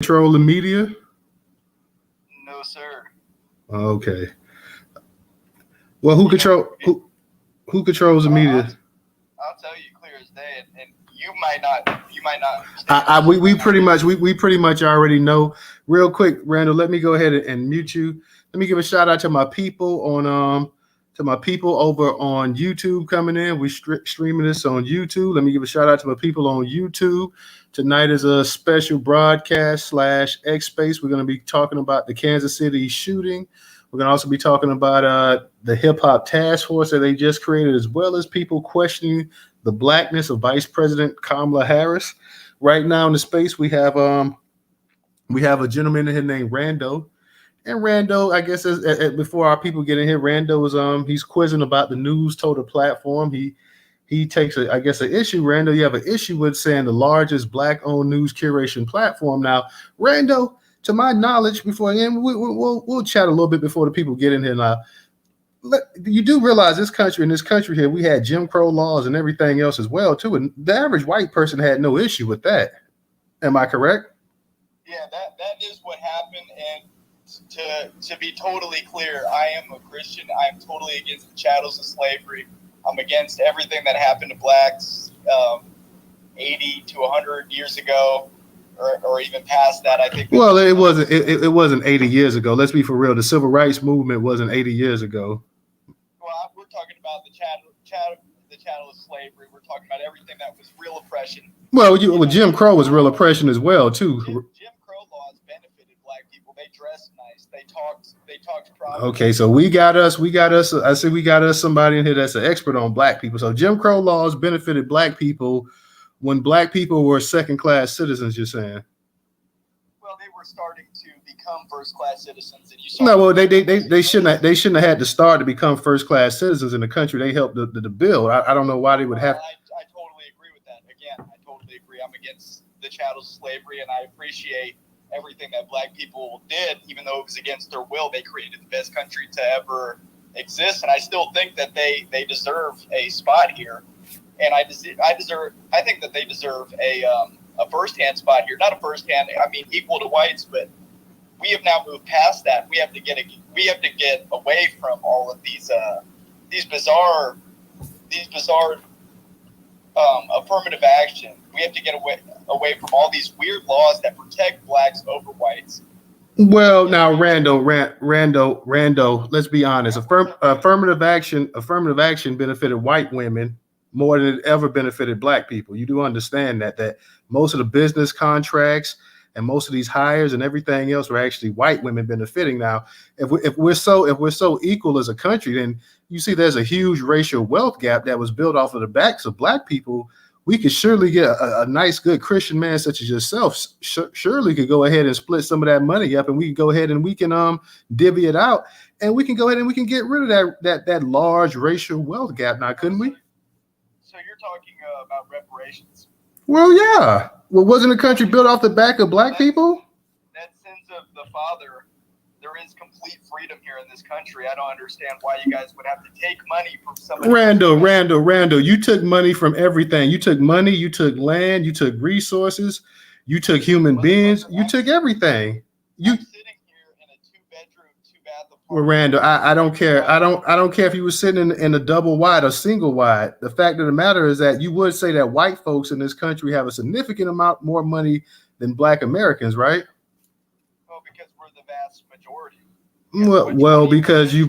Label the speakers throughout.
Speaker 1: Control the media?
Speaker 2: No, sir.
Speaker 1: Okay. Well, who
Speaker 2: You know,
Speaker 1: control who controls the
Speaker 2: I'll,
Speaker 1: media?
Speaker 2: I'll, I'll tell you clear as day, and you might not understand
Speaker 1: I
Speaker 2: this,
Speaker 1: we
Speaker 2: but
Speaker 1: we pretty much already know. Real quick, Randall, let me go ahead and mute you. Let me give a shout out to my people on to my people over on YouTube coming in. We streaming this on YouTube. Let me give a shout out to my people on YouTube. Tonight is a special broadcast slash X Space. We're going to be talking about the Kansas City shooting. We're going to also be talking about the hip hop task force that they just created, as well as people questioning the blackness of Vice President Kamala Harris. Right now in the space, we have a gentleman in here named Rando. And Rando, I guess before our people get in here, Rando is he's quizzing about the Newstoter platform. He takes I guess an issue. Rando, you have an issue with saying the largest black-owned news curation platform. Now, Rando, to my knowledge, before and we'll chat a little bit before the people get in here now. You do realize in this country here, we had Jim Crow laws and everything else as well too, and the average white person had no issue with that. Am I correct?
Speaker 2: yeah, that is what happened. And to be totally clear, I am a Christian. I am totally against the chattels of slavery. I'm against everything that happened to blacks 80 to 100 years ago, or even past that. I think.
Speaker 1: Well, it wasn't 80 years ago. Let's be for real. The civil rights movement wasn't 80 years ago.
Speaker 2: Well, we're talking about the chattel of slavery. We're talking about everything that was real oppression.
Speaker 1: Well, Jim Crow was real oppression as well too.
Speaker 2: Jim Crow laws benefited black people. They dressed nice. They talked properly.
Speaker 1: Okay, so we got us. I see we got us somebody in here that's an expert on black people. So Jim Crow laws benefited black people when black people were second-class citizens. You're saying?
Speaker 2: Well, they were starting to become first-class citizens, and you saw.
Speaker 1: No, well, they shouldn't have had to start to become first-class citizens in the country. They helped the bill. I don't know why they would have.
Speaker 2: I totally agree with that. Again, I totally agree. I'm against the chattels of slavery, and I appreciate everything that black people did, even though it was against their will. They created the best country to ever exist, and I still think that they deserve a spot here. And I think that they deserve a first-hand spot here. Not a first-hand, I mean equal to whites, but we have now moved past that. We have to get away from all of these bizarre affirmative action. We have to get away from all these weird laws that protect blacks over whites.
Speaker 1: Well, now, Rando, let's be honest. Affirmative action benefited white women more than it ever benefited black people. You do understand that most of the business contracts and most of these hires and everything else were actually white women benefiting. Now, if we're so equal as a country, then you see there's a huge racial wealth gap that was built off of the backs of black people. We could surely get a nice, good Christian man such as yourself. Surely could go ahead and split some of that money up, and we can go ahead and we can divvy it out, and we can go ahead and we can get rid of that large racial wealth gap. Now, couldn't we?
Speaker 2: So you're talking about reparations?
Speaker 1: Well, yeah. Well, wasn't the country built off the back of black people?
Speaker 2: That sins of the father. There is complete freedom here in this country. I don't understand why you guys would have to take money from somebody.
Speaker 1: Rando, you took money from everything. You took money, you took land, you took resources, you took human beings, you took everything.
Speaker 2: I'm sitting here in a 2-bedroom, 2-bath apartment.
Speaker 1: Well, Rando, I don't care. I don't care if you were sitting in a double wide or single wide. The fact of the matter is that you would say that white folks in this country have a significant amount more money than black Americans, right?
Speaker 2: Well, because we're the vast majority.
Speaker 1: Well, because you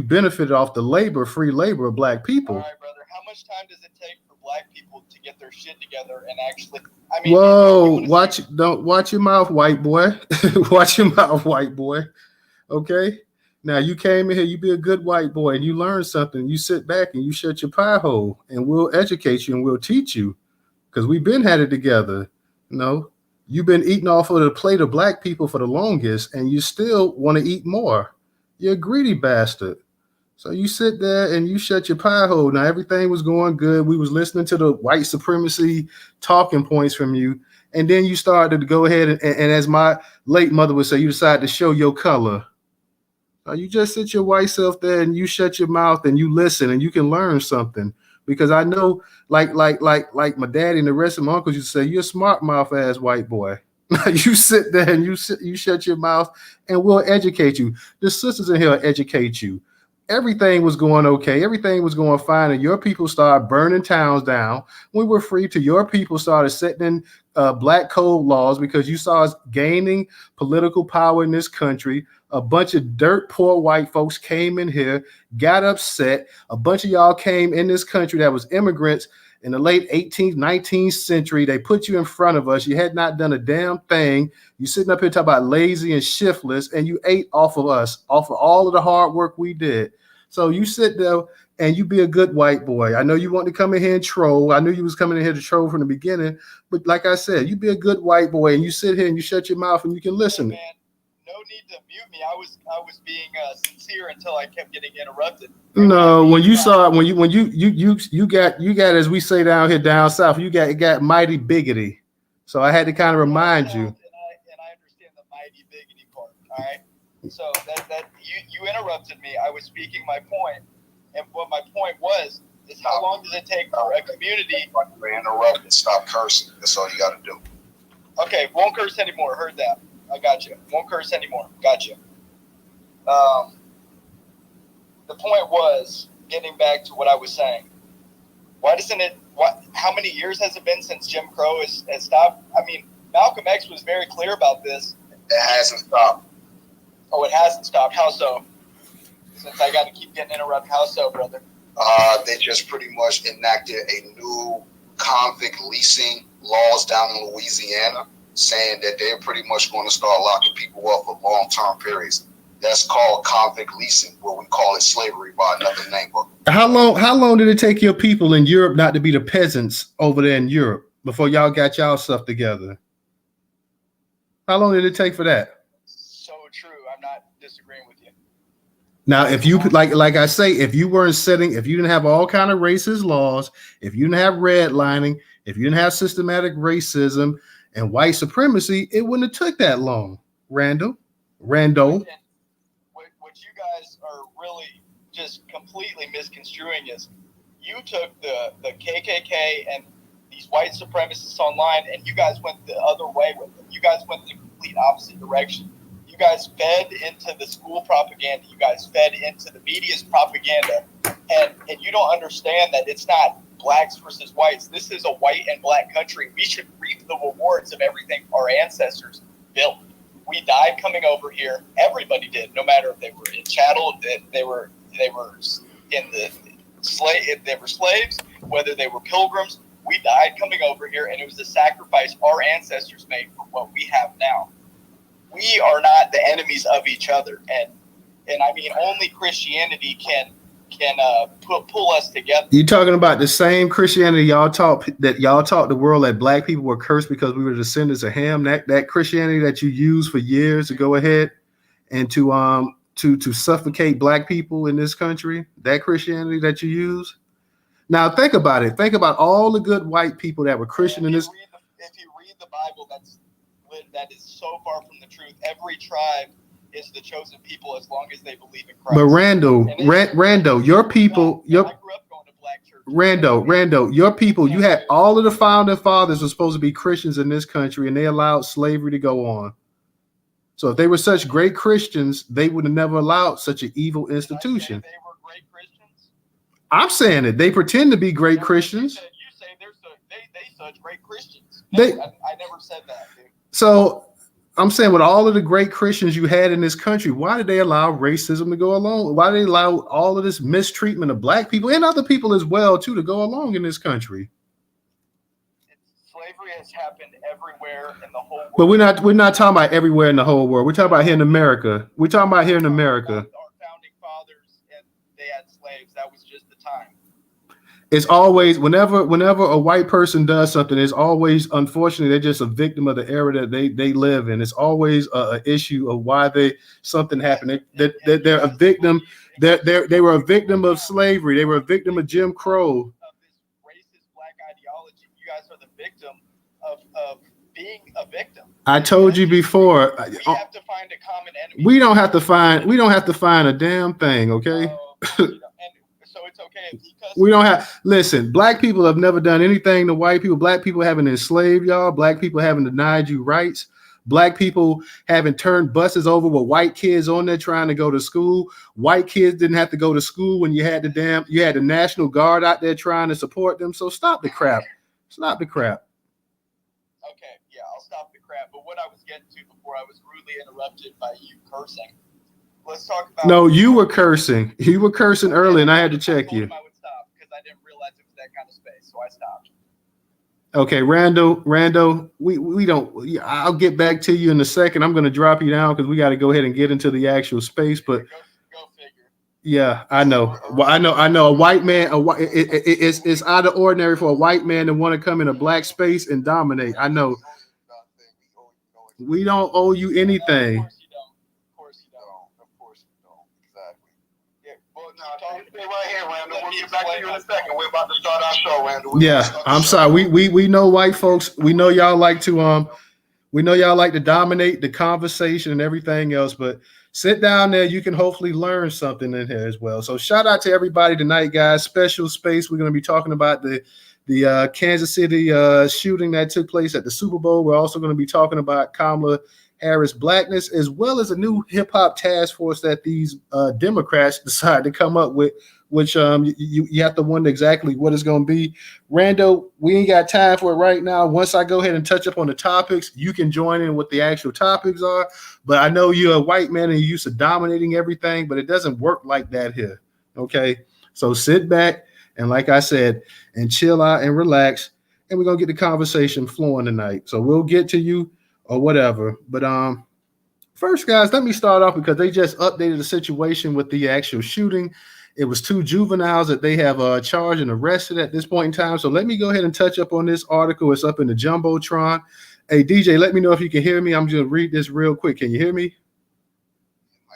Speaker 1: benefited off the free labor of black people.
Speaker 2: All right, brother. How much time does it take for black people to get their shit together and actually? I mean,
Speaker 1: whoa! Watch your mouth, white boy. Watch your mouth, white boy. Okay. Now you came in here. You be a good white boy, and you learn something. You sit back and you shut your pie hole, and we'll educate you and we'll teach you, because we've been had it together. You've been eating off of the plate of black people for the longest, and you still want to eat more. You're a greedy bastard. So you sit there and you shut your pie hole. Now everything was going good. We was listening to the white supremacy talking points from you, and then you started to go ahead and as my late mother would say, you decided to show your color. You just sit your white self there and you shut your mouth and you listen and you can learn something. because I know, like my daddy and the rest of my uncles used to say, you're a smart mouth ass white boy. You sit there and you shut your mouth, and we'll educate you. The sisters in here will educate you. Everything was going okay. Everything was going fine, and your people started burning towns down. We were free to your people started setting in black code laws because you saw us gaining political power in this country. A bunch of dirt poor white folks came in here, got upset. A bunch of y'all came in this country that was immigrants in the late 18th, 19th century. They put you in front of us. You had not done a damn thing. You sitting up here talking about lazy and shiftless, and you ate off of us, off of all of the hard work we did. So you sit there and you be a good white boy. I know you want to come in here and troll. I knew you was coming in here to troll from the beginning, but like I said, you be a good white boy and you sit here and you shut your mouth and you can listen.
Speaker 2: Hey man, no need to mute me. I was being sincere until I kept getting interrupted.
Speaker 1: No, when you saw when you got as we say down here down south, it got mighty biggity. So I had to kind of remind you.
Speaker 2: And I understand the mighty biggity part. All right. So that you interrupted me. I was speaking my point, and what my point was is how long does it take for a community?
Speaker 3: Interrupt and stop cursing. That's all you got to do.
Speaker 2: Okay, won't curse anymore. Heard that. I got you. Won't curse anymore. Got you. The point was getting back to what I was saying. Why doesn't it? How many years has it been since Jim Crow has stopped? I mean, Malcolm X was very clear about this.
Speaker 3: It hasn't stopped.
Speaker 2: Oh, it hasn't stopped. How so? Since I got to keep getting interrupted. How so, brother?
Speaker 3: They just pretty much enacted a new convict leasing laws down in Louisiana, saying that they're pretty much going to start locking people up for long-term periods. That's called convict leasing, where we call it slavery by another name.
Speaker 1: How long did it take your people in Europe not to be the peasants over there in Europe before y'all got y'all stuff together? How long did it take for that?
Speaker 2: So true. I'm not disagreeing with you.
Speaker 1: Now, if you like I say, if you didn't have all kind of racist laws, if you didn't have redlining, if you didn't have systematic racism and white supremacy, it wouldn't have took that long. Randall.
Speaker 2: What you guys are really just completely misconstruing is you took the KKK and these white supremacists online, and you guys went the other way with them. You guys went the complete opposite direction. You guys fed into the school propaganda. You guys fed into the media's propaganda, and you don't understand that it's not blacks versus whites. This is a white and black country. We should reap the rewards of everything our ancestors built. We died coming over here. Everybody did, no matter if they were in chattel, if they were in the slave, if they were slaves, whether they were pilgrims. We died coming over here, and it was a sacrifice our ancestors made for what we have now. We are not the enemies of each other, and I mean only Christianity can pull us together.
Speaker 1: You talking about the same Christianity y'all taught the world that black people were cursed because we were descendants of Ham? That Christianity that you used for years to go ahead and to suffocate black people in this country, that Christianity that you use. Now think about it. Think about all the good white people that were Christian in this.
Speaker 2: If you read the Bible, that is so far from the truth. Every tribe is the chosen people as long as they believe in Christ.
Speaker 1: But Rando, your people,
Speaker 2: I grew up going to black church.
Speaker 1: Rando, your people, you had all of the founding fathers were supposed to be Christians in this country, and they allowed slavery to go on. So if they were such great Christians, they would have never allowed such an evil institution.
Speaker 2: They were great Christians.
Speaker 1: I'm saying it. They pretend to be great Christians.
Speaker 2: You say they such great Christians.
Speaker 1: I
Speaker 2: never said that, dude.
Speaker 1: So I'm saying with all of the great Christians you had in this country, why did they allow racism to go along? Why did they allow all of this mistreatment of black people and other people as well too to go along in this country?
Speaker 2: Slavery has happened everywhere in the whole world.
Speaker 1: But we're not talking about everywhere in the whole world. We're talking about here in America. We're talking about here in America.
Speaker 2: Our founding fathers, and they had slaves. That was just the time.
Speaker 1: It's always whenever a white person does something, it's always, unfortunately, they're just a victim of the era that they live in. It's always an issue of why something happened. They're a victim. They were a victim of slavery. They were a victim of Jim Crow.
Speaker 2: Of this racist black ideology. You guys are the victim of being a victim.
Speaker 1: I told you before.
Speaker 2: We have to find a common enemy.
Speaker 1: We don't have to find a damn thing, okay?
Speaker 2: And so it's okay. Okay, because
Speaker 1: We don't have. Listen, black people have never done anything to white people. Black people haven't enslaved y'all. Black people haven't denied you rights. Black people haven't turned buses over with white kids on there trying to go to school. White kids didn't have to go to school when you had the National Guard out there trying to support them. So stop the crap. Stop the crap.
Speaker 2: Okay, yeah, I'll stop the crap. But what I was getting to before I was rudely interrupted by you cursing. Let's talk about.
Speaker 1: No, you were cursing. You were cursing early, and I had to check
Speaker 2: I told
Speaker 1: you.
Speaker 2: him I would stop because I didn't realize it was that kind of space, so I stopped.
Speaker 1: Okay, Rando, we don't. I'll get back to you in a second. I'm going to drop you down because we got to go ahead and get into the actual space. But
Speaker 2: go figure.
Speaker 1: yeah, I know. Well, I know. A white man. It's out of ordinary for a white man to want to come in a black space and dominate. I know. We don't owe you anything.
Speaker 2: Of course you don't. Exactly. Yeah. Well,
Speaker 3: Stay right here, Randall. We'll get back to you in a second. We're about to start our show, Randall.
Speaker 1: Yeah, I'm sorry. We know white folks. We know y'all like to dominate the conversation and everything else, but sit down there. You can hopefully learn something in here as well. So shout out to everybody tonight, guys. Special space. We're going to be talking about the Kansas City shooting that took place at the Super Bowl. We're also going to be talking about Kamala Harris Blackness, as well as a new hip hop task force that these Democrats decided to come up with, which you have to wonder exactly what it's going to be. Rando, we ain't got time for it right now. Once I go ahead and touch up on the topics, you can join in what the actual topics are. But I know you're a white man and you're used to dominating everything, but it doesn't work like that here. Okay, so sit back and, like I said, and chill out and relax, and we're gonna get the conversation flowing tonight. So we'll get to you or whatever. But first, guys, let me start off because they just updated the situation with the actual shooting. It was 2 juveniles that they have charged and arrested at this point in time. So let me go ahead and touch up on this article. It's up in the Jumbotron. Hey, DJ, let me know if you can hear me. I'm just going to read this real quick. Can you hear me?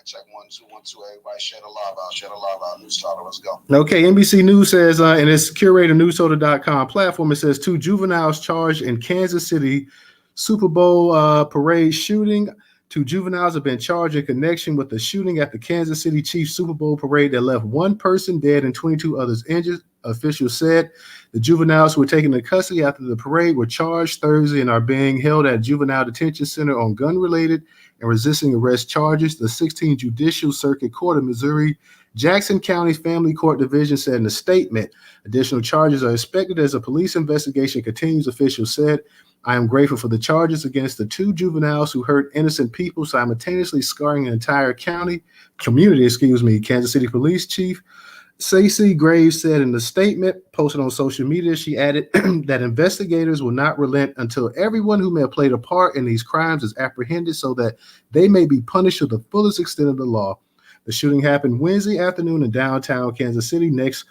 Speaker 3: Check 1 2 1 2. Everybody share the live out. Share the live out. Newstoter, let's go.
Speaker 1: Okay, NBC News says, in its curator Newstoter.com platform, it says 2 juveniles charged in Kansas City Super Bowl parade shooting. 2 juveniles have been charged in connection with the shooting at the Kansas City Chiefs Super Bowl parade that left 1 person dead and 22 others injured. Officials said the juveniles who were taken into custody after the parade were charged Thursday and are being held at Juvenile Detention Center on gun-related and resisting arrest charges. The 16th Judicial Circuit Court of Missouri Jackson County Family Court Division said in a statement, additional charges are expected as a police investigation continues, officials said. I am grateful for the charges against the 2 juveniles who hurt innocent people, simultaneously scarring an entire community, Kansas City Police Chief Stacey Graves said in the statement posted on social media. She added that investigators will not relent until everyone who may have played a part in these crimes is apprehended so that they may be punished to the fullest extent of the law. The shooting happened Wednesday afternoon in downtown Kansas City next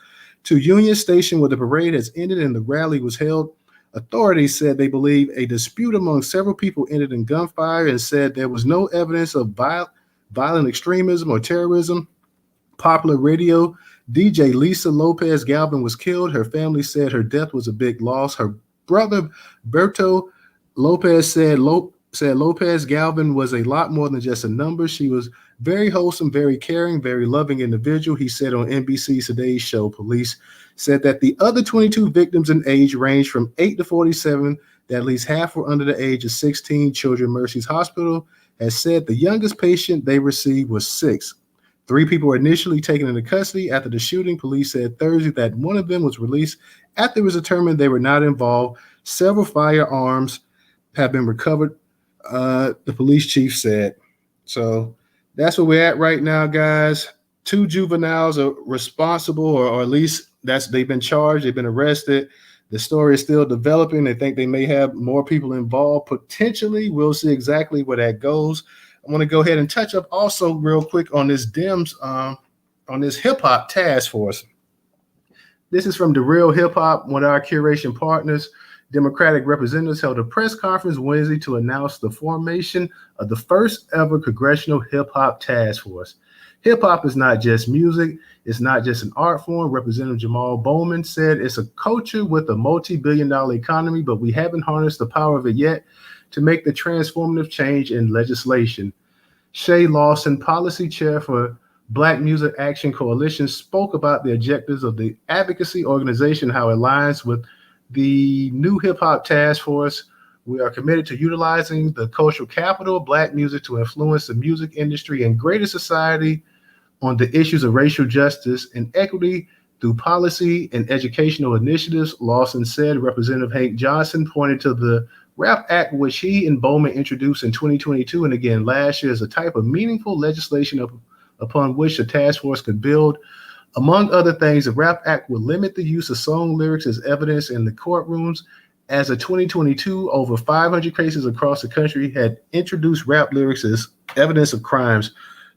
Speaker 1: to Union Station, where the parade has ended and the rally was held. Authorities said they believe a dispute among several people ended in gunfire and said there was no evidence of violent extremism or terrorism. Popular radio DJ Lisa Lopez Galvin was killed. Her family said her death was a big loss. Her brother Berto Lopez said Lopez Galvin was a lot more than just a number. She was very wholesome, very caring, very loving individual, he said on NBC's Today's Show. Police said that the other 22 victims in age range from 8 to 47, that at least half were under the age of 16. Children's Mercy's Hospital has said the youngest patient they received was 6. 3 people were initially taken into custody after the shooting. Police said Thursday that one of them was released after it was determined they were not involved. Several firearms have been recovered, the police chief said. So that's where we're at right now, guys. 2 juveniles are responsible, or at least they've been charged, they've been arrested. The story is still developing. They think they may have more people involved. Potentially, we'll see exactly where that goes. I want to go ahead and touch up also real quick on this on this hip hop task force. This is from The Real Hip Hop, one of our curation partners. Democratic representatives held a press conference Wednesday to announce the formation of the first ever congressional hip hop task force. Hip hop is not just music. It's not just an art form. Representative Jamal Bowman said it's a culture with a multi-billion-dollar economy, but we haven't harnessed the power of it yet to make the transformative change in legislation. Shay Lawson, policy chair for Black Music Action Coalition spoke about the objectives of the advocacy organization, how it aligns with the new hip hop task force. We are committed to utilizing the cultural capital of Black music to influence the music industry and greater society on the issues of racial justice and equity through policy and educational initiatives. Lawson said. Representative Hank Johnson pointed to the RAP Act, which he and Bowman introduced in 2022 and again last year, as a type of meaningful legislation upon which the task force could build. Among other things, the RAP Act would limit the use of song lyrics as evidence in the courtrooms. As of 2022, over 500 cases across the country had introduced rap lyrics as evidence of crimes.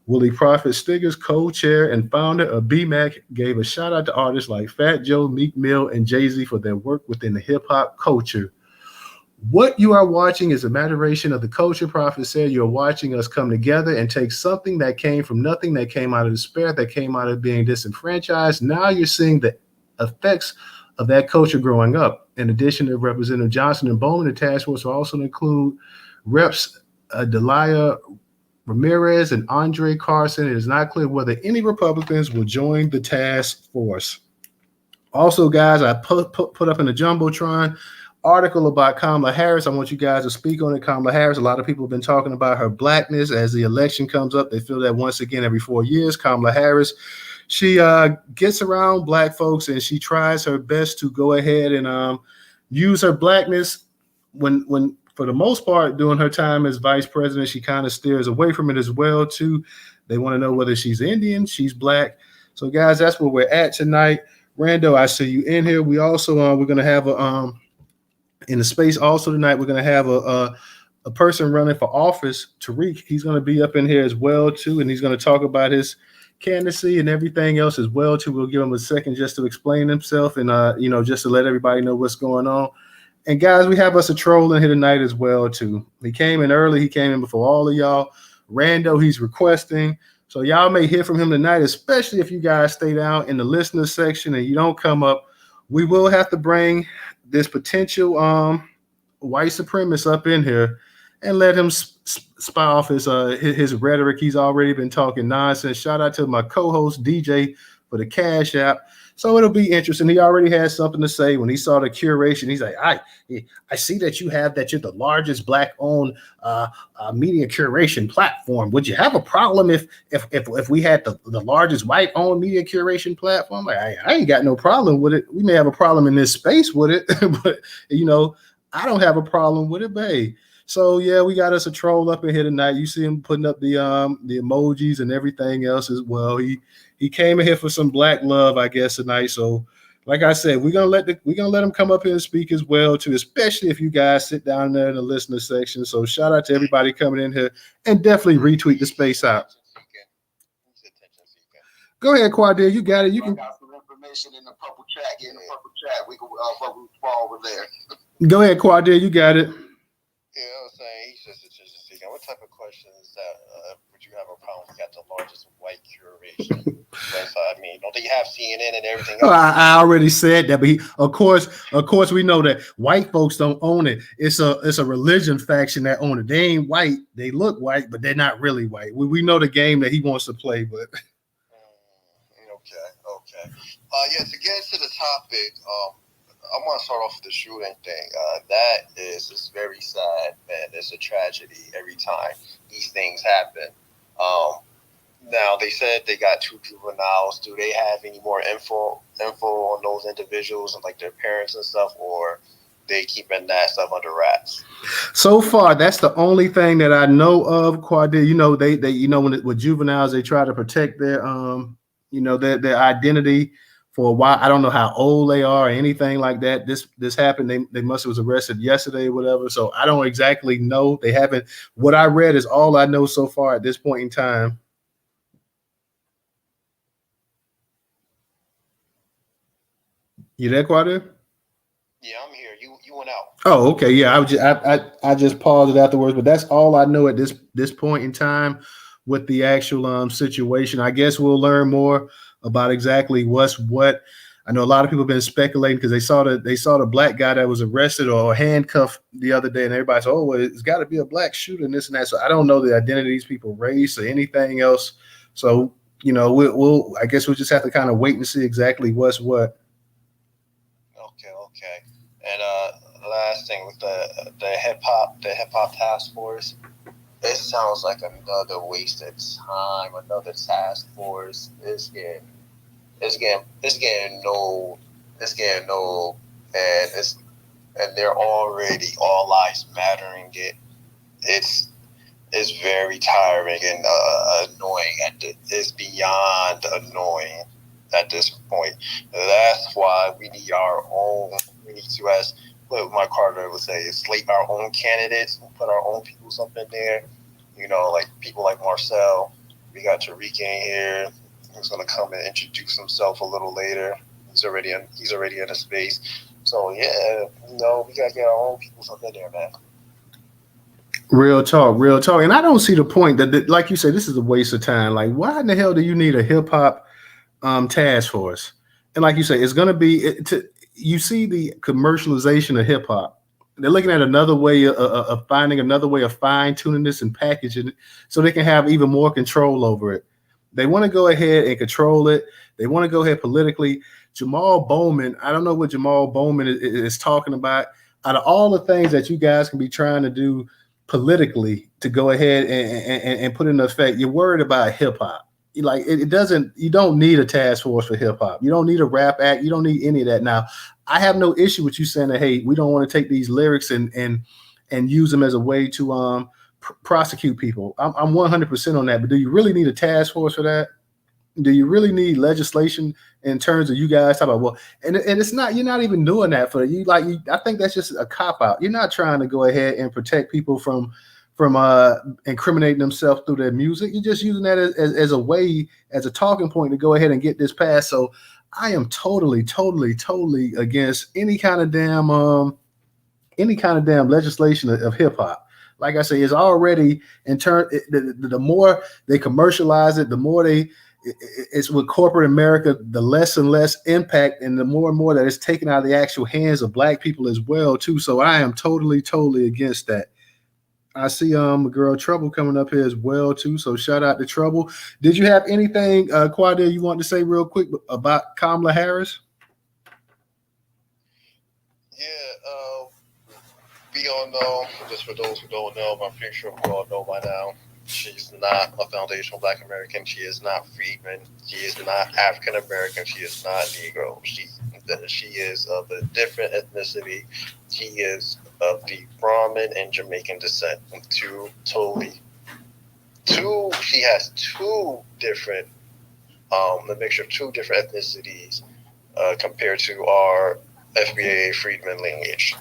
Speaker 1: Willie Prophet Stiggers, co-chair and founder of BMAC, gave a shout out to artists like Fat Joe, Meek Mill, and Jay-Z for their work within the hip-hop culture. What you are watching is a maturation of the culture. Prophet said you're watching us come together and take something that came from nothing, that came out of despair, that came out of being disenfranchised. Now you're seeing the effects of that culture growing up. In addition to Representative Johnson and Bowman, the task force will also include Reps Delia Ramirez and Andre Carson. It is not clear whether any Republicans will join the task force. Also, guys, I put up in the Jumbotron article about Kamala Harris. I want you guys to speak on it. Kamala Harris, a lot of people have been talking about her blackness as the election comes up. They feel that once again every 4 years, Kamala Harris, she gets around black folks and she tries her best to go ahead and use her blackness when for the most part during her time as vice president, she kind of steers away from it as well too. They want to know whether she's Indian, she's black. So guys, that's where we're at tonight. Rando, I see you in here. We also we're gonna have a in the space also tonight, we're going to have a person running for office, Tariq. He's going to be up in here as well, too, and he's going to talk about his candidacy and everything else as well, too. We'll give him a second just to explain himself and, just to let everybody know what's going on. And, guys, we have us a troll in here tonight as well, too. He came in early. He came in before all of y'all. Rando, he's requesting. So y'all may hear from him tonight, especially if you guys stay down in the listener section and you don't come up. We will have to bring this potential white supremacist up in here and let him spy off his rhetoric. He's already been talking nonsense. Shout out to my co-host DJ for the Cash App. So it'll be interesting. He already has something to say. When he saw the curation, he's like, I see that you're the largest black-owned media curation platform. Would you have a problem if we had the largest white-owned media curation platform? Like, I ain't got no problem with it. We may have a problem in this space with it, but I don't have a problem with it, babe. So yeah, we got us a troll up in here tonight. You see him putting up the emojis and everything else as well. He came in here for some black love, I guess, tonight. So, like I said, we're gonna let him come up here and speak as well, too, especially if you guys sit down there in the listener section. So, shout out to everybody coming in here and definitely retweet the space out. Go ahead, Quadil. You got it. You can.
Speaker 3: Got some information in the purple chat. Get in the purple chat. We can fall over there.
Speaker 1: Go ahead, Quadil. You got it.
Speaker 4: Yeah, I was saying he's just attention seeking. What type of question is that? Would you have a problem with the largest white curation? I mean, don't they have CNN and everything else?
Speaker 1: Oh, I already said that, but of course, we know that white folks don't own it. It's a religion faction that own it. They ain't white. They look white, but they're not really white. We know the game that he wants to play, but.
Speaker 4: Okay. Yeah. To get into the topic, I want to start off with the shooting thing. That is very sad, man. It's a tragedy every time these things happen. Now, they said they got 2 juveniles. Do they have any more info on those individuals and like their parents and stuff, or they keeping that stuff under wraps?
Speaker 1: So far, that's the only thing that I know of, Quadil. They with juveniles, they try to protect their their identity for a while. I don't know how old they are or anything like that. This happened. They must have was arrested yesterday or whatever. So I don't exactly know. They haven't. What I read is all I know so far at this point in time. You there, Quadri?
Speaker 4: Yeah, I'm here. You went out.
Speaker 1: Oh, okay. Yeah, I just paused it afterwards, but that's all I know at this point in time with the actual situation. I guess we'll learn more about exactly what's what. I know a lot of people have been speculating because they saw the black guy that was arrested or handcuffed the other day, and everybody said, "Oh, well, it's got to be a black shooter," and this and that. So I don't know the identity of these people, race, or anything else. So we'll I guess we'll just have to kind of wait and see exactly what's what.
Speaker 4: Okay. And last thing with the hip hop task force, it sounds like another wasted time, another task force. It's getting no, and they're already all lives mattering. It's very tiring and annoying. It's beyond annoying at this point. That's why we need our own. We need to, as what Mike Carter would say, slate our own candidates, put our own people up in there. Like people like Marcel. We got Tariq in here. He's going to come and introduce himself a little later. He's already in the space. So yeah, we got to get our own people up in there, man.
Speaker 1: Real talk. And I don't see the point that like you said, this is a waste of time. Like, why in the hell do you need a hip hop task force? And like you say, it's going to be you see the commercialization of hip hop. They're looking at another way of finding another way of fine tuning this and packaging it so they can have even more control over it. They want to go ahead and control it. They want to go ahead politically. Jamal Bowman, I don't know what Jamal Bowman is talking about. Out of all the things that you guys can be trying to do politically to go ahead and put into effect, you're worried about hip hop. Like it doesn't. You don't need a task force for hip hop. You don't need a rap act. You don't need any of that. Now, I have no issue with you saying that. Hey, we don't want to take these lyrics and use them as a way to prosecute people. I'm 100% on that. But do you really need a task force for that? Do you really need legislation in terms of you guys talk about and it's not, you're not even doing that for you. I think that's just a cop out. You're not trying to go ahead and protect people from incriminating themselves through their music. You're just using that as a way, as a talking point to go ahead and get this passed. So I am totally against any kind of damn legislation of hip hop. Like I say, it's already in turn. The more they commercialize it, the more it's with corporate America, the less and less impact, and the more that it's taken out of the actual hands of Black people as well too. So I am totally against that. I see girl Trouble coming up here as well too. So shout out to Trouble. Did you have anything, Quadir, you want to say real quick about Kamala Harris?
Speaker 4: Yeah, we all know, just for those who don't know, I'm pretty sure we all know by now, she's not a foundational Black American. She is not freedman. She is not African American. She is not Negro. She is of a different ethnicity. She is of the Brahmin and Jamaican descent. She has two different, a mixture of two different ethnicities compared to our FBA freedman lineage.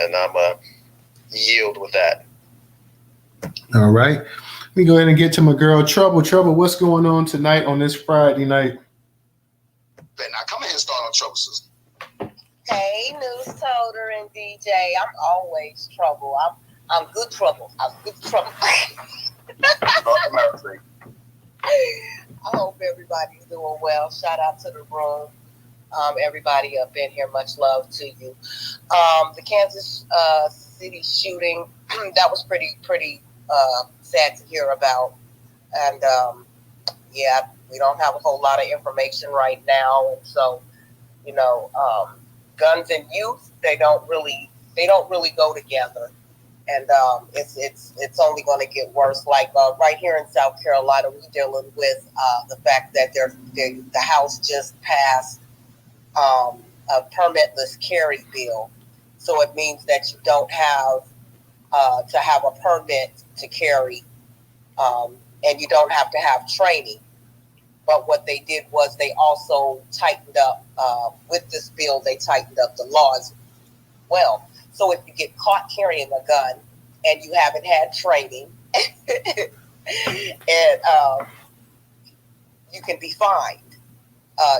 Speaker 4: And I'm a yield with that.
Speaker 1: All right. Let me go ahead and get to my girl Trouble. Trouble, what's going on tonight on this Friday night?
Speaker 3: Now come ahead and start on Trouble, sister.
Speaker 5: Hey, Newstoter and DJ. I'm always trouble. I'm good trouble. I'm good trouble. I hope everybody's doing well. Shout out to the room. Everybody up in here, much love to you. The Kansas City shooting, that was pretty sad to hear about. And yeah, we don't have a whole lot of information right now. And so, guns and youth, they don't really go together. And it's only going to get worse. Like right here in South Carolina, we're dealing with the fact that the House just passed a permitless carry bill. So it means that you don't have to have a permit to carry, and you don't have to have training. But what they did was they also tightened up, with this bill, they tightened up the laws. Well, so if you get caught carrying a gun and you haven't had training, and you can be fined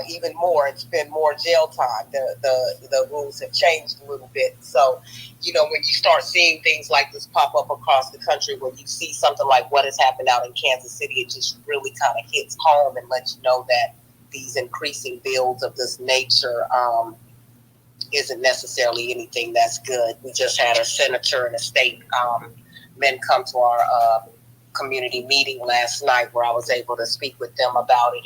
Speaker 5: even more and spend more jail time. The rules have changed a little bit. So, when you start seeing things like this pop up across the country, when you see something like what has happened out in Kansas City, it just really kind of hits home and lets you know that these increasing bills of this nature isn't necessarily anything that's good. We just had a senator in a state men come to our community meeting last night where I was able to speak with them about it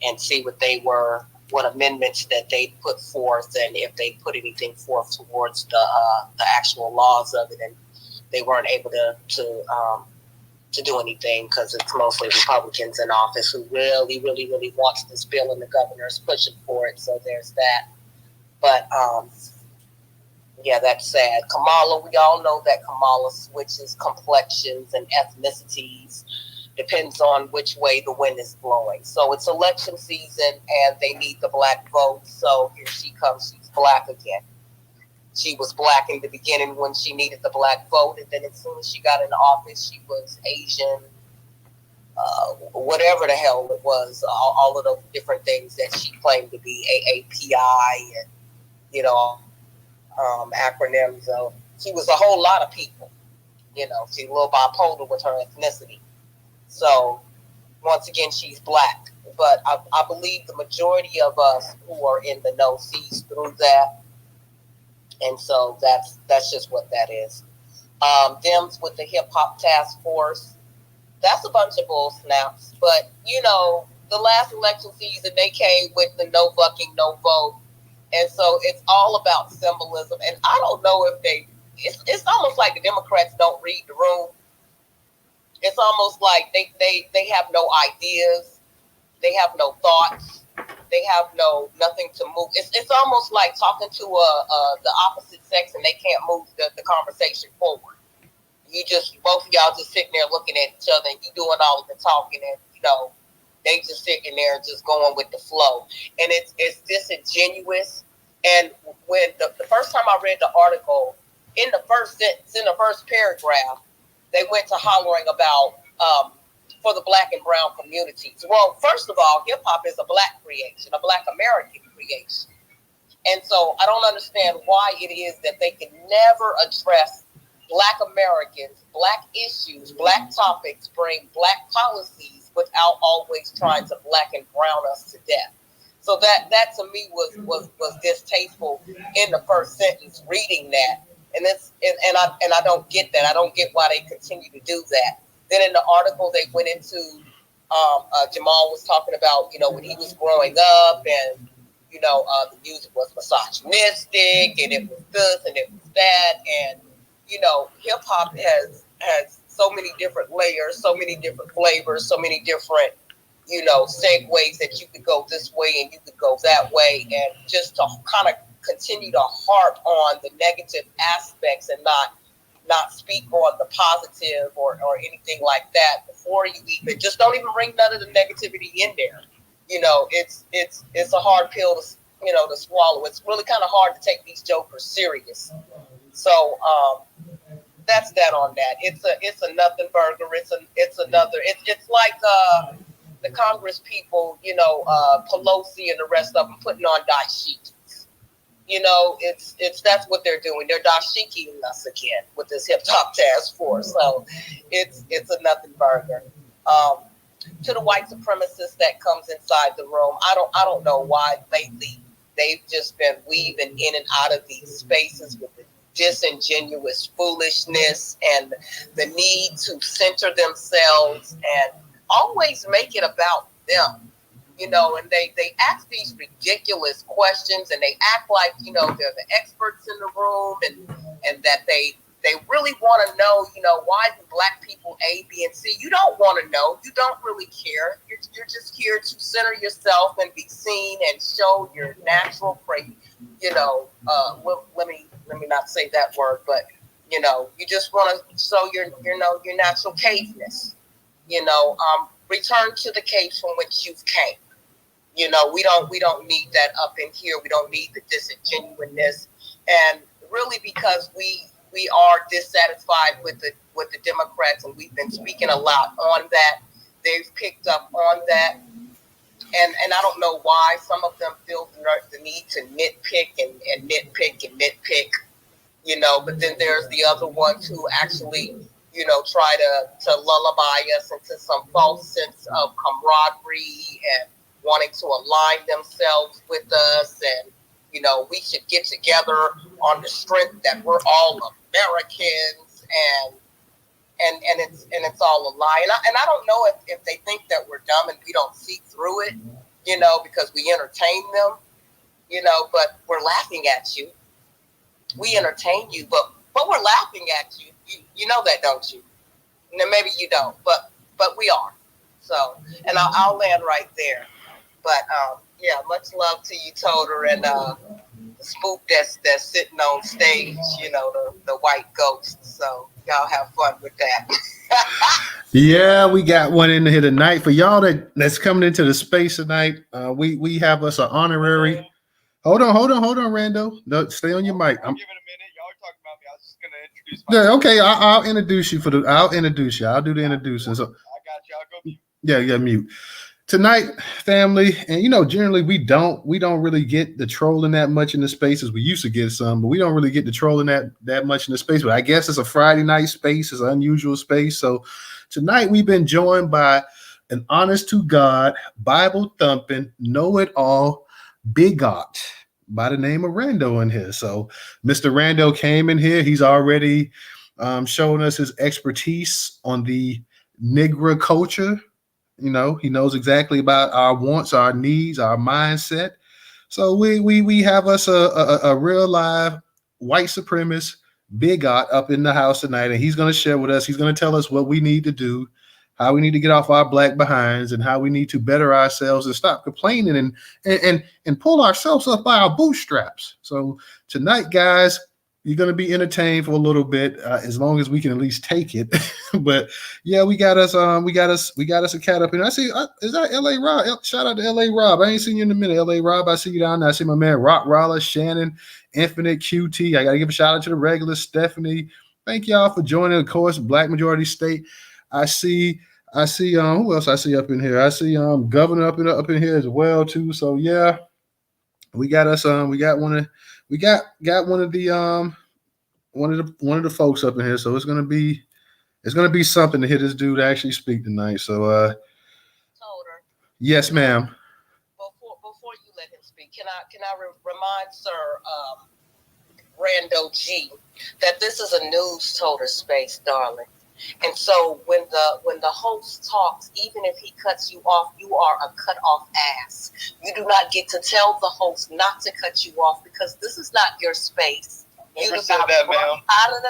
Speaker 5: and see what amendments that they put forth, and if they put anything forth towards the actual laws of it. And they weren't able to do anything because it's mostly Republicans in office who really, really, really wants this bill, and the governor's pushing for it. So there's that. But yeah, that's sad. Kamala, we all know that Kamala switches complexions and ethnicities. Depends on which way the wind is blowing. So it's election season and they need the black vote. So here she comes. She's black again. She was black in the beginning when she needed the black vote. And then as soon as she got in office, she was Asian, whatever the hell it was, all of those different things that she claimed to be AAPI and, you know, acronyms of, she was a whole lot of people. You know, she's a little bipolar with her ethnicity. So, once again, she's black. But I believe the majority of us who are in the know sees through that. And so that's just what that is. Dems with the hip-hop task force, that's a bunch of bull snaps. But, you know, the last election season, they came with the no bucking, no vote. And so it's all about symbolism. And I don't know if it's almost like the Democrats don't read the room. It's almost like they have no ideas. They have no thoughts. They have nothing to move. It's almost like talking to the opposite sex and they can't move the conversation forward. Both of y'all just sitting there looking at each other and you doing all of the talking and, you know, they just sitting there just going with the flow. And it's disingenuous. And when the first time I read the article, in the first sentence, in the first paragraph, they went to hollering about for the black and brown communities. Well, first of all, hip hop is a black creation, a black American creation. And so I don't understand why it is that they can never address black Americans, black issues, black topics, bring black policies without always trying to black and brown us to death. So that to me was distasteful in the first sentence reading that. And I don't get that. I don't get why they continue to do that. Then in the article they went into Jamal was talking about, you know, when he was growing up and, you know, the music was misogynistic and it was this and it was that. And, you know, hip hop has so many different layers, so many different flavors, so many different, you know, segues that you could go this way and you could go that way. And just to kind of continue to harp on the negative aspects and not speak on the positive or anything like that before you even, just don't even bring none of the negativity in there. You know, it's a hard pill to, you know, to swallow. It's really kind of hard to take these jokers serious. So that's that on that. It's a nothing burger. It's like the Congress people, you know, Pelosi and the rest of them putting on dashiki. You know, that's what they're doing. They're dashiking us again with this hip hop task force. So it's a nothing burger. To the white supremacists that comes inside the room, I don't know why lately they've just been weaving in and out of these spaces with the disingenuous foolishness and the need to center themselves and always make it about them. You know, and they ask these ridiculous questions and they act like, you know, they're the experts in the room and that they really want to know, you know, why do black people A, B, and C? You don't want to know. You don't really care. You're just here to center yourself and be seen and show your natural, you know, let me not say that word, but, you know, you just want to show your natural caveness. You know, return to the caves from which you've came. You know, we don't need that up in here. We don't need the disingenuousness, and really because we are dissatisfied with the Democrats, and we've been speaking a lot on that. They've picked up on that, and I don't know why some of them feel the need to nitpick and nitpick. You know, but then there's the other ones who actually, you know, try to lullaby us into some false sense of camaraderie and wanting to align themselves with us, and you know, we should get together on the strength that we're all Americans, and it's all a lie. And I don't know if they think that we're dumb and we don't see through it, because we entertain them, but we're laughing at you. We entertain you, but we're laughing at you. You know that, don't you? Now, maybe you don't, but we are. So, and I'll land right there. But yeah, much love to you, Toter, and the spook that's sitting on stage. The white ghost. So y'all have fun with that.
Speaker 1: Yeah, we got one in here tonight for y'all that's coming into the space tonight. We have us an honorary. Hold on, Rando. No, stay on your mic.
Speaker 2: I'll give it a minute. Y'all are talking about me. I was just gonna introduce myself.
Speaker 1: Yeah, okay. I'll introduce you I'll introduce you. I'll do the introducing. So
Speaker 2: I got you. I'll go mute.
Speaker 1: yeah, mute. Tonight, family, and generally we don't really get the trolling that much in the space as we used to get some, but we don't really get the trolling that much in the space. But I guess it's a Friday night space, it's an unusual space. So tonight we've been joined by an honest to God, Bible thumping, know it all, bigot by the name of Rando in here. So Mr. Rando came in here. He's already showing us his expertise on the Negro culture. He knows exactly about our wants, our needs, our mindset. So we have us a real live white supremacist bigot up in the house tonight, and he's going to share with us. He's going to tell us what we need to do, how we need to get off our black behinds, and how we need to better ourselves and stop complaining and pull ourselves up by our bootstraps. So tonight, guys, you're going to be entertained for a little bit, as long as we can at least take it. But yeah, we got us a cat up here. I see, is that LA Rob? Shout out to LA Rob. I ain't seen you in a minute, LA Rob. I see you down there. I see my man Rock Roller, Shannon, Infinite QT. I got to give a shout out to the regular Stephanie. Thank y'all for joining. Of course, Black Majority State. I see who else I see up in here? I see Governor up in here as well too. So yeah, we got us we got one of the folks up in here. So it's gonna be something to hear this dude actually speak tonight. So
Speaker 5: Toter,
Speaker 1: yes, ma'am.
Speaker 5: Before you let him speak, can I remind Sir Rando G that this is a Newstoter space, darling. And so when the host talks, even if he cuts you off, you are a cut off ass. You do not get to tell the host not to cut you off, because this is not your space.
Speaker 2: Never said that, ma'am. I never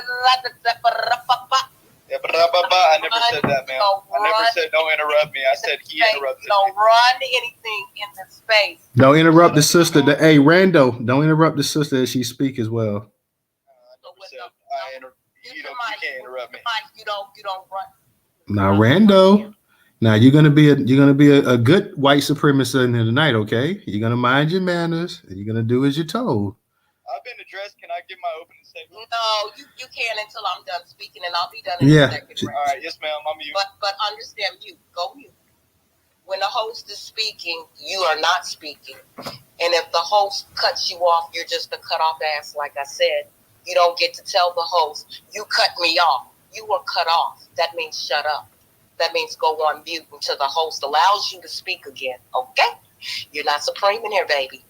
Speaker 2: said that, ma'am. I never said don't interrupt me. I said he interrupted me.
Speaker 5: Don't run anything in the space.
Speaker 1: Don't interrupt the sister. Hey, Rando, don't interrupt the sister as she speak as well.
Speaker 2: You can't interrupt me.
Speaker 5: You don't run.
Speaker 1: Now, Rando, now you're gonna be a good white supremacist in here tonight, okay? You're gonna mind your manners and you're gonna do as you're told.
Speaker 2: I've been addressed. Can I give my opening statement?
Speaker 5: No, you can't until I'm done speaking, and I'll be done in a second.
Speaker 2: All right, yes, ma'am. I'm mute.
Speaker 5: But understand, mute. Go mute. When the host is speaking, you are not speaking. And if the host cuts you off, you're just a cut off ass, like I said. You don't get to tell the host, you cut me off. You were cut off. That means shut up. That means go on mute until the host allows you to speak again. Okay? You're not supreme in here, baby.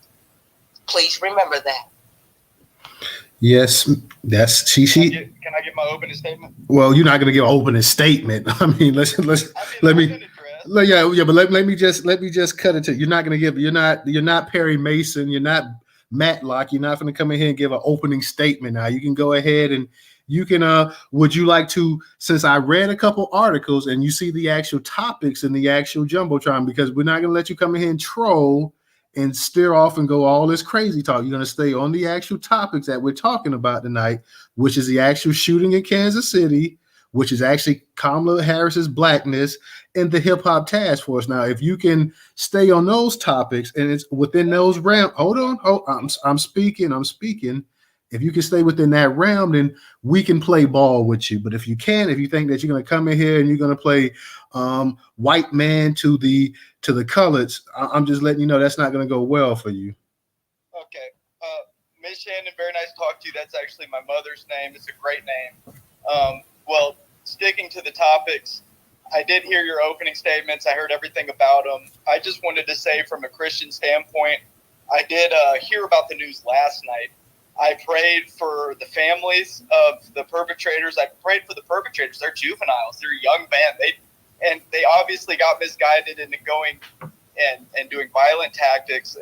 Speaker 5: Please remember that.
Speaker 1: Yes, that's she.
Speaker 2: Can I give my opening statement?
Speaker 1: Well, you're not going to give an opening statement. I mean, let me. But let me just cut it to. You're not going to give. You're not Perry Mason. You're not Matlock. You're not going to come in here and give an opening statement. Now you can go ahead and you can. Would you like to? Since I read a couple articles and you see the actual topics in the actual jumbotron, because we're not going to let you come in here and troll and steer off and go all this crazy talk. You're going to stay on the actual topics that we're talking about tonight, which is the actual shooting in Kansas City, which is actually Kamala Harris's Blackness, and the hip hop task force. Now, if you can stay on those topics and it's within those realm, I'm speaking. If you can stay within that realm, then we can play ball with you. But if you think that you're going to come in here and you're going to play white man to the coloreds, I'm just letting you know that's not going to go well for you.
Speaker 2: Okay. Miss Shannon, very nice to talk to you. That's actually my mother's name. It's a great name. Well, sticking to the topics, I did hear your opening statements. I heard everything about them. I just wanted to say from a Christian standpoint, I did hear about the news last night. I prayed for the families of the perpetrators. I prayed for the perpetrators. They're juveniles. They're young men. They obviously got misguided into going and doing violent tactics.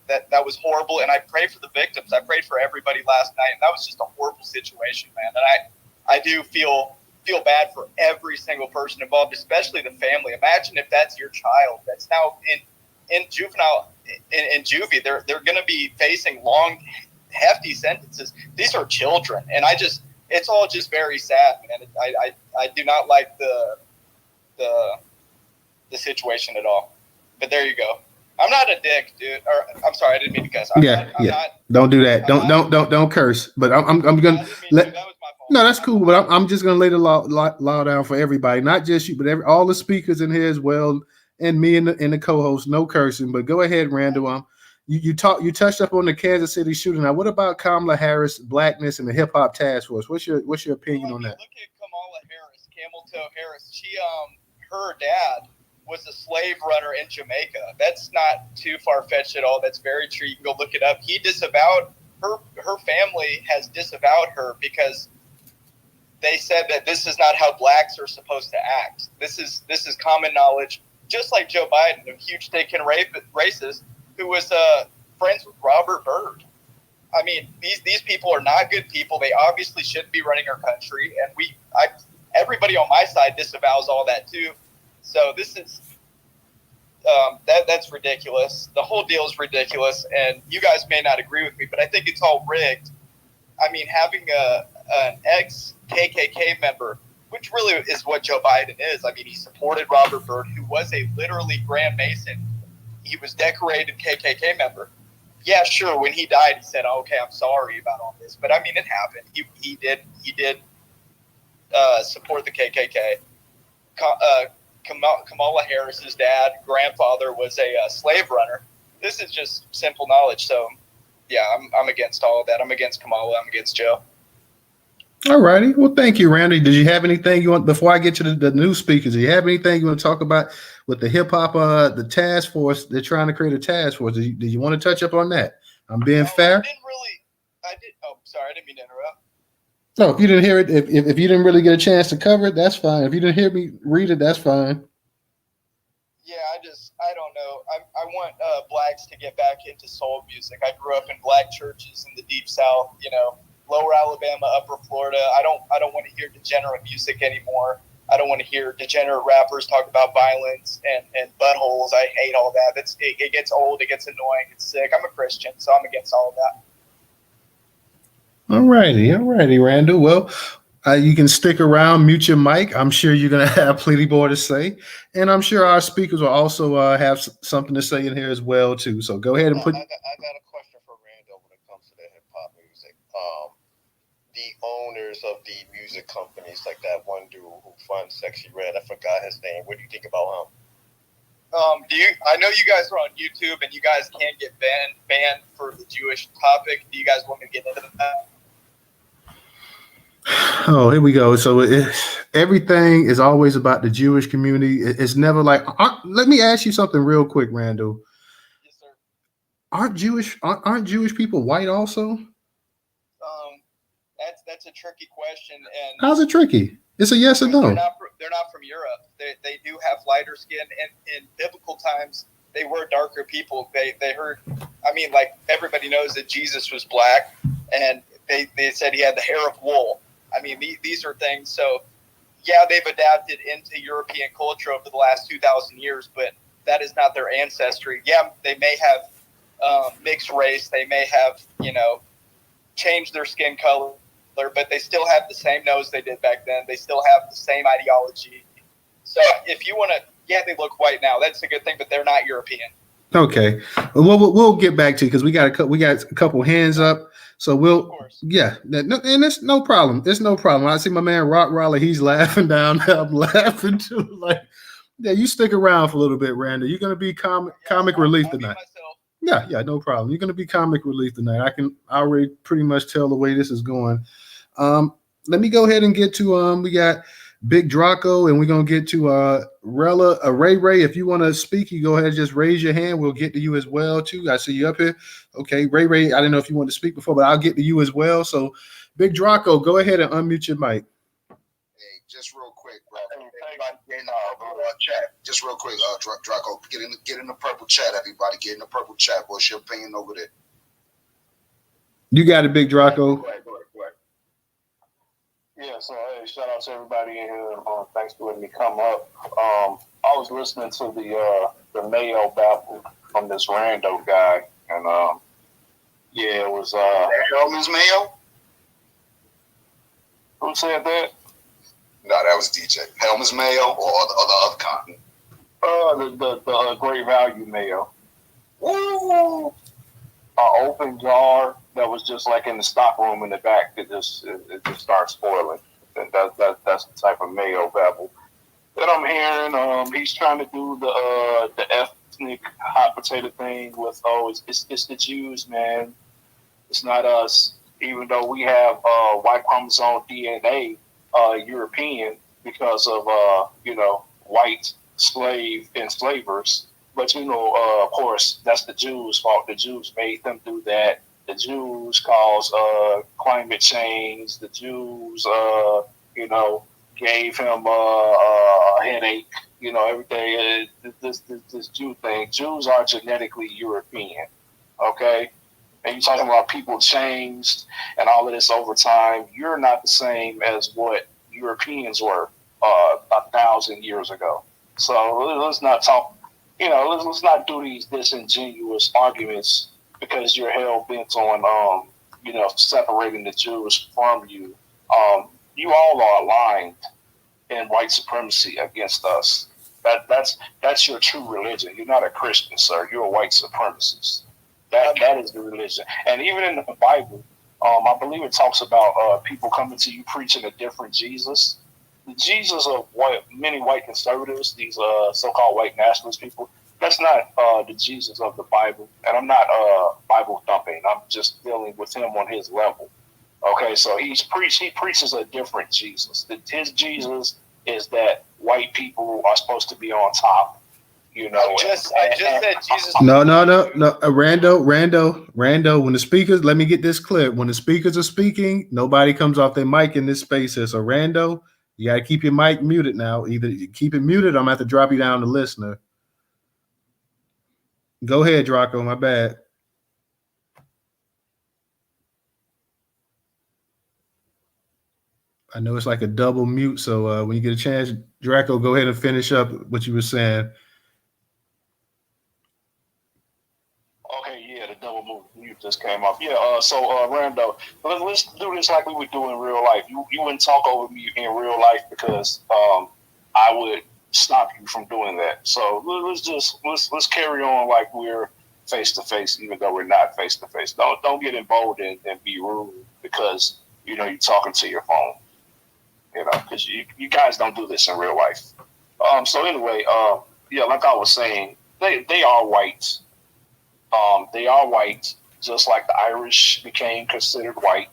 Speaker 2: That was horrible. And I prayed for the victims. I prayed for everybody last night. And that was just a horrible situation, man. And I do feel bad for every single person involved, especially the family. Imagine if that's your child that's now in juvenile in juvie. They're going to be facing long, hefty sentences. These are children, and it's all just very sad, man. I do not like the situation at all. But there you go. I'm not a dick, dude. Or I'm sorry, I didn't mean to cuss. I'm not,
Speaker 1: don't do that. Don't curse. But I'm gonna let.
Speaker 2: That was my fault.
Speaker 1: No, that's cool. But I'm just gonna lay the law down for everybody, not just you, but all the speakers in here as well, and me and the co-host. No cursing. But go ahead, Randall. You touched up on the Kansas City shooting. Now, what about Kamala Harris, Blackness, and the Hip Hop Task Force? What's your opinion on that?
Speaker 2: Look at Kamala Harris, Camel Toe Harris. She her dad was a slave runner in Jamaica. That's not too far-fetched at all. That's very true. You can go look it up. He disavowed her family has disavowed her because they said that this is not how blacks are supposed to act. This is common knowledge. Just like Joe Biden, a huge taken racist who was friends with Robert Byrd. I mean, these people are not good people. They obviously shouldn't be running our country, and everybody on my side disavows all that too. So this is that's ridiculous. The whole deal is ridiculous, and you guys may not agree with me, but I think it's all rigged. I mean, having an ex-KKK member, which really is what Joe Biden is. I mean, he supported Robert Byrd, who was a literally Grand Mason. He was decorated KKK member. Yeah, sure. When he died, he said, "Okay, I'm sorry about all this," but I mean, it happened. He did support the KKK. Kamala Harris's grandfather was a slave runner. This is just simple knowledge. So, yeah, I'm against all of that. I'm against Kamala. I'm against Joe.
Speaker 1: All righty. Well, thank you, Randy. Did you have anything you want before I get to the new speakers? Do you have anything you want to talk about with the hip hop, the task force? They're trying to create a task force. Did you want to touch up on that? I'm being fair.
Speaker 2: Oh, sorry, I didn't mean to interrupt.
Speaker 1: No, if you didn't hear it, if you didn't really get a chance to cover it, that's fine. If you didn't hear me read it, that's fine.
Speaker 2: Yeah, I don't know. I want blacks to get back into soul music. I grew up in black churches in the deep South, Lower Alabama, Upper Florida. I don't want to hear degenerate music anymore. I don't want to hear degenerate rappers talk about violence and buttholes. I hate all that. It gets old. It gets annoying. It's sick. I'm a Christian, so I'm against all of that.
Speaker 1: All righty, Randall. Well, you can stick around, mute your mic. I'm sure you're going to have plenty more to say. And I'm sure our speakers will also have something to say in here as well, too. So go ahead and put...
Speaker 4: I got a question for Randall when it comes to the hip-hop music. The owners of the music companies, like that one dude who funds Sexy Red, I forgot his name. What do you think about him?
Speaker 2: I know you guys are on YouTube and you guys can't get banned for the Jewish topic. Do you guys want me to get into that?
Speaker 1: Oh, here we go. So everything is always about the Jewish community. It's never like. Let me ask you something real quick, Randall.
Speaker 2: Yes, sir.
Speaker 1: Aren't Jewish people white also?
Speaker 2: That's a tricky question. And
Speaker 1: how's it tricky? It's a yes or no.
Speaker 2: They're not from Europe. They do have lighter skin, and in biblical times they were darker people. They heard. I mean, like everybody knows that Jesus was black, and they said he had the hair of wool. I mean, these are things. So, yeah, they've adapted into European culture over the last 2,000 years, but that is not their ancestry. Yeah, they may have mixed race. They may have, changed their skin color, but they still have the same nose they did back then. They still have the same ideology. So if you want to, yeah, they look white now. That's a good thing, but they're not European.
Speaker 1: Okay. Well, we'll get back to you because we got a couple hands up. So and it's no problem. It's no problem. I see my man Rock Raleigh. He's laughing down there. I'm laughing too. Like, yeah, you stick around for a little bit, Randy. You're gonna be comic relief tonight. Yeah, no problem. You're gonna be comic relief tonight. I can already pretty much tell the way this is going. Let me go ahead and get to we got Big Draco, and we're gonna get to Ray. If you want to speak, you go ahead and just raise your hand. We'll get to you as well too. I see you up here. Okay, Ray. I didn't know if you wanted to speak before, but I'll get to you as well. So, Big Draco, go ahead and unmute your mic.
Speaker 3: Hey, just real quick, bro. Chat. Just real quick, Draco, get in the purple chat. Everybody, get in the purple chat. What's your opinion over there?
Speaker 1: You got it, Big Draco.
Speaker 3: Go ahead.
Speaker 6: Yeah, so hey, shout out to everybody in here. Thanks for letting me come up. I was listening to the Mayo babble from this rando guy, and yeah, it was
Speaker 3: Helmans Mayo.
Speaker 6: Who said that?
Speaker 3: No, that was DJ. Helmans Mayo or other content.
Speaker 6: The Great Value Mayo.
Speaker 3: Woo!
Speaker 6: Open jar that was just like in the stock room in the back. It just starts spoiling. And that's the type of Mayo babble that I'm hearing. He's trying to do the ethnic hot potato thing with it's the Jews, man. It's not us. Even though we have Y chromosome DNA, European because of white slave enslavers. But of course, that's the Jews' fault. The Jews made them do that. The Jews caused climate change. The Jews, gave him a headache. Everything. This Jew thing. Jews are genetically European. Okay, and you're talking about people changed and all of this over time. You're not the same as what Europeans were 1,000 years ago. So let's not talk. Let's not do these disingenuous arguments because you're hell bent on, separating the Jews from you. You all are aligned in white supremacy against us. That's your true religion. You're not a Christian, sir. You're a white supremacist. That is the religion. And even in the Bible, I believe it talks about people coming to you preaching a different Jesus. The Jesus of many white conservatives, these so-called white nationalist people, that's not the Jesus of the Bible. And I'm not Bible thumping. I'm just dealing with him on his level. Okay, so he preaches a different Jesus. His Jesus is that white people are supposed to be on top.
Speaker 2: I just said Jesus.
Speaker 1: No. Rando. When the speakers, let me get this clear. When the speakers are speaking, nobody comes off their mic in this space here. So Rando, you gotta keep your mic muted now. Either you keep it muted, or I'm gonna have to drop you down to listener. Go ahead, Draco. My bad. I know it's like a double mute. So when you get a chance, Draco, go ahead and finish up what you were saying.
Speaker 6: Okay, yeah, the double mute just came off. Yeah, so Rando, let's do this like we would do in real life. You wouldn't talk over me in real life because I would stop you from doing that. So let's carry on like we're face to face, even though we're not face to face. Don't get emboldened and be rude because you're talking to your phone. Because you guys don't do this in real life. So anyway, like I was saying, they are white. They are white, just like the Irish became considered white,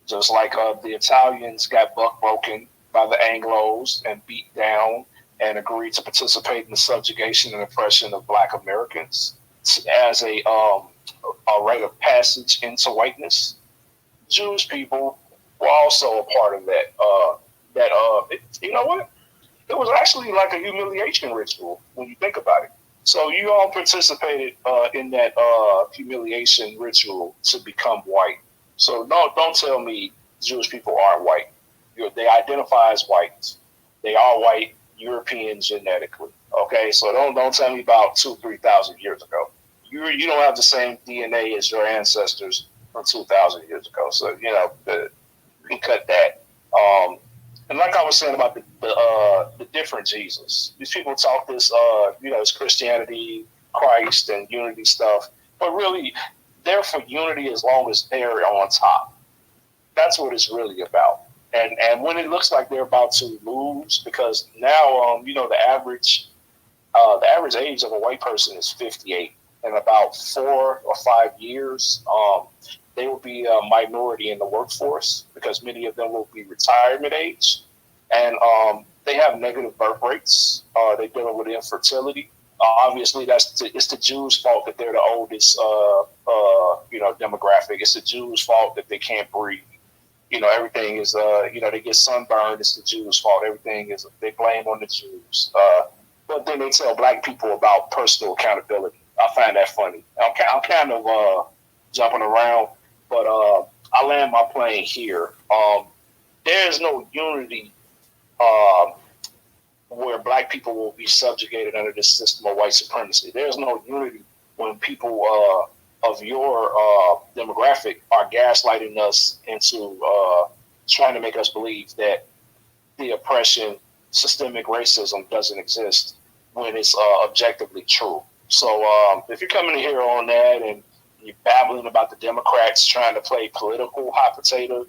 Speaker 6: just like the Italians got buck broken by the Anglos and beat down and agreed to participate in the subjugation and oppression of Black Americans as a rite of passage into whiteness. Jewish people were also a part of that. You know what? It was actually like a humiliation ritual when you think about it. So you all participated in that humiliation ritual to become white. So don't tell me Jewish people aren't white. They identify as white. They are white, European genetically. Okay, so don't tell me about 2,000-3,000 years ago. You don't have the same DNA as your ancestors from 2,000 years ago. So we cut that. And like I was saying about the different Jesus, these people talk this, it's Christianity, Christ, and unity stuff. But really, they're for unity as long as they're on top. That's what it's really about. And when it looks like they're about to lose, because now, the average age of a white person is 58. In about 4 or 5 years, they will be a minority in the workforce because many of them will be retirement age. and they have negative birth rates. They're dealing with infertility. Obviously, it's the Jews' fault that they're the oldest, demographic. It's the Jews' fault that they can't breathe. Everything is, they get sunburned. It's the Jews' fault. Everything is, they blame on the Jews. But then they tell black people about personal accountability. I find that funny. I'm kind of jumping around, but I land my plane here. There is no unity where black people will be subjugated under this system of white supremacy. There's no unity when people of your demographic are gaslighting us into trying to make us believe that the oppression, systemic racism doesn't exist when it's objectively true. So if you're coming here on that and you're babbling about the Democrats trying to play political hot potato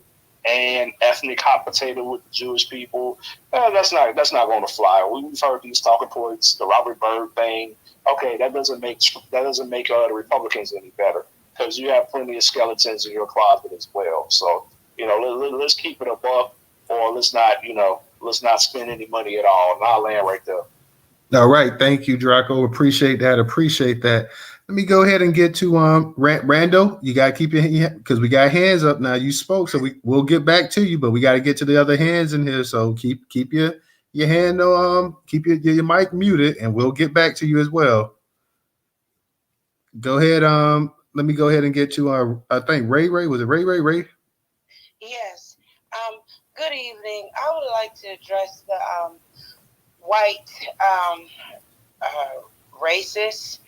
Speaker 6: and ethnic hot potato with the Jewish people, that's not going to fly. We've heard these talking points, the Robert Byrd thing. Okay, that doesn't make the Republicans any better, because you have plenty of skeletons in your closet as well. So let's keep it a buck, or let's not spend any money at all. And I'll land right there.
Speaker 1: All right, thank you, Draco. Appreciate that. Let me go ahead and get to Rando. You gotta keep your, because we got hands up now. You spoke, so we'll get back to you, but we got to get to the other hands in here. So keep your hand keep your mic muted, and we'll get back to you as well. Go ahead. Let me go ahead and get to I think Ray. Was it Ray?
Speaker 7: Yes. Good evening. I would like to address the white racist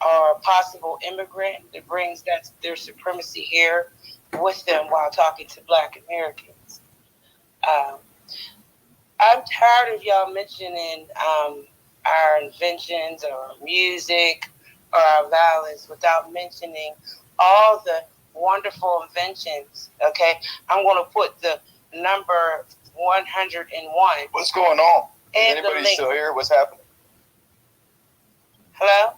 Speaker 7: or possible immigrant that brings their supremacy here with them while talking to Black Americans. I'm tired of y'all mentioning our inventions or music or our violence without mentioning all the wonderful inventions. Okay, I'm going to put the number 101.
Speaker 4: What's going on? Is
Speaker 7: And
Speaker 4: anybody still here? What's happening?
Speaker 7: Hello?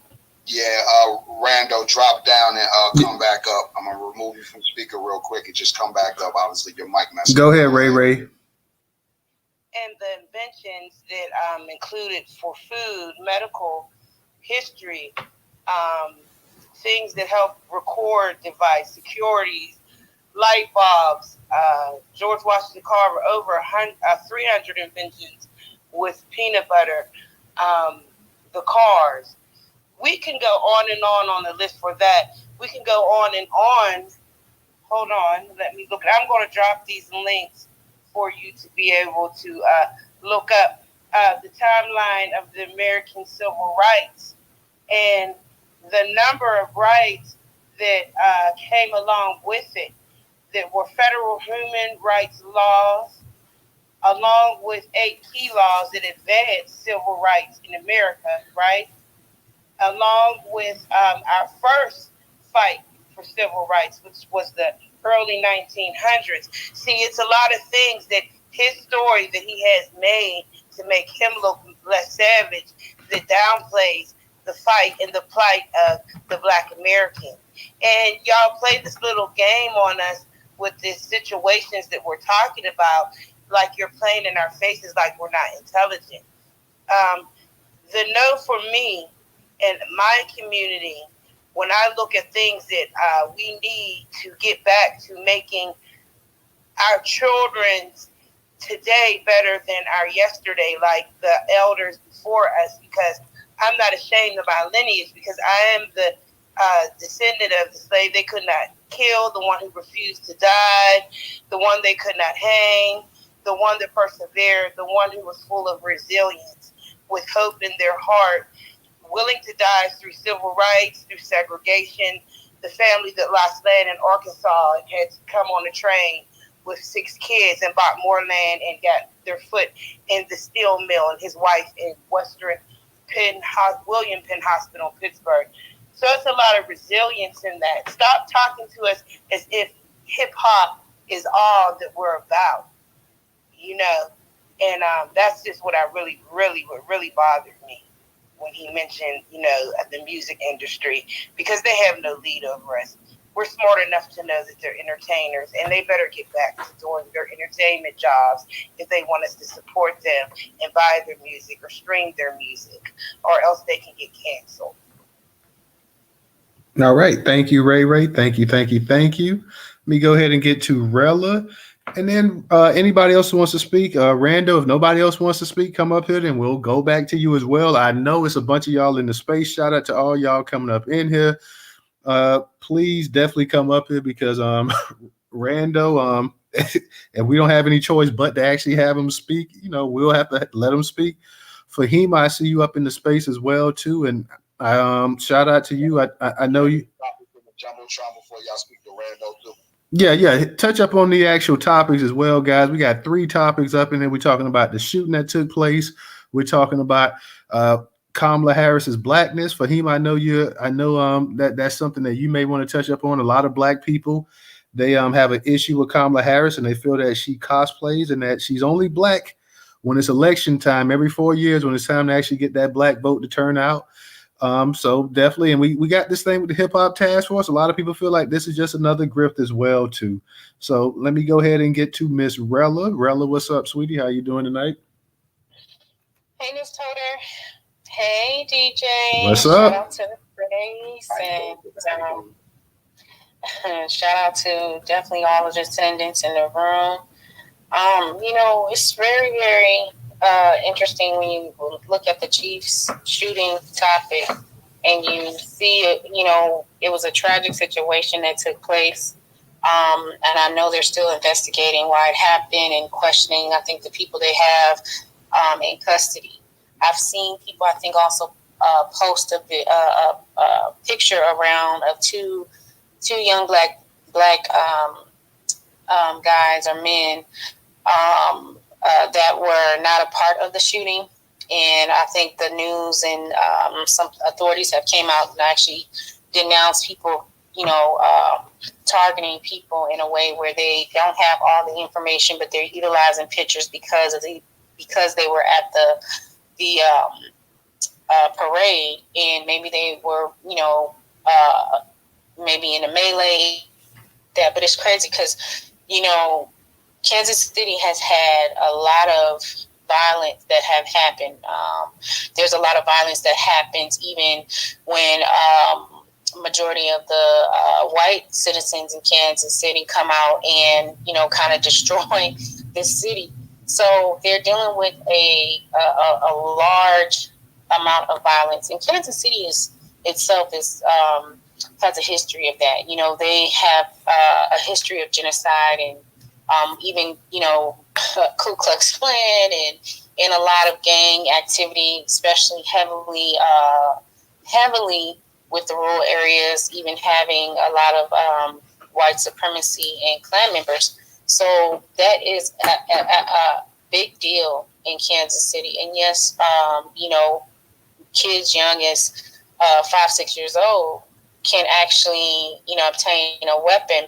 Speaker 3: Yeah, Rando, drop down and come back up. I'm gonna remove you from speaker real quick and just come back up. Obviously, your mic messed up.
Speaker 1: Go ahead, Ray.
Speaker 7: And the inventions that included for food, medical, history, things that help record device, securities, light bulbs, George Washington Carver, over 300 inventions with peanut butter, the cars. We can go on and on the list for that. We can go on and on. Hold on, let me look. I'm going to drop these links for you to be able to look up the timeline of the American civil rights and the number of rights that came along with it, that were federal human rights laws, along with 8 key laws that advanced civil rights in America, right? Along with our first fight for civil rights, which was the early 1900s. See, it's a lot of things that his story that he has made to make him look less savage that downplays the fight and the plight of the Black American. And y'all play this little game on us with these situations that we're talking about, like you're playing in our faces like we're not intelligent. The no for me and my community, when I look at things that we need to get back to making our children's today better than our yesterday, like the elders before us, because I'm not ashamed of my lineage, because I am the descendant of the slave they could not kill, the one who refused to die, the one they could not hang, the one that persevered, the one who was full of resilience, with hope in their heart, willing to die through civil rights, through segregation, the family that lost land in Arkansas and had to come on a train with 6 kids and bought more land and got their foot in the steel mill, and his wife in William Penn Hospital in Pittsburgh. So it's a lot of resilience in that. Stop talking to us as if hip hop is all that we're about, and that's just what what really bothered me when he mentioned, the music industry, because they have no lead over us. we're smart enough to know that they're entertainers, and they better get back to doing their entertainment jobs if they want us to support them and buy their music or stream their music, or else they can get canceled.
Speaker 1: All right. Thank you, Ray Ray. Thank you. Let me go ahead and get to Rella. And then anybody else who wants to speak, Rando, if nobody else wants to speak, come up here and we'll go back to you as well. I know it's a bunch of y'all in the space. Shout out to all y'all coming up in here. Please definitely come up here because Rando, and we don't have any choice but to actually have him speak. You know, we'll have to let him speak. Fahima, I see you up in the space as well too, and I shout out to you. I know you.
Speaker 3: Jumbotron before y'all speak to Rando too.
Speaker 1: Yeah. Touch up on the actual topics as well, guys. We got 3 topics up, and then we're talking about the shooting that took place. We're talking about Kamala Harris's blackness. Fahim, I know that's something that you may want to touch up on. A lot of black people, they have an issue with Kamala Harris, and they feel that she cosplays and that she's only black when it's election time every 4 years, when it's time to actually get that black vote to turn out. So definitely, and we got this thing with the hip hop task force. A lot of people feel like this is just another grift as well too. So let me go ahead and get to Miss Rella. Rella, what's up, sweetie? How you doing tonight?
Speaker 8: Hey, Newstoter. Hey, DJ.
Speaker 1: What's
Speaker 8: Shout
Speaker 1: up?
Speaker 8: out to the Grace and shout out to definitely all of the attendants in the room. It's very, very interesting when you look at the Chiefs shooting topic and you see it. It was a tragic situation that took place. And I know they're still investigating why it happened and questioning, I think, the people they have in custody. I've seen people, I think, also post a picture around of two young black guys or men that were not a part of the shooting. And I think the news and some authorities have came out and actually denounced people, targeting people in a way where they don't have all the information, but they're utilizing pictures because they were at the parade, and maybe they were, maybe in a melee. But it's crazy because, Kansas City has had a lot of violence that have happened. There's a lot of violence that happens even when majority of the white citizens in Kansas City come out and, kind of destroy the city. So they're dealing with a large amount of violence. And Kansas City itself has a history of that. They have a history of genocide and even, Ku Klux Klan and a lot of gang activity, especially heavily with the rural areas, even having a lot of white supremacy and Klan members. So that is a big deal in Kansas City. And yes, kids young as 5-6 years old can actually, obtain a weapon.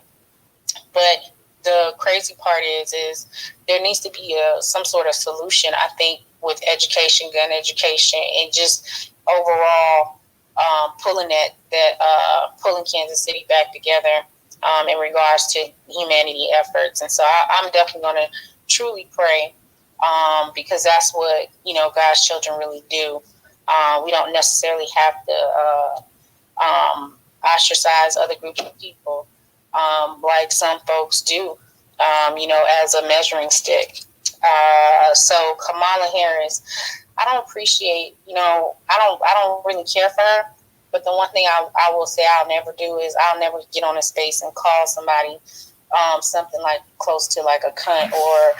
Speaker 8: But the crazy part is there needs to be some sort of solution, I think, with education, gun education, and just overall pulling Kansas City back together in regards to humanity efforts. And so I'm definitely going to truly pray because that's what, God's children really do. We don't necessarily have to ostracize other groups of people like some folks do, as a measuring stick. So Kamala Harris, I don't appreciate, I don't really care for her. But the one thing I will say I'll never do is I'll never get on a space and call somebody something like close to like a cunt or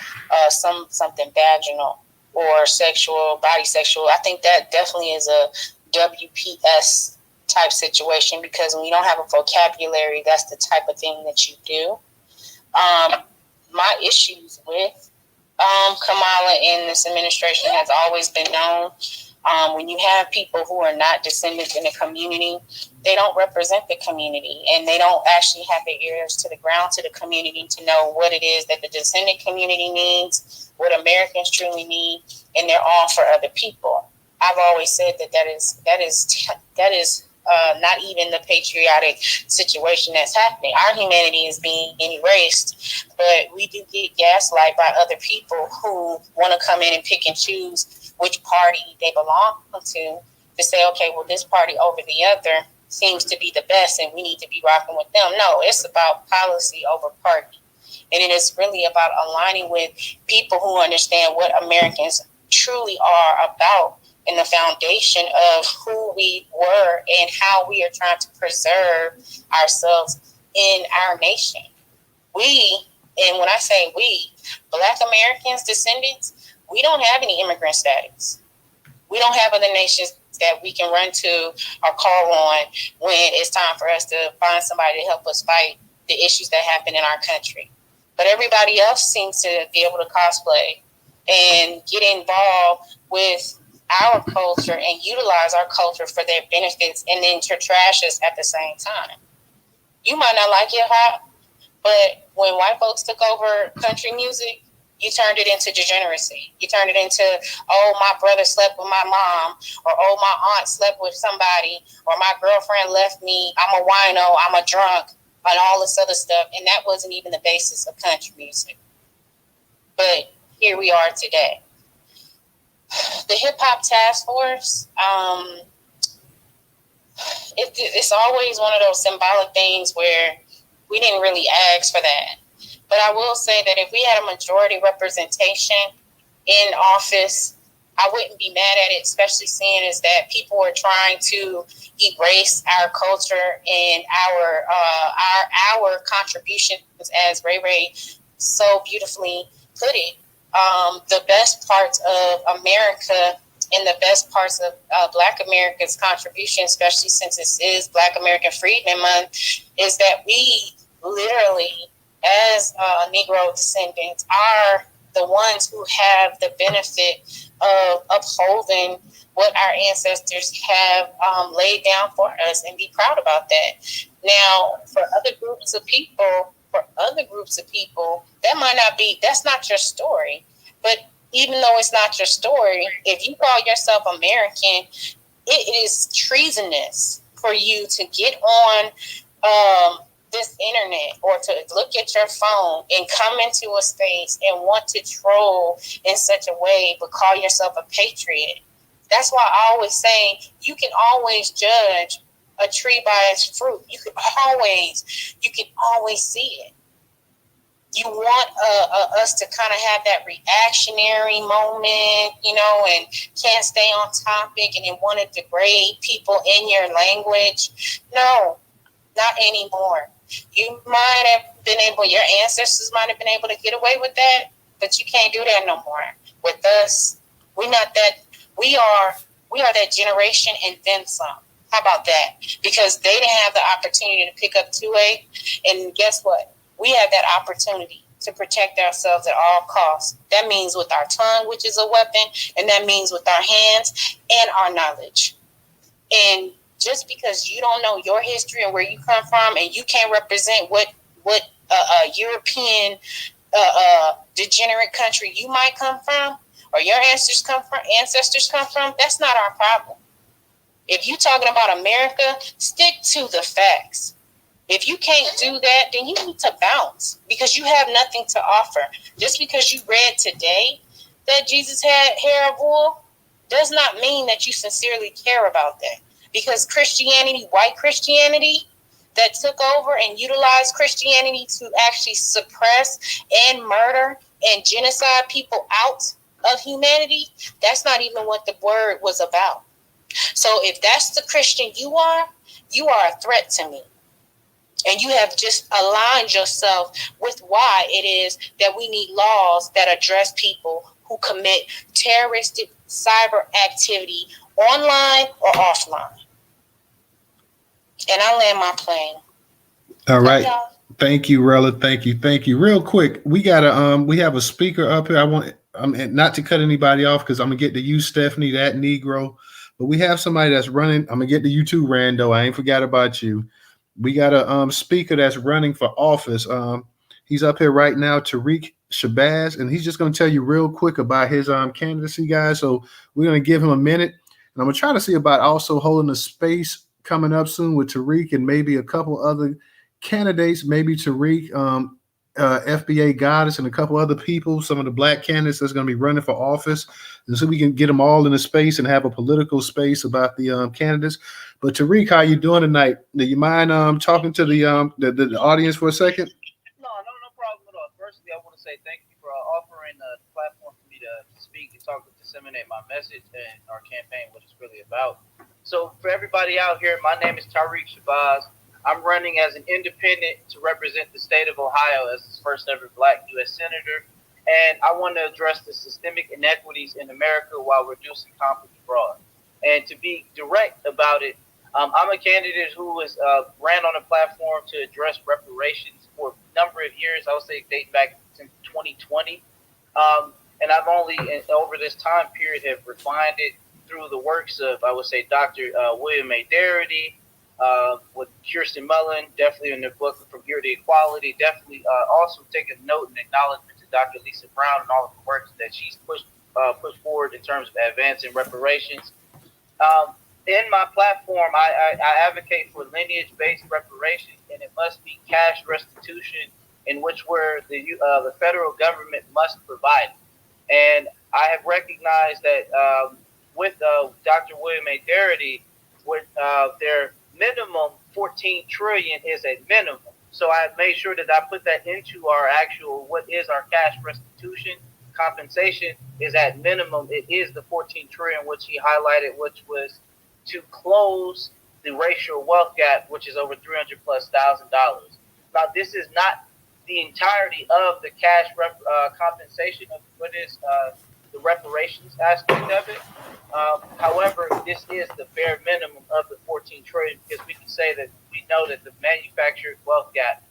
Speaker 8: something vaginal or bisexual. I think that definitely is a WPS type situation, because when you don't have a vocabulary, that's the type of thing that you do. My issues with Kamala and this administration has always been known. When you have people who are not descendants in the community, they don't represent the community, and they don't actually have their ears to the ground to the community to know what it is that the descendant community needs, what Americans truly need, and they're all for other people. I've always said that is not even the patriotic situation that's happening. Our humanity is being erased, but we do get gaslight by other people who want to come in and pick and choose which party they belong to say, okay, well, this party over the other seems to be the best and we need to be rocking with them. No, it's about policy over party. And it is really about aligning with people who understand what Americans truly are about and the foundation of who we were and how we are trying to preserve ourselves in our nation. We, and when I say we, Black Americans, descendants, we don't have any immigrant status. We don't have other nations that we can run to or call on when it's time for us to find somebody to help us fight the issues that happen in our country. But everybody else seems to be able to cosplay and get involved with our culture and utilize our culture for their benefits and then to trash us at the same time. You might not like hip hop, but when white folks took over country music, you turned it into degeneracy. You turned it into, oh, my brother slept with my mom, or oh, my aunt slept with somebody, or my girlfriend left me, I'm a wino, I'm a drunk, and all this other stuff. And that wasn't even the basis of country music. But here we are today. The Hip Hop Task Force, it's always one of those symbolic things where we didn't really ask for that. But I will say that if we had a majority representation in office, I wouldn't be mad at it, especially seeing as that people are trying to erase our culture and our contributions, as Ray Ray so beautifully put it. The best parts of America and the best parts of Black America's contribution, especially since this is Black American Freedom Month, is that we literally, as Negro descendants, are the ones who have the benefit of upholding what our ancestors have laid down for us and be proud about that. Now, for other groups of people, that might not be, that's not your story. But even though it's not your story, if you call yourself American, it is treasonous for you to get on this internet or to look at your phone and come into a space and want to troll in such a way, but call yourself a patriot. That's why I always say you can always judge a tree by its fruit. You can always see it. You want us to kind of have that reactionary moment, and can't stay on topic and then want to degrade people in your language. No, not anymore. You might have been able, your ancestors might have been able to get away with that, but you can't do that no more. With us, we're not that. We are that generation and then some. How about that? Because they didn't have the opportunity to pick up 2A, and guess what? We have that opportunity to protect ourselves at all costs. That means with our tongue, which is a weapon, and that means with our hands and our knowledge. And just because you don't know your history and where you come from, and you can't represent what European degenerate country you might come from, or your ancestors come from, that's not our problem. If you're talking about America, stick to the facts. If you can't do that, then you need to bounce because you have nothing to offer. Just because you read today that Jesus had hair of wool does not mean that you sincerely care about that. Because Christianity, white Christianity, that took over and utilized Christianity to actually suppress and murder and genocide people out of humanity, that's not even what the word was about. So if that's the Christian you are a threat to me. And you have just aligned yourself with why it is that we need laws that address people who commit terroristic cyber activity online or offline. And I land my plane.
Speaker 1: All right. Thank you, Rella. Thank you. Real quick, we got we have a speaker up here. I'm not to cut anybody off because I'm gonna get to you, Stephanie, that Negro. But we have somebody that's running. I'm gonna get to you too, Rando. I ain't forgot about you. We got a speaker that's running for office. He's up here right now, Tariq Shabazz, and he's just going to tell you real quick about his candidacy, guys. So we're going to give him a minute, and I'm going to try to see about also holding a space coming up soon with Tariq and maybe a couple other candidates, maybe Tariq, FBA Goddess, and a couple other people, some of the black candidates that's going to be running for office, and so we can get them all in a space and have a political space about the candidates. But Tariq, how you doing tonight? Do you mind talking to the audience for a second?
Speaker 9: No problem at all. Firstly, I want to say thank you for offering the platform for me to speak and talk and disseminate my message and our campaign, what it's really about. So for everybody out here, my name is Tariq Shabazz. I'm running as an independent to represent the state of Ohio as the first ever black U.S. senator. And I want to address the systemic inequities in America while reducing conflict abroad. And to be direct about it, I'm a candidate who was ran on a platform to address reparations for a number of years. I would say dating back since 2020. And I've only, over this time period, have refined it through the works of, I would say, Dr. William A. Darity, with Kirsten Mullen, definitely in the book From Here to Equality, definitely also taking note and acknowledgement to Dr. Lisa Brown and all of the works that she's pushed forward in terms of advancing reparations. In my platform, I advocate for lineage-based reparations, and it must be cash restitution, in which where the federal government must provide. And I have recognized that with Dr. William A. Darity, with their minimum 14 trillion is a minimum. So I made sure that I put that into our actual, what is our cash restitution compensation is at minimum. It is the 14 trillion, which he highlighted, which was to close the racial wealth gap, which is over $300,000+. Now, this is not the entirety of the cash compensation of what is the reparations aspect of it. However, this is the bare minimum of the 14 trillion, because we can say that we know that the manufactured wealth gap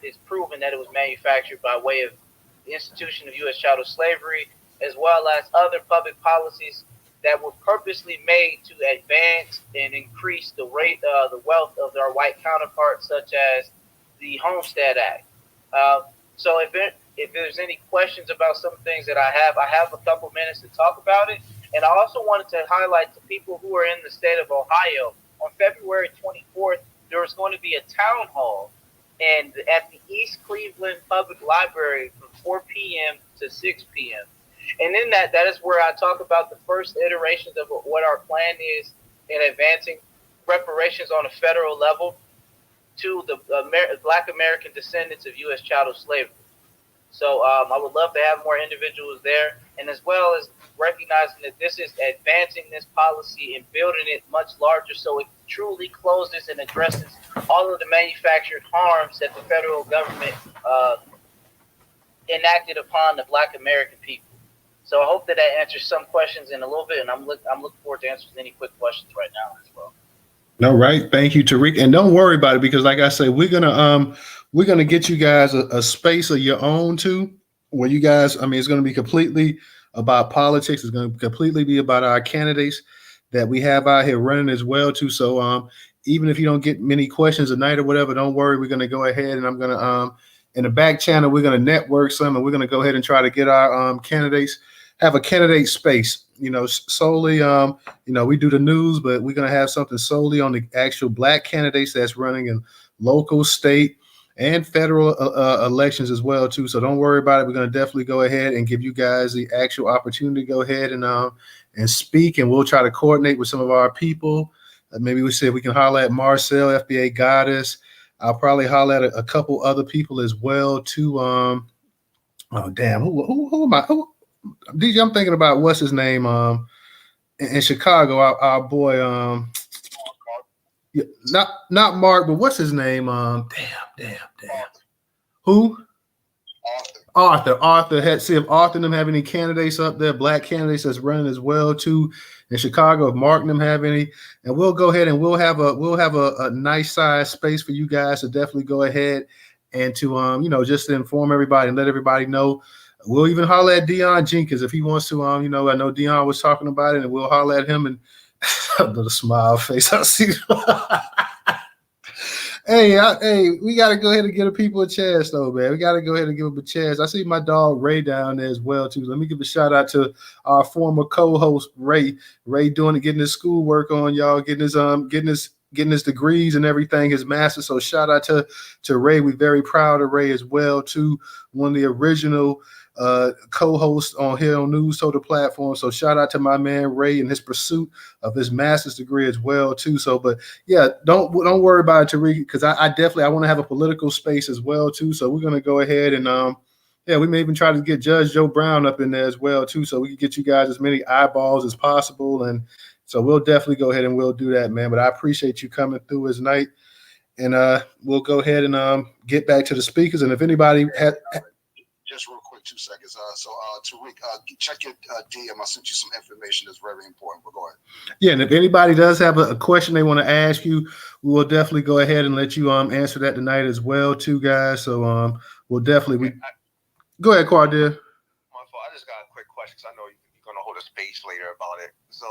Speaker 9: is proven that it was manufactured by way of the institution of U.S. chattel slavery, as well as other public policies that were purposely made to advance and increase the rate, the wealth of our white counterparts, such as the Homestead Act. So if there's any questions about some things that I have a couple minutes to talk about it. And I also wanted to highlight to people who are in the state of Ohio, on February 24th, there is going to be a town hall and at the East Cleveland Public Library from 4 p.m. to 6 p.m. And in that is where I talk about the first iterations of what our plan is in advancing reparations on a federal level to the Black American descendants of U.S. chattel slavery. So I would love to have more individuals there, and as well as recognizing that this is advancing this policy and building it much larger so it truly closes and addresses all of the manufactured harms that the federal government enacted upon the Black American people. So I hope that answers some questions in a little bit, and I'm looking forward to answering any quick questions right now as well.
Speaker 1: No, right. Thank you, Tariq. And don't worry about it, because like I say, we're gonna get you guys a space of your own too, where you guys, I mean, it's gonna be completely about politics. It's gonna completely be about our candidates that we have out here running as well too. So even if you don't get many questions tonight or whatever, don't worry. We're gonna go ahead and I'm gonna in the back channel, we're gonna network some, and we're gonna go ahead and try to get our candidates, have a candidate space, solely, we do the news, but we're going to have something solely on the actual Black candidates that's running in local, state, and federal elections as well, too. So don't worry about it. We're going to definitely go ahead and give you guys the actual opportunity to go ahead and speak, and we'll try to coordinate with some of our people. Maybe we said we can holler at Marcel, FBA Goddess. I'll probably holler at a couple other people as well, too. Oh, damn. Who am I? DJ, I'm thinking about what's his name in Chicago, our boy yeah, not Mark, but what's his name? Damn. Who? Arthur. See if Arthur and them have any candidates up there, Black candidates that's running as well too in Chicago. If Mark and them have any, and we'll go ahead and we'll have a nice size space for you guys to definitely go ahead and to just to inform everybody and let everybody know. We'll even holler at Deion Jenkins if he wants to. I know Deion was talking about it, and we'll holler at him and the smile face. I see. Hey, we got to go ahead and give the people a chance, though, man. We got to go ahead and give them a chance. I see my dog Ray down there as well, too. Let me give a shout out to our former co-host Ray. Ray getting his schoolwork on, y'all, getting his getting his degrees and everything, his master's. So shout out to Ray. We're very proud of Ray as well, too. One of the original co-host on here on Newstoter platform. So shout out to my man Ray and his pursuit of his master's degree as well too. So, but yeah, don't worry about it, Tariq, because I definitely I want to have a political space as well too. So we're gonna go ahead and yeah, we may even try to get Judge Joe Brown up in there as well too, so we can get you guys as many eyeballs as possible. And so we'll definitely go ahead and we'll do that, man. But I appreciate you coming through as night, and we'll go ahead and get back to the speakers. And if anybody had
Speaker 3: just real quick, 2 seconds. Tariq, check your DM. I sent you some information that's very important. But go ahead.
Speaker 1: Yeah, and if anybody does have a question they want to ask you, we will definitely go ahead and let you answer that tonight as well, too, guys. So we'll definitely go ahead, Quardell.
Speaker 4: My fault. I just got a quick question because I know you're going to hold a speech later about it. So,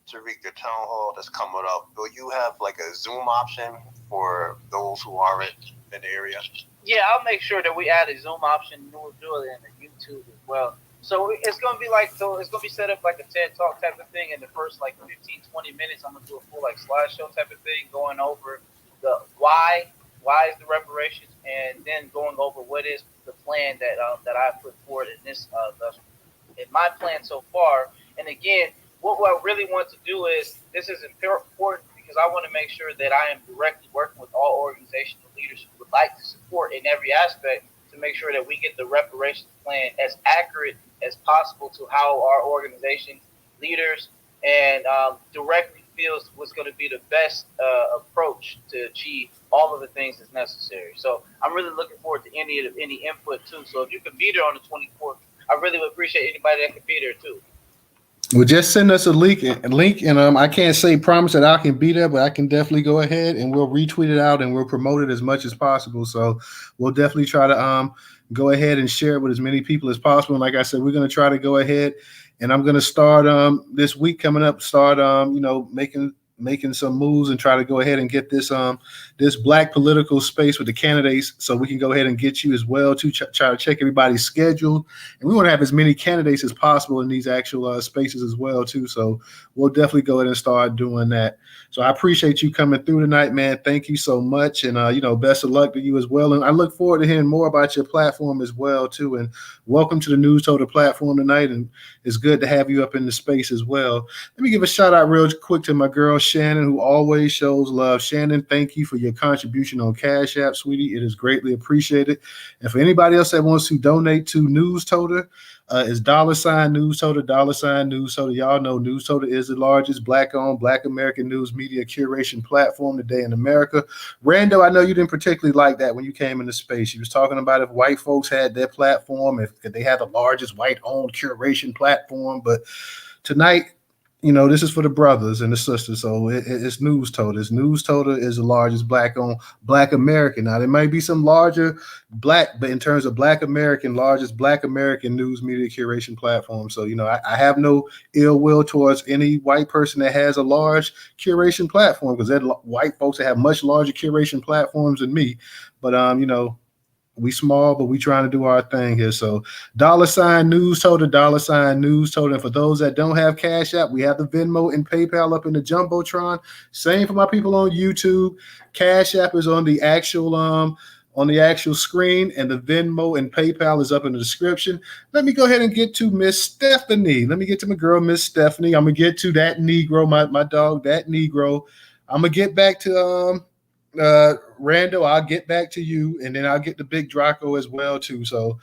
Speaker 4: Tariq, the town hall that's coming up, will you have like a Zoom option for those who aren't in the area?
Speaker 9: Yeah, I'll make sure that we add a Zoom option. We'll do it in the YouTube as well. So it's going to be it's going to be set up like a TED Talk type of thing. In the first 15, 20 minutes, I'm going to do a full slideshow type of thing, going over the why is the reparations, and then going over what is the plan that I put forward in this in my plan so far. And again, what I really want to do is, this is important because I want to make sure that I am directly working with all organizational leaders who would like to support in every aspect to make sure that we get the reparations plan as accurate as possible to how our organization leaders and directly feels what's going to be the best approach to achieve all of the things that's necessary. So I'm really looking forward to any input too. So if you can be there on the 24th, I really would appreciate anybody that can be there too.
Speaker 1: Well, just send us a link, and I can't say promise that I can be there, but I can definitely go ahead and we'll retweet it out and we'll promote it as much as possible. So we'll definitely try to go ahead and share it with as many people as possible. And like I said, we're going to try to go ahead, and I'm going to start this week coming up, making some moves and try to go ahead and get this this black political space with the candidates, so we can go ahead and get you as well to try to check everybody's schedule. And we want to have as many candidates as possible in these actual spaces as well too. So we'll definitely go ahead and start doing that. So I appreciate you coming through tonight, man. Thank you so much. And best of luck to you as well. And I look forward to hearing more about your platform as well too. And welcome to the Newstoter platform tonight. And it's good to have you up in the space as well. Let me give a shout out real quick to my girl Shannon, who always shows love. Shannon, thank you for your contribution on Cash App, sweetie. It is greatly appreciated. And for anybody else that wants to donate to Newstoter, it's $Newstoter, $Newstoter. Y'all know Newstoter is the largest Black-owned, Black American news media curation platform today in America. Rando, I know you didn't particularly like that when you came into space. You was talking about if white folks had their platform, if they had the largest white-owned curation platform. But tonight, this is for the brothers and the sisters. So it's Newstoter. Newstoter is the largest Black-owned, Black American. Now, there might be some larger Black, but in terms of Black American, largest Black American news media curation platform. So, I have no ill will towards any white person that has a large curation platform, because there are white folks that have much larger curation platforms than me. But, we small, but we trying to do our thing here. So $Newstoter, $Newstoter. And for those that don't have Cash App, we have the Venmo and PayPal up in the Jumbotron. Same for my people on YouTube. Cash App is on the actual screen, and the Venmo and PayPal is up in the description. Let me go ahead and get to Miss Stephanie. Let me get to my girl, Miss Stephanie. I'm gonna get to that Negro, my dog, that Negro. I'm gonna get back to Rando, I'll get back to you, and then I'll get to Big Draco as well too. So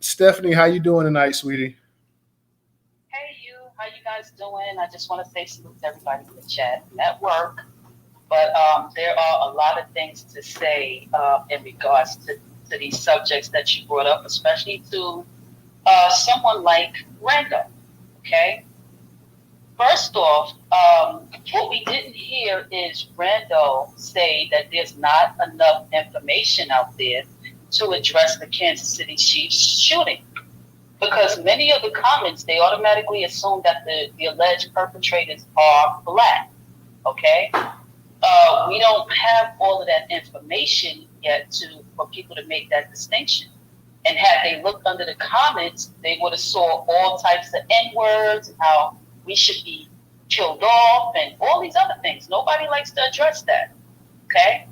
Speaker 1: Stephanie, how you doing tonight, sweetie?
Speaker 10: Hey, how you guys doing? I just want to say salute to everybody in the chat. I'm at work, but there are a lot of things to say in regards to these subjects that you brought up, especially to someone like Rando. Okay. First off, what we didn't hear is Rando say that there's not enough information out there to address the Kansas City Chiefs shooting. Because many of the comments, they automatically assume that the alleged perpetrators are Black, okay? We don't have all of that information yet for people to make that distinction. And had they looked under the comments, they would have saw all types of N-words, how we should be killed off and all these other things. Nobody likes to address that. Okay?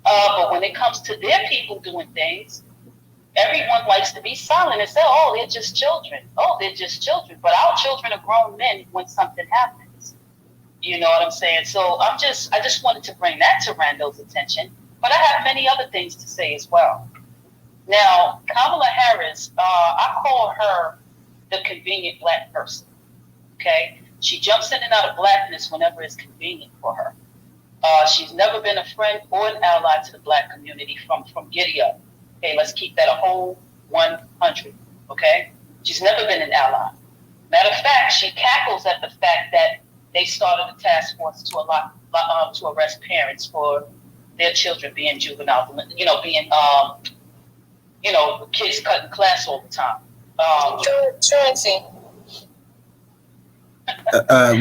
Speaker 10: But when it comes to their people doing things, everyone likes to be silent and say, oh, they're just children. Oh, they're just children. But our children are grown men when something happens. You know what I'm saying? So I just wanted to bring that to Randall's attention. But I have many other things to say as well. Now, Kamala Harris, I call her the convenient black person. Okay? She jumps in and out of blackness whenever it's convenient for her. She's never been a friend or an ally to the black community from giddy up. Okay, let's keep that a whole 100. Okay? She's never been an ally. Matter of fact, she cackles at the fact that they started a task force to arrest parents for their children being juvenile, being kids cutting class all the time.
Speaker 8: Truancy.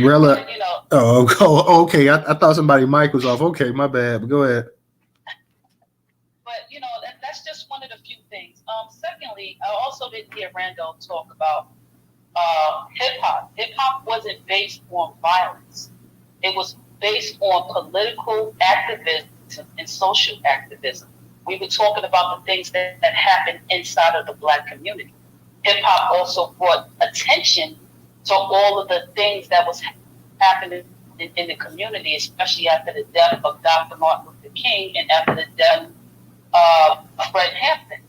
Speaker 1: Rella. Okay. I thought somebody's mic was off. Okay, my bad. But go ahead.
Speaker 10: But that's just one of the few things. Secondly, I also didn't hear Randall talk about hip hop. Hip hop wasn't based on violence. It was based on political activism and social activism. We were talking about the things that happened inside of the black community. Hip hop also brought attention to all of the things that was happening in the community, especially after the death of Dr. Martin Luther King and after the death of Fred Hampton.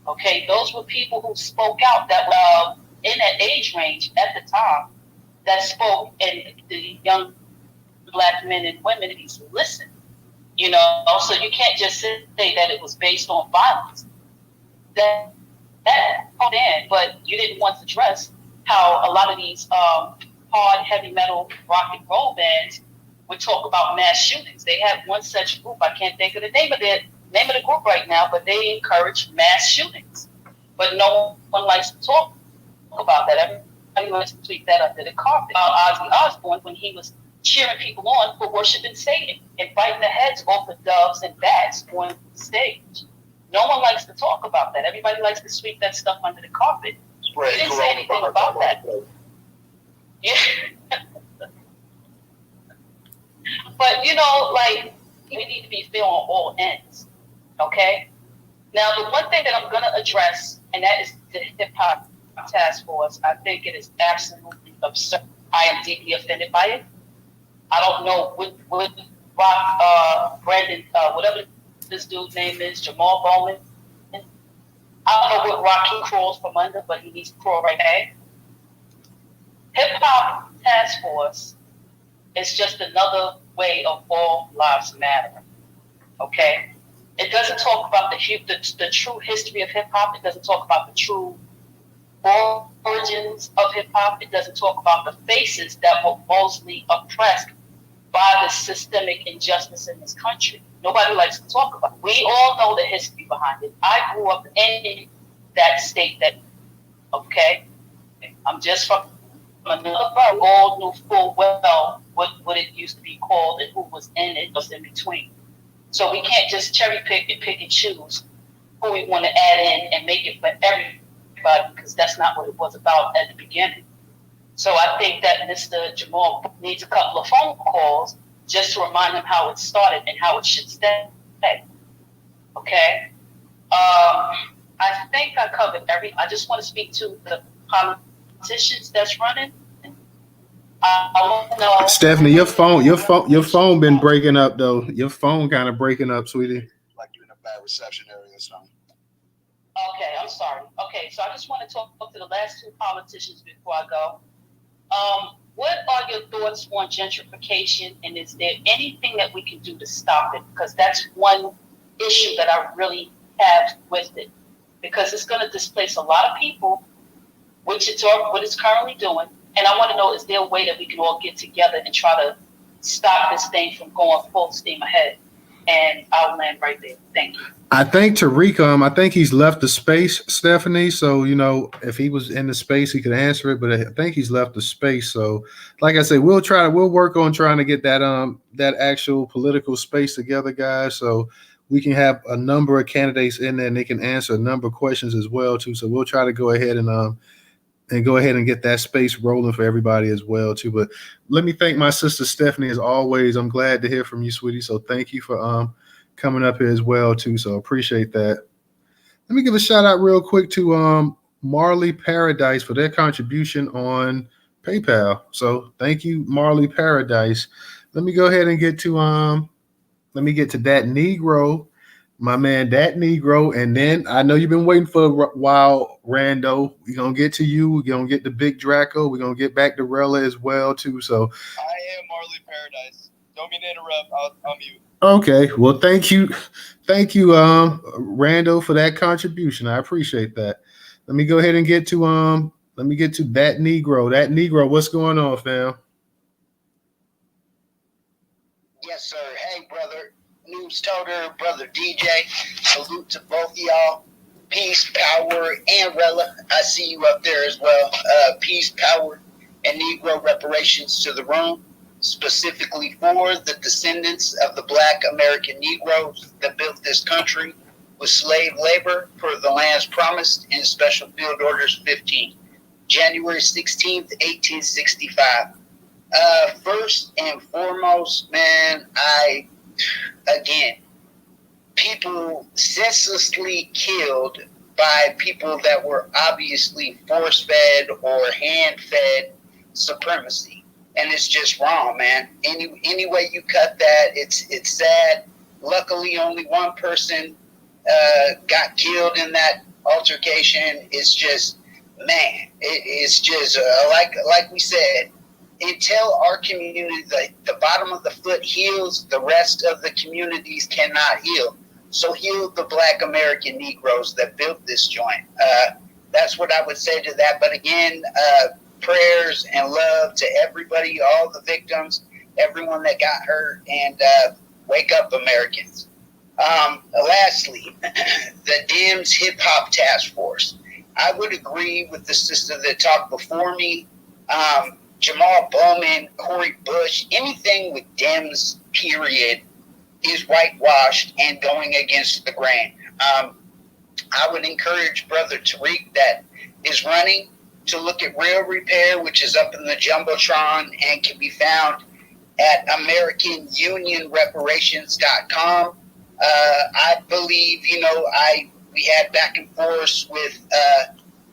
Speaker 10: Okay, those were people who spoke out that were in that age range at the time that spoke, and the young black men and women needs to listen. So you can't just say that it was based on violence. That put in, but you didn't want to address how a lot of these hard, heavy metal, rock and roll bands would talk about mass shootings. They have one such group. I can't think of the name of the group right now, but they encourage mass shootings. But no one likes to talk about that. Everybody likes to sweep that under the carpet. Ozzy Osbourne, when he was cheering people on for worshiping Satan and biting the heads off of doves and bats on stage. No one likes to talk about that. Everybody likes to sweep that stuff under the carpet. He didn't say anything about that. Yeah. But, we need to be fair on all ends. Okay? Now, the one thing that I'm going to address, and that is the hip hop task force, I think it is absolutely absurd. I am deeply offended by it. I don't know what Rock, Brandon, whatever this dude's name is, Jamal Bowman. I don't know what rock he crawls from under, but he needs to crawl right now. Hip Hop Task Force is just another way of all lives matter. Okay? It doesn't talk about the true history of hip hop. It doesn't talk about the true origins of hip hop. It doesn't talk about the faces that were mostly oppressed by the systemic injustice in this country. Nobody likes to talk about it. We all know the history behind it. I grew up in that state okay? I'm just from another borough. All knew full well what it used to be called and who was in it, was in between. So we can't just cherry pick and choose who we want to add in and make it for everybody, because that's not what it was about at the beginning. So I think that Mr. Jamal needs a couple of phone calls just to remind him how it started and how it should stay. Okay? I think I covered I just want to speak to the politicians that's running. I want to know.
Speaker 1: Stephanie, your phone been breaking up though. Your phone kind of breaking up, sweetie.
Speaker 3: Like you're in a bad reception area or something.
Speaker 10: Okay, I'm sorry. Okay, so I just want to talk to the last two politicians before I go. What are your thoughts on gentrification, and is there anything that we can do to stop it? Because that's one issue that I really have with it, because it's going to displace a lot of people, which it's what it's currently doing. And I want to know, is there a way that we can all get together and try to stop this thing from going full steam ahead? And I'll land right there. Thank you.
Speaker 1: I think Tariq, I think he's left the space, Stephanie. So, if he was in the space, he could answer it, but I think he's left the space. So, like I said, we'll work on trying to get that actual political space together, guys. So we can have a number of candidates in there and they can answer a number of questions as well, too. So we'll try to go ahead and and go ahead and get that space rolling for everybody as well too. But let me thank my sister Stephanie as always. I'm glad to hear from you, sweetie. So thank you for coming up here as well too. So appreciate that. Let me give a shout out real quick to Marley Paradise for their contribution on PayPal. So thank you, Marley Paradise. Let me go ahead and get to that Negro, my man, that Negro, and then I know you've been waiting for a while, Rando. We're gonna get to you. We're gonna get to Big Draco. We're gonna get back to Rella as well too. So
Speaker 2: I am Marley Paradise. Don't mean to interrupt. I'll mute.
Speaker 1: okay, well, thank you, Rando, for that contribution. I appreciate that. Let me go ahead and get to that Negro. That Negro, what's going on, fam?
Speaker 11: Yes, sir. Hey, brother Newstoter, brother DJ. Salute to both of y'all. Peace, power, and Rella. I see you up there as well. Peace, power, and Negro reparations to the room, specifically for the descendants of the Black American Negroes that built this country with slave labor per the lands promised in Special Field Orders 15, January 16th, 1865. First and foremost, man, people senselessly killed by people that were obviously force-fed or hand-fed supremacy. And it's just wrong, man. Any way you cut that, it's sad. Luckily, only one person got killed in that altercation. It's just, man, it's just like we said, until our community, the bottom of the foot heals, the rest of the communities cannot heal. So heal the Black American Negroes that built this joint. That's what I would say to that. But again, prayers and love to everybody, all the victims, everyone that got hurt, and wake up, Americans. Lastly, the Dems Hip Hop Task Force. I would agree with the sister that talked before me. Jamal Bowman, Corey Bush, anything with Dems, period, is whitewashed and going against the grain. I would encourage Brother Tariq that is running to look at Real Repair, which is up in the Jumbotron and can be found at AmericanUnionReparations.com. I believe, we had back and forth with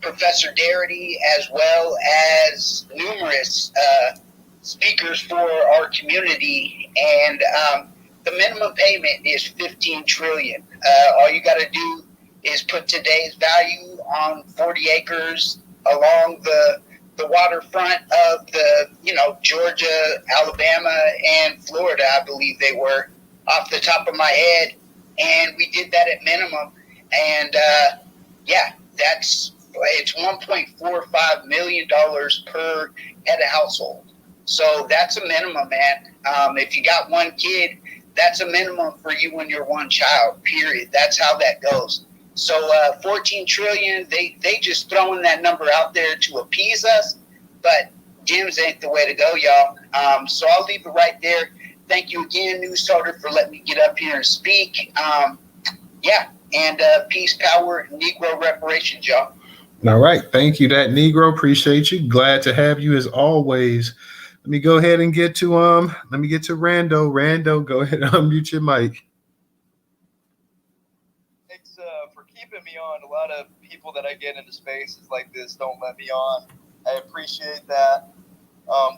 Speaker 11: Professor Darity, as well as numerous speakers for our community, and the minimum payment is $15 trillion. All you got to do is put today's value on 40 acres along the waterfront of the Georgia, Alabama, and Florida. I believe they were, off the top of my head, and we did that at minimum, and it's $1.45 million per head of household. So that's a minimum, man. If you got one kid, that's a minimum for you when you're one child, period. That's how that goes. So 14 trillion, they just throwing that number out there to appease us, but Dems ain't the way to go, y'all. So I'll leave it right there. Thank you again, Newstoter, for letting me get up here and speak. And peace, power, Negro reparations, y'all.
Speaker 1: All right. Thank you, that Negro. Appreciate you. Glad to have you as always. Let me go ahead and get to Rando. Rando, go ahead and unmute your mic.
Speaker 2: Thanks for keeping me on. A lot of people that I get into spaces like this don't let me on. I appreciate that.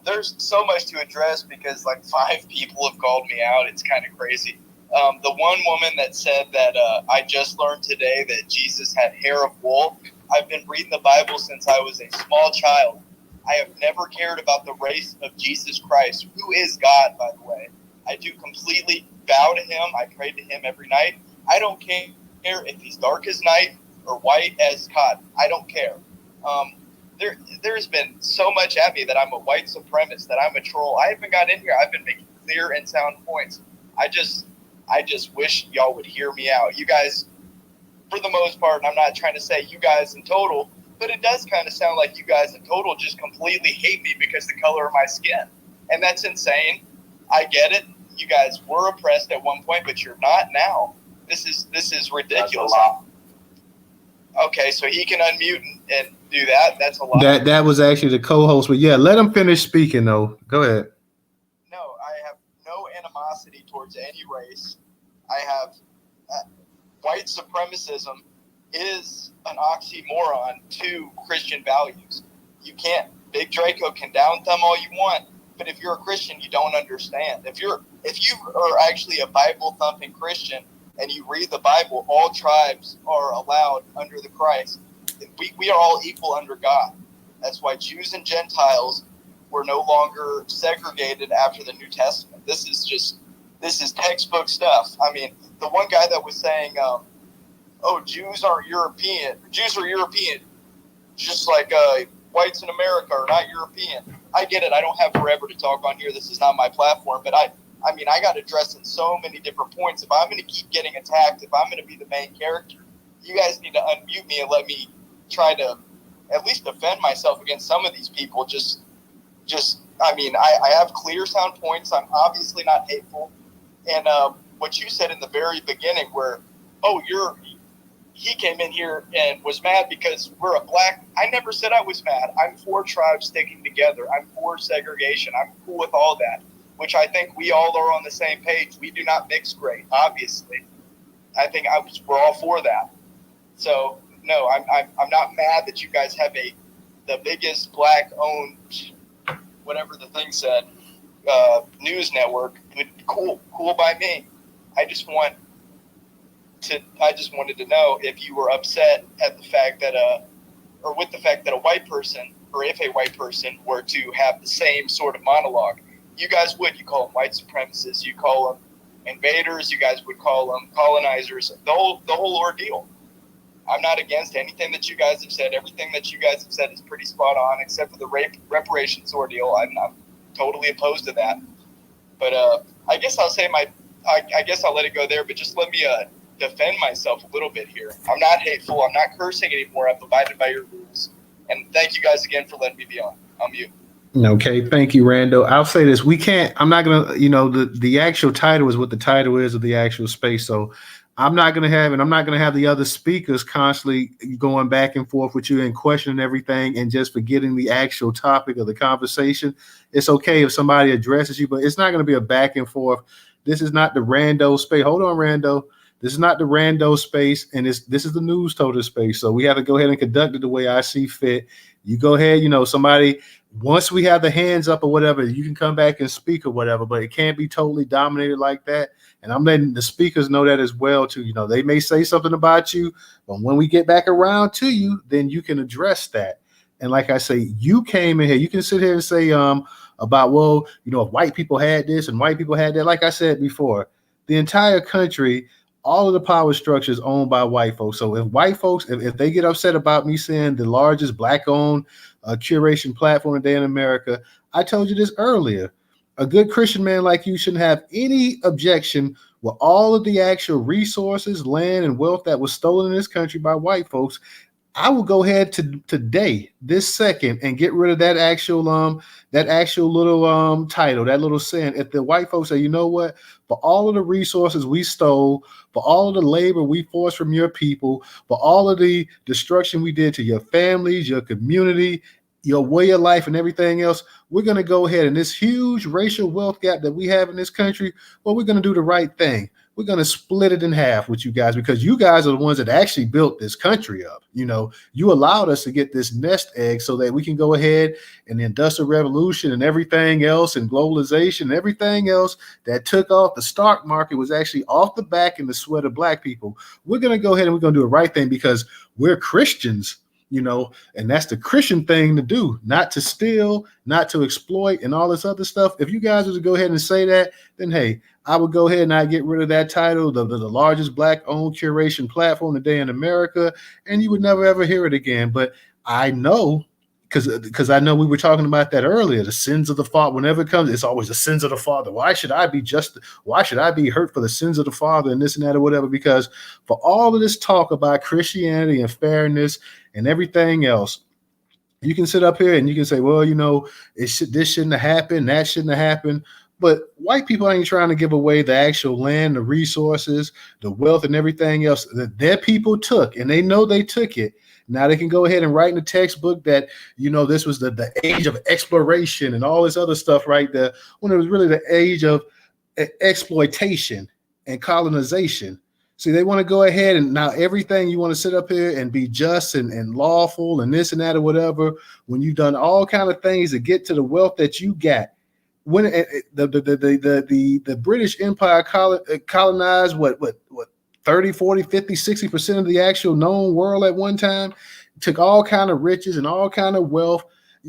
Speaker 2: There's so much to address because 5 people have called me out. It's kind of crazy. The one woman that said that I just learned today that Jesus had hair of wool. I've been reading the Bible since I was a small child. I have never cared about the race of Jesus Christ, who is God, by the way. I do completely bow to him. I pray to him every night. I don't care if he's dark as night or white as cotton. I don't care. There's been so much at me that I'm a white supremacist, that I'm a troll. I haven't got in here. I've been making clear and sound points. I just wish y'all would hear me out. You guys, for the most part, and I'm not trying to say you guys in total, but it does kind of sound like you guys in total just completely hate me because of the color of my skin. And that's insane. I get it. You guys were oppressed at one point, but you're not now. This is ridiculous. Okay, so he can unmute and do that. That's a lot.
Speaker 1: That was actually the co-host, but yeah, let him finish speaking though. Go ahead.
Speaker 2: No, I have no animosity towards any race. I have white supremacism is an oxymoron to Christian values. You can't. Big Draco can down thumb all you want, but if you're a Christian, you don't understand. If you are actually a Bible thumping Christian and you read the Bible, all tribes are allowed under the Christ. We are all equal under God. That's why Jews and Gentiles were no longer segregated after the New Testament. This is textbook stuff. I mean, the one guy that was saying, Jews are European, just like whites in America are not European. I get it. I don't have forever to talk on here. This is not my platform, but I got addressed in so many different points. If I'm going to keep getting attacked, if I'm going to be the main character, you guys need to unmute me and let me try to at least defend myself against some of these people. I have clear sound points. I'm obviously not hateful. And what you said in the very beginning where, he came in here and was mad because we're a black. I never said I was mad. I'm for tribes sticking together. I'm for segregation. I'm cool with all that, which I think we all are on the same page. We do not mix grade, obviously. I think we're all for that. So no, I'm not mad that you guys have the biggest black-owned, whatever the thing said, news network. Cool by me. I just wanted to know if you were upset at the fact that or with the fact that a white person, or if a white person were to have the same sort of monologue. You guys would. You call them white supremacists. You call them invaders. You guys would call them colonizers. The whole ordeal. I'm not against anything that you guys have said. Everything that you guys have said is pretty spot on, except for the reparations ordeal. I'm totally opposed to that. But I guess I'll say I guess I'll let it go there. But just let me defend myself a little bit here. I'm not hateful. I'm not cursing anymore. I've abided by your rules. And thank you guys again for letting me be on. I'm mute.
Speaker 1: Okay, thank you, Rando. I'll say this: I'm not gonna, the actual title is what the title is of the actual space. So I'm not gonna have the other speakers constantly going back and forth with you and questioning everything and just forgetting the actual topic of the conversation. It's okay if somebody addresses you, but it's not gonna be a back and forth. This is not the Rando space. Hold on, Rando. This is not the Rando space, and this is the Newstoter space. So we have to go ahead and conduct it the way I see fit. You go ahead, somebody, once we have the hands up or whatever, you can come back and speak or whatever, but it can't be totally dominated like that. And I'm letting the speakers know that as well, too. They may say something about you, but when we get back around to you, then you can address that. And like I say, you came in here, you can sit here and say about, if white people had this and white people had that. Like I said before, the entire country, all of the power structure is owned by white folks. So if white folks, if they get upset about me saying the largest black-owned curation platform today in America, I told you this earlier. A good Christian man like you shouldn't have any objection with all of the actual resources, land, and wealth that was stolen in this country by white folks. I will go ahead today, this second, and get rid of that actual little title, that little saying. If the white folks say, you know what, for all of the resources we stole, for all of the labor we forced from your people, for all of the destruction we did to your families, your community, your way of life, and everything else, we're going to go ahead, and this huge racial wealth gap that we have in this country, we're going to do the right thing. We're going to split it in half with you guys, because you guys are the ones that actually built this country up. You allowed us to get this nest egg so that we can go ahead, and the Industrial Revolution and everything else, and globalization and everything else that took off, the stock market was actually off the back and the sweat of black people. We're going to go ahead and we're going to do the right thing because we're Christians, and that's the Christian thing to do, not to steal, not to exploit, and all this other stuff. If you guys were to go ahead and say that, then hey, I would go ahead and I'd get rid of that title, the largest black-owned curation platform today in America, and you would never ever hear it again. But I know, because I know we were talking about that earlier, the sins of the father. Whenever it comes, it's always the sins of the father. Why should I be hurt for the sins of the father and this and that or whatever? Because for all of this talk about Christianity and fairness and everything else, you can sit up here and you can say, well, this shouldn't have happened, that shouldn't have happened. But white people ain't trying to give away the actual land, the resources, the wealth, and everything else that their people took, and they know they took it. Now they can go ahead and write in the textbook that, this was the age of exploration and all this other stuff right there, when it was really the age of exploitation and colonization. See, they want to go ahead and now everything you want to sit up here and be just and lawful and this and that or whatever, when you've done all kind of things to get to the wealth that you got. When the British Empire colonized what 30, 40, 50, 60% of the actual known world at one time, took all kind of riches and all kind of wealth,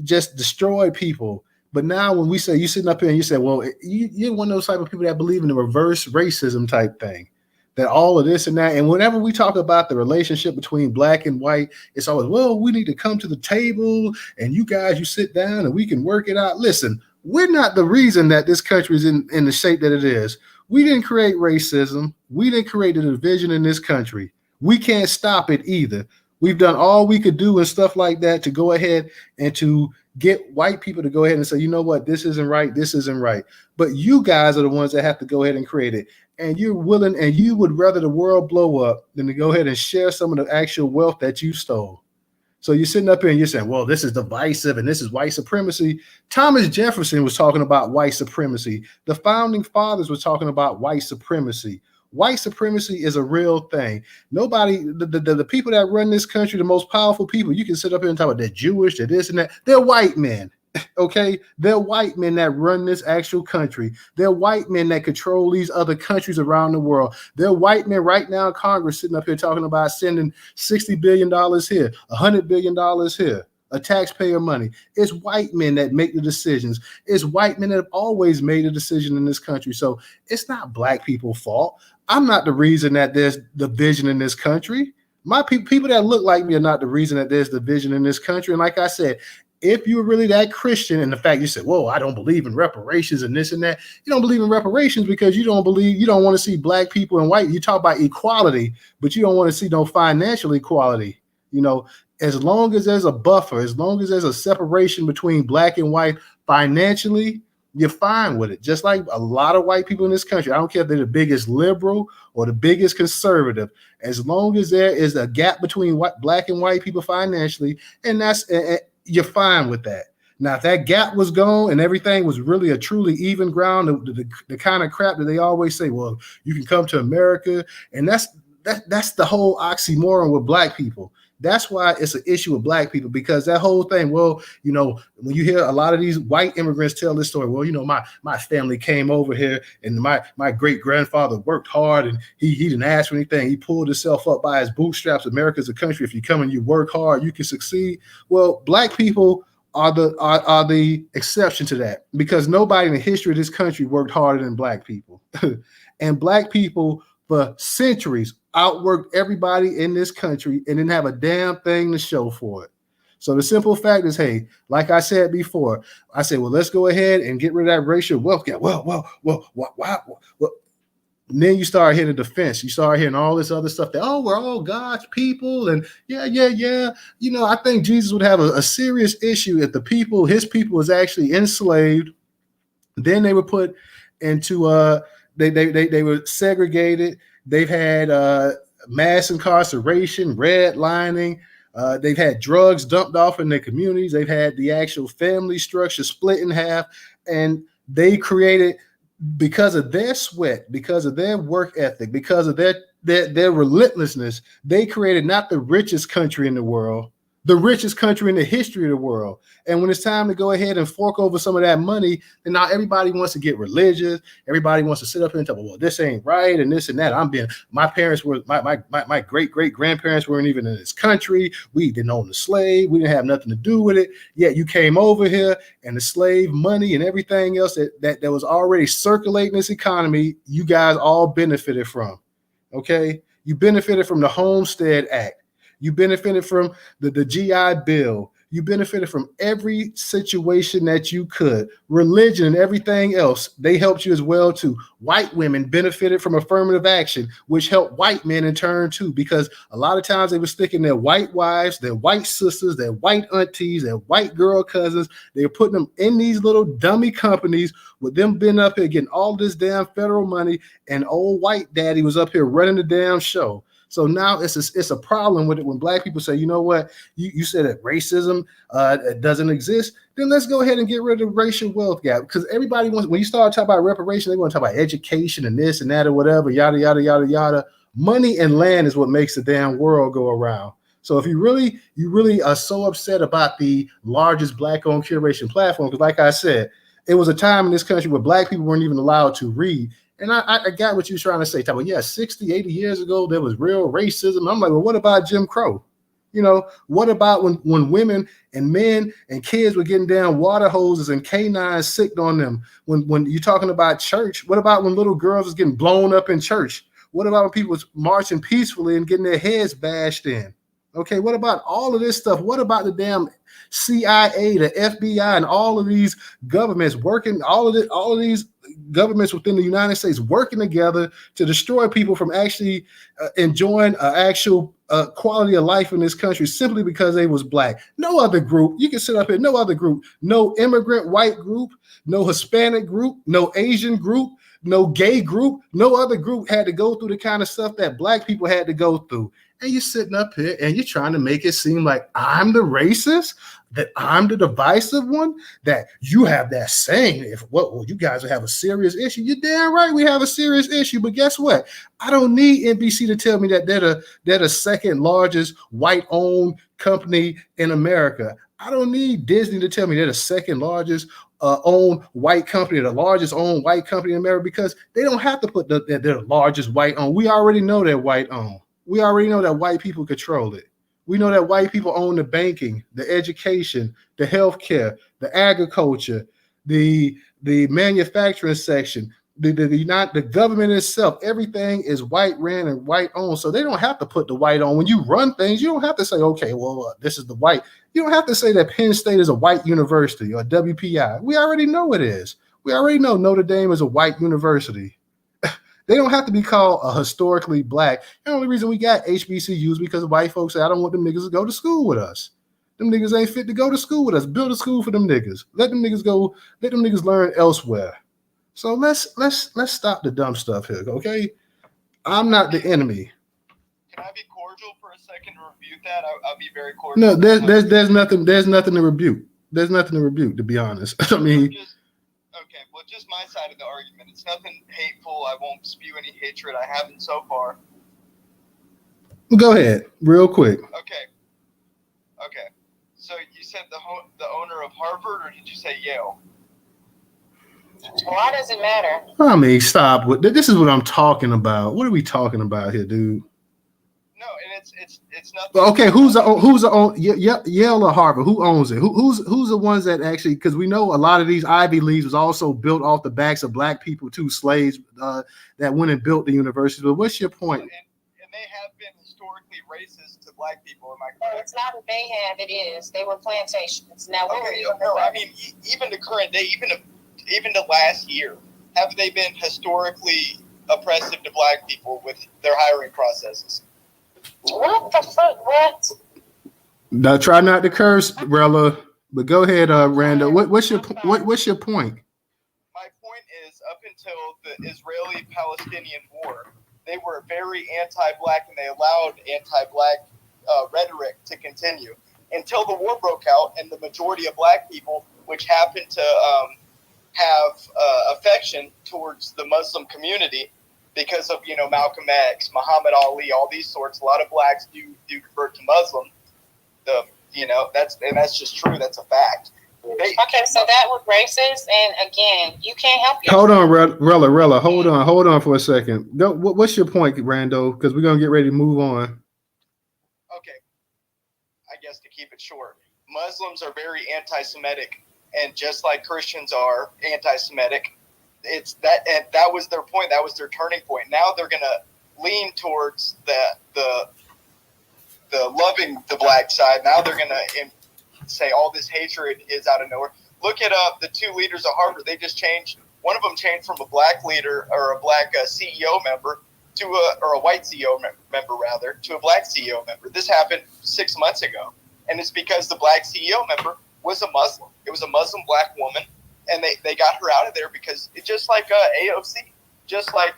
Speaker 1: just destroyed people. But now when we say, you sitting up here and you say, well, you're one of those type of people that believe in the reverse racism type thing, that all of this and that. And whenever we talk about the relationship between black and white, it's always, well, we need to come to the table and you guys, you sit down and we can work it out. Listen, we're not the reason that this country is in the shape that it is. We didn't create racism. We didn't create the division in this country. We can't stop it either. We've done all we could do and stuff like that to go ahead and to get white people to go ahead and say, you know what, this isn't right, this isn't right. But you guys are the ones that have to go ahead and create it. And you're willing, and you would rather the world blow up than to go ahead and share some of the actual wealth that you stole. So you're sitting up here and you're saying, well, this is divisive and this is white supremacy. Thomas Jefferson was talking about white supremacy. The founding fathers were talking about white supremacy. White supremacy is a real thing. Nobody, the people that run this country, the most powerful people, you can sit up here and talk about they're Jewish, they're this and that. They're white men. Okay, they're white men that run this actual country. They're white men that control these other countries around the world. They're white men right now in Congress sitting up here talking about sending $60 billion here, $100 billion here, a taxpayer money. It's white men that make the decisions. It's white men that have always made a decision in this country. So it's not black people's fault. I'm not the reason that there's division in this country. My people that look like me are not the reason that there's division in this country. And like I said, if you're really that Christian, and the fact you said, whoa, I don't believe in reparations and this and that, you don't believe in reparations because you don't want to see black people and white. You talk about equality, but you don't want to see no financial equality. As long as there's a buffer, as long as there's a separation between black and white financially, you're fine with it. Just like a lot of white people in this country. I don't care if they're the biggest liberal or the biggest conservative. As long as there is a gap between black and white people financially, and you're fine with that. Now, if that gap was gone and everything was really a truly even ground, the kind of crap that they always say, well, you can come to America, and that's the whole oxymoron with black people. That's why it's an issue with black people, because that whole thing, well, when you hear a lot of these white immigrants tell this story, well, my family came over here and my great grandfather worked hard and he didn't ask for anything. He pulled himself up by his bootstraps. America's a country. If you come and you work hard, you can succeed. Well, black people are the exception to that, because nobody in the history of this country worked harder than black people. And black people for centuries outworked everybody in this country and didn't have a damn thing to show for it. So the simple fact is, hey, like I said before, I said, well, let's go ahead and get rid of that racial wealth gap. Well. And then you start hitting the defense. You start hearing all this other stuff that, oh, we're all God's people. And yeah. I think Jesus would have a serious issue if his people was actually enslaved. Then they were put into, they were segregated. They've had mass incarceration, redlining. They've had drugs dumped off in their communities. They've had the actual family structure split in half. And they created, because of their sweat, because of their work ethic, because of their relentlessness, they created not the richest country in the world, the richest country in the history of the world. And when it's time to go ahead and fork over some of that money, then now everybody wants to get religious. Everybody wants to sit up and talk, well, this ain't right and this and that. My parents were, my great-great-grandparents weren't even in this country. We didn't own the slave. We didn't have nothing to do with it. Yet you came over here and the slave money and everything else that was already circulating this economy, you guys all benefited from, okay? You benefited from the Homestead Act. You benefited from the GI Bill. You benefited from every situation that you could. Religion and everything else, they helped you as well too. White women benefited from affirmative action, which helped white men in turn too, because a lot of times they were sticking their white wives, their white sisters, their white aunties, their white girl cousins. They were putting them in these little dummy companies with them being up here getting all this damn federal money, and old white daddy was up here running the damn show. So now it's a problem with it when black people say, you know what, you said that racism doesn't exist, then let's go ahead and get rid of the racial wealth gap. Because everybody wants, when you start talking about reparation, they want to talk about education and this and that or whatever, yada, yada, yada, yada. Money and land is what makes the damn world go around. So if you really are so upset about the largest black-owned curation platform, because like I said, it was a time in this country where black people weren't even allowed to read. And I got what you're trying to say. Well, yeah, 60, 80 years ago, there was real racism. I'm like, well, what about Jim Crow? You know, what about when women and men and kids were getting down water hoses and canines sicked on them? When you're talking about church, what about when little girls was getting blown up in church? What about when people was marching peacefully and getting their heads bashed in? Okay, what about all of this stuff? What about the damn CIA, the FBI, and all of these governments working, all of these governments within the United States working together to destroy people from actually enjoying actual quality of life in this country simply because they was black? No other group, you can sit up here, no other group, no immigrant white group, no Hispanic group, no Asian group, no gay group, no other group had to go through the kind of stuff that black people had to go through. And you're sitting up here and you're trying to make it seem like I'm the racist, that I'm the divisive one, that you have that saying, you guys will have a serious issue. You're damn right we have a serious issue, but guess what? I don't need NBC to tell me that they're the second largest white-owned company in America. I don't need Disney to tell me they're the second largest owned white company, the largest owned white company in America, because they don't have to put they're the largest white-owned. We already know they're white-owned. We already know that white people control it. We know that white people own the banking, the education, the healthcare, the agriculture, the manufacturing section, the government itself. Everything is white ran and white owned. So they don't have to put the white on. When you run things, you don't have to say, okay, well, this is the white. You don't have to say that Penn State is a white university or WPI. We already know it is. We already know Notre Dame is a white university. They don't have to be called a historically black. The only reason we got HBCUs because white folks say, I don't want them niggas to go to school with us. Them niggas ain't fit to go to school with us. Build a school for them niggas. Let them niggas go. Let them niggas learn elsewhere. So let's stop the dumb stuff here, okay? I'm not the enemy.
Speaker 2: Can I be cordial for a second to rebuke that? I'll be very cordial.
Speaker 1: No, there's nothing to rebuke. There's nothing to rebuke, to be honest. I mean,
Speaker 2: okay, well, just my side of the argument. It's nothing hateful. I won't spew any hatred. I haven't so far.
Speaker 1: Go ahead, real quick.
Speaker 2: Okay. So you said the owner of Harvard, or did you say Yale?
Speaker 8: Why does it matter?
Speaker 1: I mean, stop. This is what I'm talking about. What are we talking about here, dude?
Speaker 2: No, and it's nothing.
Speaker 1: Okay, who's the Yale or Harvard? Who owns it? Who's the ones that actually? Because we know a lot of these Ivy Leagues was also built off the backs of black people too, slaves that went and built the university. But what's your point?
Speaker 2: And they have been historically racist to black people. Am I correct?
Speaker 8: No, it's not that they have. It is. They were plantations. Now,
Speaker 2: I mean, even the current day, even the last year, have they been historically oppressive to black people with their hiring processes?
Speaker 8: What the fuck? What?
Speaker 1: Now, try not to curse, Rella. But go ahead, Randall. What's your point?
Speaker 2: My point is, up until the Israeli-Palestinian war, they were very anti-black, and they allowed anti-black rhetoric to continue until the war broke out, and the majority of black people, which happened to have affection towards the Muslim community because of Malcolm X, Muhammad Ali, all these sorts. A lot of blacks do convert to Muslim. That's just true. That's a fact.
Speaker 8: Okay, so that was racist, and again, you can't help yourself.
Speaker 1: Hold on, Rella. Hold on for a second. What's your point, Rando? Because we're gonna get ready to move on.
Speaker 2: Okay, I guess to keep it short, Muslims are very anti-Semitic, and just like Christians are anti-Semitic, it's that, and that was their point. That was their turning point. Now they're gonna lean towards the loving the black side. Now they're gonna say all this hatred is out of nowhere. Look at the two leaders of Harvard. They just changed. One of them changed from a black leader or a black CEO member or a white CEO member rather, to a black CEO member. This happened 6 months ago, and it's because the black CEO member was a Muslim. It was a Muslim black woman, and they got her out of there because it's just like AOC, just like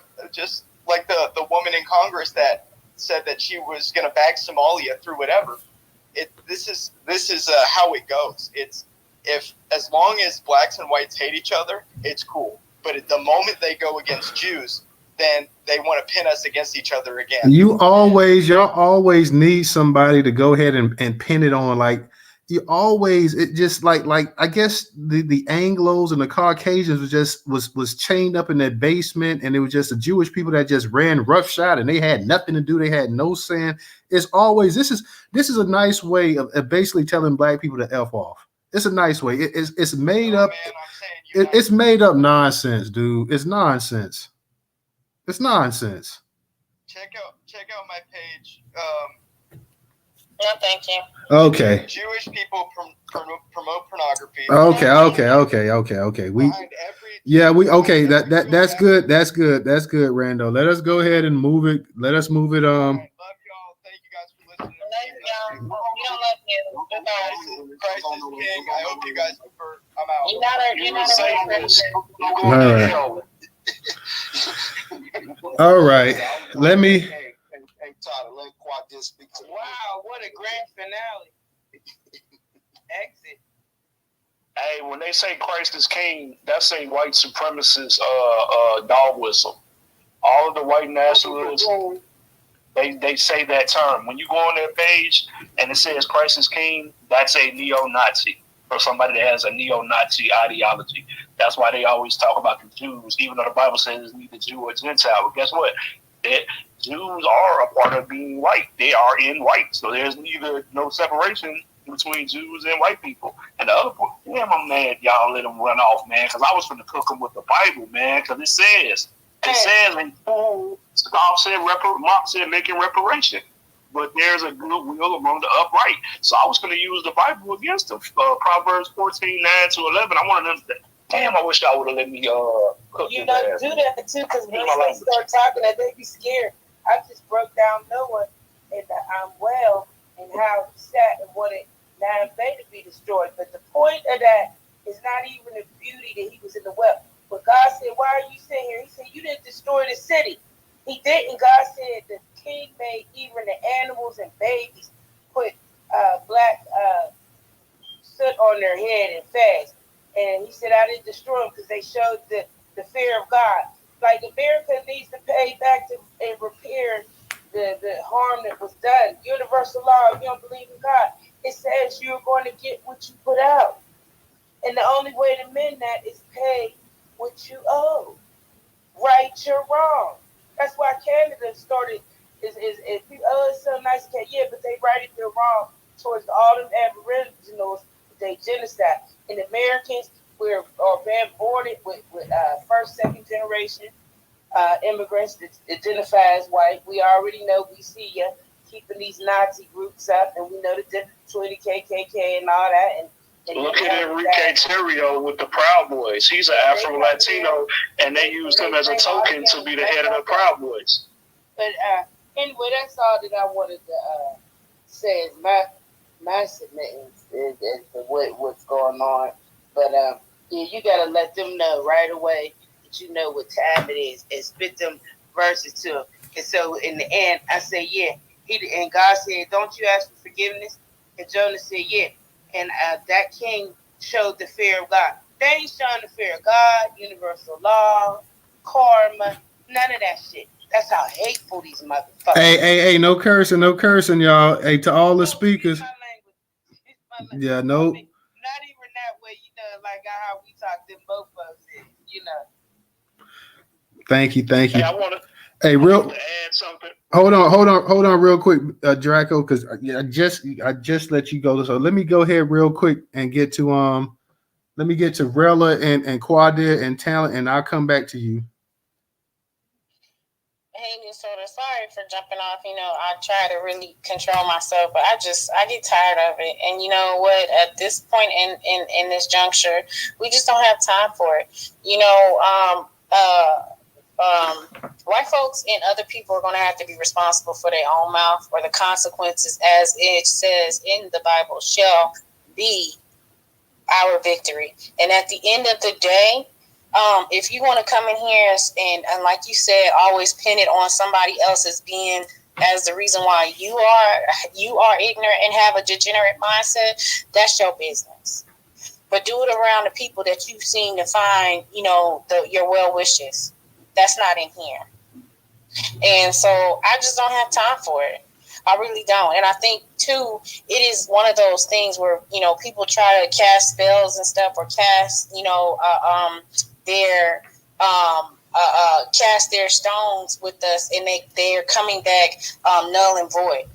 Speaker 2: the woman in Congress that said that she was going to back Somalia through whatever. This is how it goes. It's as long as blacks and whites hate each other, it's cool. But at the moment they go against Jews, then they want to pin us against each other again.
Speaker 1: Y'all always need somebody to go ahead and pin it on. Like you always, it just like I guess the Anglos and the Caucasians was chained up in that basement, and it was just the Jewish people that just ran roughshod, and they had nothing to do. They had no sin. It's always this is a nice way of basically telling black people to F off. It's a nice way. It's made up. Man, it's made up nonsense, dude. It's nonsense. It's nonsense.
Speaker 2: Check out my page.
Speaker 8: No, thank you.
Speaker 1: Okay.
Speaker 2: Jewish people promote pornography.
Speaker 1: Okay. That's good. That's good, Rando. Let us go ahead and move it. Let us move it.
Speaker 2: Love y'all. Thank you guys for listening.
Speaker 8: We don't love you. Goodbye.
Speaker 2: Christ is king. I hope you guys prefer. I'm out.
Speaker 8: You're not
Speaker 1: All right. All right. Let me.
Speaker 3: Hey, Tyler, let Quad just speak to
Speaker 7: Wow, what a grand finale. Exit.
Speaker 6: Hey, when they say Christ is king, that's a white supremacist dog whistle. All of the white nationalists, they say that term. When you go on their page and it says Christ is king, that's a neo-Nazi or somebody that has a neo-Nazi ideology. That's why they always talk about the Jews, even though the Bible says it's neither Jew or Gentile. But guess what? Jews are a part of being white. They are in white. So there's no separation between Jews and white people. And the other point, damn, I'm mad y'all let them run off, man, because I was going to cook them with the Bible, man, because it says, in full, Mark said making reparation. But there's a goodwill among the upright. So I was going to use the Bible against them. Proverbs 14:9-11. I wanted them to, damn, I wish y'all would have let me cook
Speaker 7: You know, do that too, because once they start talking, they be scared. I just broke down Noah and the I'm well and how he sat and wanted Nine Bay to be destroyed. But the point of that is not even the beauty that he was in the well. But God said, why are you sitting here? He said, you didn't destroy the city. He didn't. God said the king made even the animals and babies put black soot on their head and fast. And he said, I didn't destroy them because they showed the fear of God. Like America needs to pay back and repair the harm that was done. Universal law, if you don't believe in God, it says you're going to get what you put out. And the only way to mend that is pay what you owe. Right your wrong. That's why Canada started is people, it's so nice, yeah, but they righted their wrong towards all them Aboriginals, they genocide. And Americans are being boarded with first, second generation immigrants that identify as white. We already know, we see you keeping these Nazi groups up, and we know the difference between the KKK and all that. And
Speaker 6: look at Enrique Terrio with the Proud Boys. He's an Afro-Latino, and they used him as a token to be the head of the Proud Boys.
Speaker 7: But anyway, that's all that I wanted to say is my submittance is what's going on. But yeah, you gotta let them know right away that you know what time it is, and spit them verses to them. And so in the end, I say, yeah. And God said, don't you ask for forgiveness? And Jonah said, yeah. And that king showed the fear of God. They ain't showing the fear of God, universal law, karma, none of that shit. That's how hateful these motherfuckers.
Speaker 1: Hey, no cursing, y'all. Hey, to all the speakers. Yeah, no.
Speaker 7: Not even that way, like how we talk to both of us,
Speaker 1: Thank you.
Speaker 6: Hey, I want to.
Speaker 1: Hey,
Speaker 6: to add something.
Speaker 1: Hold on, real quick, Draco, because I just let you go. So let me go ahead real quick and get to Rella and Quadir and Talent, and I'll come back to you.
Speaker 8: Hey, Newstoter, sorry for jumping off. I try to really control myself, but I get tired of it. And you know what? At this point in this juncture, we just don't have time for it. White folks and other people are going to have to be responsible for their own mouth, or the consequences, as it says in the Bible, shall be our victory. And at the end of the day, if you want to come in here and like you said, always pin it on somebody else as being as the reason why you are ignorant and have a degenerate mindset, that's your business. But do it around the people that you seem to find, your well wishes. That's not in here. And so I just don't have time for it. I really don't. And I think, too, it is one of those things where, people try to cast spells and stuff, or cast, cast their stones with us, and they're coming back null and void.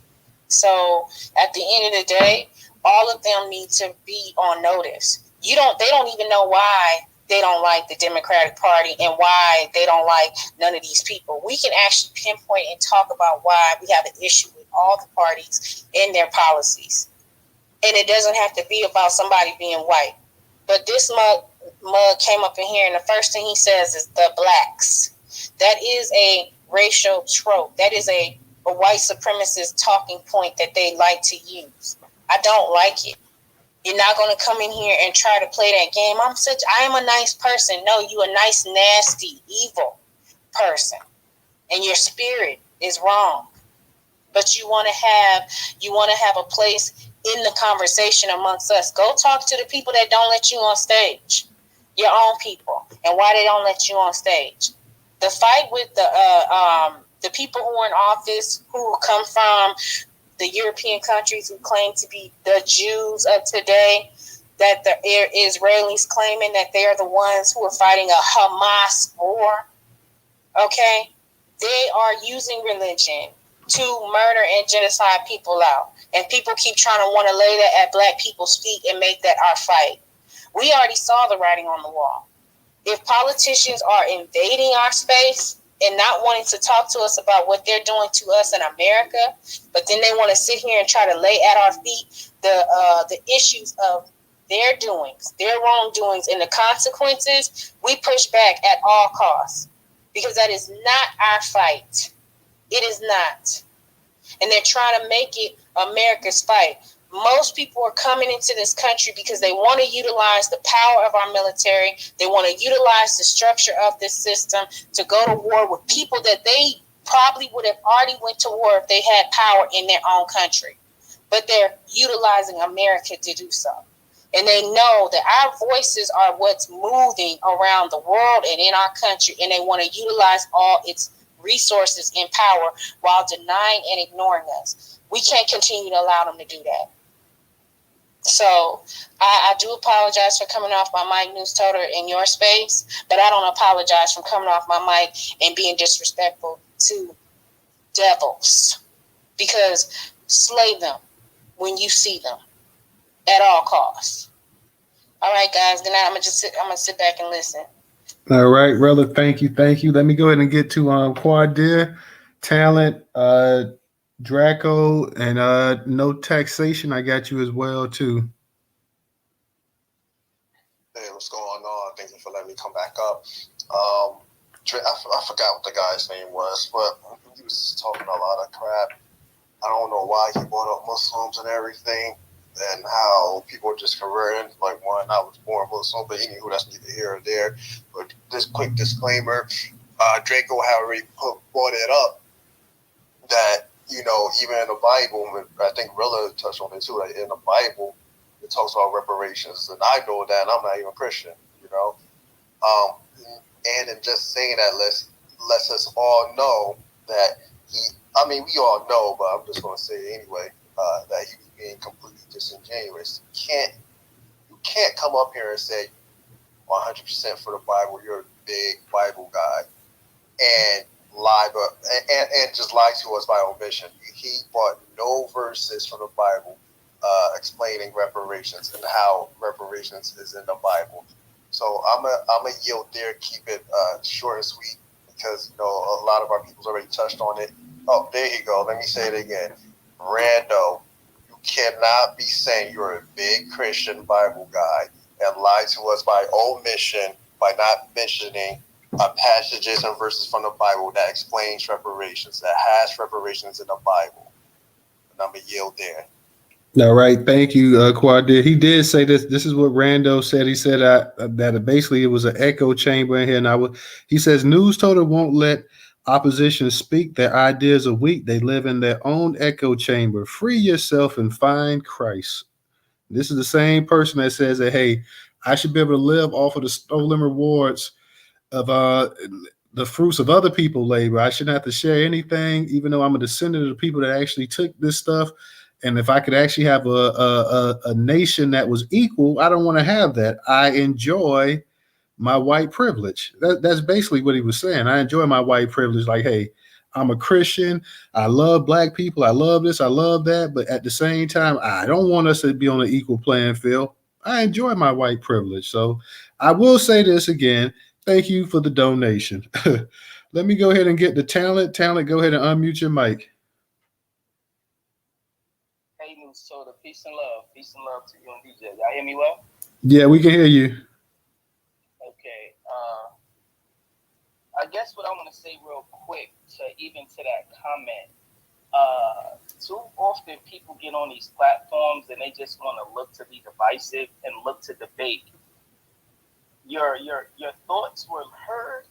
Speaker 8: So at the end of the day, all of them need to be on notice. They don't even know why they don't like the Democratic Party and why they don't like none of these people. We can actually pinpoint and talk about why we have an issue with all the parties and their policies. And it doesn't have to be about somebody being white. But this mug came up in here, and the first thing he says is the blacks. That is a racial trope. That is a white supremacist talking point that they like to use. I don't like it. You're not going to come in here and try to play that game. I am a nice person. No, you a nice, nasty, evil person. And your spirit is wrong. But you want to have a place in the conversation amongst us. Go talk to the people that don't let you on stage. Your own people. And why they don't let you on stage. The fight with the people who are in office, who come from the European countries, who claim to be the Jews of today, that the Israelis claiming that they are the ones who are fighting a Hamas war. Okay? They are using religion to murder and genocide people out. And people keep trying to want to lay that at black people's feet and make that our fight. We already saw the writing on the wall. If politicians are invading our space and not wanting to talk to us about what they're doing to us in America, but then they want to sit here and try to lay at our feet the issues of their doings, their wrongdoings, and the consequences, we push back at all costs. Because that is not our fight. It is not. And they're trying to make it America's fight. Most people are coming into this country because they want to utilize the power of our military. They want to utilize the structure of this system to go to war with people that they probably would have already went to war if they had power in their own country. But they're utilizing America to do so. And they know that our voices are what's moving around the world and in our country. And they want to utilize all its resources and power while denying and ignoring us. We can't continue to allow them to do that. So I do apologize for coming off my mic, Newstoter, in your space, but I don't apologize for coming off my mic and being disrespectful to devils, because slay them when you see them at all costs. All right, guys. Good night. I'm gonna sit back and listen.
Speaker 1: All right, brother. Thank you. Let me go ahead and get to Quadir, Talent, Draco, and No Taxation. I got you as well too.
Speaker 4: Hey, what's going on? Thank you for letting me come back up. I forgot what the guy's name was, but he was talking a lot of crap. I don't know why he brought up Muslims and everything, and how people are just converting. Like, one, I was born Muslim, but anywho, that's neither here or there. But this quick disclaimer, Draco had already brought it up that, even in the Bible, I think Rilla touched on it too, that in the Bible, it talks about reparations. And I know that, and I'm not even Christian, and in just saying that lets us all know that we all know, but I'm just going to say it anyway, that he was being completely disingenuous. You can't come up here and say 100% for the Bible, you're a big Bible guy, and lie, and just lie to us by omission. He brought no verses from the Bible explaining reparations and how reparations is in the Bible. So I'm a yield there, keep it short and sweet, because a lot of our people's already touched on it. Oh, there you go. Let me say it again. Rando, you cannot be saying you're a big Christian Bible guy and lie to us by omission by not mentioning passages and verses from the Bible that explains reparations, that has reparations in the Bible. And I'm going to yield there.
Speaker 1: All right, thank you, Quad. He did say this. This is what Rando said. He said that basically it was an echo chamber in here, and he says Newstoter won't let opposition speak. Their ideas are weak. They live in their own echo chamber. Free yourself and find Christ. This is the same person that says that, hey, I should be able to live off of the stolen rewards of the fruits of other people's labor. I shouldn't have to share anything, even though I'm a descendant of the people that actually took this stuff. And if I could actually have a nation that was equal, I don't want to have that. I enjoy my white privilege. That's basically what he was saying. I enjoy my white privilege. Like, hey, I'm a Christian. I love black people. I love this. I love that. But at the same time, I don't want us to be on an equal playing field. I enjoy my white privilege. So I will say this again. Thank you for the donation. Let me go ahead and get the talent. Talent, go ahead and unmute your mic.
Speaker 12: Hey, Newstoter, peace and love. Peace and love to you and DJ. Y'all hear me well?
Speaker 1: Yeah, we can hear you.
Speaker 12: Okay. I guess what I want to say real quick to that comment. Too often people get on these platforms and they just want to look to be divisive and look to debate. Your thoughts were heard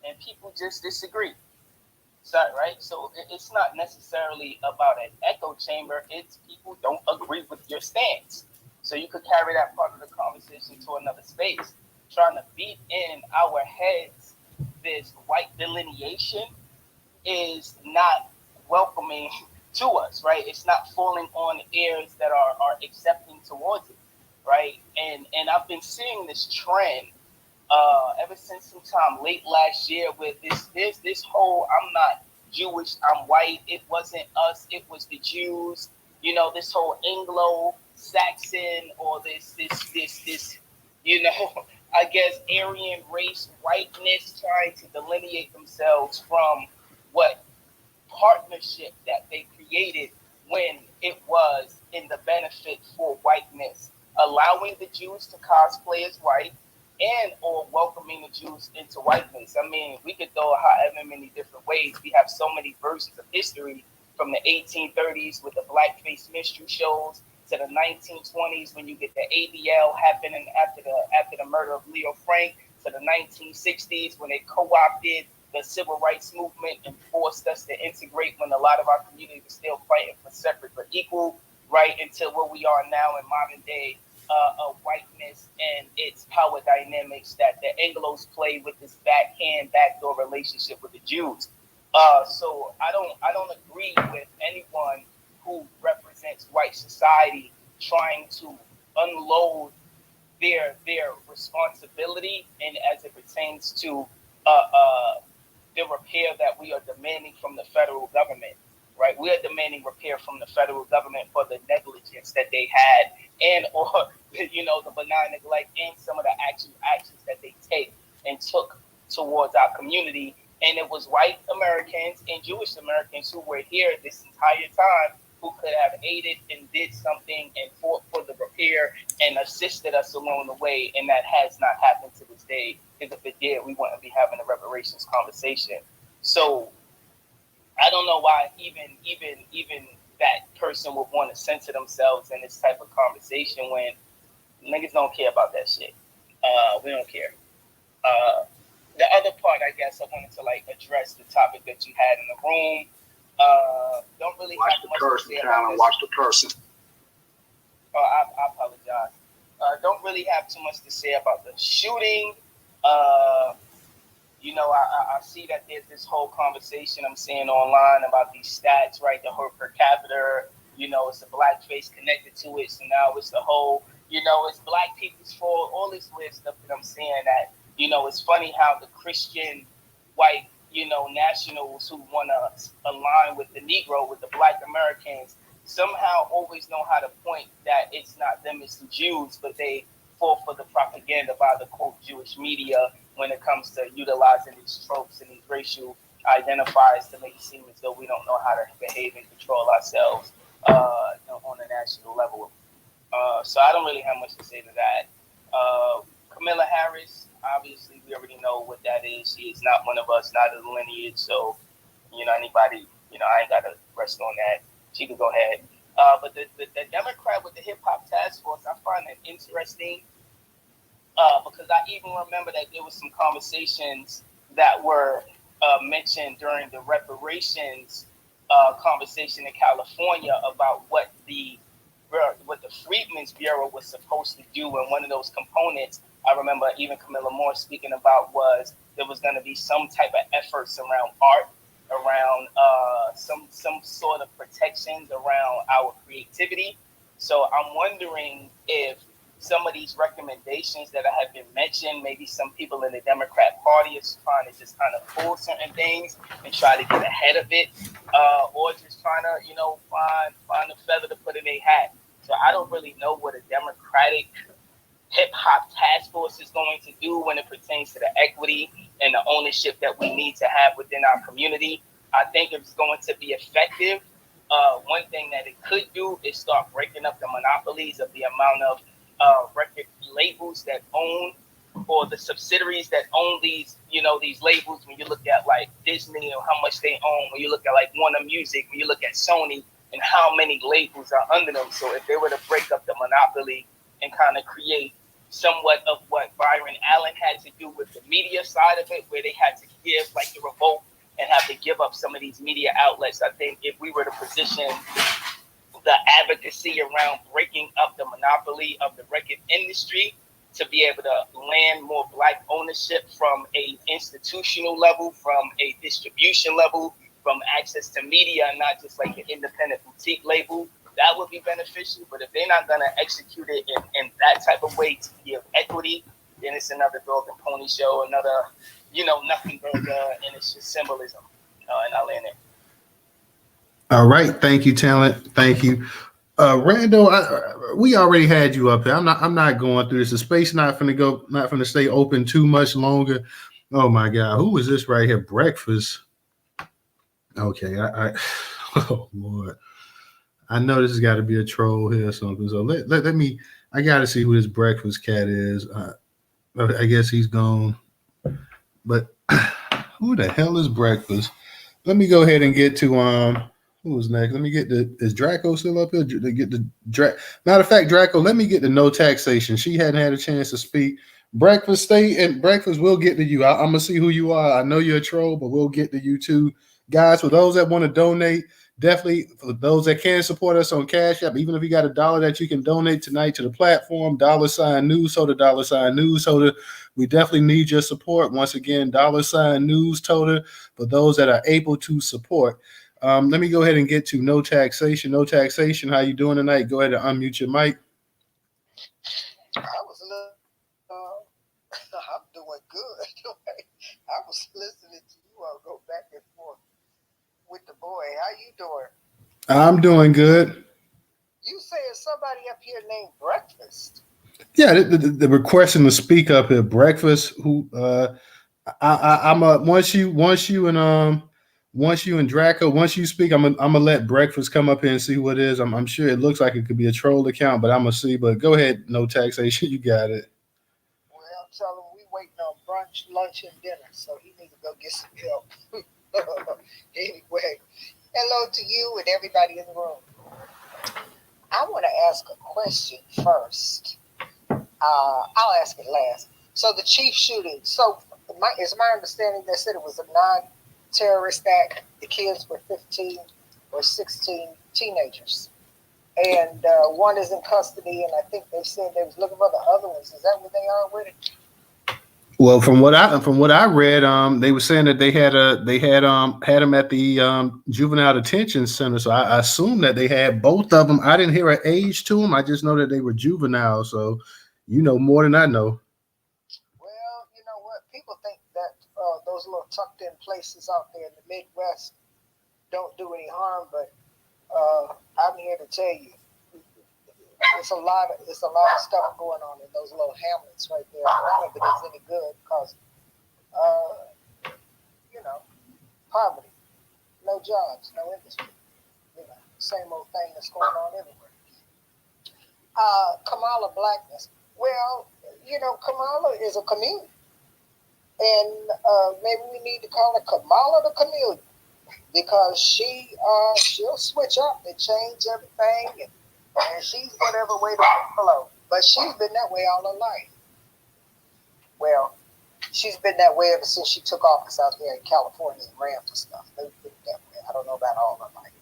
Speaker 12: and people just disagree. Right? So it's not necessarily about an echo chamber. It's people don't agree with your stance. So you could carry that part of the conversation to another space. Trying to beat in our heads this white delineation is not welcoming to us, right? It's not falling on ears that are accepting towards it, right? And I've been seeing this trend ever since sometime late last year with this whole I'm not Jewish, I'm white, it wasn't us, it was the Jews, this whole Anglo-Saxon or this I guess Aryan race whiteness trying to delineate themselves from what partnership that they created when it was in the benefit for whiteness, allowing the Jews to cosplay as white and or welcoming the Jews into whiteness. I mean, we could go however many different ways. We have so many versions of history from the 1830s with the blackface minstrel shows to the 1920s when you get the ADL happening after the murder of Leo Frank, to the 1960s when they co-opted the civil rights movement and forced us to integrate when a lot of our community was still fighting for separate but equal, right, until where we are now in modern day whiteness and its power dynamics that the Anglos play with this backdoor relationship with the Jews. So I don't agree with anyone who represents white society trying to unload their responsibility and as it pertains to the repair that we are demanding from the federal government, right? We are demanding repair from the federal government for the negligence that they had and or, the benign neglect and some of the actions that they took towards our community. And it was white Americans and Jewish Americans who were here this entire time who could have aided and did something and fought for the repair and assisted us along the way. And that has not happened to this day. Because if it did, we wouldn't be having a reparations conversation. So I don't know why even that person would want to censor themselves in this type of conversation when niggas don't care about that shit. We don't care. The other part, I guess, I wanted to address the topic that you had in the room. Don't really
Speaker 3: watch
Speaker 12: have
Speaker 3: the
Speaker 12: much
Speaker 3: person,
Speaker 12: to say about this.
Speaker 3: watch the person.
Speaker 12: I apologize. Don't really have too much to say about the shooting. I see that there's this whole conversation I'm seeing online about these stats, right? The whole per capita, it's a blackface connected to it. So now it's the whole, it's black people's fault, all this weird stuff that I'm seeing that, it's funny how the Christian white, nationals who want to align with the Negro, with the black Americans, somehow always know how to point that it's not them, it's the Jews, but they fall for the propaganda by the quote Jewish media when it comes to utilizing these tropes and these racial identifiers to make it seem as though we don't know how to behave and control ourselves on a national level. So I don't really have much to say to that. Kamala Harris, obviously, we already know what that is. She is not one of us, not of the lineage. So, anybody, I ain't got to rest on that. She can go ahead. But the Democrat with the hip hop task force, I find that interesting because I even remember that there was some conversations that were mentioned during the reparations conversation in California about what the Freedmen's Bureau was supposed to do, and one of those components I remember even Camilla Moore speaking about was there was going to be some type of efforts around art, around some sort of protections around our creativity. So I'm wondering if some of these recommendations that have been mentioned, maybe some people in the Democrat Party is trying to just kind of pull certain things and try to get ahead of it, or just trying to, find a feather to put in a hat. So I don't really know what a Democratic hip hop task force is going to do when it pertains to the equity and the ownership that we need to have within our community. I think if it's going to be effective, one thing that it could do is start breaking up the monopolies of the amount of record labels that own, or the subsidiaries that own these labels. When you look at like Disney and how much they own, when you look at like Warner Music, when you look at Sony and how many labels are under them. So if they were to break up the monopoly and kind of create somewhat of what Byron Allen had to do with the media side of it, where they had to give like the revolt and have to give up some of these media outlets, I think if we were to position the advocacy around breaking up the monopoly of the record industry to be able to land more Black ownership from a institutional level, from a distribution level, from access to media, and not just like an independent boutique label, that would be beneficial. But if they're not going to execute it in that type of way to give equity, then it's another dog and pony show, another, nothing burger, and it's just symbolism. And I'll end it.
Speaker 1: All right, thank you, Talent. Thank you, Rando. We already had you up here. I'm not going through this. The space not finna stay open too much longer. Oh my God, who is this right here? Breakfast. Okay, oh Lord, I know this has got to be a troll here or something. So let me. I got to see who this Breakfast cat is. I guess he's gone. But who the hell is Breakfast? Let me go ahead and get to who was next? Let me get is Draco still up here? To get the matter of fact, Draco, let me get the no taxation. She hadn't had a chance to speak. Breakfast, stay and Breakfast. We'll get to you. I'm gonna see who you are. I know you're a troll, but we'll get to you too, guys. For those that want to donate, definitely for those that can support us on Cash App, even if you got $1 that you can donate tonight to the platform, $Newstoter, $Newstoter. We definitely need your support. Once again, $Newstoter for those that are able to support. Let me go ahead and get to no taxation. No taxation. How you doing tonight? Go ahead and unmute your mic.
Speaker 11: I'm doing good. I was listening to you all go back and forth with the boy. How you doing?
Speaker 1: I'm doing good.
Speaker 11: You saying somebody up here named Breakfast?
Speaker 1: Yeah, the requesting to speak up here. Breakfast. Who? I'm once you and Draco, once you speak, I'm gonna let Breakfast come up here and see what it is. I'm sure it looks like it could be a troll account, but I'm gonna see. But go ahead, no taxation. You got it.
Speaker 11: Well, tell him we waiting on brunch, lunch, and dinner, so he needs to go get some help. Anyway, hello to you and everybody in the room. I want to ask a question first. I'll ask it last. So the chief shooting. So it's my understanding they said it was a non-terrorist act. The kids were 15 or 16 teenagers, and one is in custody. And I think they said they was looking for the other ones. Is that what they are with it?
Speaker 1: Well, from what I read, they were saying that they had them at the juvenile detention center. So I assume that they had both of them. I didn't hear an age to them. I just know that they were juvenile. So you know more than I know.
Speaker 11: Well, you know what? People think that those little tucked in places out there in the Midwest don't do any harm, but I'm here to tell you, it's a lot of stuff going on in those little hamlets right there. None of it is any good because
Speaker 13: You know, poverty, no jobs, no industry. You know, same old thing that's going on everywhere. Kamala Blackness. Well, you know, Kamala is a chameleon. And maybe we need to call her Kamala the chameleon because she'll switch up and change everything, and she's whatever way the flow. But she's been that way all her life. Well, she's been that way ever since she took office out there in California and ran for stuff. They've been that way. I don't know about all her life.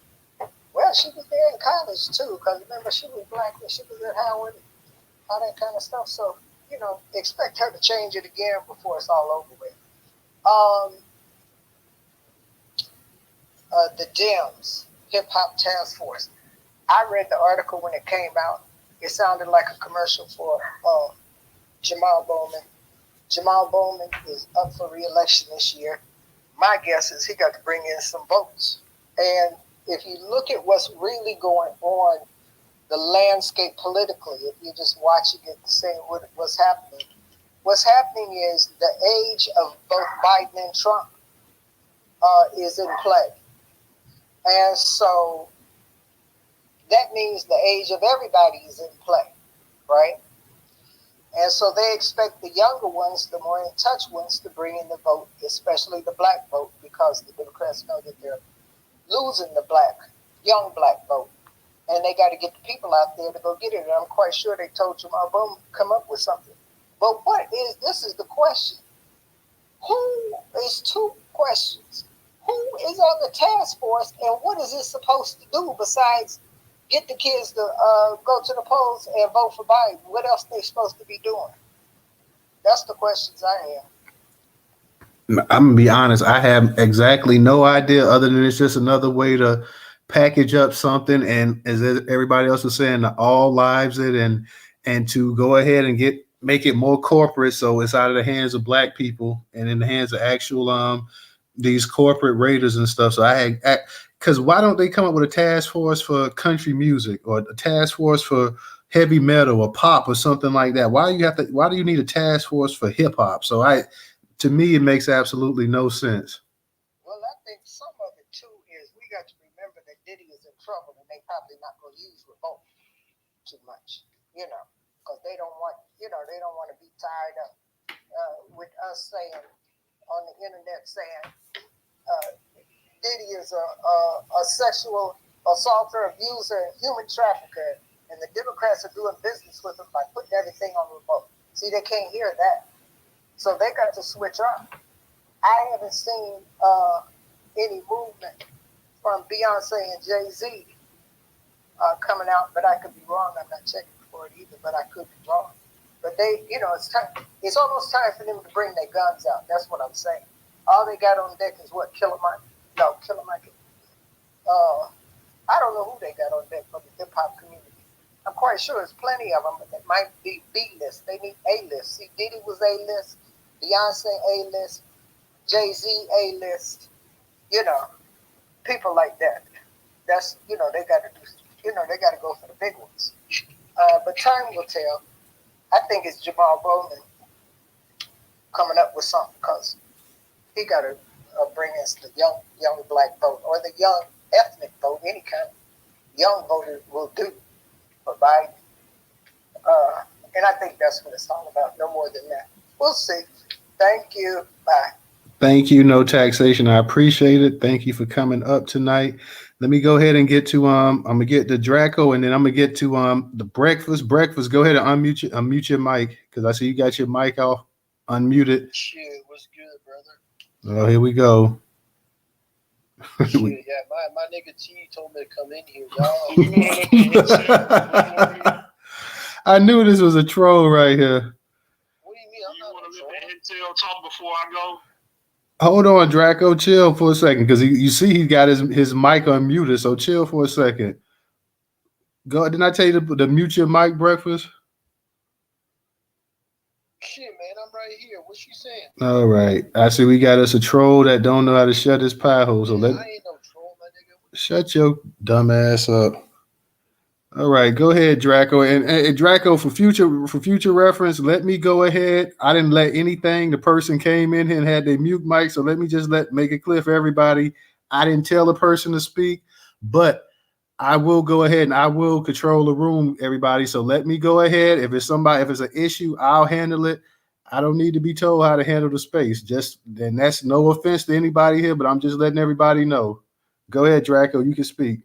Speaker 13: Well, she was there in college too, because remember she was black when she was at Howard, and all that kind of stuff. So, you know, expect her to change it again before it's all over with. The Dems Hip Hop Task Force. I read the article when it came out. It sounded like a commercial for Jamal Bowman. Jamal Bowman is up for re-election this year. My guess is he got to bring in some votes. And if you look at what's really going on, the landscape politically, if you're just watching it and saying what's happening is the age of both Biden and Trump is in play. And so that means the age of everybody is in play, right? And so they expect the younger ones, the more in touch ones, to bring in the vote, especially the black vote, because the Democrats know that they're losing the young black vote. And they got to get the people out there to go get it. And I'm quite sure they told Jamal Bowman to come up with something. But this is the question. There's two questions. Who is on the task force and what is it supposed to do besides get the kids to go to the polls and vote for Biden? What else they supposed to be doing? That's the questions I have.
Speaker 1: I'm gonna be honest. I have exactly no idea, other than it's just another way to package up something, and as everybody else was saying, to all lives it, and to go ahead and make it more corporate, so it's out of the hands of black people and in the hands of actual these corporate raiders and stuff. So because why don't they come up with a task force for country music or a task force for heavy metal or pop or something like that? Why do you need a task force for hip hop? So to me, it makes absolutely no sense.
Speaker 13: Well, I think some of it too is we got to remember that Diddy is in trouble, and they probably not going to use revolt too much, because they don't want to be tied up with us saying on the internet saying Diddy is a sexual assaulter, abuser, and human trafficker, and the Democrats are doing business with him by putting everything on revolt. See, they can't hear that. So they got to switch up. I haven't seen any movement from Beyonce and Jay-Z coming out, but I could be wrong. I'm not checking for it either, but I could be wrong. But they, it's time. It's almost time for them to bring their guns out. That's what I'm saying. All they got on deck is what? Killer Mike? No, Killer Mike. I don't know who they got on deck for the hip hop community. I'm quite sure there's plenty of them, but they might be B-list. They need A-list. See, Diddy was A-list. Beyonce A-list, Jay-Z A-list, people like that. That's, they got to do, they got to go for the big ones. But time will tell. I think it's Jamal Bowman coming up with something, because he got to bring us the young black vote, or the young ethnic vote, any kind of young voter will do for Biden. And I think that's what it's all about, no more than that. We'll see. Thank you. Bye.
Speaker 1: Thank you. No taxation. I appreciate it. Thank you for coming up tonight. Let me go ahead and get to I'm gonna get to Draco, and then I'm gonna get to the breakfast. Go ahead and unmute your mic, because I see you got your mic off unmuted.
Speaker 14: Shit, what's good, brother?
Speaker 1: Oh, here we go.
Speaker 14: Shit, yeah, my nigga T told me to come in here, y'all.
Speaker 1: I knew this was a troll right here.
Speaker 14: What do you mean?
Speaker 6: You want to let the intel talk before I go?
Speaker 1: Hold on, Draco. Chill for a second, because you see he got his mic unmuted. So chill for a second. Go. Didn't I tell you to mute your mic, breakfast?
Speaker 14: Shit, man, I'm right here. What you saying?
Speaker 1: All right. I see we got us a troll that don't know how to shut his pie hole. So
Speaker 14: I ain't no troll, my nigga.
Speaker 1: Shut your dumb ass up. All right, go ahead, Draco. And Draco, for future reference, let me go ahead. I didn't let anything. The person came in here and had their mute mic, so let me just make it clear for everybody. I didn't tell the person to speak, but I will go ahead and I will control the room, everybody. So let me go ahead. If it's an issue, I'll handle it. I don't need to be told how to handle the space. Then that's no offense to anybody here, but I'm just letting everybody know. Go ahead, Draco. You can speak.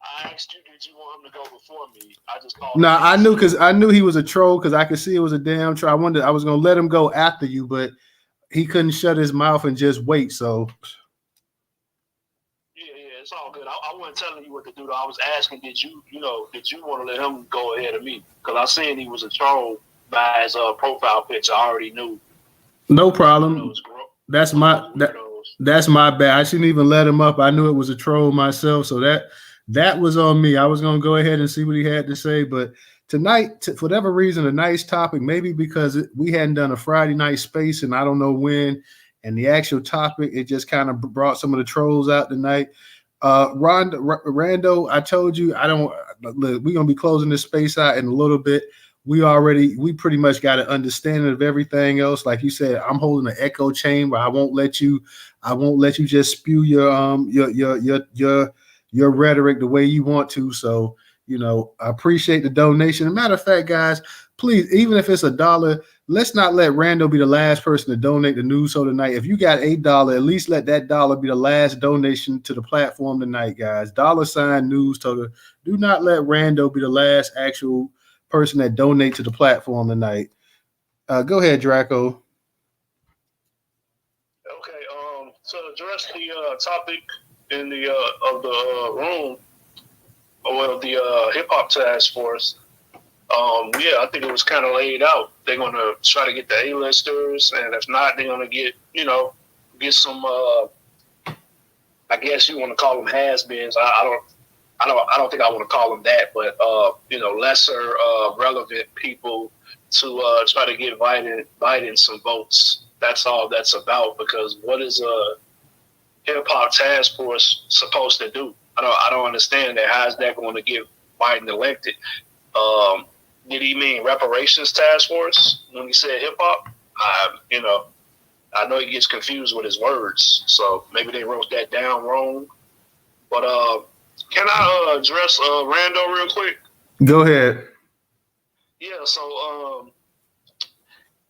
Speaker 6: I asked you, did you want him to go before me? I just called.
Speaker 1: No, I knew he was a troll because I could see it was a damn troll. I was gonna let him go after you, but he couldn't shut his mouth and just wait. So
Speaker 6: yeah, it's all good. I wasn't telling you what to do. Though. I was asking, did you want to let him go ahead of me? Because I seen he was a troll by his profile picture. I already knew.
Speaker 1: No problem. That's my bad. I shouldn't even let him up. I knew it was a troll myself, so that was on me. I was gonna go ahead and see what he had to say, but tonight, for whatever reason, a nice topic. Maybe because we hadn't done a Friday night space, and I don't know when. And the actual topic, it just kind of brought some of the trolls out tonight. Rando, I told you I don't. Look, we're gonna be closing this space out in a little bit. We pretty much got an understanding of everything else. Like you said, I'm holding an echo chamber. I won't let you just spew your rhetoric the way you want to. So, I appreciate the donation. As a matter of fact, guys, please, even if it's $1, let's not let Rando be the last person to donate the Newstoter tonight. If you got $8, at least let that dollar be the last donation to the platform tonight, guys. $ Newstoter. Do not let Rando be the last actual person that donate to the platform tonight. Go ahead, Draco.
Speaker 6: Okay. To address the topic in the of the room, the hip hop task force. I think it was kind of laid out. They're gonna try to get the A-listers, and if not, they're gonna get some. I guess you want to call them has-beens. I don't think I want to call them that, but lesser relevant people to try to get Biden some votes. That's all that's about. Because what is a hip hop task force supposed to do? I don't understand that. How is that going to get Biden elected? Did he mean reparations task force when he said hip hop? I know he gets confused with his words, so maybe they wrote that down wrong. But can I address Rando real quick?
Speaker 1: Go ahead.
Speaker 6: Yeah, so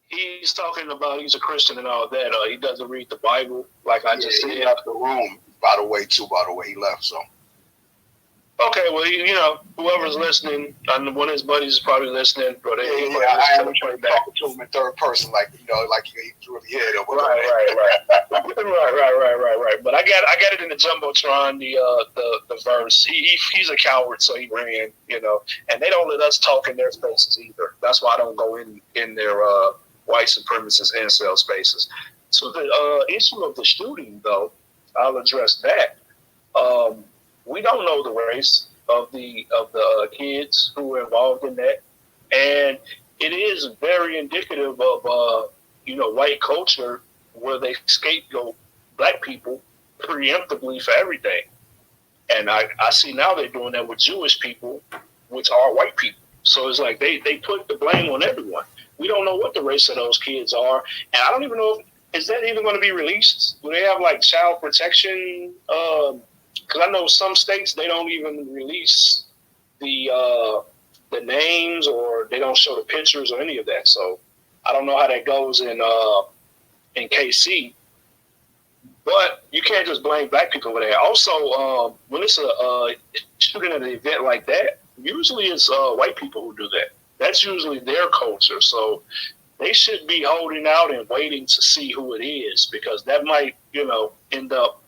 Speaker 6: he's talking about he's a Christian and all that. He doesn't read the Bible, like I just said.
Speaker 3: He left the room, by the way, he left, so.
Speaker 6: Okay, well, whoever's listening, and one of his buddies is probably listening, but
Speaker 3: I am talking to him in third person, like he was really here.
Speaker 6: Right. But I got it in the jumbotron, the verse. He's a coward, so he ran, and they don't let us talk in their spaces either. That's why I don't go in their white supremacist incel spaces. So the issue of the shooting, though, I'll address that. We don't know the race of the kids who were involved in that, and it is very indicative of white culture where they scapegoat black people preemptively for everything. And I see now they're doing that with Jewish people, which are white people. So it's like they put the blame on everyone. We don't know what the race of those kids are, and I don't even know is that even going to be released. Do they have like child protection? Because I know some states they don't even release the names, or they don't show the pictures or any of that. So I don't know how that goes in KC. But you can't just blame black people for that. Also, when it's a shooting at an event like that, usually it's white people who do that. That's usually their culture. So they should be holding out and waiting to see who it is, because that might, end up.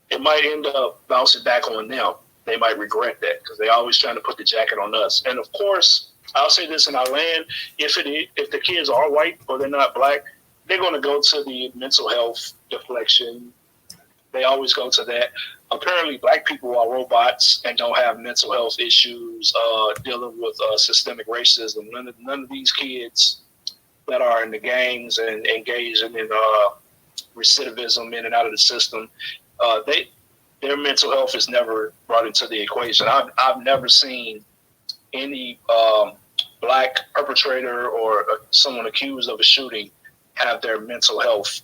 Speaker 6: It might end up bouncing back on them. They might regret that because they're always trying to put the jacket on us. And of course, I'll say this in our land: if the kids are white or they're not black, they're going to go to the mental health deflection. They always go to that. Apparently, black people are robots and don't have mental health issues dealing with systemic racism. None of these kids that are in the gangs and engaging in recidivism in and out of the system, their mental health is never brought into the equation. I've never seen any black perpetrator or someone accused of a shooting have their mental health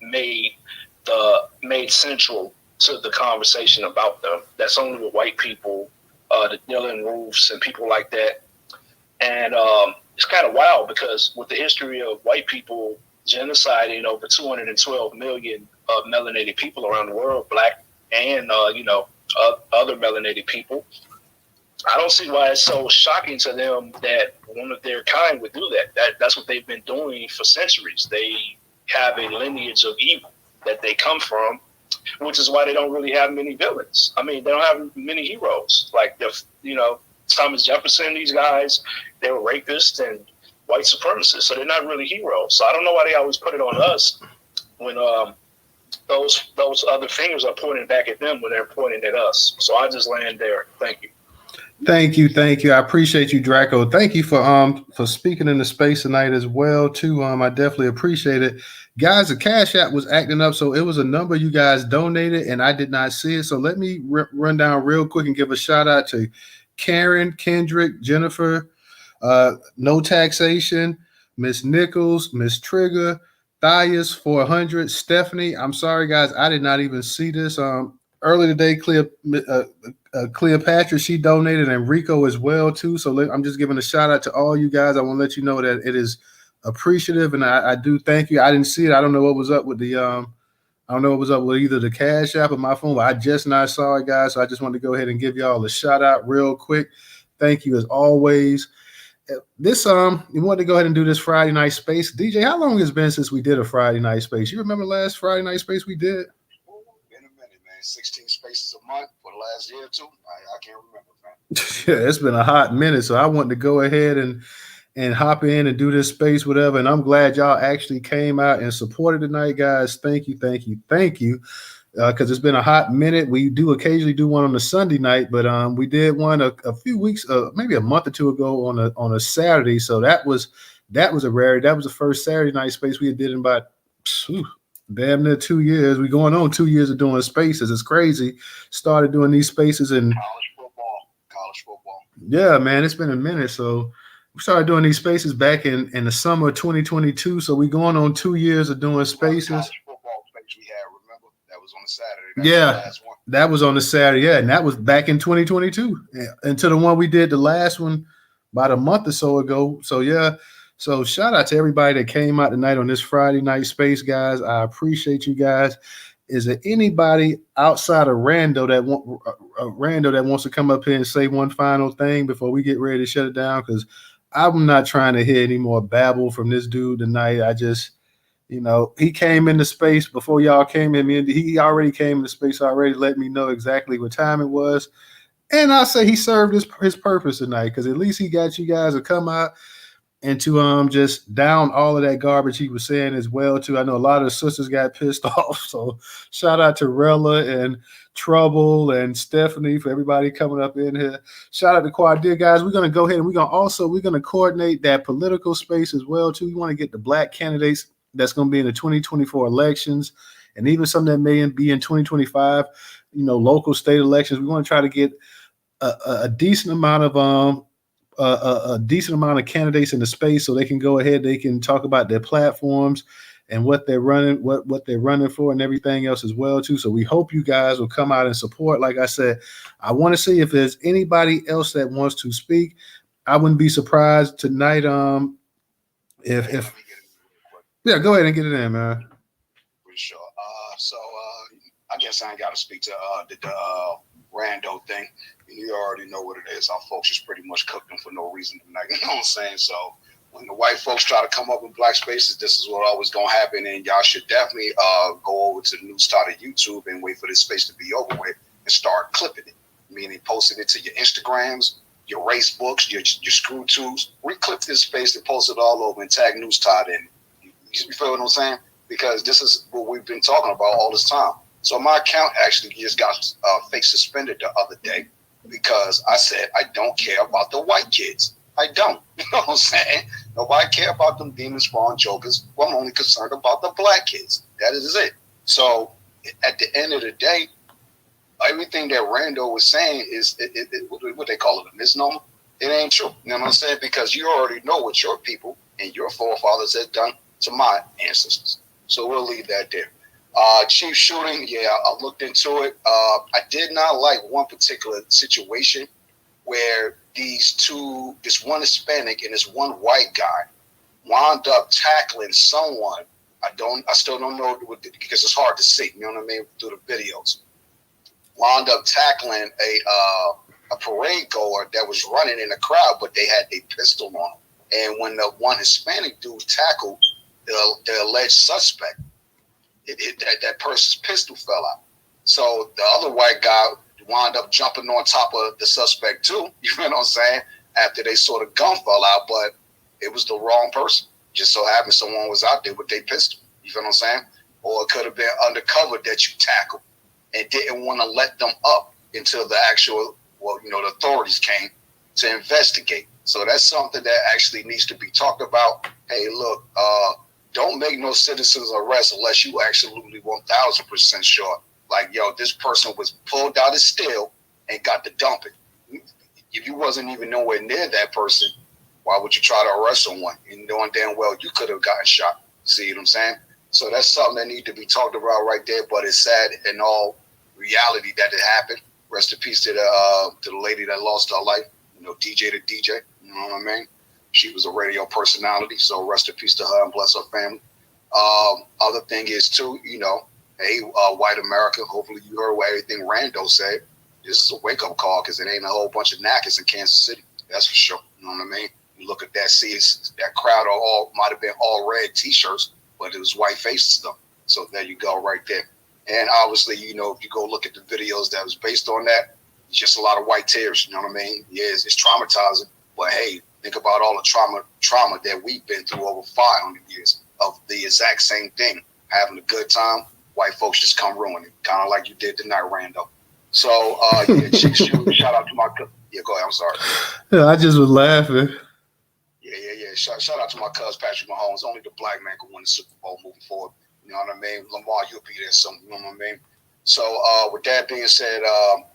Speaker 6: made central to the conversation about them. That's only with white people, the Dylan Roofs and people like that. And it's kind of wild because with the history of white people genociding over 212 million melanated people around the world, black and other melanated people, I don't see why it's so shocking to them that one of their kind would do that. That's what they've been doing for centuries. They have a lineage of evil that they come from, which is why they don't really have many villains. I mean, they don't have many heroes. Like, Thomas Jefferson, these guys, they were rapists and white supremacists, so they're not really heroes. So I don't know why they always put it on us when those other fingers are pointing back at them when they're pointing at us. So I just land there. Thank you.
Speaker 1: Thank you. I appreciate you, Draco. Thank you for speaking in the space tonight as well, too. I definitely appreciate it. Guys, the Cash App was acting up, so it was a number you guys donated, and I did not see it. So let me run down real quick and give a shout out to Karen, Kendrick, Jennifer, No Taxation, Miss Nichols, Miss Trigger, Thias 400, Stephanie. I'm sorry, guys, I did not even see this. Early today, Cleopatra, she donated, and Rico as well too. So I'm just giving a shout out to all you guys. I want to let you know that it is appreciative, and I do thank you. I didn't see it. I don't know what was up with the I don't know what was up with either the Cash App or my phone, but I just not saw it, guys. So I just wanted to go ahead and give y'all a shout out real quick. Thank you as always. This you wanted to go ahead and do this Friday night space. DJ, how long has it been since we did a Friday night space? You remember last Friday night space we did?
Speaker 3: 16 spaces a month for the last year or two. I can't remember, man.
Speaker 1: Yeah, it's been a hot minute, so I wanted to go ahead and hop in and do this space, whatever. And I'm glad y'all actually came out and supported tonight, guys. Thank you. Because it's been a hot minute. We do occasionally do one on a Sunday night, but we did one a few weeks, maybe a month or two ago on a Saturday. So that was a rarity. That was the first Saturday night space we did in about damn near 2 years. We're going on 2 years of doing spaces. It's crazy. Started doing these spaces in
Speaker 3: college football.
Speaker 1: Yeah, man, it's been a minute. So we started doing these spaces back in the summer of 2022. So we're going on 2 years of doing spaces.
Speaker 3: College football space we had, remember? That was on a Saturday.
Speaker 1: That was on the Saturday. Yeah, and that was back in 2022. Until the one we did the last one about a month or so ago. So yeah. So shout out to everybody that came out tonight on this Friday night space, guys. I appreciate you guys. Is there anybody outside of Rando that wants to come up here and say one final thing before we get ready to shut it down? Because I'm not trying to hear any more babble from this dude tonight. I just, he came into space before y'all came in. He already came into space, already let me know exactly what time it was. And I say he served his purpose tonight, because at least he got you guys to come out and to just down all of that garbage he was saying as well too. I know a lot of the sisters got pissed off. So shout out to Rella and Trouble and Stephanie for everybody coming up in here. Shout out to Quadir, guys. We're gonna go ahead and we're gonna coordinate that political space as well too. We want to get the black candidates that's gonna be in the 2024 elections, and even some that may be in 2025, local state elections. We want to try to get a decent amount of a decent amount of candidates in the space, so they can go ahead, they can talk about their platforms and what they're running, what they're running for, and everything else as well too. So we hope you guys will come out and support. Like I said, I want to see if there's anybody else that wants to speak. I wouldn't be surprised tonight. If yeah, go ahead and get it in, man.
Speaker 3: For sure. I guess I ain't got to speak to the Rando thing. You already know what it is. Our folks just pretty much cooked them for no reason tonight. You know what I'm saying? So when the white folks try to come up in black spaces, this is what always gonna happen. And y'all should definitely go over to the Newstoter YouTube and wait for this space to be over with and start clipping it. Meaning posting it to your Instagrams, your race books, your screw tubes. Reclip this space and post it all over and tag Newstoter in. You feel what I'm saying? Because this is what we've been talking about all this time. So my account actually just got fake suspended the other day, because I said I don't care about the white kids. I don't. You know what I'm saying? Nobody care about them demon spawn jokers. Well, I'm only concerned about the black kids. That is it. So at the end of the day, everything that Randall was saying is what they call it, a misnomer. It ain't true. You know what I'm saying? Because you already know what your people and your forefathers had done to my ancestors. So we'll leave that there. Chief shooting, yeah, I looked into it. I did not like one particular situation where this one Hispanic and this one white guy wound up tackling someone. I still don't know because it's hard to see. You know what I mean? Through the videos, wound up tackling a parade goer that was running in the crowd, but they had a pistol on him. And when the one Hispanic dude tackled the alleged suspect, that person's pistol fell out. So the other white guy wound up jumping on top of the suspect too. You know what I'm saying? After they saw the gun fell out, but it was the wrong person. Just so happened someone was out there with their pistol. You feel what I'm saying? Or it could have been undercover that you tackled and didn't want to let them up until the actual, the authorities came to investigate. So that's something that actually needs to be talked about. Hey, look, don't make no citizens arrest unless you absolutely 1,000% sure. Like, this person was pulled out of steel and got to dump it. If you wasn't even nowhere near that person, why would you try to arrest someone? And knowing damn well you could have gotten shot. See what I'm saying? So that's something that needs to be talked about right there. But it's sad in all reality that it happened. Rest in peace to the lady that lost her life. DJ to DJ. You know what I mean? She was a radio personality, so rest in peace to her and bless her family. Other thing is too, hey, white America. Hopefully you heard what everything Rando said. This is a wake up call because it ain't a whole bunch of knackers in Kansas City. That's for sure. You know what I mean? You look at that, see that crowd might have been all red T-shirts, but it was white faces though. So there you go, right there. And obviously, if you go look at the videos that was based on that, it's just a lot of white tears. You know what I mean? Yeah, it's traumatizing, but hey, think about all the trauma that we've been through over 500 years of the exact same thing. Having a good time, white folks just come ruin it, kind of like you did tonight, Rando. So, shout out to my. Yeah, go ahead. I'm sorry.
Speaker 1: Yeah, I just was laughing.
Speaker 3: Yeah. Shout out to my cousin Patrick Mahomes. Only the black man can win the Super Bowl moving forward. You know what I mean? Lamar, you'll be there soon. You know what I mean? So, with that being said,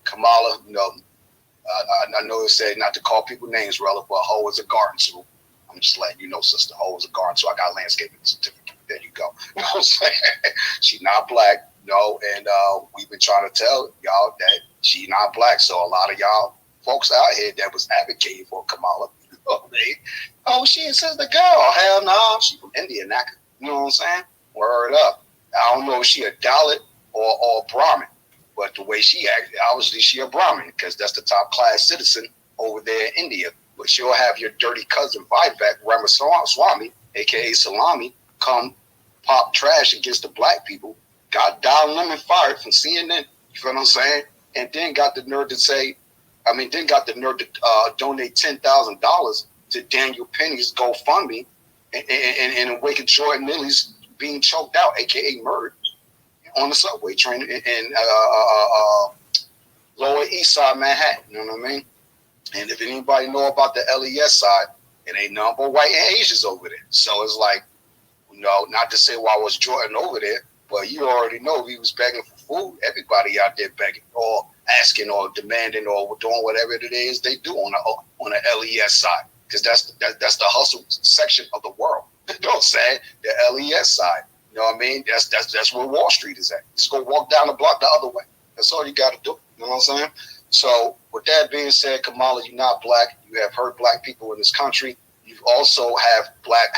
Speaker 3: Kamala, I know it said not to call people names, relevant, but Ho is a garden tool. I'm just letting you know, sister. Ho is a garden tool. I got a landscaping certificate. There you go. You know what I'm saying? She's not black, and we've been trying to tell y'all that she's not black. So a lot of y'all folks out here that was advocating for Kamala, she is the girl. Hell no, she from India, Naka. You know what I'm saying? Word up. I don't know if she a Dalit or Brahmin, but the way she acted, obviously she a Brahmin because that's the top class citizen over there in India. But she'll have your dirty cousin Vivek Ramaswamy, aka Salami, come pop trash against the black people. Got Don Lemon fired from CNN. You feel what I'm saying? And then got the nerve to donate $10,000 to Daniel Penny's GoFundMe and awaken Jordan Millie's being choked out, aka murdered, on the subway train in Lower East Side Manhattan. You know what I mean? And if anybody know about the LES side, it ain't nothing but white and Asians over there. So it's like, not to say why was Jordan over there, but you already know he was begging for food. Everybody out there begging or asking or demanding or doing whatever it is they do on the LES side, because that's the hustle section of the world. You know what I'm saying? The LES side. You know what I mean? That's where Wall Street is at. Just go walk down the block the other way. That's all you got to do. You know what I'm saying? So with that being said, Kamala, you're not black. You have hurt black people in this country. You've also had black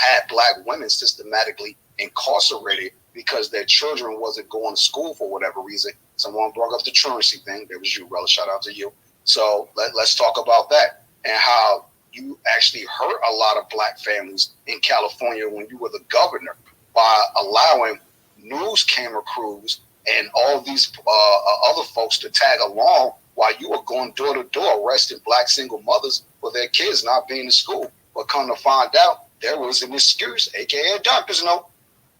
Speaker 3: women systematically incarcerated because their children wasn't going to school for whatever reason. Someone brought up the truancy thing. That was you, Rella. Shout out to you. So let's talk about that and how you actually hurt a lot of black families in California when you were the governor by allowing news camera crews and all these other folks to tag along while you were going door to door arresting black single mothers for their kids not being in school. But come to find out, there was an excuse, aka a doctor's note,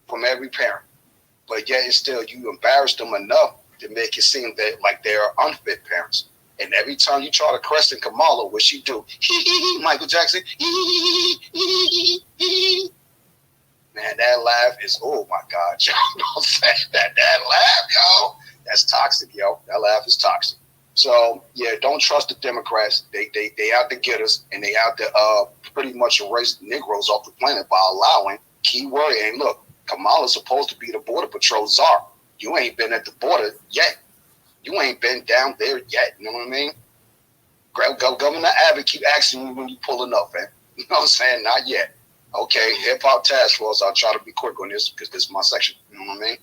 Speaker 3: from every parent. But yet and still, you embarrassed them enough to make it seem that like they are unfit parents. And every time you try to question Kamala, what she do? Michael Jackson. Man, that laugh is, oh my God, y'all know what I'm saying? That laugh, yo, That's toxic, yo. That laugh is toxic. So yeah, don't trust the Democrats. They out to get us, and they out to pretty much erase Negroes off the planet by allowing keyword. And look, Kamala's supposed to be the border patrol czar. You ain't been at the border yet. You ain't been down there yet. You know what I mean? Governor Abbott keep asking you when you pulling up, man. You know what I'm saying? Not yet. Okay, hip hop task force. I'll try to be quick on this because this is my section. You know what I mean?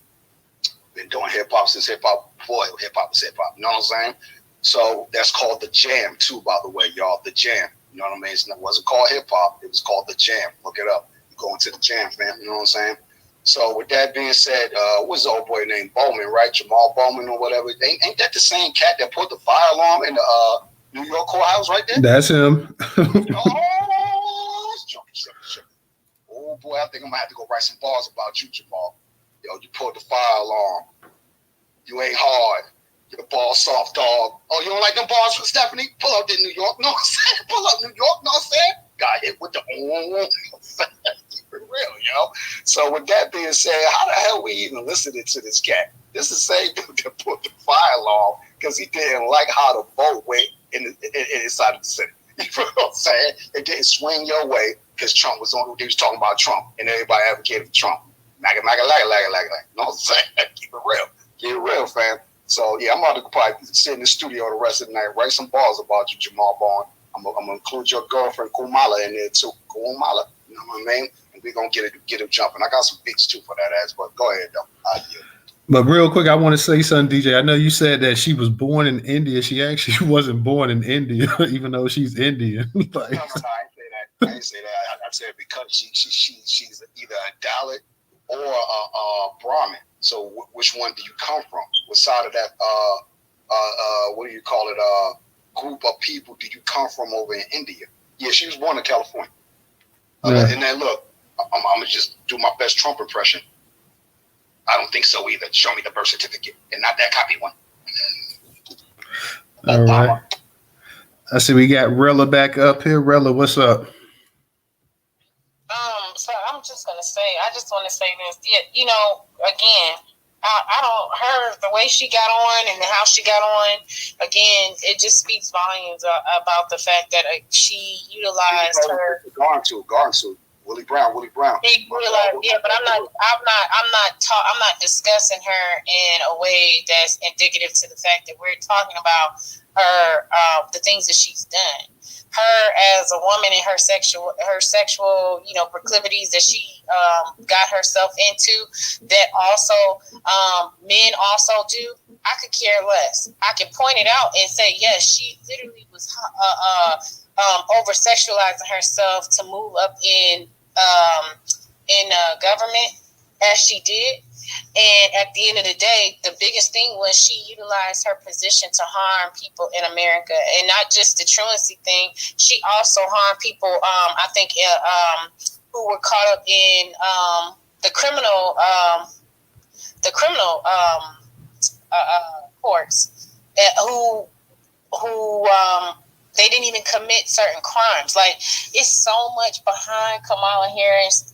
Speaker 3: Been doing hip hop since hip hop before hip hop was hip hop. You know what I'm saying? So that's called the Jam too, by the way, y'all. The Jam. You know what I mean? It wasn't called hip hop. It was called the Jam. Look it up. You go into the Jam, fam. You know what I'm saying? So with that being said, what's the old boy named Bowman, right? Jamal Bowman or whatever. Ain't that the same cat that put the fire alarm in the New York courthouse right there?
Speaker 1: That's him.
Speaker 3: Oh boy, I think I'm gonna have to go write some bars about you, Jamal. Yo, you pulled the fire alarm. You ain't hard. You're ball soft dog. Oh, you don't like them bars from Stephanie? Pull up to New York. No, I'm saying pull up New York. No, I'm saying got hit with the keep it real, yo. So with that being said, how the hell we even listening to this cat? This is the same dude that put the fire alarm because he didn't like how the vote went inside of the city. You know what I'm saying? It didn't swing your way because Trump was on. He was talking about Trump, and everybody advocated for Trump. Maga. You know what I'm saying? Keep it real. Keep it real, fam. So yeah, I'm about to probably sit in the studio the rest of the night, write some bars about you, Jamal Bond. I'm gonna include your girlfriend Kamala in there too. Kamala, you know what I mean? And we're gonna get it jumping. I got some beats too for that ass, but go ahead though.
Speaker 1: But real quick, I want to say something, DJ. I know you said that she was born in India. She actually wasn't born in India, even though she's Indian. Like,
Speaker 3: no, I ain't say that. I said because she's either a Dalit or a Brahmin. So which one do you come from? What side of that what do you call it? Group of people do you come from over in India? Yeah, she was born in California. And then look, I'm gonna just do my best Trump impression. I don't think so either. Show me the birth certificate and not that copy one.
Speaker 1: All right. I see we got Rella back up here. Rella, what's up?
Speaker 8: So I'm just gonna say, I just want to say this. You know, again, I don't. Her the way she got on and how she got on. Again, it just speaks volumes about the fact that she utilized her.
Speaker 3: Garn suit. Willie Brown.
Speaker 8: Yeah, but I'm not discussing her in a way that's indicative to the fact that we're talking about her, the things that she's done. Her as a woman and her sexual, proclivities that she got herself into, that also men also do. I could care less. I can point it out and say, yes, she literally was over sexualizing herself to move up in government as she did. And at the end of the day, the biggest thing was she utilized her position to harm people in America, and not just the truancy thing. She also harmed people, I think, who were caught up in the criminal courts, who they didn't even commit certain crimes. Like, it's so much behind Kamala Harris.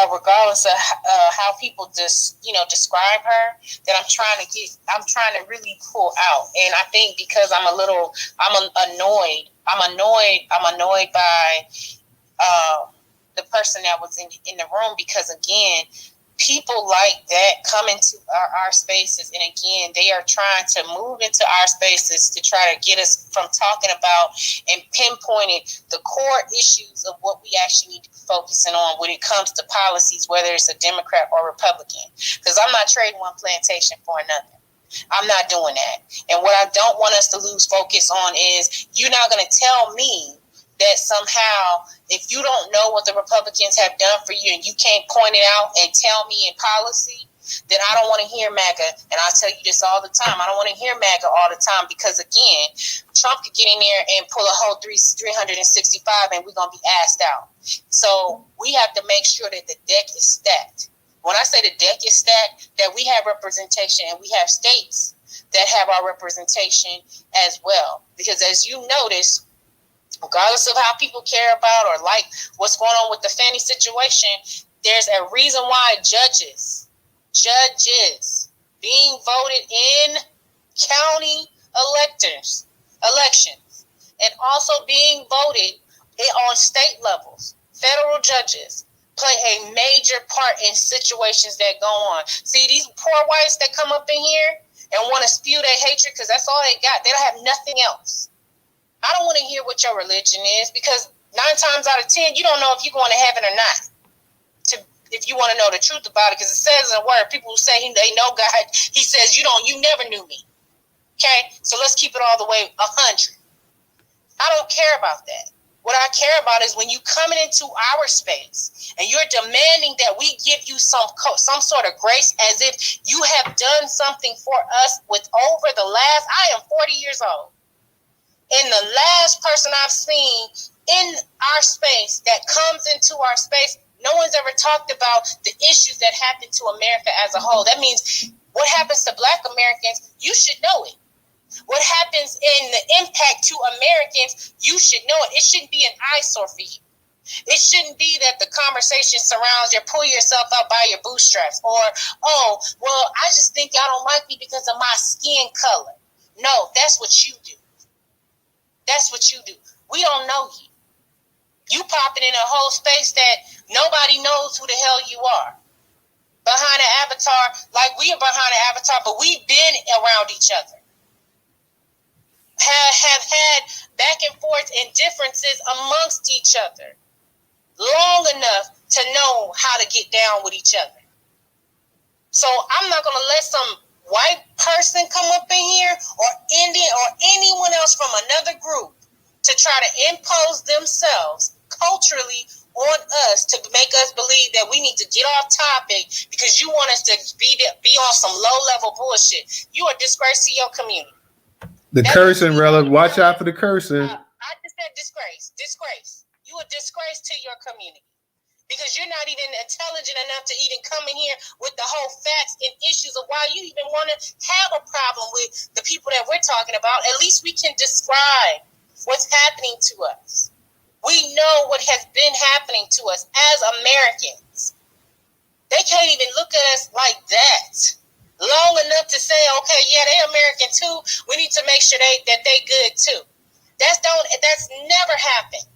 Speaker 8: Regardless of how people just describe her, that I'm trying to really pull out. And I think because I'm annoyed by the person that was in the room, because again, people like that come into our spaces, and again, they are trying to move into our spaces to try to get us from talking about and pinpointing the core issues of what we actually need to be focusing on when it comes to policies, whether it's a Democrat or Republican. Because I'm not trading one plantation for another. I'm not doing that. And what I don't want us to lose focus on is, you're not going to tell me that somehow, if you don't know what the Republicans have done for you and you can't point it out and tell me in policy, then I don't want to hear MAGA. And I tell you this all the time. I don't want to hear MAGA all the time, because again, Trump could get in there and pull a whole 365 and we're going to be asked out. So we have to make sure that the deck is stacked. When I say the deck is stacked, that we have representation, and we have states that have our representation as well. Because as you notice, regardless of how people care about or like what's going on with the Fannie situation, there's a reason why judges being voted in county elections, and also being voted on state levels. Federal judges play a major part in situations that go on. See, these poor whites that come up in here and want to spew their hatred because that's all they got. They don't have nothing else. I don't want to hear what your religion is, because 9 times out of 10, you don't know if you're going to heaven or not. If you want to know the truth about it, because it says in the word, people who say they know God, he says, you never knew me. Okay? So let's keep it all the way 100. I don't care about that. What I care about is when you coming into our space and you're demanding that we give you some sort of grace, as if you have done something for us with over the last, I am 40 years old. And the last person I've seen in our space that comes into our space, no one's ever talked about the issues that happen to America as a whole. That means what happens to Black Americans, you should know it. What happens in the impact to Americans, you should know it. It shouldn't be an eyesore for you. It shouldn't be that the conversation surrounds you pull yourself up by your bootstraps, or, oh, well, I just think y'all don't like me because of my skin color. No, that's what you do. That's what you do. We don't know you. You popping in a whole space that nobody knows who the hell you are. Behind an avatar, like we are behind an avatar, but we've been around each other. Have had back and forth and differences amongst each other long enough to know how to get down with each other. So I'm not going to let some white person come up in here, or Indian, or anyone else from another group, to try to impose themselves culturally on us to make us believe that we need to get off topic because you want us to be on some low-level bullshit. You are a disgrace to your community.
Speaker 1: The cursing, Rella. Watch out for the cursing.
Speaker 8: I just said disgrace. Disgrace. You a disgrace to your community. Because you're not even intelligent enough to even come in here with the whole facts and issues of why you even want to have a problem with the people that we're talking about. At least we can describe what's happening to us. We know what has been happening to us as Americans. They can't even look at us like that long enough to say, okay, yeah, they American too. We need to make sure that they good too. That's never happened,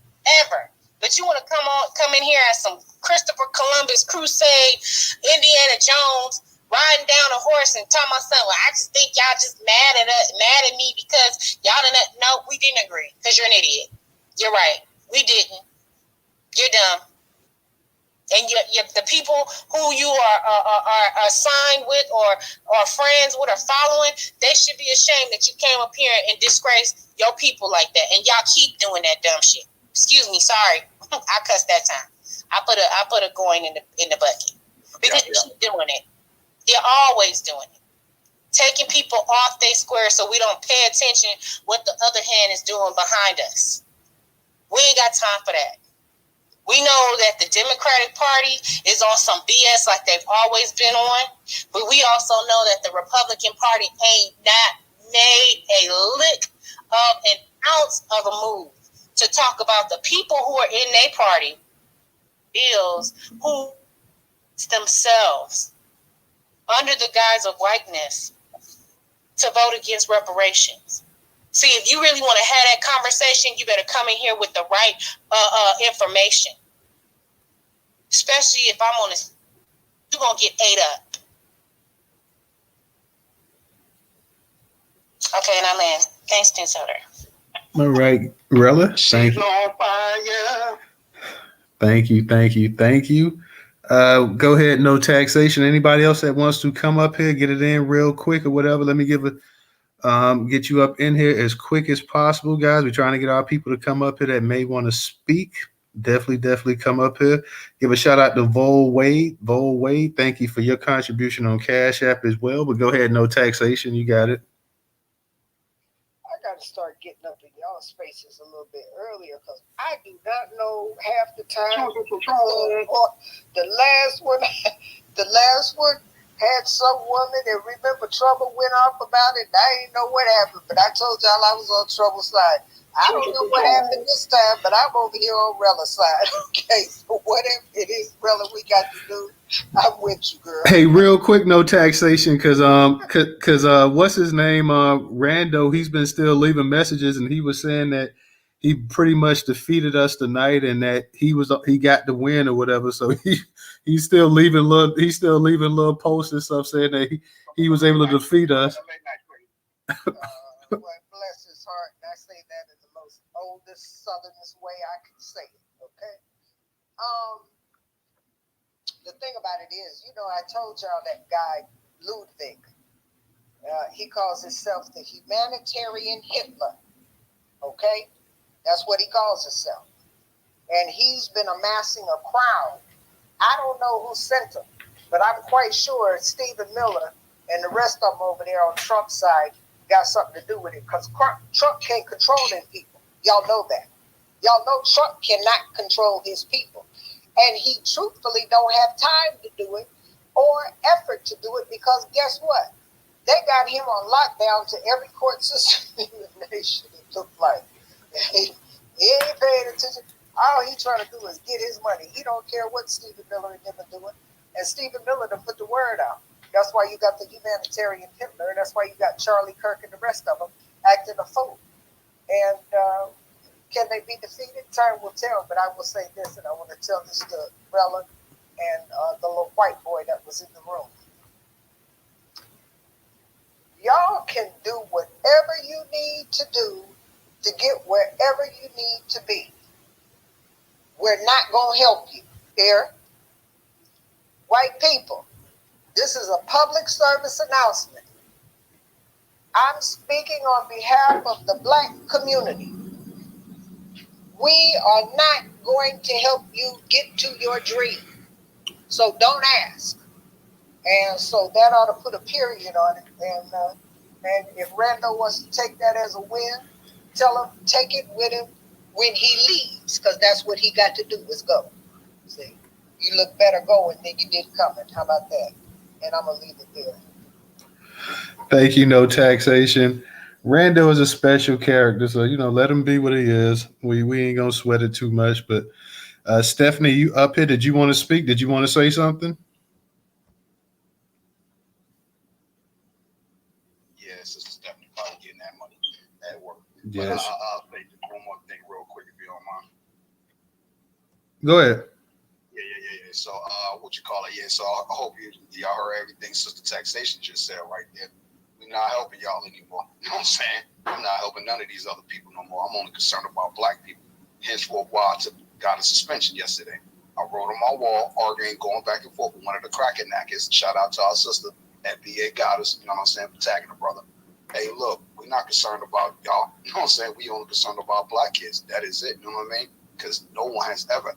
Speaker 8: ever. But you want to come in here as some Christopher Columbus crusade, Indiana Jones, riding down a horse and talking about something. Well, I just think y'all just mad at me because y'all didn't. No, we didn't agree because you're an idiot. You're right. We didn't. You're dumb. And the people who you are assigned with or friends with or following, they should be ashamed that you came up here and disgraced your people like that. And y'all keep doing that dumb shit. Excuse me, sorry. I cussed that time. I put a coin in the bucket. Because you keep doing it. You're always doing it. Taking people off their square so we don't pay attention what the other hand is doing behind us. We ain't got time for that. We know that the Democratic Party is on some BS like they've always been on, but we also know that the Republican Party ain't not made a lick of an ounce of a move to talk about the people who are in their party bills who themselves under the guise of whiteness to vote against reparations. See, if you really want to have that conversation, you better come in here with the right information. Especially if I'm on this, you're going to get ate up. Okay, and I land. Thanks, Newstoter.
Speaker 1: All right, Rella. Thank you. Thank you. Go ahead, no taxation. Anybody else that wants to come up here, get it in real quick or whatever. Let me get you up in here as quick as possible, guys. We're trying to get our people to come up here that may want to speak. Definitely come up here. Give a shout out to Vol Wade. Thank you for your contribution on Cash App as well. But go ahead, no taxation. You got it.
Speaker 13: I got to start getting up in y'all spaces a little bit earlier because I do not know half the time. Or the last one, had some woman that remember Trouble went off about it. I didn't know what happened, but I told y'all I was on Trouble's side. I don't know what happened this time, but I'm over here on Rella's side. Okay, so whatever it is, Rella, we got to do, I'm with you, girl.
Speaker 1: Hey, real quick, no taxation, cause what's his name? Rando. He's been still leaving messages, and he was saying that he pretty much defeated us tonight, and that he got the win or whatever. So he's still leaving little posts and stuff saying that he was able to defeat us.
Speaker 13: Well, bless his heart, and I say that in the most oldest, southernest way I can say it. Okay. The thing about it is, I told y'all that guy Ludwig. He calls himself the humanitarian Hitler. Okay, that's what he calls himself, and he's been amassing a crowd. I don't know who sent him, but I'm quite sure Stephen Miller and the rest of them over there on Trump's side got something to do with it, because Trump can't control them people. Y'all know that. Y'all know Trump cannot control his people. And he truthfully don't have time to do it or effort to do it, because guess what? They got him on lockdown to every court system in the nation. It looked like. He ain't paying attention. All he trying to do is get his money. He don't care what Stephen Miller and them are doing. And Stephen Miller done put the word out. That's why you got the humanitarian Hitler. That's why you got Charlie Kirk and the rest of them acting a fool. And can they be defeated? Time will tell. But I will say this, and I want to tell this to Rella and the little white boy that was in the room. Y'all can do whatever you need to do to get wherever you need to be. We're not going to help you here. White people, this is a public service announcement. I'm speaking on behalf of the Black community. We are not going to help you get to your dream. So don't ask. And so that ought to put a period on it. And if Rando wants to take that as a win, tell him take it with him when he leaves, because that's what he got to do is go. See, you look better going than you did coming. How about that? And I'm going to leave it there.
Speaker 1: Thank you, no taxation. Rando is a special character, so let him be what he is. We ain't gonna sweat it too much. But Stephanie, you up here? Did you want to speak? Did you want to say something?
Speaker 3: Yeah, Sister Stephanie probably getting that money at work.
Speaker 1: Yes.
Speaker 3: But I'll say one more thing real quick, if you don't mind.
Speaker 1: Go ahead.
Speaker 3: Yeah. So, Yeah, so I hope y'all heard everything Sister Taxation just said right there. We're not helping y'all anymore. You know what I'm saying? I'm not helping none of these other people no more. I'm only concerned about Black people. Henceforth, why I got a suspension yesterday. I wrote on my wall, arguing, going back and forth with one of the crackheadknackers. Shout out to our sister at BA Goddess, you know what I'm saying, for tagging a brother. Hey, look, we're not concerned about y'all. You know what I'm saying? We only concerned about Black kids. That is it. You know what I mean? Because no one has ever,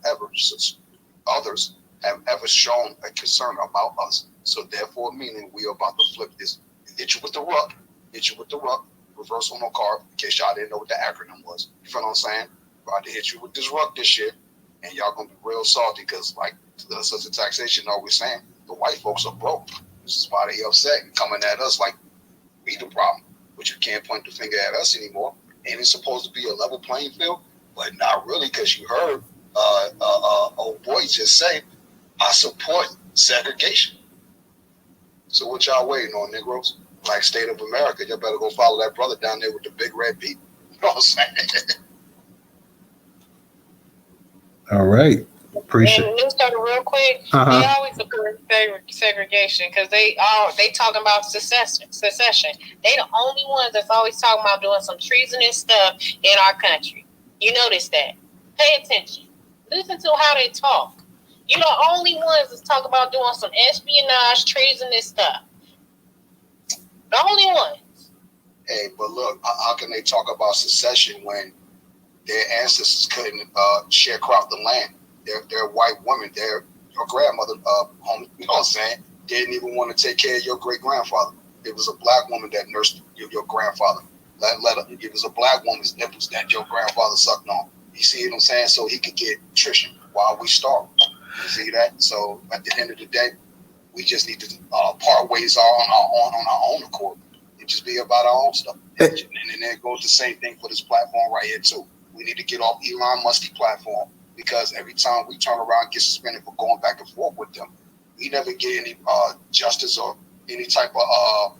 Speaker 3: others have ever shown a concern about us. So therefore, meaning we are about to flip this. Hit you with the ruck, reverse on no card, in case y'all didn't know what the acronym was. You feel what I'm saying? About to hit you with this ruck this year, and y'all gonna be real salty, because like the Sister Taxation always saying, the white folks are broke. This is why they upset and coming at us like we the problem. But you can't point the finger at us anymore. Ain't it supposed to be a level playing field? But not really, because you heard old boy just say, I support segregation. So what y'all waiting on, Negroes? Black State of America, y'all better go follow that brother down there with the big red beat. You know what I'm saying?
Speaker 1: All right. Appreciate it.
Speaker 8: And Newstoter, real quick, they always support segregation because they talking about secession. They the only ones that's always talking about doing some treasonous stuff in our country. You notice that. Pay attention. Listen to how they talk. You're the only ones that's talking about doing some espionage, treasonous stuff. The only ones.
Speaker 3: Hey, but look, how can they talk about secession when their ancestors couldn't sharecrop the land? They're white women. Your grandmother, home, you know what I'm saying, didn't even want to take care of your great grandfather. It was a Black woman that nursed your grandfather. It was a Black woman's nipples that your grandfather sucked on. You see what I'm saying? So he could get nutrition while we starve. You see that? So at the end of the day, We just need to part ways on our own accord and just be about our own stuff. And then there goes the same thing for this platform right here too. We need to get off Elon Musk's platform, because every time we turn around and get suspended for going back and forth with them, we never get any justice or any type of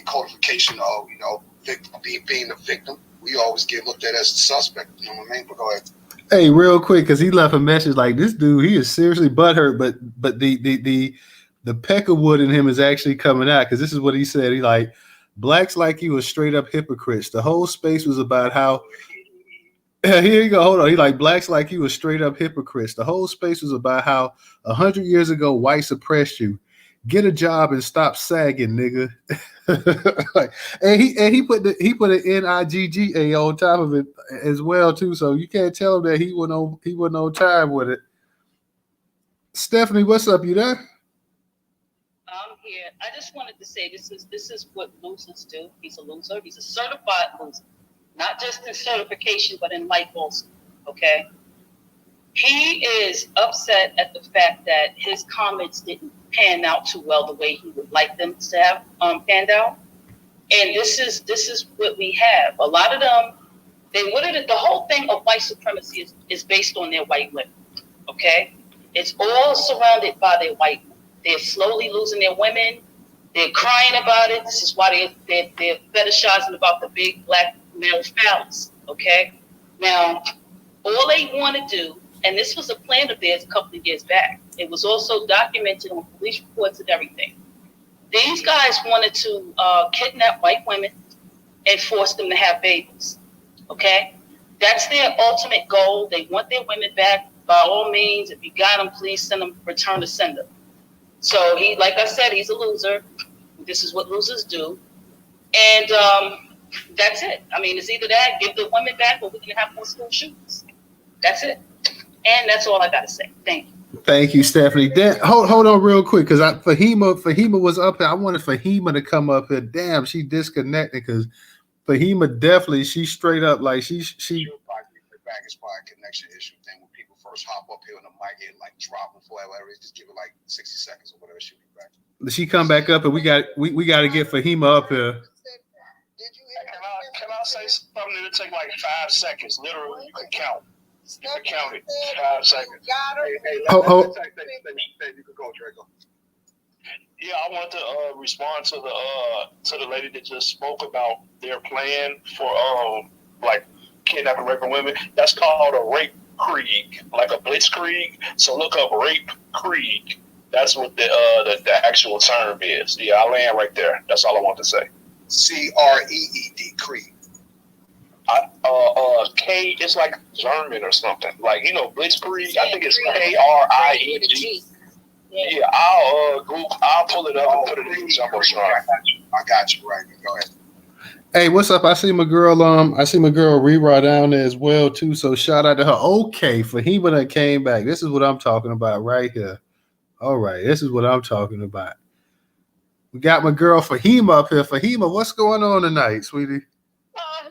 Speaker 3: codification of being the victim. We always get looked at as a suspect. You know what I mean? But go ahead.
Speaker 1: Hey, real quick, because he left a message like, this dude, he is seriously butthurt, but the peckerwood in him is actually coming out, because this is what he said. He like, blacks like you are straight up hypocrites. The whole space was about how here you go. Hold on. He like, blacks like you are straight up hypocrites. The whole space was about how 100 years ago white suppressed you. Get a job and stop sagging, nigga. and he put an NIGGA on top of it as well too. So you can't tell him that he wasn't on time with it. Stephanie, what's up? You there?
Speaker 10: I'm here. I just wanted to say this is what losers do. He's a loser. He's a certified loser, not just in certification, but in life also. Okay. He is upset at the fact that his comments didn't pan out too well the way he would like them to have panned out. And this is what we have. A lot of them, the whole thing of white supremacy is based on their white women. Okay? It's all surrounded by their white women. They're slowly losing their women. They're crying about it. This is why they're fetishizing about the big black male phallus. Okay? Now, all they want to do, and this was a plan of theirs a couple of years back. It was also documented on police reports and everything. These guys wanted to kidnap white women and force them to have babies. Okay? That's their ultimate goal. They want their women back. By all means, if you got them, please send them, return to sender. So he, like I said, he's a loser. This is what losers do. And that's it. I mean, it's either that, give the women back, or we're going to have more school shootings. That's it. And that's all I got to say. Thank you.
Speaker 1: Thank you, Stephanie. Hold on real quick, because Fahima was up here. I wanted Fahima to come up here. Damn, she disconnected, because Fahima definitely, she straight up like she.
Speaker 3: Back is probably a connection issue thing when people first hop up here and the mic get like drop before whatever. Just give it like 60 seconds or whatever. She'll be back.
Speaker 1: She come back up, and we got to get Fahima up here.
Speaker 6: Can I say something that'll take like 5 seconds? Literally, you can count. You can count it. 5 seconds.
Speaker 3: You can go, Draco.
Speaker 6: Yeah, I want to respond to the lady that just spoke about their plan for like kidnapping, raping women. That's called a rape krieg, like a blitzkrieg. So look up rape krieg. That's what the actual term is. Yeah, I land right there. That's all I want to say.
Speaker 3: CREED, krieg.
Speaker 6: K is like German or something. Like, blitzkrieg. I think it's KRING. Yeah, I'll pull it up and put it in the jumbotron.
Speaker 3: I got you right. Go ahead.
Speaker 1: Hey, what's up? I see my girl Rera down there as well too. So shout out to her. Okay, Fahima that came back. This is what I'm talking about right here. All right, this is what I'm talking about. We got my girl Fahima up here. Fahima, what's going on tonight, sweetie?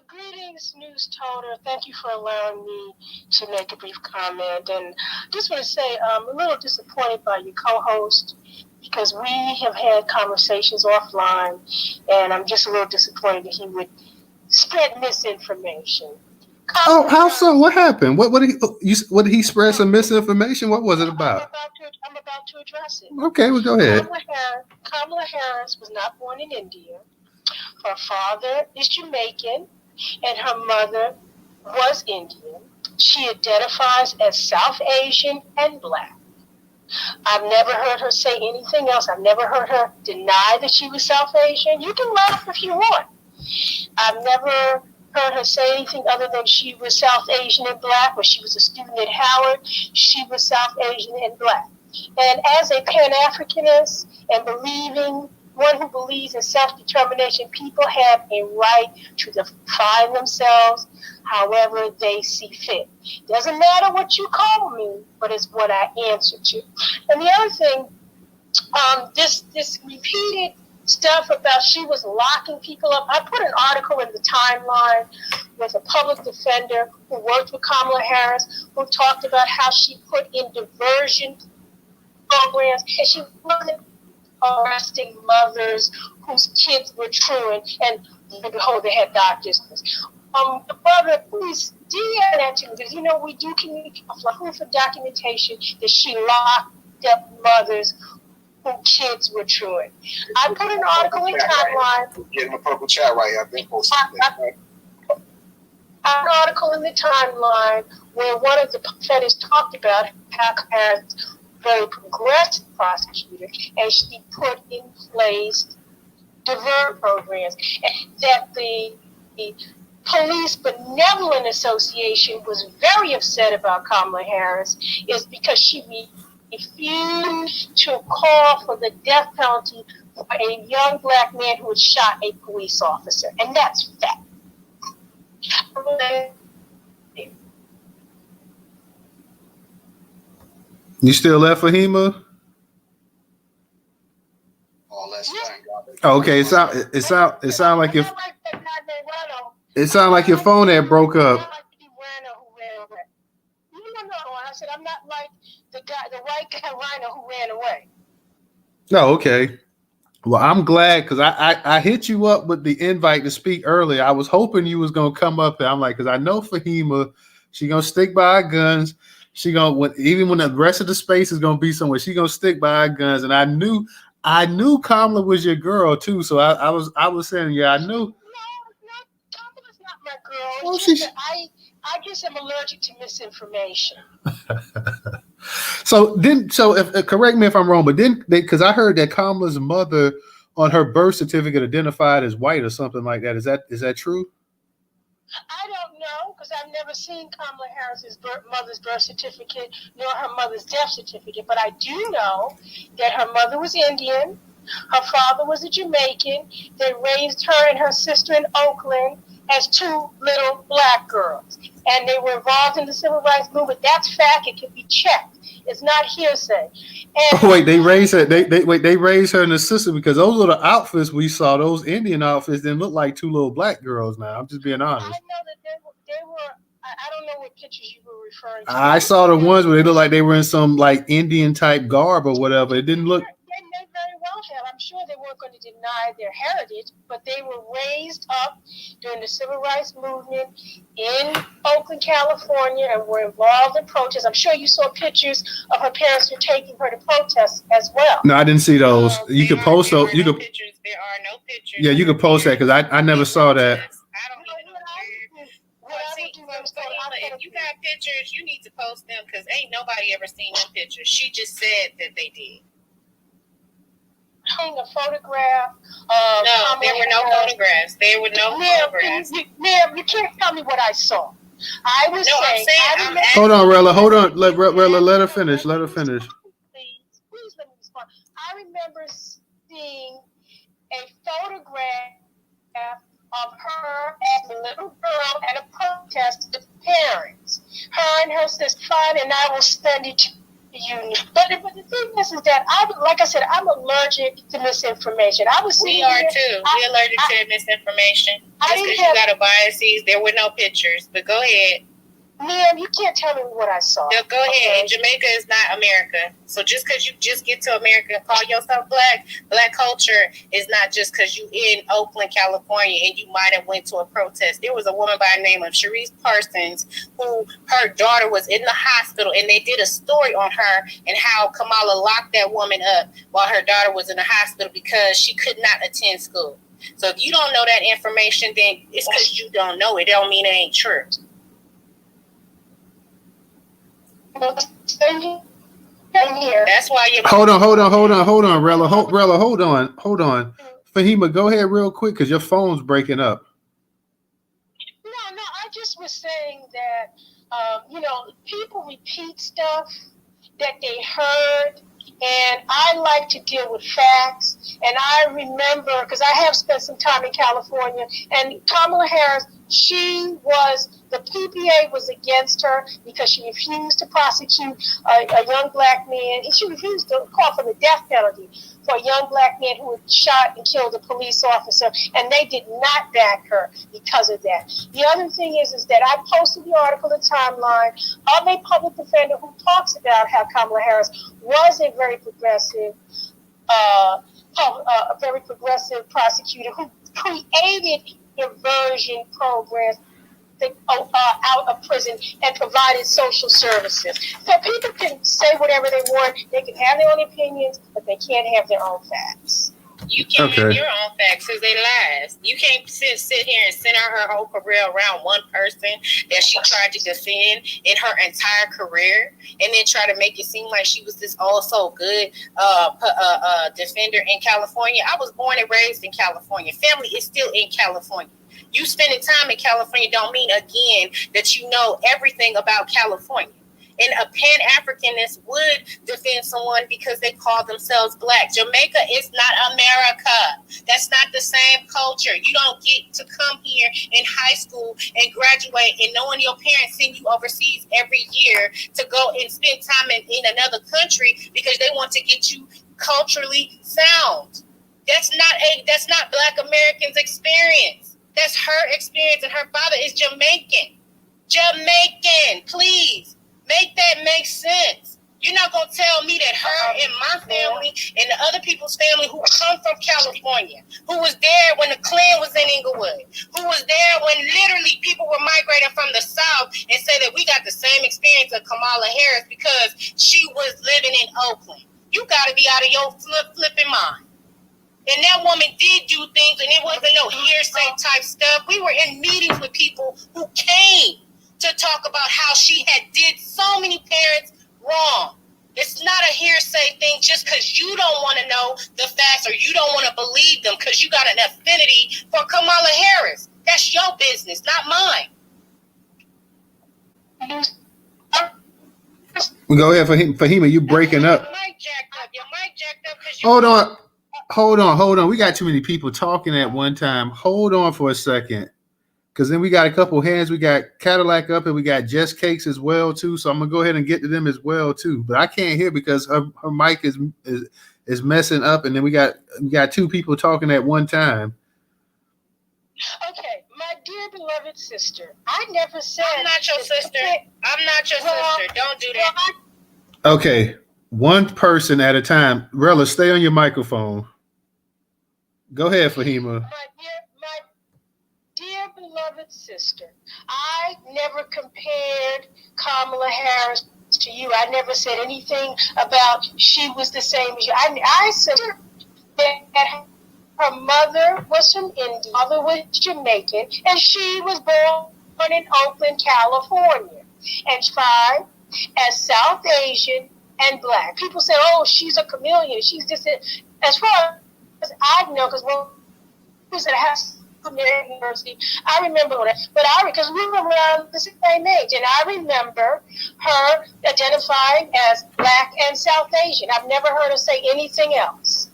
Speaker 15: Greetings, Newstoter. Thank you for allowing me to make a brief comment. And just want to say I'm a little disappointed by your co-host, because we have had conversations offline, and I'm just a little disappointed that he would spread misinformation.
Speaker 1: Oh, how so? What happened? What did he spread some misinformation? What was it about?
Speaker 15: I'm about to address it.
Speaker 1: Okay, well, go ahead.
Speaker 15: Kamala Harris was not born in India. Her father is Jamaican, and her mother was Indian. She identifies as South Asian and Black. I've never heard her say anything else. I've never heard her deny that she was South Asian. You can laugh if you want. I've never heard her say anything other than she was South Asian and Black. When she was a student at Howard, she was South Asian and Black. And as a Pan-Africanist and one who believes in self-determination, people have a right to define themselves however they see fit. Doesn't matter what you call me, but it's what I answer to. And the other thing, this repeated stuff about she was locking people up. I put an article in the timeline with a public defender who worked with Kamala Harris, who talked about how she put in diversion programs, and she wasn't arresting mothers whose kids were truant, and behold, they had doctors. The brother, please DM that to me, because we do communicate proof of documentation that she locked up mothers whose kids were truant. I put an article in Timeline.
Speaker 3: Getting a purple chat right here. I've been posting that.
Speaker 15: An article in the Timeline where one of the defendants talked about how Harris was a very progressive prosecutor, and she put in place divert programs, and that the Police Benevolent Association was very upset about Kamala Harris is because she refused to call for the death penalty for a young black man who had shot a police officer, and that's fact.
Speaker 1: You still left Fahima? Oh, okay, it sound like your phone had broke up.
Speaker 15: I said I'm not like the white guy Rhino who ran away.
Speaker 1: No, okay. Well, I'm glad because I hit you up with the invite to speak earlier. I was hoping you was gonna come up there. I'm like, because I know Fahima, she gonna stick by her guns. She gonna even when the rest of the space is gonna be somewhere, she gonna stick by her guns. And I knew Kamala was your girl too. So I was saying, yeah, I knew.
Speaker 15: No, Kamala's not my girl.
Speaker 1: Well,
Speaker 15: It's just that I just am allergic to misinformation.
Speaker 1: So if correct me if I'm wrong, but then because I heard that Kamala's mother on her birth certificate identified as white or something like that. Is that true?
Speaker 15: I don't know because I've never seen Kamala Harris's mother's birth certificate nor her mother's death certificate, but I do know that her mother was Indian, her father was a Jamaican. They raised her and her sister in Oakland as two little black girls, and they were involved in the civil rights movement. That's fact. It can be checked. It's not hearsay. And
Speaker 1: wait, they raised her. They raised her and her sister because those little outfits we saw, those Indian outfits, didn't look like two little black girls. Now I'm just being honest.
Speaker 15: I know that they were. I don't know what pictures you were referring to.
Speaker 1: I saw the ones where they looked like they were in some like Indian type garb or whatever. It didn't look.
Speaker 15: They very well have. I'm sure they weren't going to deny their heritage, but they were raised up during the civil rights movement in Oakland, California, and were involved in protests. I'm sure you saw pictures of her parents were taking her to protests as well.
Speaker 1: No, I didn't see those. You could post those. You could.
Speaker 8: There are no pictures.
Speaker 1: Yeah, you could post that because I never saw that.
Speaker 8: I don't even know if you got pictures, you need to post them because ain't nobody ever seen them pictures. She just said that they did.
Speaker 15: Hang a photograph.
Speaker 8: No, there were no photographs. There were no photographs.
Speaker 15: Ma'am, you can't tell me what I saw. I was saying.
Speaker 1: Hold on, Rella. Hold on. Let Rella let her finish. Let her finish.
Speaker 15: Please let me respond. I remember seeing a photograph of her as a little girl at a protest with parents. Her and her sister, fine, and I will send it to you. But the thing is that like I said, I'm allergic to misinformation.
Speaker 8: We are too. We're allergic to misinformation. Just because you got a biases, there were no pictures. But go ahead.
Speaker 15: Ma'am, you can't tell me what I saw.
Speaker 8: No, go ahead. Jamaica is not America. So just because you just get to America and call yourself black culture is not just because you in Oakland, California, and you might have went to a protest. There was a woman by the name of Sharice Parsons who her daughter was in the hospital, and they did a story on her and how Kamala locked that woman up while her daughter was in the hospital because she could not attend school. So if you don't know that information, then it's because you don't know it. It don't mean it ain't true. That's why you
Speaker 1: hold on, Rella. Hold on. Fahima, go ahead real quick because your phone's breaking up.
Speaker 15: No, I just was saying that people repeat stuff that they heard, and I like to deal with facts. And I remember, because I have spent some time in California, and Kamala Harris, the PPA was against her because she refused to prosecute a young black man, and she refused to call for the death penalty for a young black man who had shot and killed a police officer, and they did not back her because of that. The other thing is that I posted the article in Timeline of a public defender who talks about how Kamala Harris was a very progressive a very progressive prosecutor who created diversion programs out of prison and provided social services. So people can say whatever they want. They can have their own opinions, but they can't have their own facts.
Speaker 8: You can't have your own facts because they lies. You can't sit here and center her whole career around one person that she tried to defend in her entire career, and then try to make it seem like she was this also good defender in California. I was born and raised in California. Family is still in California. You spending time in California don't mean, again, that you know everything about California. And a Pan-Africanist would defend someone because they call themselves Black. Jamaica is not America. That's not the same culture. You don't get to come here in high school and graduate and knowing your parents send you overseas every year to go and spend time in another country because they want to get you culturally sound. That's not Black Americans' experience. That's her experience, and her father is Jamaican. Jamaican, please. Make that make sense. You're not going to tell me that her and my family and the other people's family who come from California, who was there when the Klan was in Inglewood, who was there when literally people were migrating from the South, and say that we got the same experience of Kamala Harris because she was living in Oakland. You got to be out of your flipping mind. And that woman did do things, and it wasn't no hearsay type stuff. We were in meetings with people who came to talk about how she had did so many parents wrong. It's not a hearsay thing just because you don't want to know the facts or you don't want to believe them because you got an affinity for Kamala Harris. That's your business, not mine.
Speaker 1: Go ahead, Fahima. You breaking up.
Speaker 8: Your mic jacked up.
Speaker 1: Hold on. We got too many people talking at one time. Hold on for a second. Because then we got a couple hands. We got Cadillac up and we got Jess Cakes as well, too. So I'm going to go ahead and get to them as well, too. But I can't hear because her mic is messing up. And then we got two people talking at one time.
Speaker 15: Okay, my dear beloved sister, I never said...
Speaker 8: I'm not your sister. Don't do that.
Speaker 1: Okay, one person at a time. Rella, stay on your microphone. Go ahead, Fahima.
Speaker 15: My dear beloved sister, I never compared Kamala Harris to you. I never said anything about she was the same as you. I said that her mother was from India, mother was Jamaican, and she was born in Oakland, California, and tried as South Asian and Black. People say, oh, she's a chameleon. She's just as far as I know, because when I was at University, I remember that, because we were around the same age, and I remember her identifying as Black and South Asian. I've never heard her say anything else.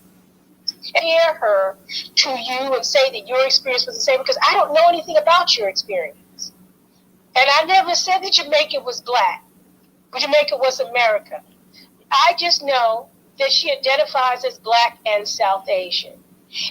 Speaker 15: Hear her to you and say that your experience was the same, because I don't know anything about your experience. And I never said that Jamaica was Black, but Jamaica was America. I just know that she identifies as Black and South Asian.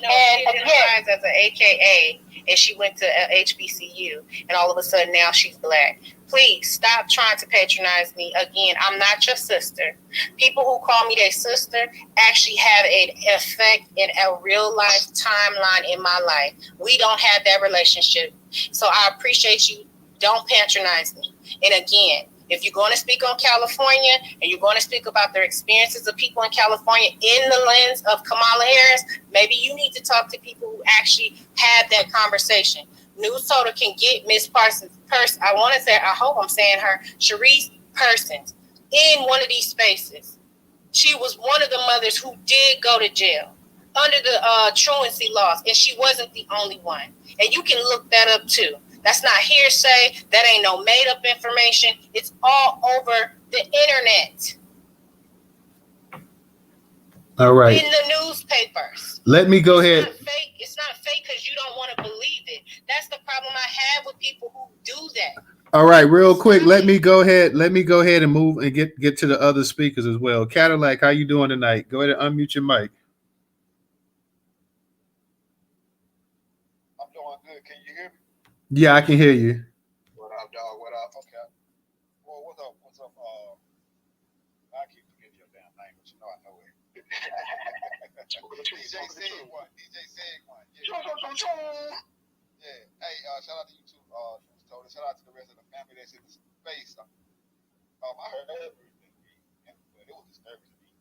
Speaker 8: No, she identifies as an AKA, and she went to HBCU, and all of a sudden now she's Black. Please stop trying to patronize me. Again, I'm not your sister. People who call me their sister actually have an effect in a real life timeline in my life. We don't have that relationship. So I appreciate you. Don't patronize me. And again, if you're going to speak on California and you're going to speak about the experiences of people in California in the lens of Kamala Harris, maybe you need to talk to people who actually have that conversation. Newstoter can get Miss Parsons, I hope I'm saying her, Sharice Persons, in one of these spaces. She was one of the mothers who did go to jail under the truancy laws, and she wasn't the only one. And you can look that up too. That's not hearsay. That ain't no made up information. It's all over the internet.
Speaker 1: All right.
Speaker 8: In the newspapers.
Speaker 1: Let me go ahead.
Speaker 8: It's not fake because you don't want to believe it. That's the problem I have with people who do that.
Speaker 1: All right, real quick. Let me go ahead and move and get to the other speakers as well. Cadillac, how you doing tonight? Go ahead and unmute your mic.
Speaker 16: I'm doing good. Can you hear me?
Speaker 1: Yeah, I can hear you.
Speaker 16: What up, dog? What up? Okay. Well, what's up? What's up? I keep forgetting your damn name, but you know I know it. DJ said one. Yeah. Yeah. Hey, shout out to you too, Newstoter. Shout out to the rest of the family that's in the space. I heard everything, but it was disturbing to me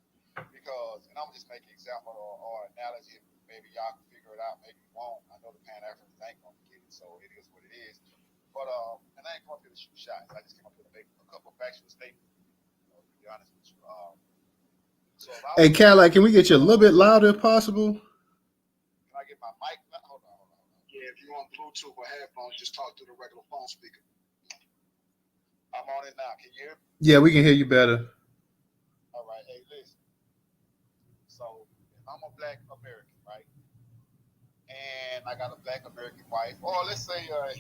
Speaker 16: because, and I'm just making example or analogy. Maybe y'all can figure it out. Maybe you won't. I know the Pan Africans ain't gonna get it, so it is what it is. But and I ain't come up here to shoot shots. I just came up here to make a couple of factual statements. To be honest with you. So
Speaker 1: hey, Cadillac, can we get you a little bit louder if possible?
Speaker 16: Can I get my mic? Hold on.
Speaker 3: Yeah, if you're on Bluetooth or headphones, just talk through the regular phone speaker.
Speaker 16: I'm on it now. Can you hear me?
Speaker 1: Yeah, we can hear you better.
Speaker 16: All right. Hey, listen. So if I'm a Black American, right, and I got a Black American wife, or let's say a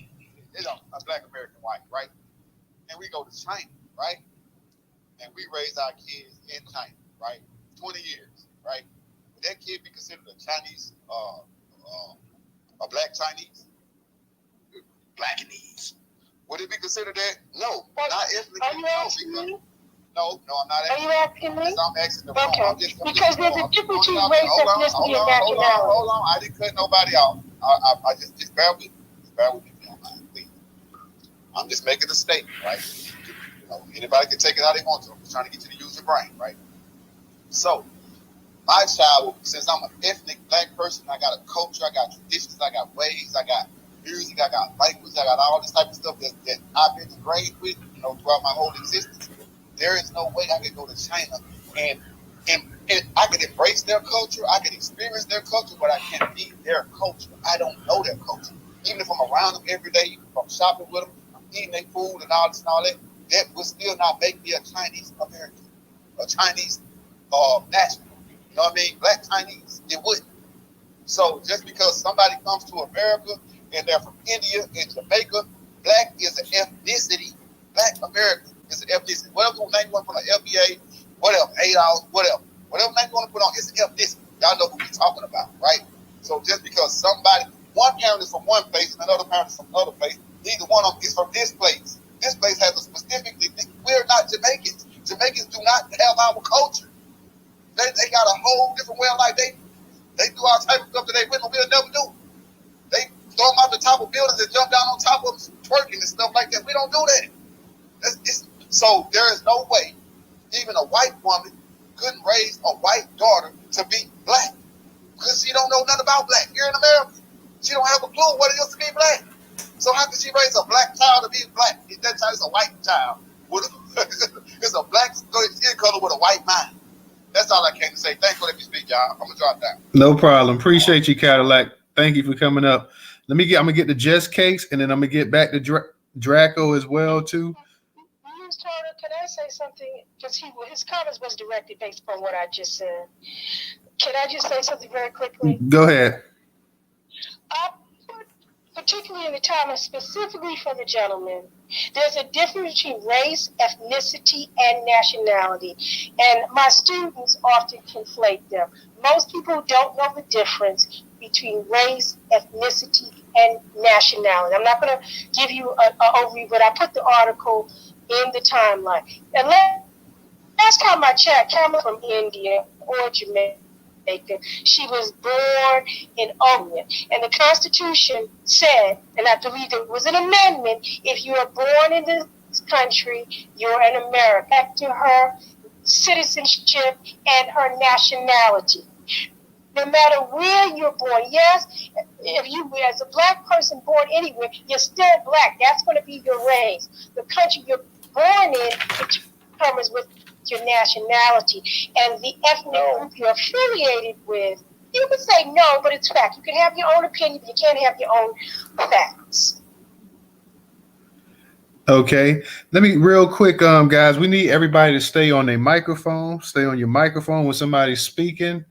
Speaker 16: Black American wife, right, and we go to China, right, and we raise our kids in China, right, 20 years, right, would that kid be considered a Chinese, a Black Chinese?
Speaker 3: Blackanese.
Speaker 16: Would it be considered that? No,
Speaker 15: What?
Speaker 16: not ethnically.
Speaker 15: Are you asking me?
Speaker 16: No, I'm not asking.
Speaker 15: Are you asking me?
Speaker 16: I'm asking the
Speaker 15: Okay. Because there's a difference between race, ethnicity, and nationality.
Speaker 16: Hold on. I didn't cut nobody off. I just bear with me. Just bear with me, if you don't mind, please. I'm just making a statement, right? You know, anybody can take it how they want to. I'm just trying to get you to use your brain, right? So, my child, since I'm an ethnic Black person, I got a culture, I got traditions, I got ways, I got music, I got language, I got all this type of stuff that I've been ingrained with, you know, throughout my whole existence. There is no way I can go to China and I can embrace their culture, I can experience their culture, but I can't be their culture. I don't know their culture. Even if I'm around them every day, if I'm shopping with them, I'm eating their food and all this and all that, that would still not make me a Chinese American, a Chinese national. You know what I mean? Black Chinese, it wouldn't. So just because somebody comes to America and they're from India and Jamaica, Black is an ethnicity. Black American is an ethnicity. Whatever name you want to put on FBA, whatever, $8, whatever. Whatever name you want to put on, it's an ethnicity. Y'all know who we're talking about, right? So just because one parent is from one place and another parent is from another place, neither one of them is from this place. This place has a specific, we're not Jamaicans. Jamaicans do not have our culture. They got a whole different way of life. They do all type of stuff that they women will never do. They throw them off the top of buildings and jump down on top of them, twerking and stuff like that. We don't do that. So there is no way even a white woman couldn't raise a white daughter to be Black because she don't know nothing about Black. Here in America, she don't have a clue what it is to be Black. So how can she raise a Black child to be Black? If that child is a white child, it's a Black skin color with a white mind. That's all I came to say. Thanks for letting me speak, y'all. I'm gonna drop down.
Speaker 1: No problem. Appreciate you, Cadillac. Thank you for coming up. I'm gonna get the Just Cakes, and then I'm gonna get back to Draco as well too.
Speaker 15: Newstoter, can I say something? Because his comments was directed based upon what I just said. Can I just say something very quickly?
Speaker 1: Go ahead.
Speaker 15: Particularly in the time, and specifically for the gentleman, there's a difference between race, ethnicity, and nationality. And my students often conflate them. Most people don't know the difference between race, ethnicity, and nationality. I'm not going to give you an overview, but I put the article in the timeline. And last time I checked, Kamala from India or Jamaica, she was born in Oregon. And the Constitution said, and I believe there was an amendment, if you are born in this country, you're an American. Back to her citizenship and her nationality. No matter where you're born, yes, if you, as a Black person born anywhere, you're still Black. That's going to be your race. The country you're born in determines what your nationality and the ethnic group you're affiliated with. You could say no, but it's fact. You can have your own opinion, but you can't have your own facts.
Speaker 1: Okay. Let me real quick, guys, we need everybody to stay on their microphone. Stay on your microphone when somebody's speaking.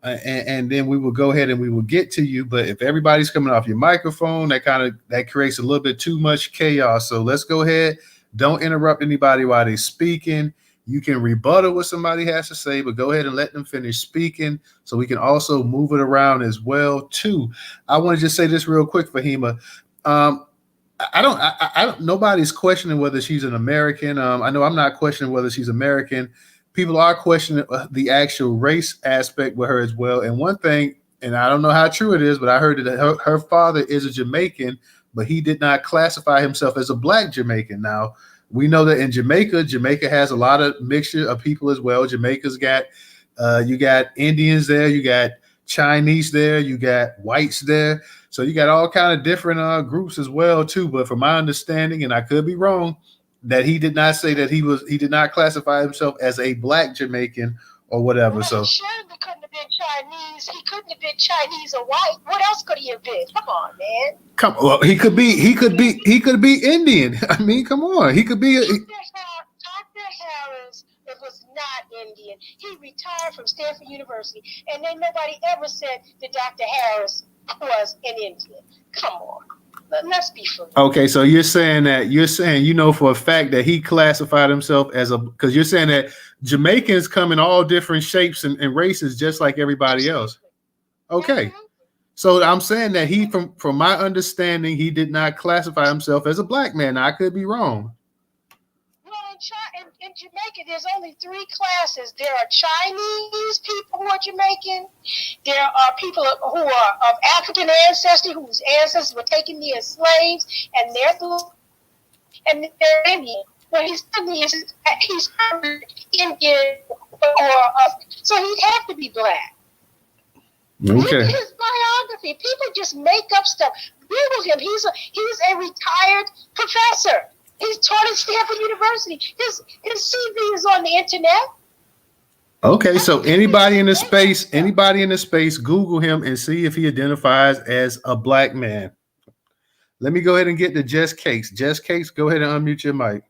Speaker 1: And then we will go ahead and we will get to you. But if everybody's coming off your microphone, that creates a little bit too much chaos. So let's go ahead. Don't interrupt anybody while they're speaking. You can rebuttal what somebody has to say, but go ahead and let them finish speaking so we can also move it around as well too. I want to just say this real quick, Fahima. I don't nobody's questioning whether she's an American. I know I'm not questioning whether she's American. people are questioning the actual race aspect with her as well. And one thing, and I don't know how true it is, but I heard that her father is a Jamaican, but he did not classify himself as a black Jamaican. Now, we know that in Jamaica has a lot of mixture of people as well. Jamaica's got, you got Indians there, you got Chinese there, you got whites there. So you got all kind of different groups as well too. But from my understanding, and I could be wrong, that he did not say that he did not classify himself as a black Jamaican or whatever.
Speaker 15: Well,
Speaker 1: So
Speaker 15: he surely couldn't have been Chinese. He couldn't have been Chinese or white. What else could he have been? Come on, man.
Speaker 1: well, he could be Indian. I mean, come on, he could be.
Speaker 15: Dr. Harris was not Indian. He retired from Stanford University, and then nobody ever said that Dr. Harris was an Indian. Come on. Let's be fair.
Speaker 1: Okay, so you're saying you know for a fact that he classified himself as because you're saying that Jamaicans come in all different shapes and races just like everybody else. Okay. So I'm saying that he from my understanding, he did not classify himself as a black man. Now, I could be wrong.
Speaker 15: Well, in Jamaica, there's only 3 classes. There are Chinese people who are Jamaican. There are people who are of African ancestry, whose ancestors were taken there as slaves, and they're blue, and they're Indian. Well, he's Indian, so he'd have to be black.
Speaker 1: Okay.
Speaker 15: His biography, people just make up stuff. Google him. He's a retired professor. He's taught at Stanford University. His CV is on the internet.
Speaker 1: Okay, so anybody in the space, Google him and see if he identifies as a black man. Let me go ahead and get to Jess Cakes. Jess Cakes, go ahead and unmute your mic.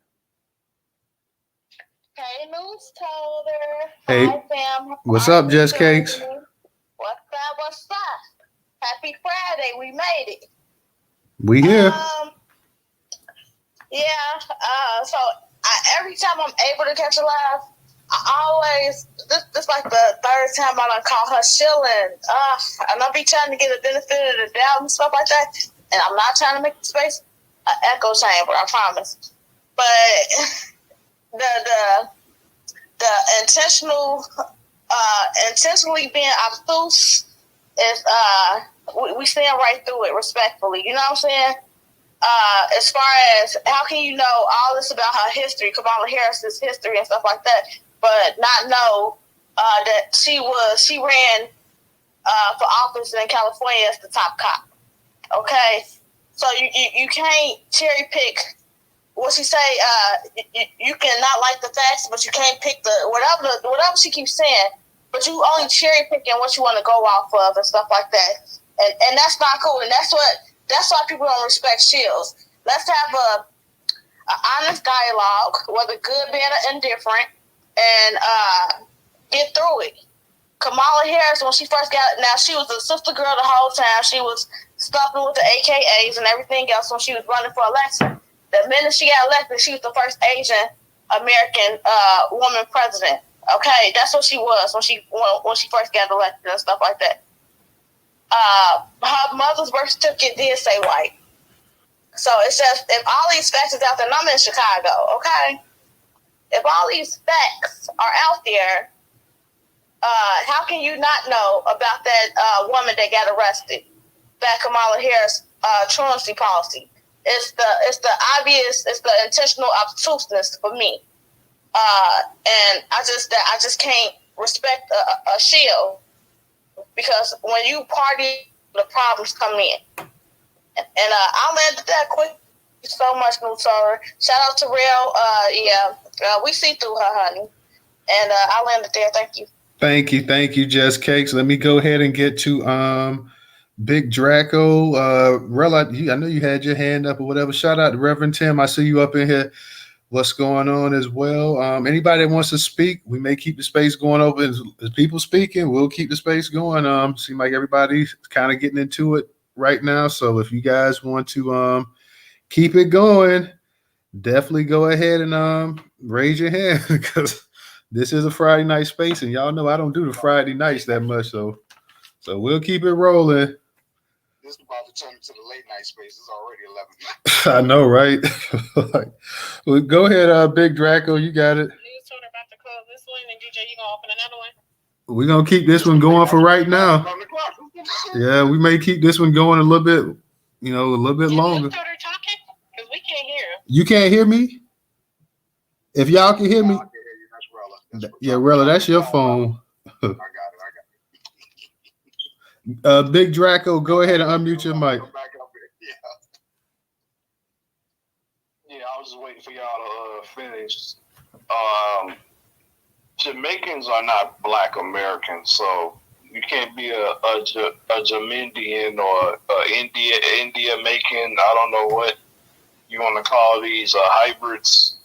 Speaker 17: Hey, Newstoter.
Speaker 1: Hey,
Speaker 17: hi, fam.
Speaker 1: What's up, Jess Cakes?
Speaker 17: What's up? Happy Friday. We made it.
Speaker 1: We here.
Speaker 17: So every time I'm able to catch a live, I always, this like the 3rd time I done call her shilling. And I be trying to get a benefit of the doubt and stuff like that. And I'm not trying to make the space an echo chamber, I promise. But the intentionally being obtuse is we stand right through it respectfully. You know what I'm saying? As far as how can you know all this about her history, Kamala Harris's history and stuff like that, but not know that she ran for office in California as the top cop. Okay, so you can't cherry pick what she say. You can not like the facts, but you can't pick whatever she keeps saying. But you only cherry picking what you want to go off of and stuff like that, and that's not cool. And that's why people don't respect Shields. Let's have a honest dialogue, whether good, bad, or indifferent, and get through it. Kamala Harris, when she first got now, she was a sister girl the whole time. She was stuffing with the AKAs and everything else when she was running for election. The minute she got elected, she was the first Asian American woman president. Okay, that's what she was when she first got elected and stuff like that. Her mother's birth certificate did say white. So it's just, if all these facts is out there, and I'm in Chicago, okay? If all these facts are out there, how can you not know about that woman that got arrested? That Kamala Harris truancy policy. It's the obvious, it's the intentional obtuseness for me. And I just can't respect a shield, because when you party, the problems come in. And I'll end that quick. Thank you so much, Newstoter. Shout out to Real. We see through her, honey. And I'll end it there. Thank you.
Speaker 1: Thank you, Jess Cakes. Let me go ahead and get to Big Draco. Rel, I know you had your hand up or whatever. Shout out to Reverend Tim. I see you up in here. What's going on as well? Anybody that wants to speak, we may keep the space going over. As people speaking, we'll keep the space going. Seems like everybody's kind of getting into it right now. So if you guys want to keep it going, definitely go ahead and raise your hand, because this is a Friday night space, and y'all know I don't do the Friday nights that much. So we'll keep it rolling.
Speaker 3: This is about to turn into the late night space. It's already 11.
Speaker 1: I know, right? Well, go ahead, Big Draco. You got it.
Speaker 17: Newstoter about to close
Speaker 8: this one, and DJ, you gonna open another one?
Speaker 1: We're gonna keep this one going for right now. Yeah, we may keep this one going a little bit, a little bit longer.
Speaker 8: Newstoter talking? Because we can't hear him.
Speaker 1: You can't hear me? If y'all can hear me, yeah, Rella, that's your phone. Big Draco, go ahead and unmute your mic.
Speaker 6: Yeah, I was just waiting for y'all to finish. Jamaicans are not Black Americans, so you can't be a Jamindian or India making. I don't know what you want to call these hybrids.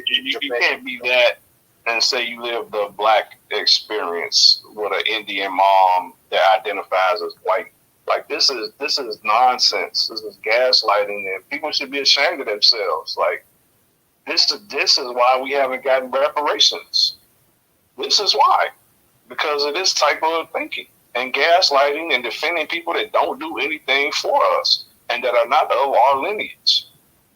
Speaker 6: You can't be that and say you live the Black experience with an Indian mom that identifies as white. Like this is nonsense. This is gaslighting, and people should be ashamed of themselves. Like this is why we haven't gotten reparations. This is why, because of this type of thinking and gaslighting and defending people that don't do anything for us and that are not of our lineage.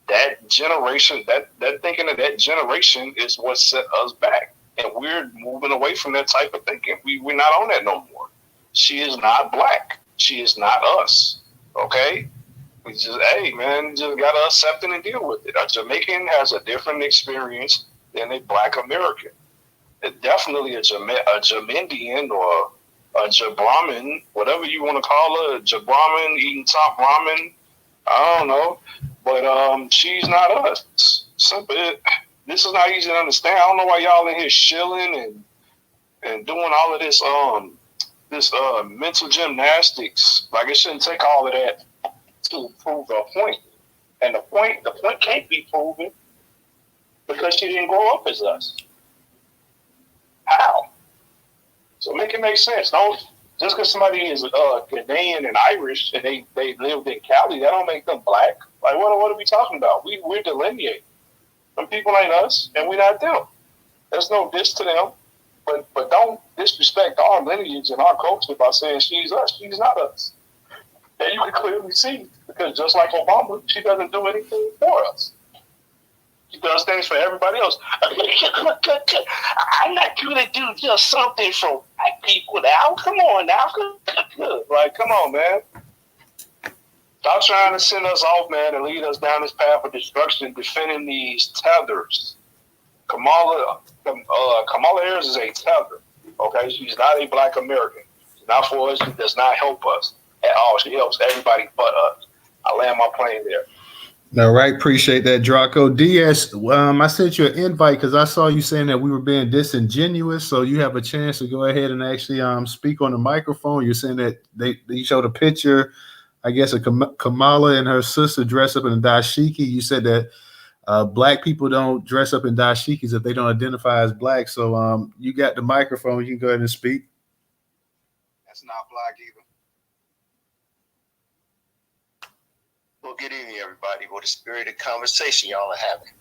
Speaker 6: That generation, that thinking of that generation is what set us back, and we're moving away from that type of thinking. We're not on that no more. She is not Black. She is not us. Okay. We just, hey man, just gotta accept it and deal with it. A Jamaican has a different experience than a Black American. Definitely a Jamindian or a Jabrahmin, whatever you want to call her, Jabrahmin eating top ramen. I don't know, but she's not us. Simple. This is not easy to understand. I don't know why y'all in here shilling and doing all of this mental gymnastics. Like it shouldn't take all of that to prove a point. And the point can't be proven because she didn't grow up as us. How? So make it make sense. Don't just because somebody is Ghanaian and Irish and they lived in Cali, that don't make them Black. Like what are we talking about? We're delineating. Some people ain't us and we're not them. There's no diss to them. But don't disrespect our lineage and our culture by saying she's us. She's not us. And you can clearly see, because just like Obama, she doesn't do anything for us. She does things for everybody else. I'm not going to do just something for Black people now. Come on now. Like, come on, man. Stop trying to send us off, man, and lead us down this path of destruction, defending these tethers. Kamala Harris is a tether. Okay, she's not a Black American. She's not for us. She does not help us at all. She helps everybody but us. I land my plane there.
Speaker 1: All right, appreciate that, Draco. DS, I sent you an invite because I saw you saying that we were being disingenuous. So you have a chance to go ahead and actually speak on the microphone. You're saying that they showed a picture, I guess, of Kamala and her sister dressed up in a dashiki. You said that Black people don't dress up in dashikis if they don't identify as Black. So you got the microphone. You can go ahead and speak.
Speaker 3: That's not Black either.
Speaker 4: Well, good evening, everybody. What a spirited conversation y'all are having.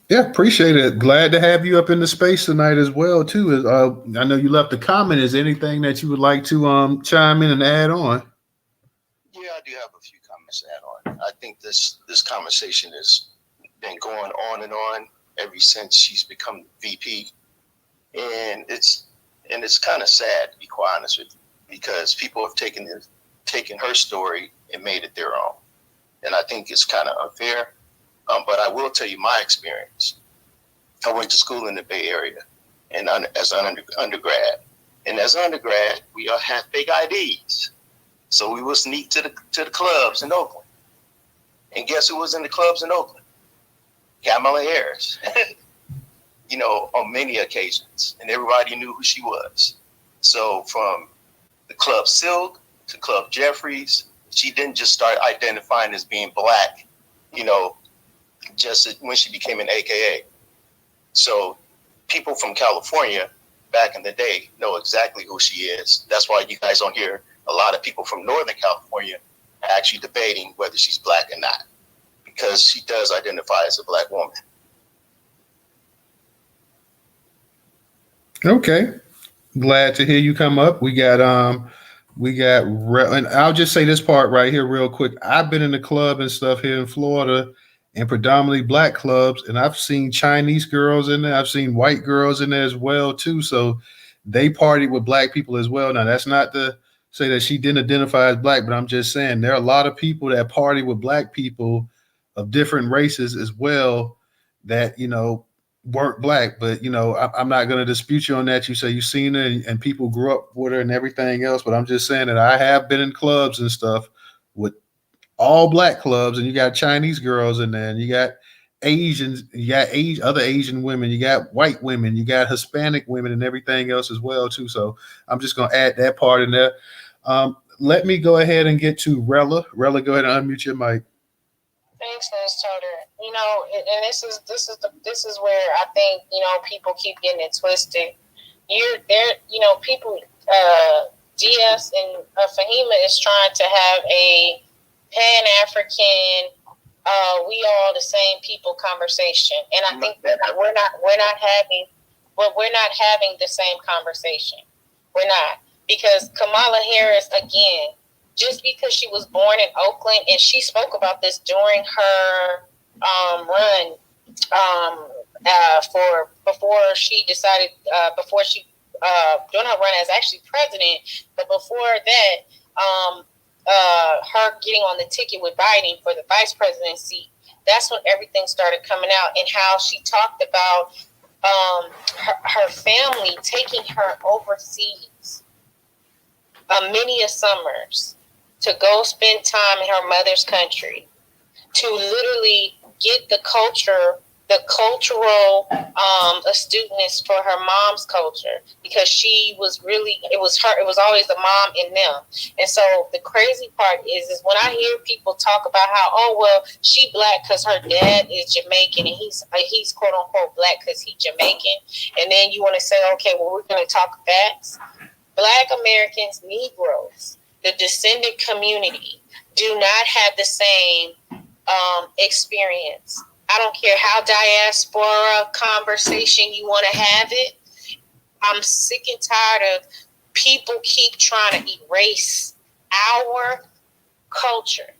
Speaker 1: Yeah, appreciate it. Glad to have you up in the space tonight as well, too. I know you left a comment. Is there anything that you would like to chime in and add on?
Speaker 4: Yeah, I do have a few comments to add on. I think this conversation has been going on and on ever since she's become VP, and it's kind of sad, to be quite honest with you, because people have taken her story and made it their own, and I think it's kind of unfair. But I will tell you my experience. I went to school in the Bay Area, and as an undergrad, and as an undergrad, we all had fake IDs, so we would sneak to the clubs in Oakland. And guess who was in the clubs in Oakland? Kamala Harris. On many occasions, and everybody knew who she was. So from the Club Silk to Club Jeffries, she didn't just start identifying as being Black, just when she became an AKA. So people from California back in the day know exactly who she is. That's why you guys don't hear a lot of people from Northern California actually debating whether she's Black or not, because she does identify as a Black woman.
Speaker 1: Okay. Glad to hear you come up. We got and I'll just say this part right here real quick. I've been in the club and stuff here in Florida, and predominantly black clubs. And I've seen Chinese girls in there. I've seen white girls in there as well too. So they partied with black people as well. Now that's not to say that she didn't identify as black, but I'm just saying there are a lot of people that party with black people of different races as well that weren't black. But I'm not going to dispute you on that. You say you've seen her and people grew up with her and everything else. But I'm just saying that I have been in clubs and stuff with all black clubs, and you got Chinese girls in there, and you got Asians, you got other Asian women, you got white women, you got Hispanic women, and everything else as well too. So I'm just gonna add that part in there. Let me go ahead and get to Rella. Rella, go ahead and unmute your mic.
Speaker 8: Thanks, Newstoter. And this is where I think people keep getting it twisted. You're there, people. DS and Fahima is trying to have a Pan-African, we all the same people conversation, and I think that we're not having the same conversation. We're not, because Kamala Harris, again, just because she was born in Oakland, and she spoke about this during her run for before she decided during her run as actually president, but before that. Her getting on the ticket with Biden for the vice president seat, that's when everything started coming out, and how she talked about her family taking her overseas many a summers to go spend time in her mother's country to literally get the cultural astuteness for her mom's culture, because it was always the mom in them. And so the crazy part is when I hear people talk about how, she black because her dad is Jamaican and he's quote unquote black because he's Jamaican, and then you want to say, okay, well, we're going to talk facts. Black Americans, Negroes, the descendant community do not have the same experience. I don't care how diaspora conversation you want to have it. I'm sick and tired of people keep trying to erase our culture,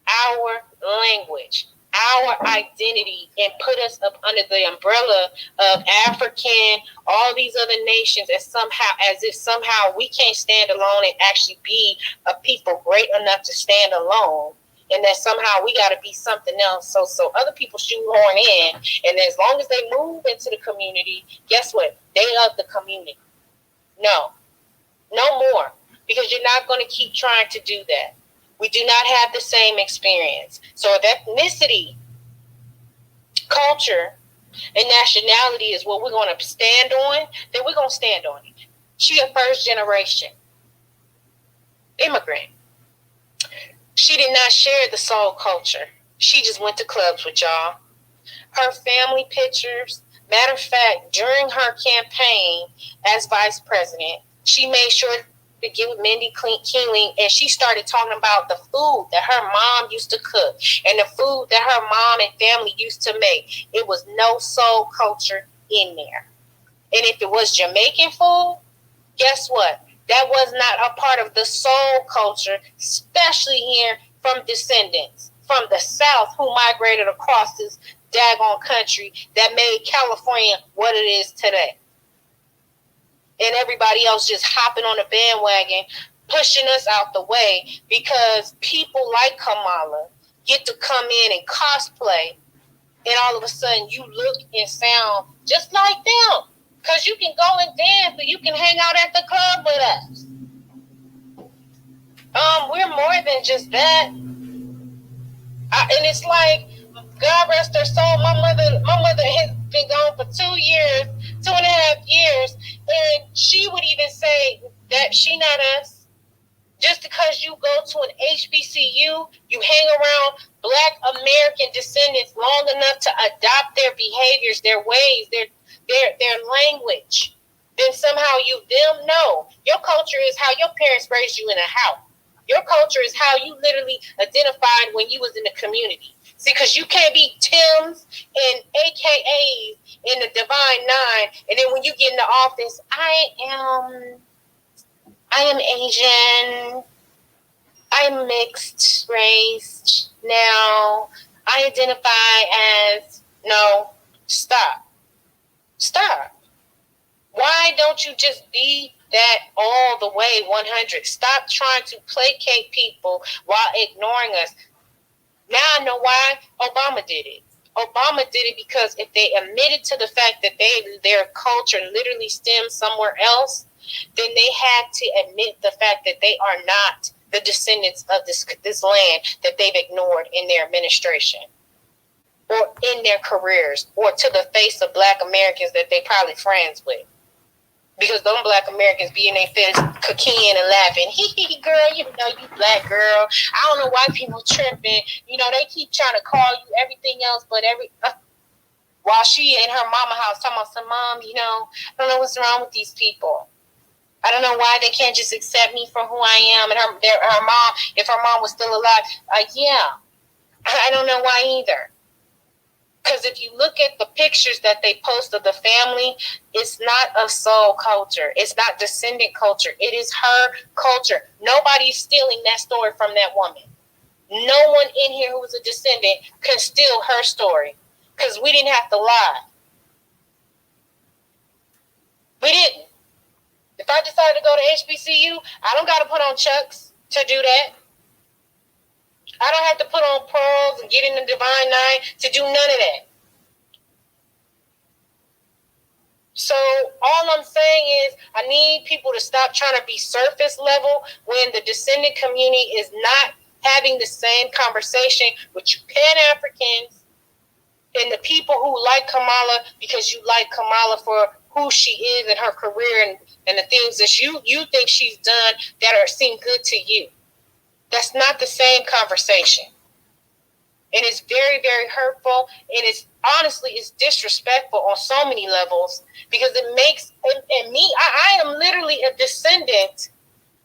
Speaker 8: our language, our identity, and put us up under the umbrella of African, all these other nations, as if somehow we can't stand alone and actually be a people great enough to stand alone. And that somehow we got to be something else. So other people shoehorn in, and as long as they move into the community, guess what? They of the community. No more, because you're not going to keep trying to do that. We do not have the same experience. So if ethnicity, culture, and nationality is what we're going to stand on, then we're going to stand on it. She a first generation immigrant. She did not share the soul culture. She just went to clubs with y'all. Her family pictures. Matter of fact, during her campaign as vice president, she made sure to get with Mindy Keeling, and she started talking about the food that her mom used to cook and the food that her mom and family used to make. It was no soul culture in there. And if it was Jamaican food, guess what? That was not a part of the soul culture, especially here from descendants from the South who migrated across this daggone country that made California what it is today. And everybody else just hopping on the bandwagon, pushing us out the way, because people like Kamala get to come in and cosplay, and all of a sudden you look and sound just like them. Because you can go and dance, or you can hang out at the club with us. We're more than just that. And it's like, God rest her soul. My mother has been gone for 2.5 years, and she would even say that she not us. Just because you go to an HBCU, you hang around Black American descendants long enough to adopt their behaviors, their ways, their language, then somehow you them know. Your culture is how your parents raised you in a house. Your culture is how you literally identified when you was in the community. See, because you can't be Tim's and AKAs in the Divine Nine, and then when you get in the office, I am Asian, I'm mixed race now, I identify as, no, stop. Why don't you just be that all the way 100? Stop trying to placate people while ignoring us. Now I know why Obama did it. Obama did it because if they admitted to the fact that their culture literally stems somewhere else, then they had to admit the fact that they are not the descendants of this land that they've ignored in their administration or in their careers or to the face of Black Americans that they probably friends with. Because those Black Americans be in their face kicking and laughing. Hee girl, you know, you Black girl. I don't know why people tripping. You know, they keep trying to call you everything else but while she in her mama house talking about some mom, you know, I don't know what's wrong with these people. I don't know why they can't just accept me for who I am. And her mom, if her mom was still alive, yeah. I don't know why either. Because if you look at the pictures that they post of the family, it's not a soul culture. It's not descendant culture. It is her culture. Nobody's stealing that story from that woman. No one in here who is a descendant can steal her story because we didn't have to lie. We didn't. If I decided to go to HBCU, I don't got to put on Chucks to do that. I don't have to put on pearls and get in the divine nine to do none of that. So all I'm saying is I need people to stop trying to be surface level when the descendant community is not having the same conversation with you Pan-Africans and the people who like Kamala because you like Kamala for who she is and her career and the things that you think she's done that seem good to you. That's not the same conversation. And it's very, very hurtful. And it's honestly, it's disrespectful on so many levels because it makes, and me, I am literally a descendant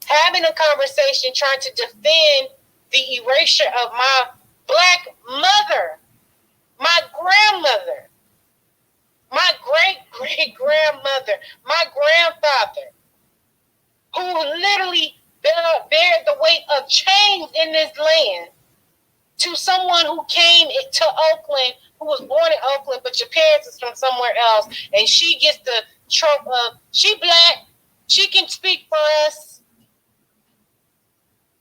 Speaker 8: having a conversation trying to defend the erasure of my Black mother, my grandmother, my great-great-grandmother, my grandfather, who literally bear the weight of chains in this land to someone who came to Oakland, who was born in Oakland, but your parents is from somewhere else, and she gets the trope of, she Black, she can speak for us,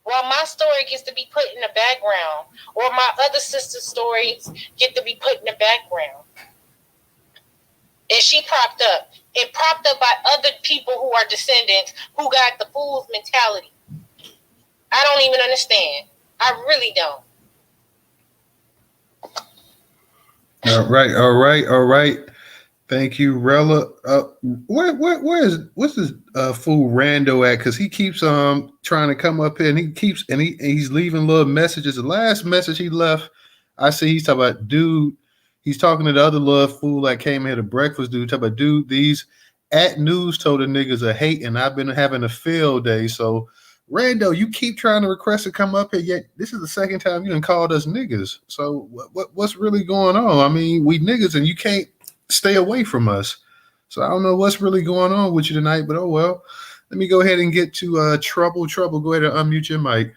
Speaker 8: while my story gets to be put in the background, or my other sister's stories get to be put in the background. And she propped up by other people who are descendants who got the fool's mentality. I don't even understand. I really don't.
Speaker 1: All right. Thank you, Rella. What's this fool Rando at? Because he keeps trying to come up here and he's leaving little messages. The last message he left, I see he's talking about dude. He's talking to the other little fool that came here to breakfast, dude. Talking about dude, these at Newstoter niggas are hating. I've been having a field day. So Rando, you keep trying to request to come up here, yet this is the second time you done called us niggas. So what's really going on? I mean, we niggas and you can't stay away from us. So I don't know what's really going on with you tonight, but oh well. Let me go ahead and get to Trouble. Trouble, go ahead and unmute your mic.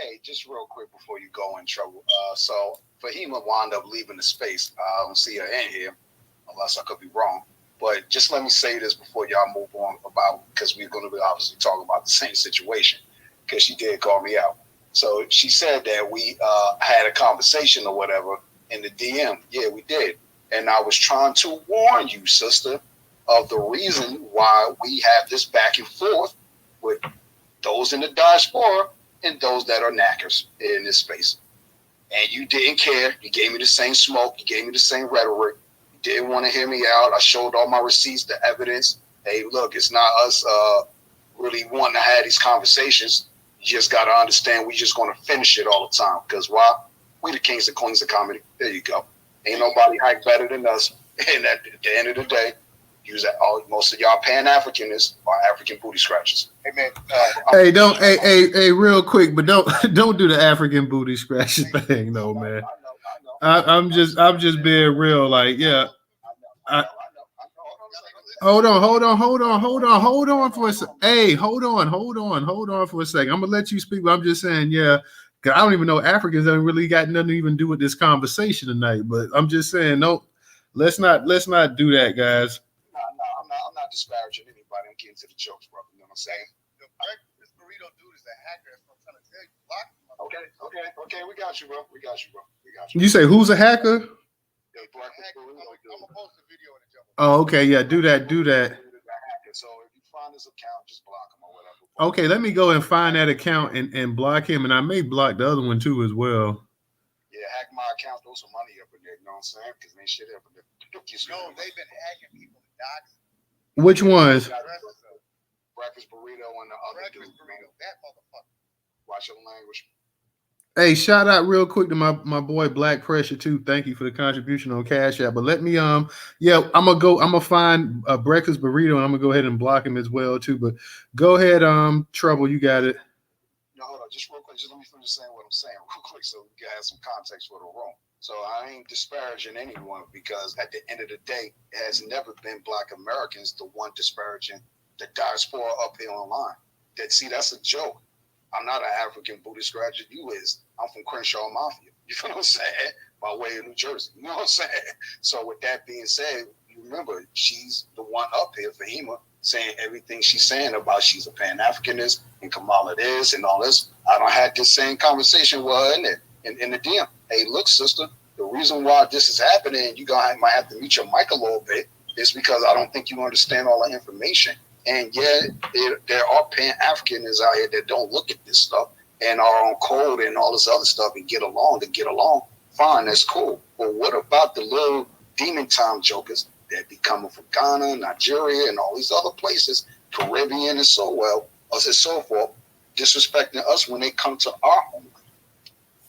Speaker 3: Hey, just real quick before you go in, Trouble. So Fahima wound up leaving the space. I don't see her in here, unless I could be wrong. But just let me say this before y'all move on because we're going to be obviously talking about the same situation, because she did call me out. So she said that we had a conversation or whatever in the DM. Yeah, we did. And I was trying to warn you, sister, of the reason why we have this back and forth with those in the diaspora and those that are knackers in this space. And you didn't care. You gave me the same smoke. You gave me the same rhetoric. You didn't want to hear me out. I showed all my receipts, the evidence. Hey, look, it's not us really wanting to have these conversations. You just got to understand we just going to finish it all the time. Because why? We the kings and queens of comedy. There you go. Ain't nobody hype better than us. And at the end of the day, most of y'all Pan-Africanists are African booty scratchers. Hey man,
Speaker 1: hey, real quick, but don't do the African booty scratching thing, no man. I'm just being real, like yeah. Hold on for a second. Hey, hold on for a second. I'm gonna let you speak, but I'm just saying, yeah. Cause I don't even know Africans that really got nothing to even do with this conversation tonight. But I'm just saying, nope. Let's not do that, guys.
Speaker 3: No, I'm not disparaging anybody. I'm getting to the jokes, brother. You know what I'm saying?
Speaker 16: This burrito dude is a hacker. That's what I'm trying to tell you. Block him.
Speaker 3: Okay. We got you, bro.
Speaker 1: You say who's a hacker?
Speaker 3: Yeah, I'm gonna post a video in the jungle.
Speaker 1: Oh, okay, yeah, do that.
Speaker 3: So if you find his account, just block him or whatever.
Speaker 1: Okay, let me go and find that account and block him, and I may block the other one too as well.
Speaker 3: Yeah, hack my account, throw some money up in there. You know what I'm saying? Because they shit up in there.
Speaker 16: No, they've been hacking people to dox.
Speaker 1: Which ones?
Speaker 3: Breakfast burrito and the other dude.
Speaker 16: That motherfucker.
Speaker 3: Watch your language.
Speaker 1: Hey, shout out real quick to my boy Black Pressure too. Thank you for the contribution on Cash App. But let me I'm gonna find a breakfast burrito and I'm gonna go ahead and block him as well too. But go ahead, Trouble, you got it.
Speaker 3: No, hold on, just real quick, just let me finish saying what I'm saying real quick so we can have some context for the room. So I ain't disparaging anyone because at the end of the day, it has never been Black Americans the one disparaging the diaspora up here online. That's a joke. I'm not an African Buddhist graduate. You is. I'm from Crenshaw Mafia. You know what I'm saying? By way of New Jersey. You know what I'm saying? So with that being said, you remember she's the one up here, Fahima, saying everything she's saying about she's a Pan-Africanist and Kamala this and all this. I don't had this same conversation with her in the DM. Hey, look, sister, the reason why this is happening, you might have to mute your mic a little bit, is because I don't think you understand all the information. And yeah, there are Pan-Africanists out here that don't look at this stuff and are on code and all this other stuff and get along. Fine, that's cool. But what about the little demon time jokers that be coming from Ghana, Nigeria, and all these other places, Caribbean and so forth, disrespecting us when they come to our homeland?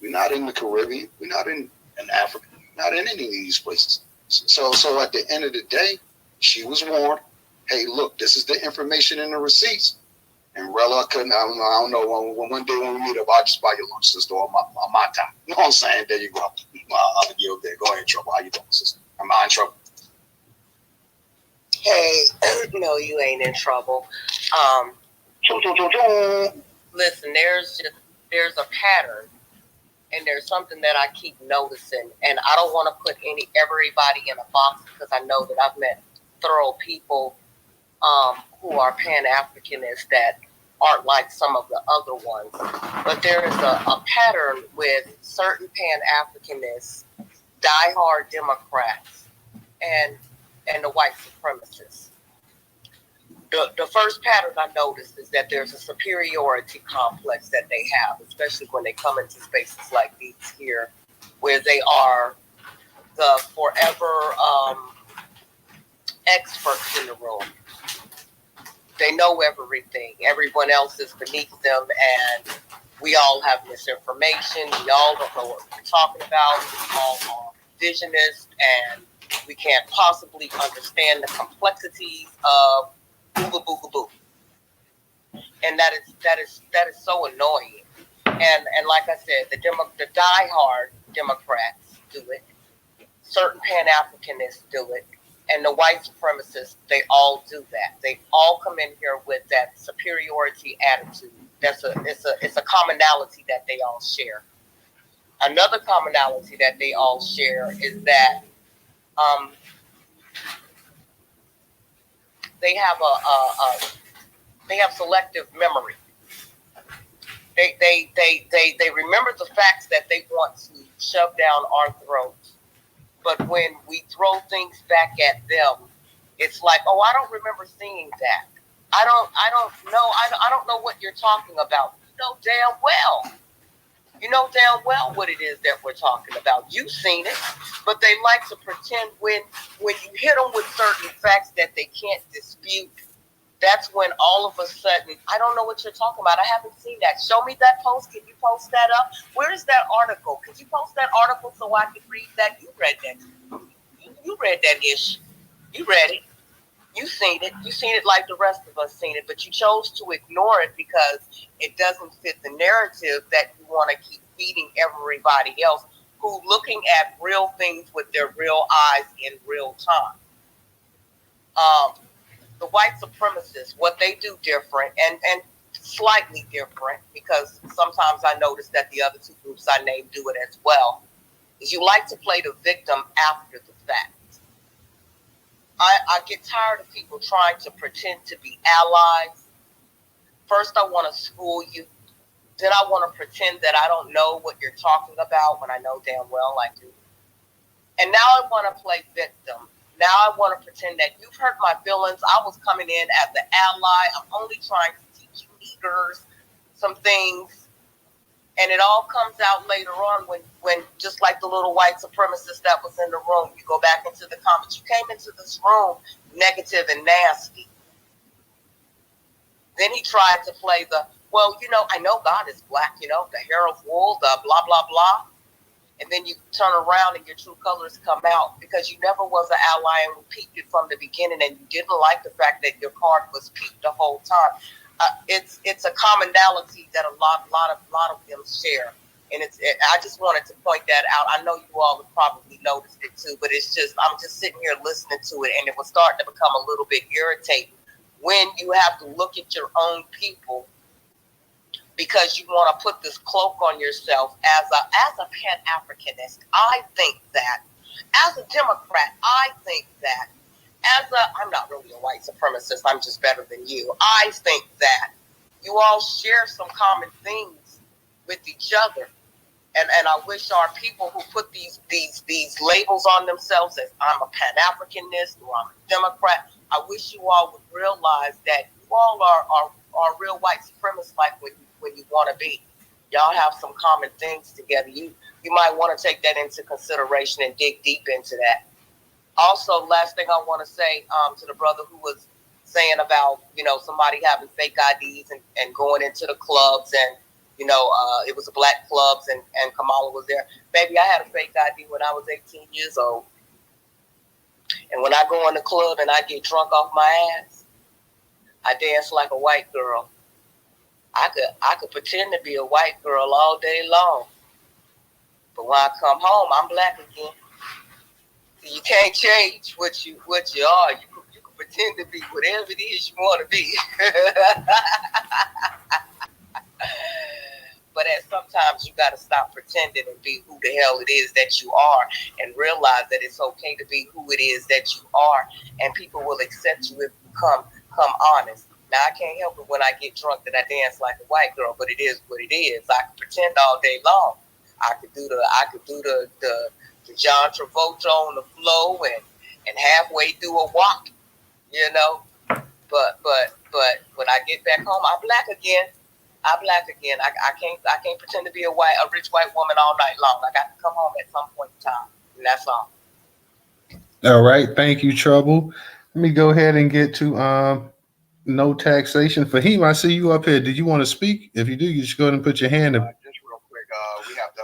Speaker 3: We're not in the Caribbean. We're not in Africa. We're not in any of these places. So at the end of the day, she was warned. Hey, look, this is the information in the receipts. And Rella I don't know, one day when we meet up, I'll just buy your lunch, sister, or my time. You know what I'm saying? There you go. I'll yield there. Go ahead, Trouble. How you doing, sister? Am I in trouble?
Speaker 5: Hey, no, you ain't in trouble. Listen, there's a pattern, and there's something that I keep noticing, and I don't want to put everybody in a box because I know that I've met thorough people who are Pan-Africanists that aren't like some of the other ones. But there is a pattern with certain Pan-Africanists, diehard Democrats, and the white supremacists. The first pattern I noticed is that there's a superiority complex that they have, especially when they come into spaces like these here, where they are the forever experts in the room. They know everything. Everyone else is beneath them, and we all have misinformation. We all don't know what we're talking about. We all are visionists, and we can't possibly understand the complexities of booga booga boo. And that is so annoying. And like I said, the diehard Democrats do it. Certain Pan-Africanists do it. And the white supremacists, they all do that. They all come in here with that superiority attitude. It's a commonality that they all share. Another commonality that they all share is that they have selective memory. They remember the facts that they want to shove down our throats. But when we throw things back at them, it's like, oh, I don't remember seeing that. I don't know what you're talking about. You know damn well what it is that we're talking about. You've seen it, but they like to pretend when you hit them with certain facts that they can't dispute. That's when all of a sudden, I don't know what you're talking about. I haven't seen that. Show me that post. Can you post that up? Where is that article? Could you post that article so I can read that? You read that. You read that ish. You read it. You seen it. You seen it like the rest of us seen it, but you chose to ignore it because it doesn't fit the narrative that you want to keep feeding everybody else who looking at real things with their real eyes in real time. The white supremacists, what they do different, and slightly different, because sometimes I notice that the other two groups I named do it as well, is you like to play the victim after the fact. I get tired of people trying to pretend to be allies. First, I want to school you. Then I want to pretend that I don't know what you're talking about when I know damn well I do. And now I want to play victim. Now I want to pretend that you've hurt my feelings. I was coming in as the ally. I'm only trying to teach you niggers some things. And it all comes out later on when just like the little white supremacist that was in the room, you go back into the comments, you came into this room negative and nasty. Then he tried to play the, well, I know God is black, the hair of wool, the blah, blah, blah. And then you turn around and your true colors come out, because you never was an ally and we peeped it from the beginning, and you didn't like the fact that your card was peeped the whole time. It's a commonality that a lot of them share, and I just wanted to point that out. I know you all have probably noticed it too, but I'm just sitting here listening to it, and it was starting to become a little bit irritating when you have to look at your own people, because you want to put this cloak on yourself as a Pan-Africanist. I think that. As a Democrat, I think that. I'm not really a white supremacist, I'm just better than you. I think that you all share some common things with each other. And I wish our people who put these labels on themselves as I'm a Pan-Africanist or I'm a Democrat, I wish you all would realize that you all are real white supremacists, like when you want to be. Y'all have some common things together. You might want to take that into consideration and dig deep into that. Also, last thing I want to say to the brother who was saying about, somebody having fake IDs and going into the clubs, and, it was a black clubs and Kamala was there. Baby, I had a fake ID when I was 18 years old. And when I go in the club and I get drunk off my ass, I dance like a white girl. I could pretend to be a white girl all day long. But when I come home, I'm black again. You can't change what you are. You can pretend to be whatever it is you want to be. But sometimes you got to stop pretending and be who the hell it is that you are, and realize that it's okay to be who it is that you are, and people will accept you if you come honest. Now, I can't help it when I get drunk that I dance like a white girl, but it is what it is. I can pretend all day long. I could do the John Travolta on the floor and halfway do a walk, But when I get back home, I'm black again. I can't pretend to be a rich white woman all night long. I got to come home at some point in time, and that's all.
Speaker 1: All right, thank you, Trouble. Let me go ahead and get to no taxation. Fahim, I see you up here. Did you want to speak? If you do, you just go ahead and put your hand up.
Speaker 3: Just real quick, we have to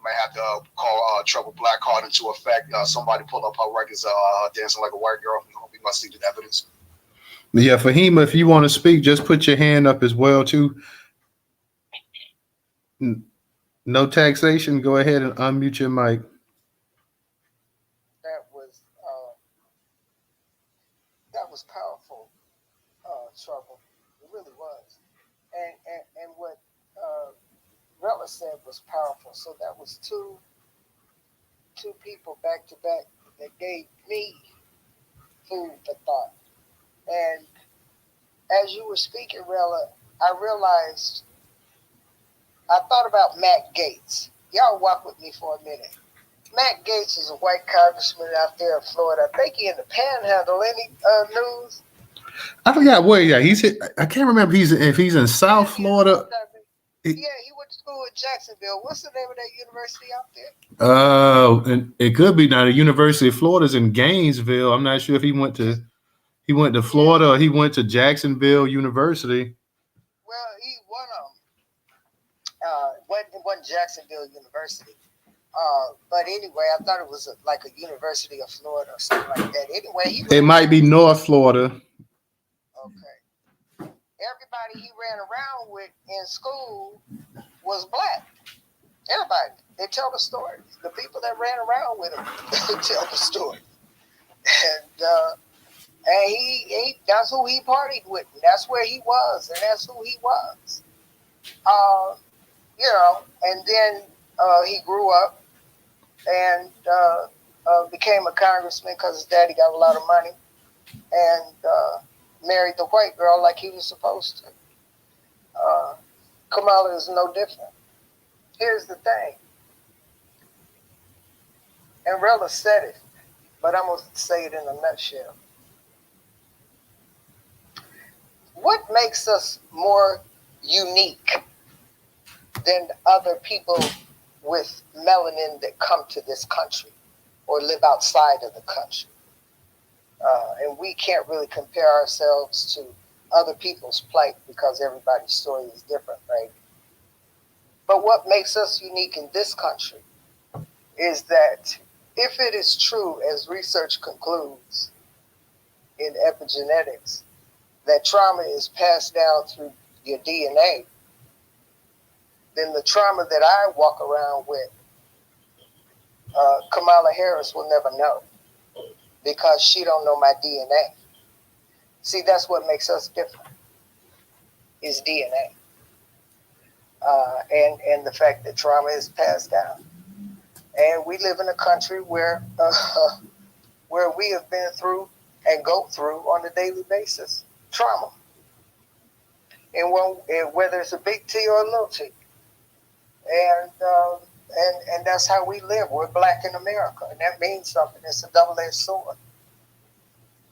Speaker 3: might have to call Trouble Black Card into effect. Somebody pull up her records, dancing like a white girl. We must see the evidence.
Speaker 1: Yeah, Fahima, if you want to speak, just put your hand up as well too. No taxation. Go ahead and unmute your mic.
Speaker 13: That was powerful, Trouble. It really was. And what Rella said was powerful. So that was two people back to back that gave me food for thought. And as you were speaking, Rella, I realized, I thought about Matt Gaetz. Y'all walk with me for a minute. Matt Gaetz is a white congressman out there in Florida. I think he in the Panhandle. Any news?
Speaker 1: I forgot where. Yeah, I can't remember. If he's in South Florida.
Speaker 13: Yeah, he went to school in Jacksonville. What's the name of that university out there?
Speaker 1: And it could be now. The University of Florida's in Gainesville. I'm not sure if he went to Florida or he went to Jacksonville University.
Speaker 13: Well, he won Jacksonville University. But anyway, I thought it was like a University of Florida or something like that. Anyway,
Speaker 1: it might be North Florida.
Speaker 13: Okay. Everybody he ran around with in school was black. Everybody. They tell the story. The people that ran around with him tell the story. And And he that's who he partied with, and that's where he was, and that's who he was. You know, and then he grew up and became a congressman because his daddy got a lot of money, and married the white girl like he was supposed to. Kamala is no different. Here's the thing, and Rella said it, but I'm going to say it in a nutshell. What makes us more unique than other people with melanin that come to this country or live outside of the country? And we can't really compare ourselves to other people's plight because everybody's story is different, right? But what makes us unique in this country is that if it is true, as research concludes in epigenetics, that trauma is passed down through your DNA, then the trauma that I walk around with, Kamala Harris will never know because she don't know my DNA. See, that's what makes us different, is DNA. And the fact that trauma is passed down. And we live in a country where we have been through and go through on a daily basis trauma. And whether it's a big T or a little T. And that's how we live. We're black in America, and that means something. It's a double-edged sword.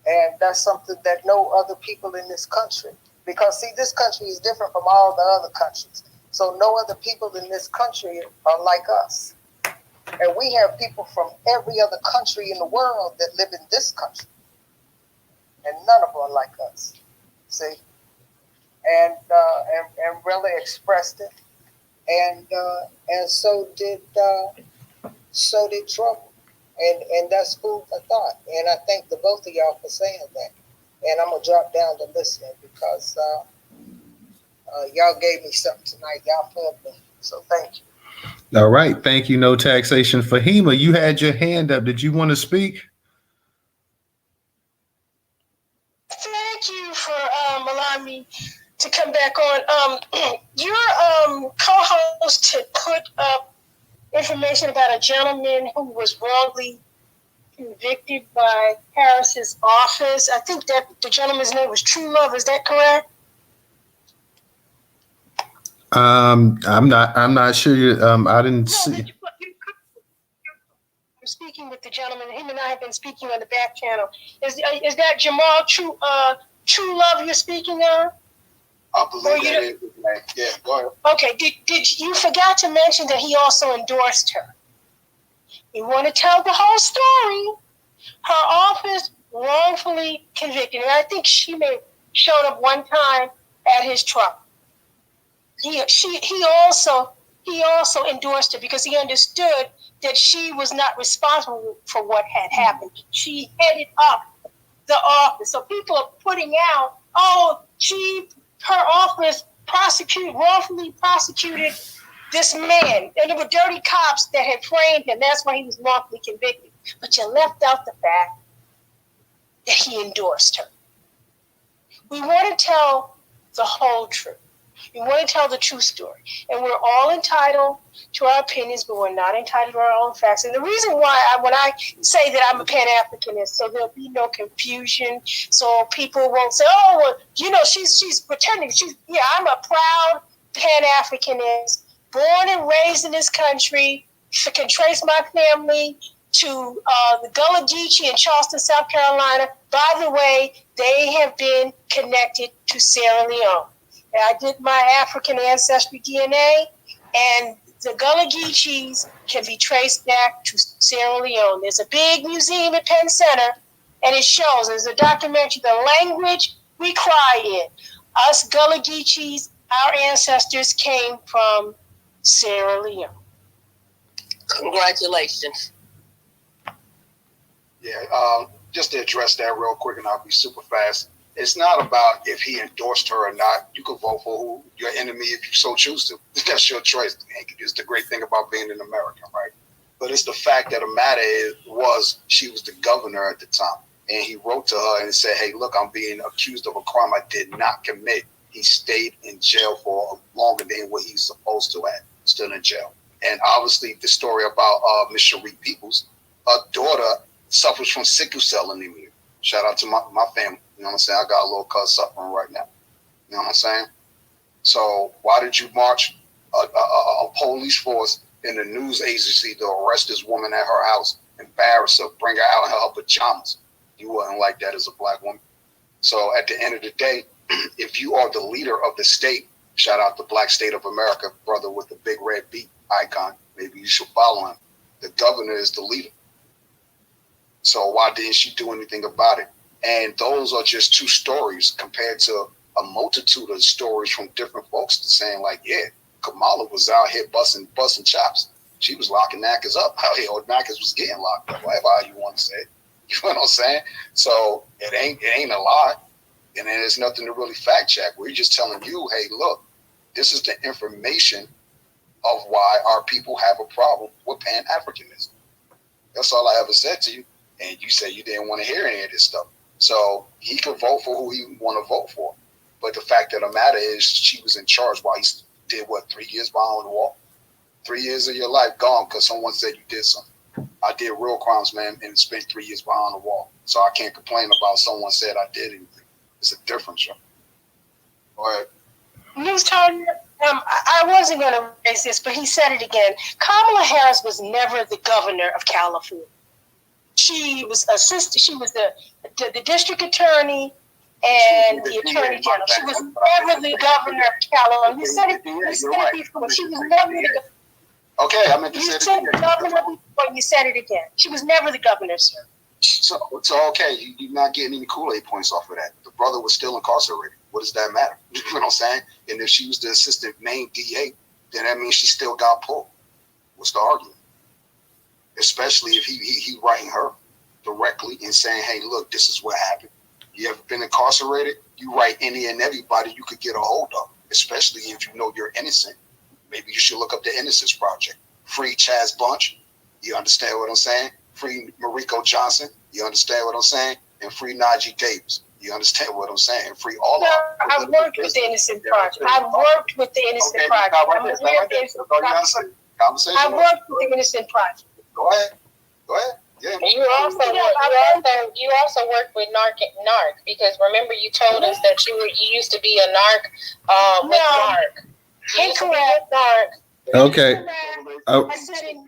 Speaker 13: And that's something that no other people in this country, because see, this country is different from all the other countries. So no other people in this country are like us. And we have people from every other country in the world that live in this country. And none of them are like us. See? And really expressed it. And so did Trouble. And that's food for thought. And I thank the both of y'all for saying that. And I'm going to drop down to listening because y'all gave me something tonight. Y'all fed me. So thank you.
Speaker 1: All right. Thank you. No taxation. Fahima, you had your hand up. Did you want to speak?
Speaker 15: Thank you for allowing me to come back on. Your co-host had put up information about a gentleman who was wrongly convicted by Harris's office. I think that the gentleman's name was True Love. Is that correct?
Speaker 1: I'm not sure. I didn't see.
Speaker 15: I'm speaking with the gentleman. Him and I have been speaking on the back channel. Is that Jamal True Love you're speaking of?
Speaker 16: I believe that is. Yeah, go ahead.
Speaker 15: Okay. Did you forgot to mention that he also endorsed her? You want to tell the whole story? Her office wrongfully convicted, and I think she may have shown up one time at his trial. He also endorsed her because he understood that she was not responsible for what had happened. She headed up the office. So people are putting out, her office wrongfully prosecuted this man. And there were dirty cops that had framed him. That's why he was wrongfully convicted. But you left out the fact that he endorsed her. We want to tell the whole truth. We want to tell the true story. And we're all entitled to our opinions, but we're not entitled to our own facts. And the reason why, when I say that I'm a Pan-Africanist, so there'll be no confusion, so people won't say, she's pretending. I'm a proud Pan-Africanist, born and raised in this country. I can trace my family to the Gullah Geechee in Charleston, South Carolina. By the way, they have been connected to Sierra Leone. I did my African ancestry DNA, and the Gullah Geechees can be traced back to Sierra Leone. There's a big museum at Penn Center, and it shows. There's a documentary, The Language We Cry In. Us Gullah Geechees, our ancestors came from Sierra Leone.
Speaker 5: Congratulations.
Speaker 16: Yeah, just to address that real quick, and I'll be super fast. It's not about if he endorsed her or not. You can vote for your enemy if you so choose to. That's your choice. It's the great thing about being an American, right? But it's the fact that the matter was she was the governor at the time.
Speaker 3: and he wrote to her and said, hey, look, I'm being accused of a crime I did not commit. He stayed in jail for longer than what he's supposed to have, still in jail. And obviously the story about Miss Cherie Peoples, her daughter suffers from sickle cell anemia. Shout out to my family. You know what I'm saying? I got a little cousin suffering right now. You know what I'm saying? So why did you march a police force in the news agency to arrest this woman at her house, embarrass her, bring her out in her pajamas? You wouldn't like that as a black woman. So at the end of the day, if you are the leader of the state, shout out the Black State of America, brother with the big red beat icon, maybe you should follow him. The governor is the leader. So why didn't she do anything about it? And those are just two stories compared to a multitude of stories from different folks saying like, yeah, Kamala was out here busting chops. She was locking knackers up out here, or knackers was getting locked up, whatever you want to say it. You know what I'm saying? So it ain't a lie. And then there's nothing to really fact check. We're just telling you, hey, look, this is the information of why our people have a problem with Pan-Africanism. That's all I ever said to you. And you said you didn't want to hear any of this stuff. So he could vote for who he want to vote for. But the fact of the matter is she was in charge while he did, 3 years behind the wall? 3 years of your life gone because someone said you did something. I did real crimes, man, and spent 3 years behind the wall. So I can't complain about someone said I did anything. It's a difference, yo. Go ahead.
Speaker 15: Newstoter, I wasn't going to raise this, but he said it again. Kamala Harris was never the governor of California. She was assistant. She was the district attorney and the attorney general. She was never the governor of California. You said it before. She was never the governor.
Speaker 3: Okay, I meant to say it again.
Speaker 15: You said the governor before. You said it again. She was never the governor, sir.
Speaker 3: So okay, you're not getting any Kool-Aid points off of that. The brother was still incarcerated. What does that matter? You know what I'm saying? And if she was the assistant main DA, then that means she still got pulled. What's the argument? Especially if he writing her directly and saying, hey, look, this is what happened. You ever been incarcerated? You write any and everybody you could get a hold of, especially if you know you're innocent. Maybe you should look up the Innocence Project. Free Chaz Bunch. You understand what I'm saying? Free Mariko Johnson. You understand what I'm saying? And free Najee Davis. You understand what I'm saying? Free all of them.
Speaker 15: I've worked with the Innocent Project. I've worked with the Innocent Project. I've worked with the Innocent Project.
Speaker 3: Go ahead. Yeah.
Speaker 8: And you also worked with NARC because remember you told us that you used to be a NARC with NARC.
Speaker 15: Incorrect.
Speaker 1: Okay.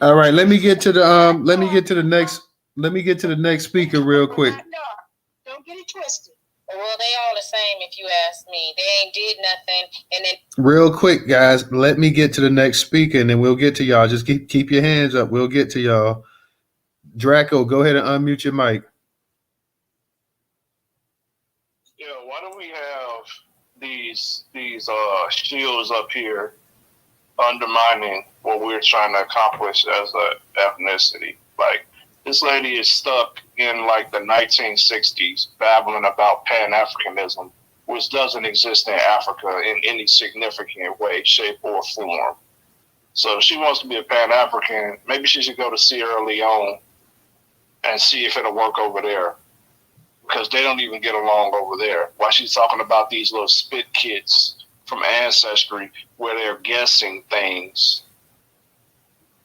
Speaker 1: All right. Let me get to the next speaker real quick.
Speaker 15: Don't get it twisted.
Speaker 8: Well, they all the same if you ask me. They ain't did nothing. And then
Speaker 1: real quick, guys, let me get to the next speaker and then we'll get to y'all. Just keep your hands up. We'll get to y'all. Draco, go ahead and unmute your mic.
Speaker 6: Yeah, why do we have these shields up here undermining what we're trying to accomplish as an ethnicity? Like, this lady is stuck in like the 1960s babbling about Pan-Africanism, which doesn't exist in Africa in any significant way, shape, or form. So if she wants to be a Pan-African, maybe she should go to Sierra Leone and see if it'll work over there, because they don't even get along over there. Why she's talking about these little spit kits from Ancestry where they're guessing things.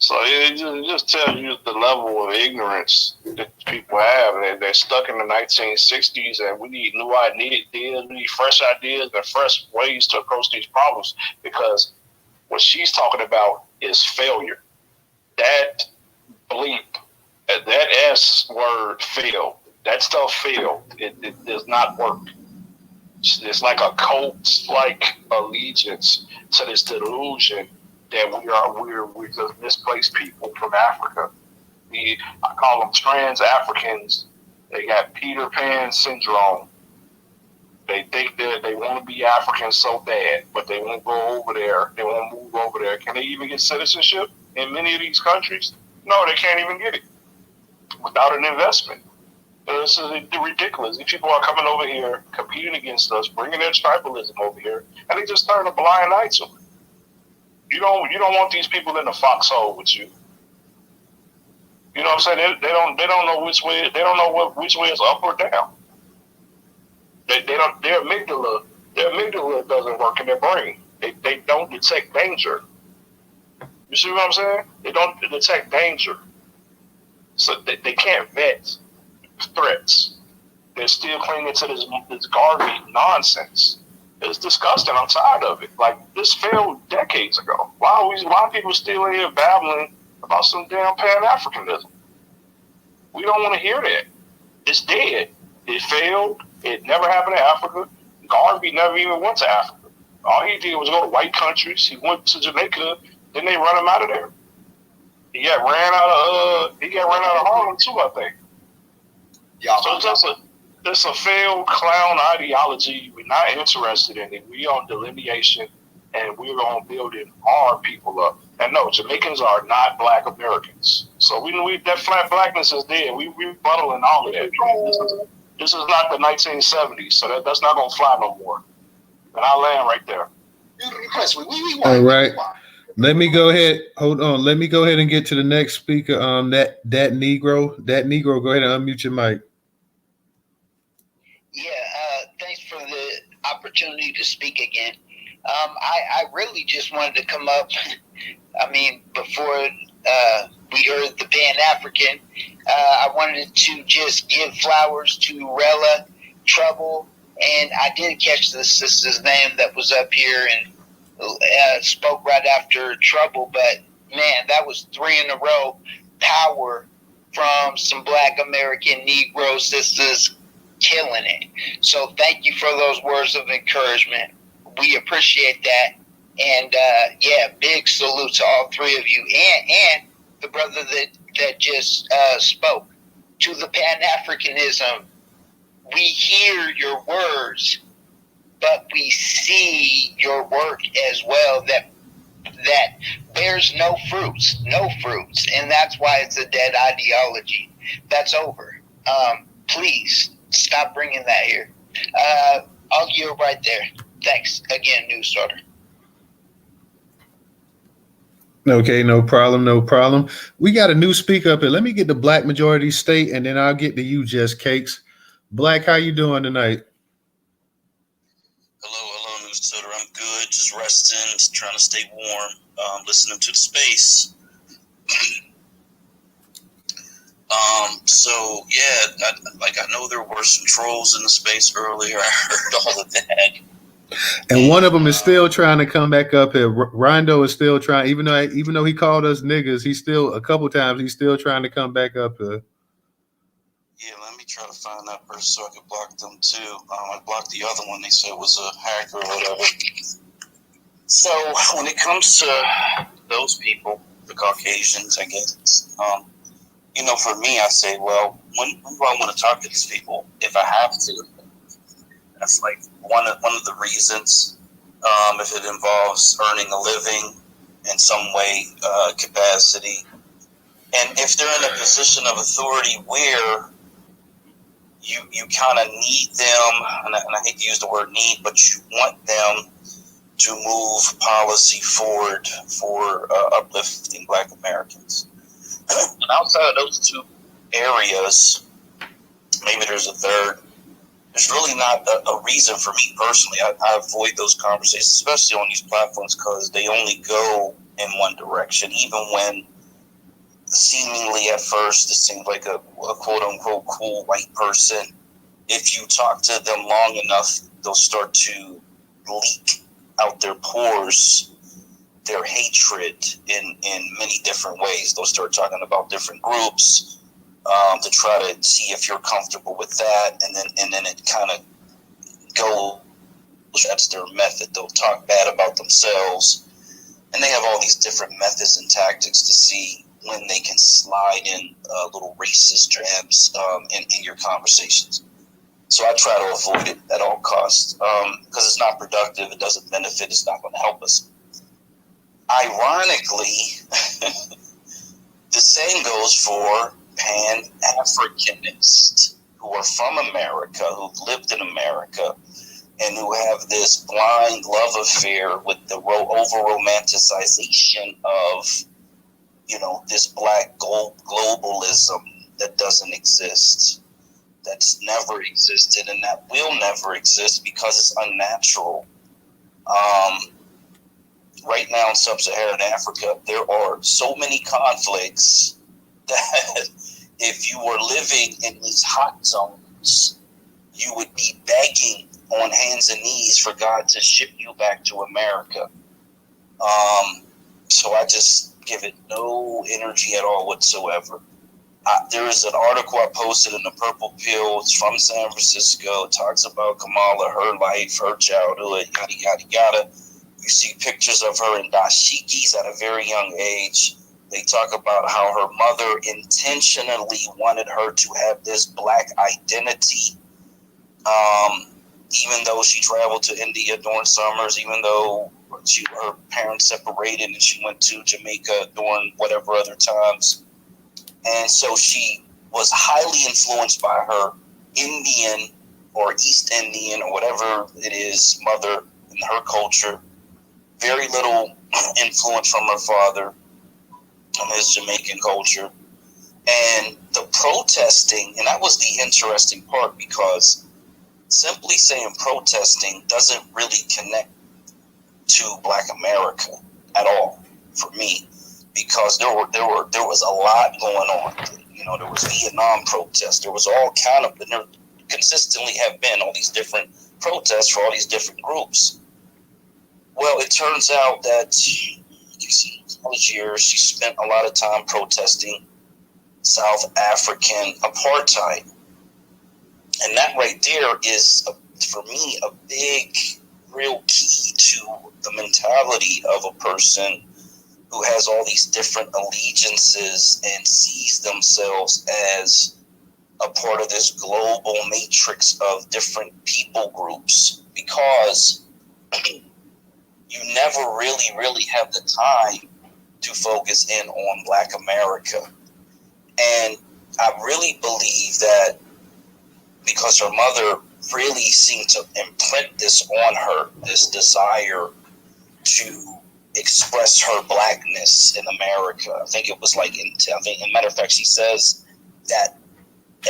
Speaker 6: So it just tells you the level of ignorance that people have. They're stuck in the 1960s, and we need new ideas, we need fresh ideas and fresh ways to approach these problems, because what she's talking about is failure. That bleep, that S word failed. That stuff failed. It does not work. It's like a cult-like allegiance to this delusion that we're just misplaced people from Africa. I call them trans-Africans. They got Peter Pan syndrome. They think that they want to be African so bad, but they won't go over there. They won't move over there. Can they even get citizenship in many of these countries? No, they can't even get it without an investment. This is ridiculous. These people are coming over here, competing against us, bringing their tribalism over here, and they just turn a blind eye to it. You don't want these people in the foxhole with you. You know what I'm saying? They don't know which way. They don't know which way is up or down. They don't. Their amygdala doesn't work in their brain. They don't detect danger. You see what I'm saying? They don't detect danger, so they can't vet threats. They're still clinging to this garbage nonsense. It's disgusting. I'm tired of it. Like, this failed decades ago. Why are people still in here babbling about some damn Pan-Africanism? We don't want to hear that. It's dead. It failed. It never happened in Africa. Garvey never even went to Africa. All he did was go to white countries. He went to Jamaica. Then they run him out of there. He got ran out of Harlem too, I think.
Speaker 3: Yeah.
Speaker 6: So it's a failed clown ideology. We're not interested in it. We on delineation, and we're on building our people up. And no, Jamaicans are not Black Americans. So we that flat blackness is dead. We rebuttaling all of that. This is not the 1970s, so that's not gonna fly no more. And I land right there.
Speaker 1: All right. Let me go ahead. Hold on. Let me go ahead and get to the next speaker. That Negro. That Negro, go ahead and unmute your mic.
Speaker 11: Yeah, thanks for the opportunity to speak again. I really just wanted to come up. I mean, before we heard the Pan-African, I wanted to just give flowers to Rella, Trouble, and I did catch the sister's name that was up here and spoke right after Trouble, but man, that was 3 in a row. Power from some Black American Negro sisters killing it. So thank you for those words of encouragement. We appreciate that. And yeah, big salute to all 3 of you and the brother that just spoke. To the Pan-Africanism, we hear your words, but we see your work as well that bears no fruits, and that's why it's a dead ideology. That's over. Please stop bringing that here. I'll yield right there. Thanks again, Newstoter.
Speaker 1: Okay, no problem. We got a new speaker up here. Let me get the Black majority state, and then I'll get to you, Just Cakes. Black, how you doing tonight?
Speaker 18: Hello, Newstoter. I'm good. Just resting, just trying to stay warm. Listening to the space. So yeah, I know there were some trolls in the space earlier. I heard all of that.
Speaker 1: And one of them is still trying to come back up here. Rondo is still trying, even though he called us niggas, he's still a couple times he's still trying to come back up here.
Speaker 18: Yeah, let me try to find that person so I could block them too. I blocked the other one. They said it was a hacker or whatever. So when it comes to those people, the Caucasians, I guess, for me, I say, well, when do I want to talk to these people? If I have to, that's like one of the reasons. If it involves earning a living in some way, capacity, and if they're in a position of authority where you kind of need them, and I hate to use the word need, but you want them to move policy forward for uplifting Black Americans. And outside of those 2 areas, maybe there's a third. There's really not a reason for me personally. I avoid those conversations, especially on these platforms, because they only go in one direction. Even when seemingly at first it seems like a quote unquote cool white person, if you talk to them long enough, they'll start to leak out their pores their hatred in many different ways. They'll start talking about different groups to try to see if you're comfortable with that, and then it kind of goes. That's their method. They'll talk bad about themselves, and they have all these different methods and tactics to see when they can slide in little racist jabs in your conversations. So I try to avoid it at all costs because it's not productive. It doesn't benefit. It's not going to help us. Ironically, the same goes for Pan-Africanists who are from America, who've lived in America, and who have this blind love affair with the over-romanticization of this black globalism that doesn't exist, that's never existed, and that will never exist because it's unnatural. Right now in sub-Saharan Africa, there are so many conflicts that if you were living in these hot zones, you would be begging on hands and knees for God to ship you back to America. So I just give it no energy at all whatsoever. There is an article I posted in the Purple Pill. It's from San Francisco. It talks about Kamala, her life, her childhood, yada, yada, yada. You see pictures of her in dashikis at a very young age. They talk about how her mother intentionally wanted her to have this black identity, even though she traveled to India during summers, even though her parents separated and she went to Jamaica during whatever other times. And so she was highly influenced by her Indian or East Indian or whatever it is mother in her culture. Very little influence from her father on his Jamaican culture. And the protesting, and that was the interesting part, because simply saying protesting doesn't really connect to Black America at all for me, because there was a lot going on. There was Vietnam protests. There was all kind of, and there consistently have been all these different protests for all these different groups. Well, it turns out that college years she spent a lot of time protesting South African apartheid. And that right there is, for me, a big, real key to the mentality of a person who has all these different allegiances and sees themselves as a part of this global matrix of different people groups, because you never really have the time to focus in on Black America. And I really believe that because her mother really seemed to imprint this on her, this desire to express her blackness in America. I think it was in matter of fact, she says that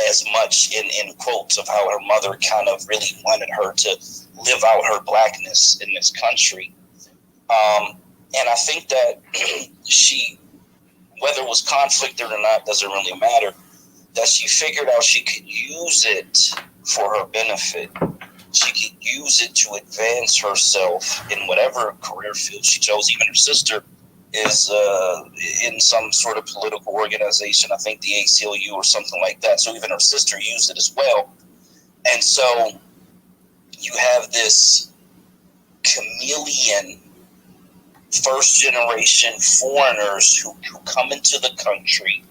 Speaker 18: as much in quotes of how her mother kind of really wanted her to live out her blackness in this country. And I think that she, whether it was conflicted or not, doesn't really matter, that she figured out she could use it for her benefit. She could use it to advance herself in whatever career field she chose. Even her sister is in some sort of political organization, I think the ACLU or something like that. So even her sister used it as well. And so you have this chameleon, first generation foreigners who come into the country,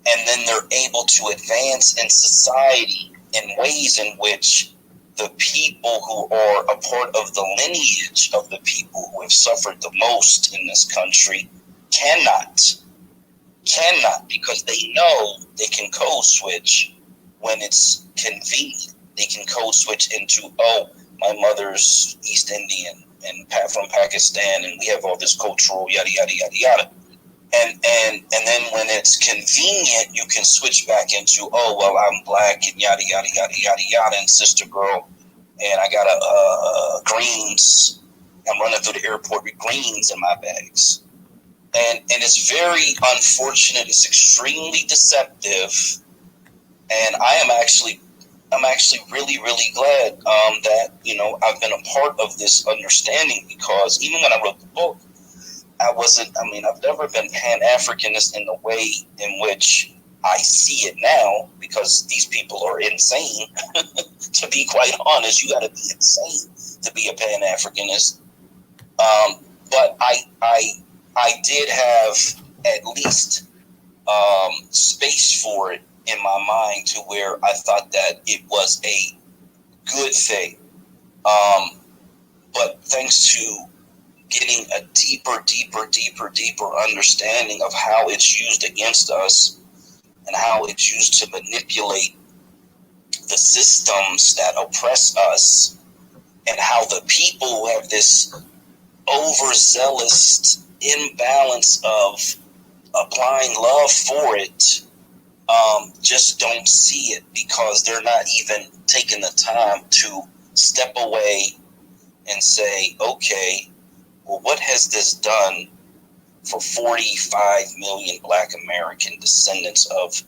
Speaker 18: and then they're able to advance in society in ways in which the people who are a part of the lineage of the people who have suffered the most in this country cannot, because they know they can code switch when it's convenient. They can code switch into, my mother's East Indian and from Pakistan, and we have all this cultural yada yada yada yada. And then when it's convenient, you can switch back into, I'm Black and yada yada yada yada yada, and sister girl, and I got a greens. I'm running through the airport with greens in my bags, and it's very unfortunate. It's extremely deceptive, and I'm actually really glad that I've been a part of this understanding, because even when I wrote the book, I've never been Pan-Africanist in the way in which I see it now, because these people are insane. To be quite honest, you got to be insane to be a Pan-Africanist. But I did have at least space for it in my mind, to where I thought that it was a good thing. But thanks to getting a deeper understanding of how it's used against us and how it's used to manipulate the systems that oppress us, and how the people have this overzealous imbalance of applying love for it just don't see it, because they're not even taking the time to step away and say, okay, well, what has this done for 45 million Black American descendants of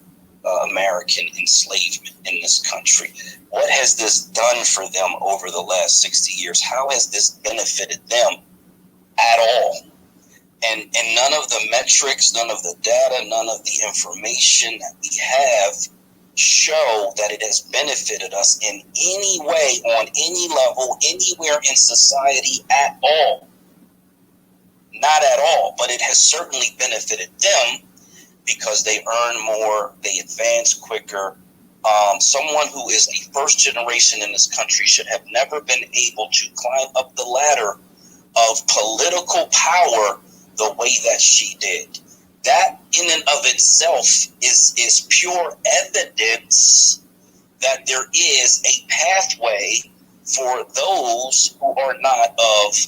Speaker 18: American enslavement in this country? What has this done for them over the last 60 years? How has this benefited them at all? And none of the metrics, none of the data, none of the information that we have show that it has benefited us in any way, on any level, anywhere in society at all. Not at all, but it has certainly benefited them because they earn more, they advance quicker. Someone who is the first generation in this country should have never been able to climb up the ladder of political power the way that she did. That in and of itself is pure evidence that there is a pathway for those who are not of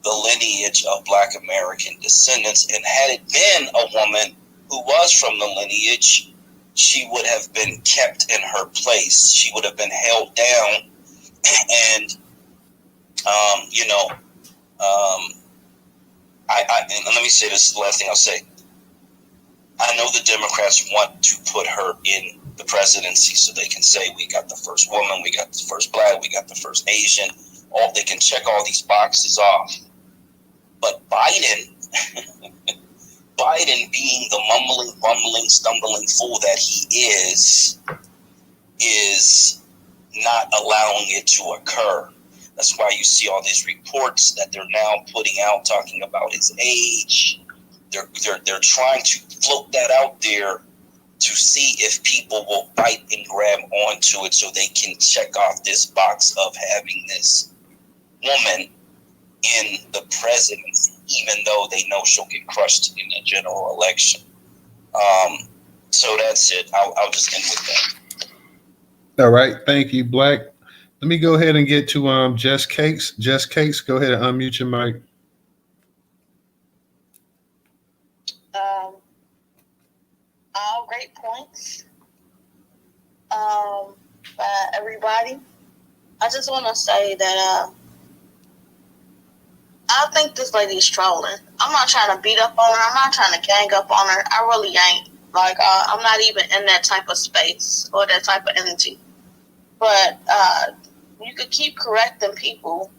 Speaker 18: the lineage of Black American descendants. And had it been a woman who was from the lineage, she would have been kept in her place. She would have been held down. And, and let me say this is the last thing I'll say. I know the Democrats want to put her in the presidency so they can say we got the first woman, we got the first Black, we got the first Asian. They can check all these boxes off. But Biden, being the mumbling, bumbling, stumbling fool that he is not allowing it to occur. That's why you see all these reports that they're now putting out talking about his age. They're trying to float that out there to see if people will bite and grab onto it so they can check off this box of having this woman in the presidency, even though they know she'll get crushed in the general election. So that's it. I'll just end with that.
Speaker 1: All right. Thank you, Black. Let me go ahead and get to Jess Cakes. Jess Cakes, go ahead and unmute your mic.
Speaker 17: All great points by everybody. I just want to say that I think this lady is trolling. I'm not trying to beat up on her. I'm not trying to gang up on her. I really ain't. Like, I'm not even in that type of space or that type of energy. But you could keep correcting people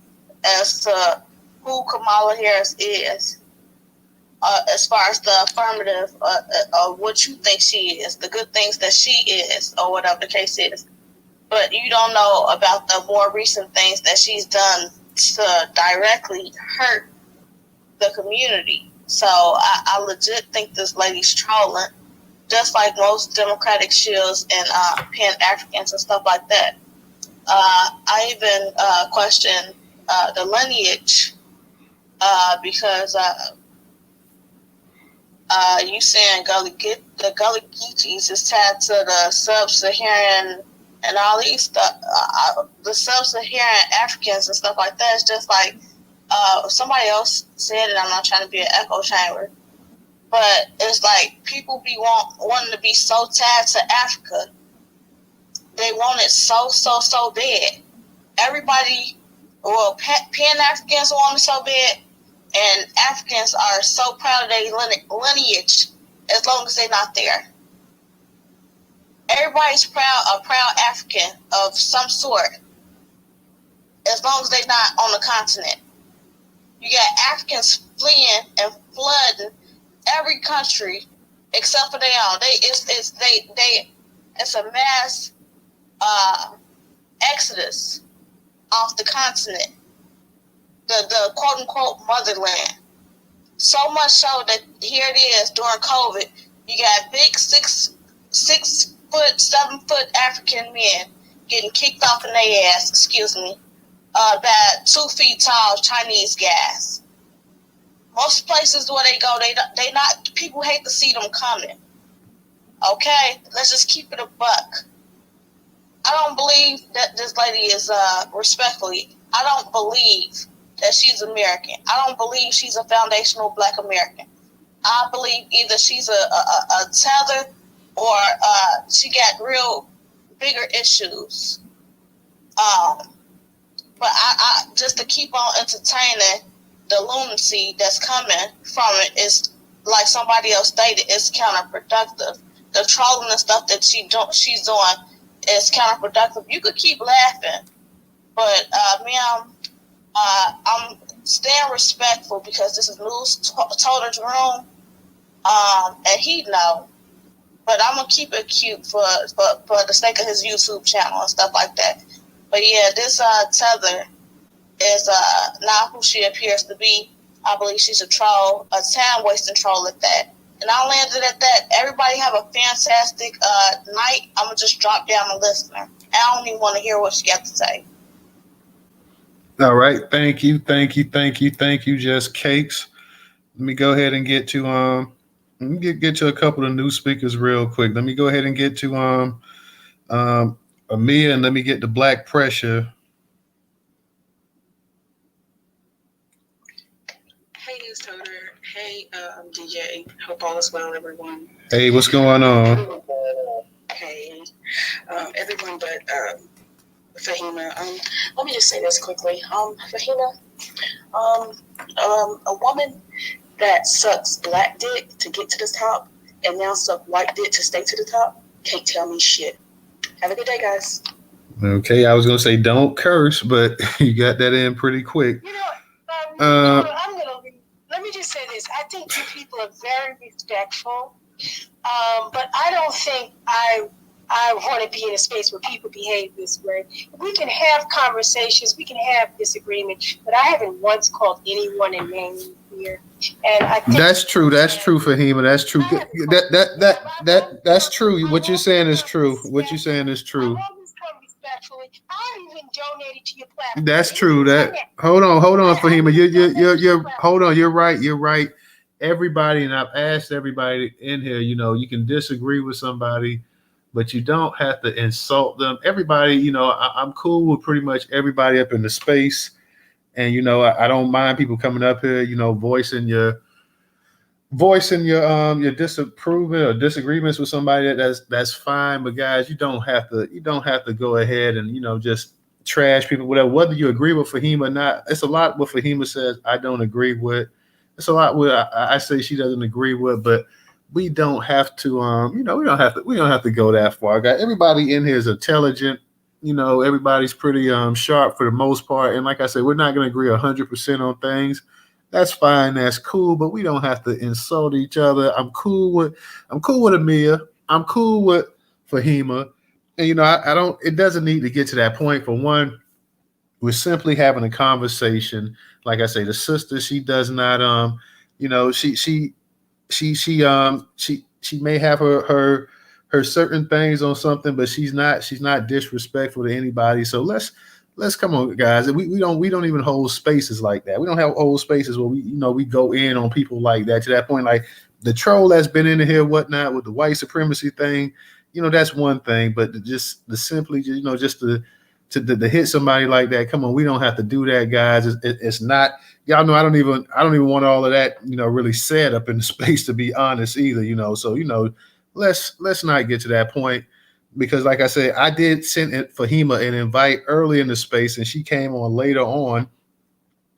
Speaker 17: as to who Kamala Harris is, as far as the affirmative, what you think she is, the good things that she is, or whatever the case is. But you don't know about the more recent things that she's done to directly hurt the community. So I legit think this lady's trolling, just like most Democratic shills and Pan-Africans and stuff like that. I even question the lineage because you saying the Gullah Geechees is tied to the Sub-Saharan and all these stuff, the Sub-Saharan Africans and stuff like that. It's just like somebody else said it. I'm not trying to be an echo chamber, but it's like people be wanting to be so tied to Africa. They want it so bad. Everybody, well, Pan-Africans want it so bad, and Africans are so proud of their lineage as long as they're not there. Everybody's a proud African of some sort, as long as they're not on the continent. You got Africans fleeing and flooding every country except for their own. It's a mass exodus off the continent, the quote unquote motherland. So much so that here it is during COVID, you got big 6 foot, 7 foot African men getting kicked off in their ass, by 2 feet tall Chinese guys. Most places where they go, they not, people hate to see them coming. Okay, let's just keep it a buck. I don't believe that this lady is, respectfully, I don't believe that she's American. I don't believe she's a foundational Black American. I believe either she's a tether or she got real bigger issues. But I just to keep on entertaining the lunacy that's coming from it is, like somebody else stated, it's counterproductive. The trolling and stuff that she's doing is counterproductive. You could keep laughing, but I'm staying respectful because this is Newstoter's room, and he know. But I'm gonna keep it cute for the sake of his YouTube channel and stuff like that. But yeah, this tether is not who she appears to be. I believe she's a troll, a time wasting troll at that. And I'll land it at that. Everybody have a fantastic night. I'm gonna just drop down and listen. I don't even want to hear what she got to say.
Speaker 1: All right, thank you, Just Cakes. Let me go ahead and get to let me get to a couple of new speakers real quick. Let me go ahead and get to Amia, and let me get to Black Pressure.
Speaker 19: Hey, Newstoter. Hey, DJ. Hope all is well, everyone.
Speaker 1: Hey, what's going on?
Speaker 19: Hey, everyone but Fahima. Let me just say this quickly. Fahima, a woman that sucks black dick to get to the top and now suck white dick to stay to the top can't tell me shit. Have a good day, guys.
Speaker 1: Okay, I was gonna say don't curse, but you got that in pretty quick.
Speaker 15: Let me just say this. I think you people are very respectful, but I don't think I want to be in a space where people behave this way. We can have conversations, we can have disagreement, but I haven't once called anyone a name here. And I think
Speaker 1: That's true, Fahima. That's true. That's true. What you're saying is true. What you're saying is true.
Speaker 15: I even donated to your platform.
Speaker 1: That's true. Hold on, Fahima. You're hold on. You're right. Everybody, and I've asked everybody in here. You can disagree with somebody, but you don't have to insult them. Everybody, I'm cool with pretty much everybody up in the space, and I don't mind people coming up here, voicing your disapproval or disagreements with somebody. That's fine, but guys, you don't have to go ahead and just trash people, whether you agree with Fahima or not. It's a lot what Fahima says I don't agree with. It's a lot what I say she doesn't agree with, but we don't have to we don't have to go that far, guys. Everybody in here is intelligent. Everybody's pretty sharp for the most part, and like I said, we're not going to agree 100% on things. That's fine, that's cool, but we don't have to insult each other. I'm cool with Amia. I'm cool with Fahima. And I don't, it doesn't need to get to that point. For one, we're simply having a conversation. Like I say, the sister, she does not she may have her certain things on something, but she's not disrespectful to anybody. So let's come on, guys. We don't even hold spaces like that. We don't have old spaces where we go in on people like that, to that point. Like the troll that's been in here, whatnot, with the white supremacy thing, that's one thing. But just the simply, just to hit somebody like that, come on, we don't have to do that, guys. It's not, y'all know I don't even want all of that, really said up in the space, to be honest, either. So let's not get to that point. Because like I said, I did send Fahima an invite early in the space, and she came on later on,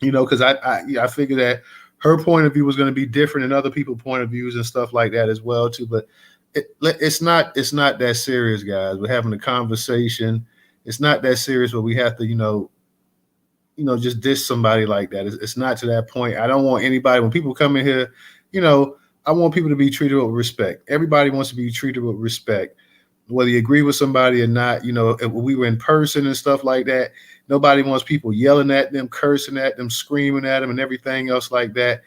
Speaker 1: because I figured that her point of view was going to be different than other people's point of views and stuff like that as well too. But it's not that serious, guys. We're having a conversation. It's not that serious where we have to, just diss somebody like that. It's not to that point. I don't want anybody, when people come in here, I want people to be treated with respect. Everybody wants to be treated with respect. Whether you agree with somebody or not, if we were in person and stuff like that, nobody wants people yelling at them, cursing at them, screaming at them, and everything else like that,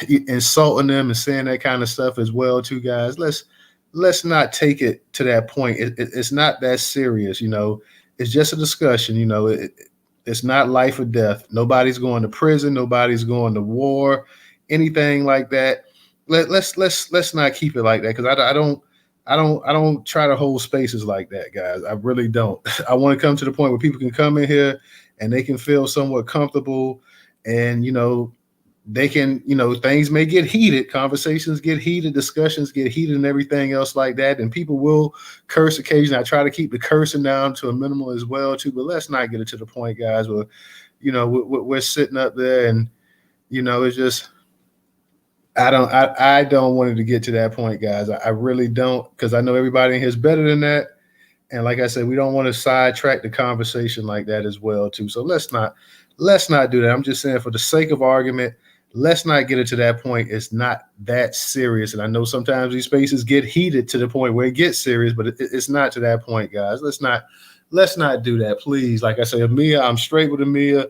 Speaker 1: insulting them and saying that kind of stuff as well too, guys. Let's not take it to that point. It's not that serious, It's just a discussion, it's not life or death. Nobody's going to prison. Nobody's going to war, anything like that. Let's not keep it like that, because I don't try to hold spaces like that, guys. I really don't. I want to come to the point where people can come in here and they can feel somewhat comfortable and, they can, things may get heated, conversations get heated, discussions get heated, and everything else like that. And people will curse occasionally. I try to keep the cursing down to a minimal as well too. But let's not get it to the point, guys, where we're sitting up there and it's just. I don't want it to get to that point, guys. I really don't, because I know everybody in here is better than that. And like I said, we don't want to sidetrack the conversation like that as well, too. So let's not do that. I'm just saying, for the sake of argument, let's not get it to that point. It's not that serious. And I know sometimes these spaces get heated to the point where it gets serious, but it's not to that point, guys. Let's not do that, please. Like I say, Amia, I'm straight with Amia.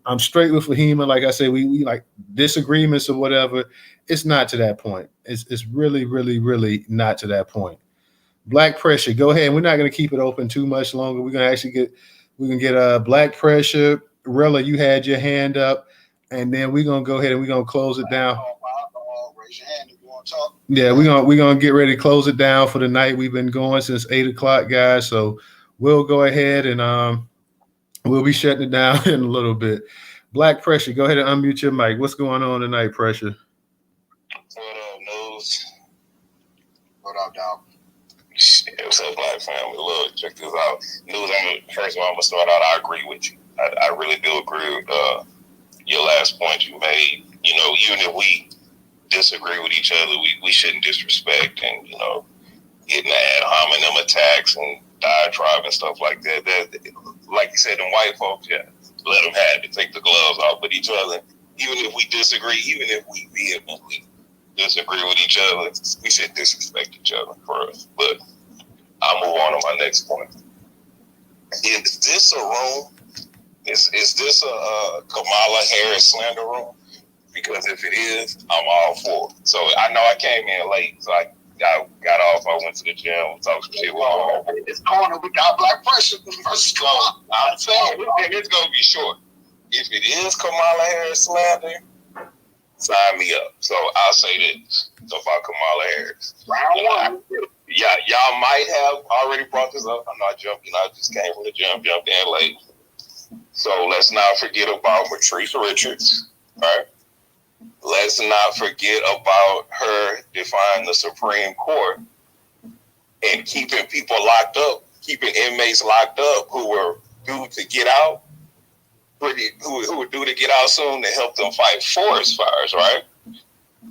Speaker 1: I'm straight with Fahima. Like I say, we like disagreements or whatever. It's not to that point. It's really, really, really not to that point. Black Pressure, go ahead. We're not going to keep it open too much longer. We're going to actually get Black Pressure. Rella, you had your hand up, and then we're going to go ahead and we're going to close it down.
Speaker 16: Raise your hand if you want to talk.
Speaker 1: Yeah, we're gonna get ready to close it down for the night. We've been going since 8:00, guys. So we'll go ahead and we'll be shutting it down in a little bit. Black Pressure, go ahead and unmute your mic. What's going on tonight, Pressure?
Speaker 18: What up, News?
Speaker 16: What up, dog?
Speaker 18: What's up, Black family? Look, check this out. News, first of all, I'm going to start out. I agree with you. I really do agree with your last point you made. Even if we disagree with each other, we shouldn't disrespect and, getting ad hominem attacks and diatribe and stuff like that. Like you said, them white folks, yeah, let them have it. Take the gloves off with each other. Even if we disagree, even if we vehemently disagree with each other, we should disrespect each other first. But I'll move on to my next point. Is this a room? Is this a Kamala Harris slander room? Because if it is, I'm all for it. So I know I came in late, so I got off. I went to the gym, talked some shit with my mom.
Speaker 16: This corner, we got Black Pressure versus Kamala.
Speaker 18: I'm saying, and it's going to be short. If it is Kamala Harris slander, sign me up. So I'll say this about Kamala Harris.
Speaker 16: Round one.
Speaker 18: Yeah, y'all might have already brought this up. I'm not jumping. I just came from the gym, jumped in late. So let's not forget about Matrice Richards, right? Let's not forget about her defying the Supreme Court and keeping people locked up, keeping inmates locked up who were due to get out, who were due to get out soon to help them fight forest fires, right?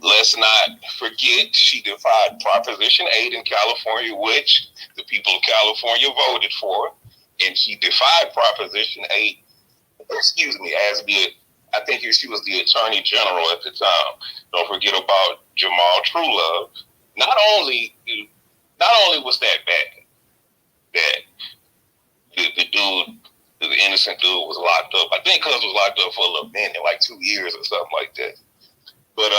Speaker 18: Let's not forget she defied Proposition 8 in California, which the people of California voted for, and she defied Proposition 8, I think she was the Attorney General at the time. Don't forget about Jamal Truelove. Not only was that bad, that the innocent dude was locked up. I think Cuz was locked up for a little minute, like 2 years or something like that. But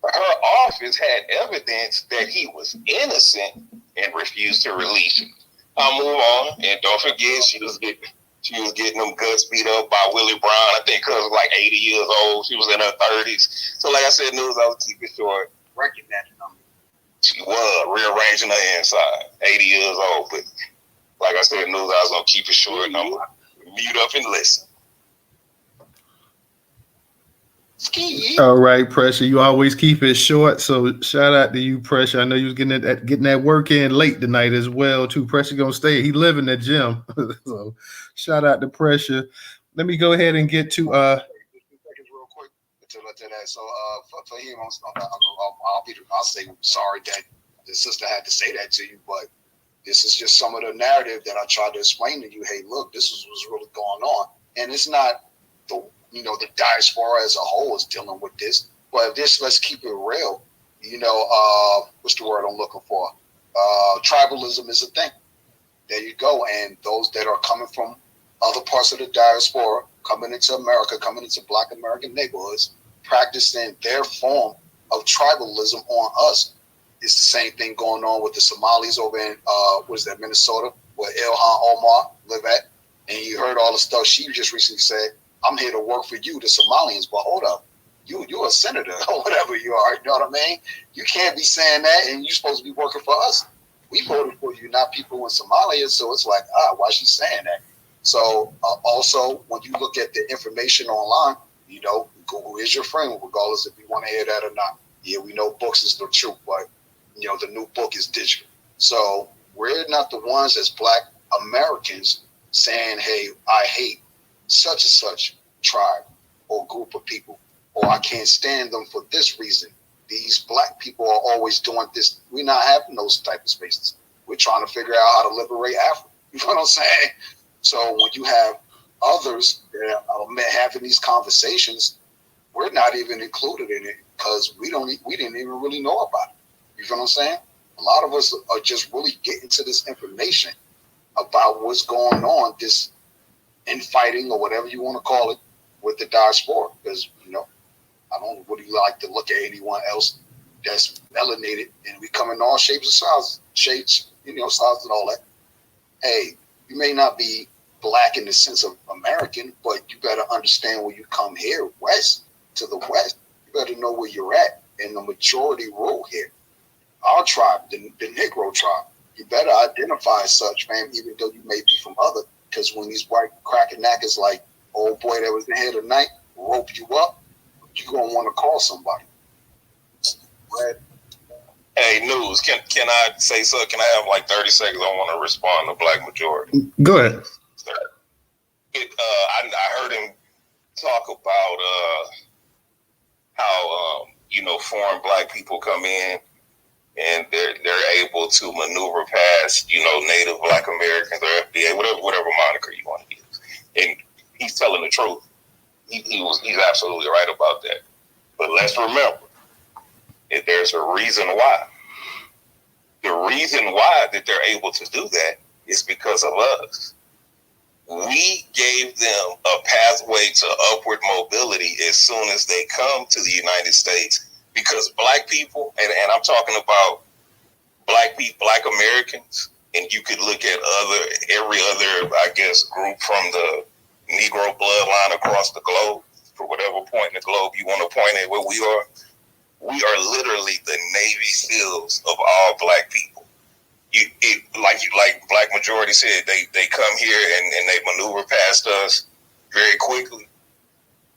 Speaker 18: her office had evidence that he was innocent and refused to release him. I'll move on, and don't forget she was getting them guts beat up by Willie Brown. I think Cuz was like 80 years old. She was in her 30s. So like I said, News, I would keep it short.
Speaker 16: Reckon that number.
Speaker 18: She was rearranging her inside, 80 years old. But like I said, News, I was going to keep it short. I'm going to mute up and listen.
Speaker 1: All right, Pressure. You always keep it short, so shout out to you, Pressure. I know you was getting that work in late tonight as well, too. Pressure gonna stay. He live in the gym, so shout out to Pressure. Let me go ahead and get to
Speaker 16: real quick to that. So for him, I'll say sorry that the sister had to say that to you, but this is just some of the narrative that I tried to explain to you. Hey, look, this is what's really going on, and it's not the diaspora as a whole is dealing with this. But let's keep it real. What's the word I'm looking for? Tribalism is a thing. There you go. And those that are coming from other parts of the diaspora, coming into America, coming into Black American neighborhoods, practicing their form of tribalism on us. It's the same thing going on with the Somalis over in Minnesota, where Ilhan Omar live at. And you heard all the stuff she just recently said. I'm here to work for you, the Somalians, but hold up. You're a senator or whatever you are, you know what I mean? You can't be saying that and you're supposed to be working for us. We voted for you, not people in Somalia, so it's like, why is she saying that? So also, when you look at the information online,
Speaker 3: You know, Google is your friend, regardless if you want to hear that or not. Yeah, we know books is the truth, but, you know, the new book is digital. So we're not the ones as Black Americans saying, hey, I hate such and such tribe or group of people, or I can't stand them for this reason. These Black people are always doing this. We're not having those type of spaces. We're trying to figure out how to liberate Africa. You know what I'm saying? So when you have others that are having these conversations, we're not even included in it because we didn't even really know about it. You feel what I'm saying? A lot of us are just really getting to this information about what's going on, this infighting or whatever you want to call it with the diaspora. Because, you know, I don't really like to look at anyone else that's melanated, and we come in all shapes and sizes, sizes and all that. Hey, you may not be Black in the sense of American, but you better understand when you come here west to the west, you better know where you're at in the majority role here. Our tribe, the Negro tribe, you better identify as such, man, even though you may be from other, because when these white cracking knackers like, old boy that was in here tonight, rope you up, you're going to want to call somebody. Right?
Speaker 20: Hey, News, can I say so? Can I have like 30 seconds? I want to respond to Black Majority.
Speaker 1: Go ahead.
Speaker 20: I heard him talk about how foreign Black people come in and they're able to maneuver past Native Black Americans or FBA, whatever moniker you want to use, and he's telling the truth. He's absolutely right about that. But let's remember, if there's a reason why. The reason why that they're able to do that is because of us. We gave them a pathway to upward mobility as soon as they come to the United States, because Black people, and I'm talking about Black people, Black Americans, and you could look at every other, I guess, group from the Negro bloodline across the globe, for whatever point in the globe you want to point at where we are literally the Navy SEALs of all Black people. Like Black Majority said, they come here and they maneuver past us very quickly.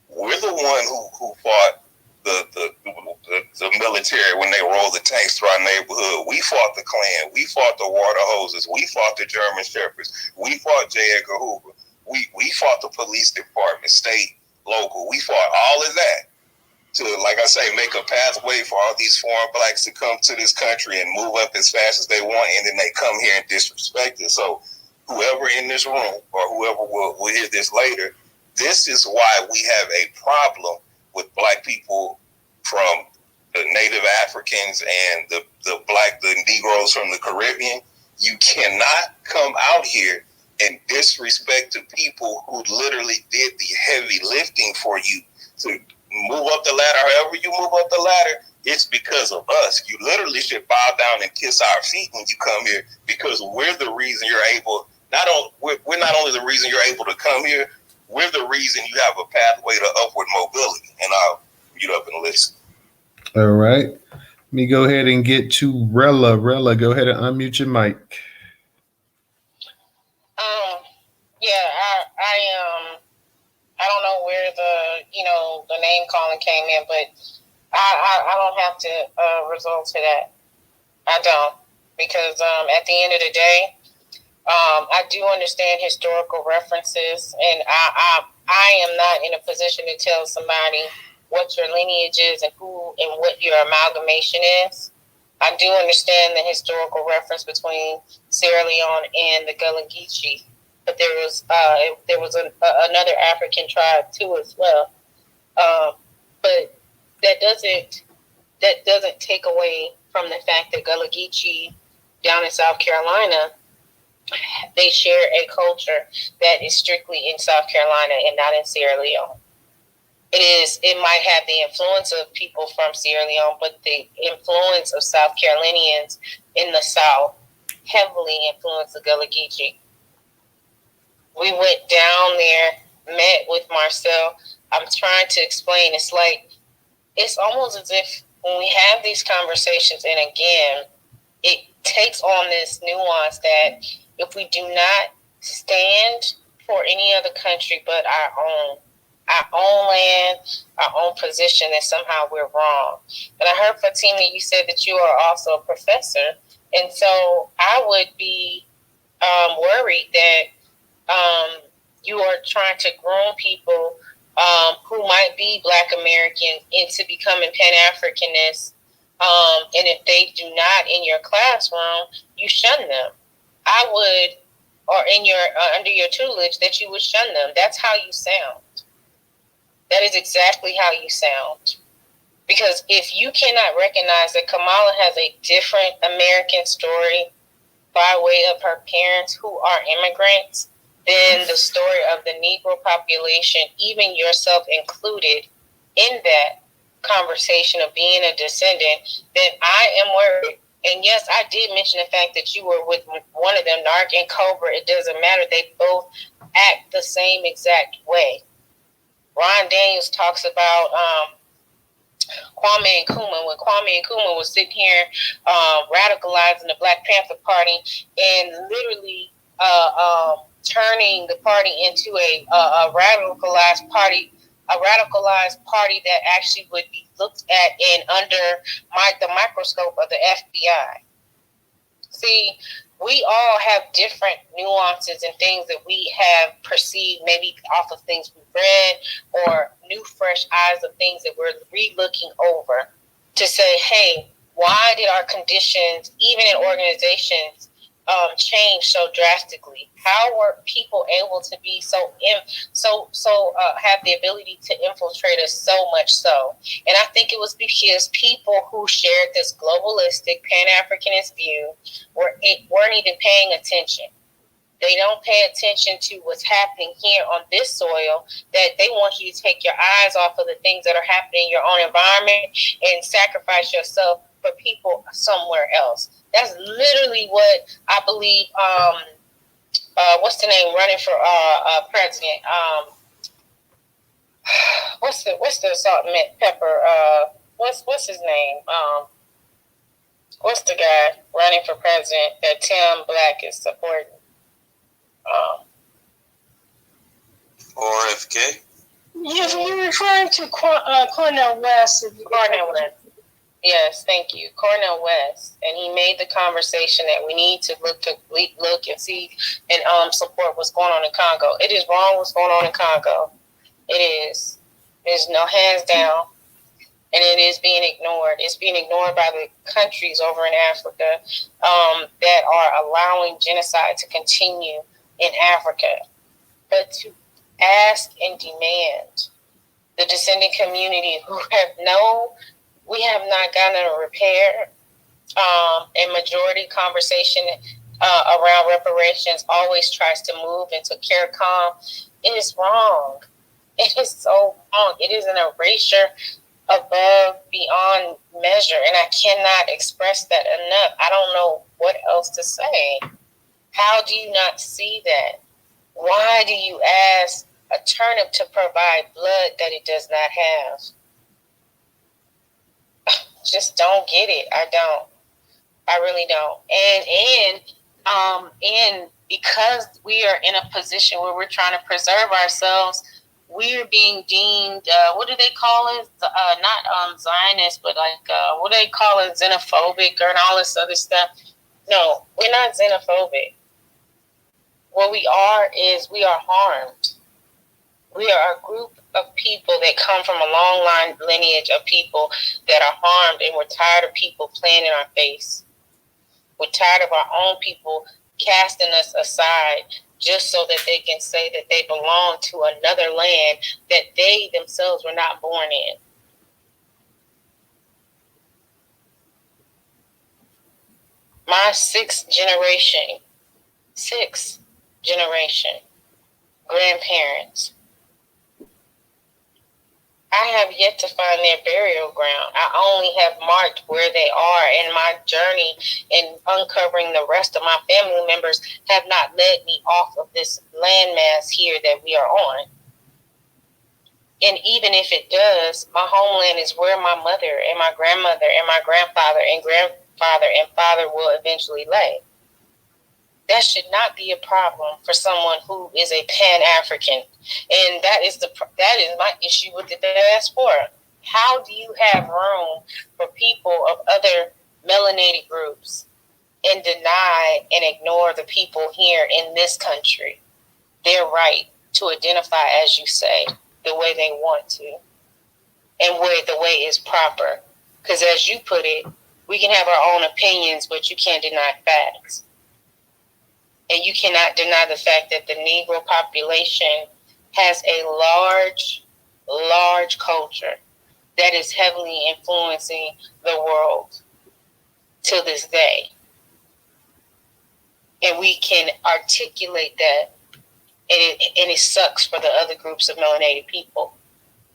Speaker 20: We're the one who fought the military when they rolled the tanks through our neighborhood. We fought the Klan. We fought the water hoses. We fought the German Shepherds. We fought J. Edgar Hoover. We fought the police department, state, local. We fought all of that to, like I say, make a pathway for all these foreign Blacks to come to this country and move up as fast as they want, and then they come here and disrespect it. So whoever in this room or whoever will hear this later, this is why we have a problem with Black people from the Native Africans and the Negroes from the Caribbean. You cannot come out here and disrespect the people who literally did the heavy lifting for you to move up the ladder. However you move up the ladder, it's because of us. You literally should bow down and kiss our feet when you come here, because we're the reason you're able. We're not only the reason you're able to come here, we're the reason you have a pathway to upward mobility. And I'll mute up and listen.
Speaker 1: All right. Let me go ahead and get to Rella. Rella, go ahead and unmute your mic.
Speaker 8: I don't know where the name calling came in, but I don't have to resort to that. I don't, because at the end of the day, I do understand historical references, and I am not in a position to tell somebody what your lineage is and who and what your amalgamation is. I do understand the historical reference between Sierra Leone and the Gullah Geechee, but there was another African tribe too as well. But that doesn't take away from the fact that Gullah Geechee down in South Carolina, they share a culture that is strictly in South Carolina and not in Sierra Leone. It might have the influence of people from Sierra Leone, but the influence of South Carolinians in the South heavily influenced the Gullah Geechee. We went down there, met with Marcel. I'm trying to explain. It's almost as if when we have these conversations, and again, it takes on this nuance that if we do not stand for any other country but our own, our own land, our own position, and somehow we're wrong. And I heard, Fatima, you said that you are also a professor. And so I would be worried that you are trying to groom people who might be Black American into becoming Pan-Africanists. And if they do not in your classroom, you shun them. I would, or in your under your tutelage, that you would shun them. That's how you sound. That is exactly how you sound. Because if you cannot recognize that Kamala has a different American story by way of her parents who are immigrants than the story of the Negro population, even yourself included in that conversation of being a descendant, then I am worried. And yes, I did mention the fact that you were with one of them, Narc and Cobra. It doesn't matter. They both act the same exact way. Ron Daniels talks about Kwame Nkrumah, when Kwame Nkrumah was sitting here radicalizing the Black Panther Party and literally turning the party into a radicalized party that actually would be looked at and under the microscope of the FBI. See, we all have different nuances and things that we have perceived, maybe off of things we've read or new, fresh eyes of things that we're re-looking over to say, hey, why did our conditions, even in organizations, change so drastically? How were people able to be have the ability to infiltrate us so much so? And I think it was because people who shared this globalistic Pan-Africanist view weren't even paying attention. They don't pay attention to what's happening here on this soil, that they want you to take your eyes off of the things that are happening in your own environment and sacrifice yourself for people somewhere else. That's literally what I believe. What's the name running for president? What's the salt and pepper? What's his name? What's the guy running for president that Tim Black is supporting?
Speaker 18: RFK.
Speaker 15: You're referring to Cornel West.
Speaker 8: Cornel West. Yes, thank you. Cornel West. And he made the conversation that we need to look and see and support what's going on in Congo. It is wrong what's going on in Congo. It is. There's no hands down. And it is being ignored. It's being ignored by the countries over in Africa that are allowing genocide to continue in Africa. But to ask and demand the descendant community who we have not gotten a repair and majority conversation around reparations always tries to move into CARICOM. It is wrong. It is so wrong. It is an erasure above, beyond measure, and I cannot express that enough. I don't know what else to say. How do you not see that? Why do you ask a turnip to provide blood that it does not have? Just don't get it. I don't. I really don't. And because we are in a position where we're trying to preserve ourselves, we're being deemed, what do they call it? Not Zionist, but what do they call it? Xenophobic and all this other stuff. No, we're not xenophobic. What we are is we are harmed. We are a group of people that come from a long lineage of people that are harmed, and we're tired of people playing in our face. We're tired of our own people casting us aside just so that they can say that they belong to another land that they themselves were not born in. My sixth generation grandparents, I have yet to find their burial ground. I only have marked where they are, and my journey in uncovering the rest of my family members have not led me off of this landmass here that we are on. And even if it does, my homeland is where my mother and my grandmother and my grandfather and father will eventually lay. That should not be a problem for someone who is a Pan-African. And that is my issue with the diaspora. How do you have room for people of other melanated groups and deny and ignore the people here in this country their right to identify, as you say, the way they want to and where the way is proper? Because as you put it, we can have our own opinions, but you can't deny facts. And you cannot deny the fact that the Negro population has a large culture that is heavily influencing the world to this day. And we can articulate that, and it sucks for the other groups of melanated people.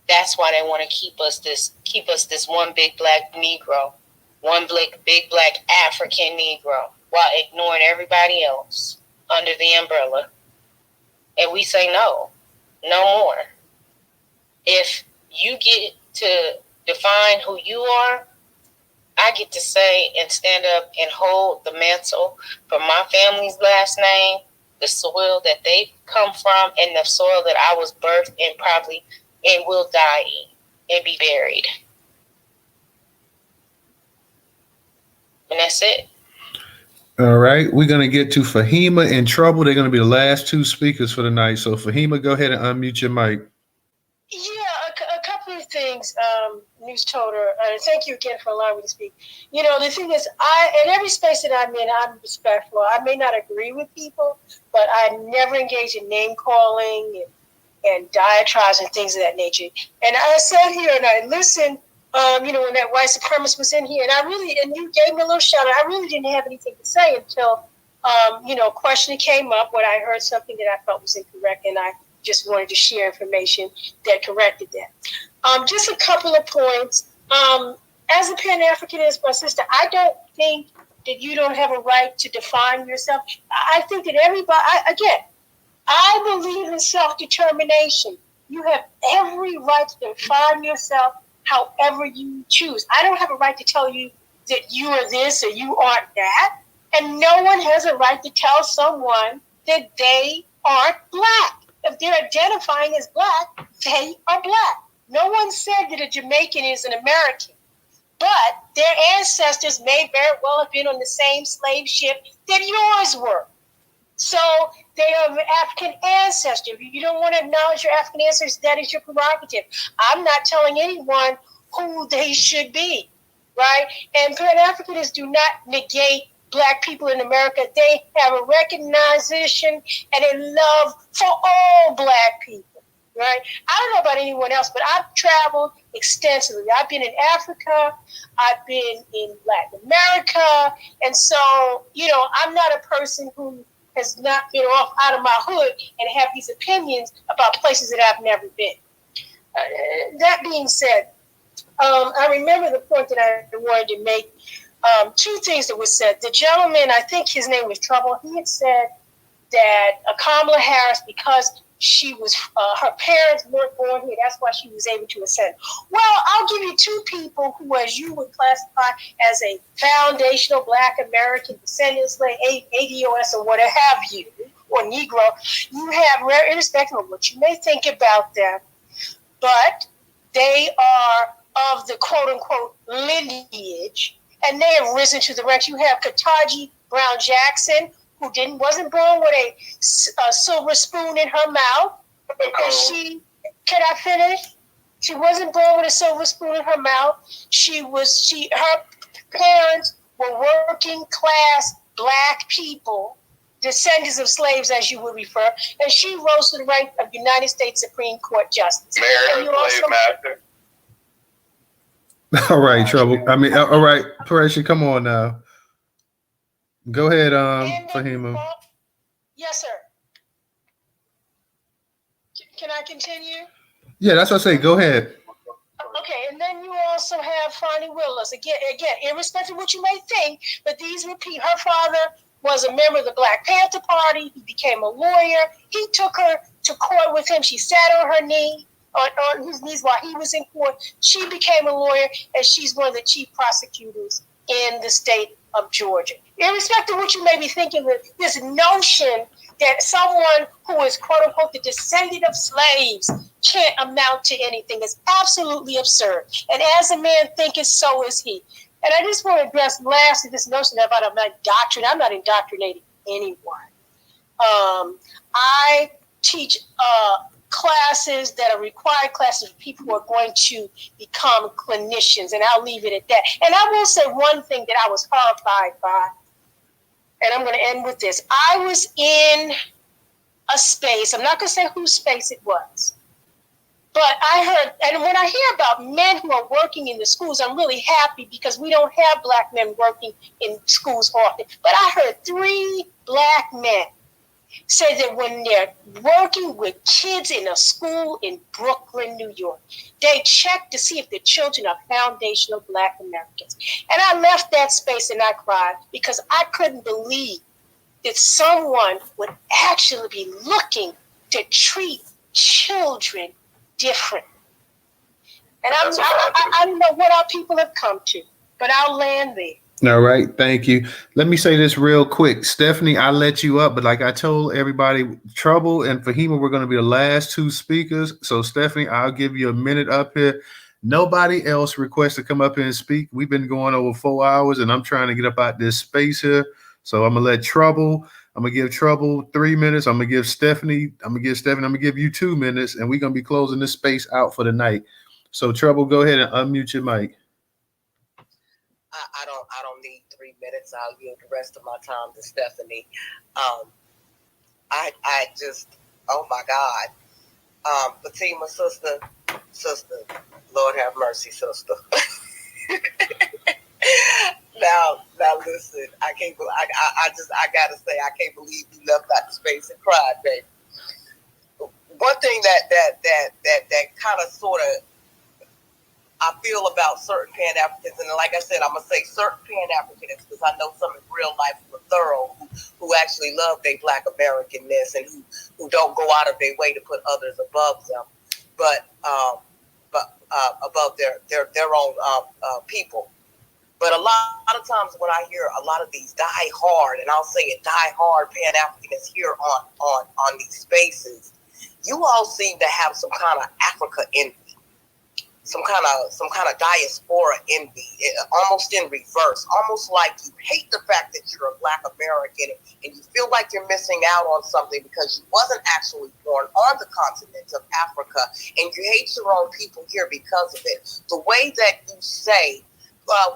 Speaker 8: That's why they want to keep us this one big black Negro, one big black African Negro, while ignoring everybody else under the umbrella. And we say no more. If you get to define who you are, I get to say and stand up and hold the mantle for my family's last name, the soil that they've come from, and the soil that I was birthed in probably and will die in and be buried. And that's it.
Speaker 1: All right. We're going to get to Fahima and Trouble. They're going to be the last two speakers for the night. So Fahima, go ahead and unmute your mic.
Speaker 15: Yeah, a couple of things, Newstoter. Thank you again for allowing me to speak. You know, the thing is, in every space that I'm in, I'm respectful. I may not agree with people, but I never engage in name calling and diatribes and things of that nature. And I sat here and I listened, when that white supremacist was in here, and you gave me a little shout out. I really didn't have anything to say until, a question came up when I heard something that I felt was incorrect, and I just wanted to share information that corrected that. Just a couple of points. As a Pan-Africanist, my sister, I don't think that you don't have a right to define yourself. I think that everybody, I believe in self-determination. You have every right to define yourself however you choose. I don't have a right to tell you that you are this or you aren't that. And no one has a right to tell someone that they aren't black. If they're identifying as black, they are black. No one said that a Jamaican is an American, but their ancestors may very well have been on the same slave ship that yours were. So they are of African ancestry. If you don't want to acknowledge your African ancestors, that is your prerogative. I'm not telling anyone who they should be, right? And Pan-Africanists do not negate black people in America. They have a recognition and a love for all black people, right? I don't know about anyone else, but I've traveled extensively. I've been in Africa. I've been in Latin America. And so, I'm not a person who has not been off out of my hood and have these opinions about places that I've never been. That being said, I remember the point that I wanted to make. Two things that was said. The gentleman, I think his name was Trouble, he had said that Kamala Harris, because she was, her parents weren't born here, that's why she was able to ascend. Well, I'll give you two people who, as you would classify as a foundational Black American descendants, like ADOS or what have you, or Negro. You have, irrespective of what you may think about them, but they are of the quote-unquote lineage, and they have risen to the ranks. You have Ketanji Brown Jackson, who wasn't born with a silver spoon in her mouth. Can I finish? She wasn't born with a silver spoon in her mouth. Her parents were working class Black people, descendants of slaves, as you would refer, and she rose to the rank of United States Supreme Court Justice.
Speaker 20: Married a slave master.
Speaker 1: All right, Trouble. All right, Parisha, come on now. Go ahead, Fahima.
Speaker 15: Yes, sir. Can I continue?
Speaker 1: Yeah, that's what I say. Go ahead.
Speaker 15: Okay, and then you also have Fonnie Willis. Again, irrespective of what you may think, but her father was a member of the Black Panther Party. He became a lawyer. He took her to court with him. She sat on her knee, on his knees while he was in court. She became a lawyer, and she's one of the chief prosecutors in the state of Georgia. Irrespective of what you may be thinking, this notion that someone who is quote unquote the descendant of slaves can't amount to anything is absolutely absurd. And as a man thinketh, so is he. And I just want to address lastly this notion about I'm not indoctrinating anyone. I teach classes that are required classes for people who are going to become clinicians, and I'll leave it at that. And I will say one thing that I was horrified by, and I'm going to end with this. I was in a space, I'm not going to say whose space it was, but I heard, and when I hear about men who are working in the schools, I'm really happy because we don't have Black men working in schools often. But I heard 3 Black men say that when they're working with kids in a school in Brooklyn, New York, they check to see if the children are foundational Black Americans. And I left that space and I cried because I couldn't believe that someone would actually be looking to treat children different. And I don't know what our people have come to, but I'll land there.
Speaker 1: All right, thank you. Let me say this real quick. Stephanie, I let you up, but like I told everybody, Trouble and Fahima were going to be the last 2 speakers. So Stephanie, I'll give you a minute up here. Nobody else requests to come up here and speak. We've been going over 4 hours and I'm trying to get up out this space here. So I'm going to give Trouble 3 minutes. I'm going to give you 2 minutes, and we're going to be closing this space out for the night. So Trouble, go ahead and unmute your mic.
Speaker 5: I don't need 3 minutes. I'll yield the rest of my time to Stephanie. I just, oh my God. Fatima, sister, Lord have mercy, sister. Now listen, I gotta say, I can't believe you left out the space and cried, baby. One thing that kind of sort of I feel about certain Pan-Africans, and like I said, I'm gonna say certain Pan-Africans because I know some in real life who are thorough, who actually love their Black Americanness and who don't go out of their way to put others above them, but above their own people. But a lot of times when I hear a lot of these die hard, and I'll say it, die hard Pan-Africanists here on these spaces, you all seem to have some kind of Africa envy. Some kind of diaspora envy, almost in reverse, almost like you hate the fact that you're a Black American and you feel like you're missing out on something because you wasn't actually born on the continent of Africa, and you hate your own people here because of it. The way that you say,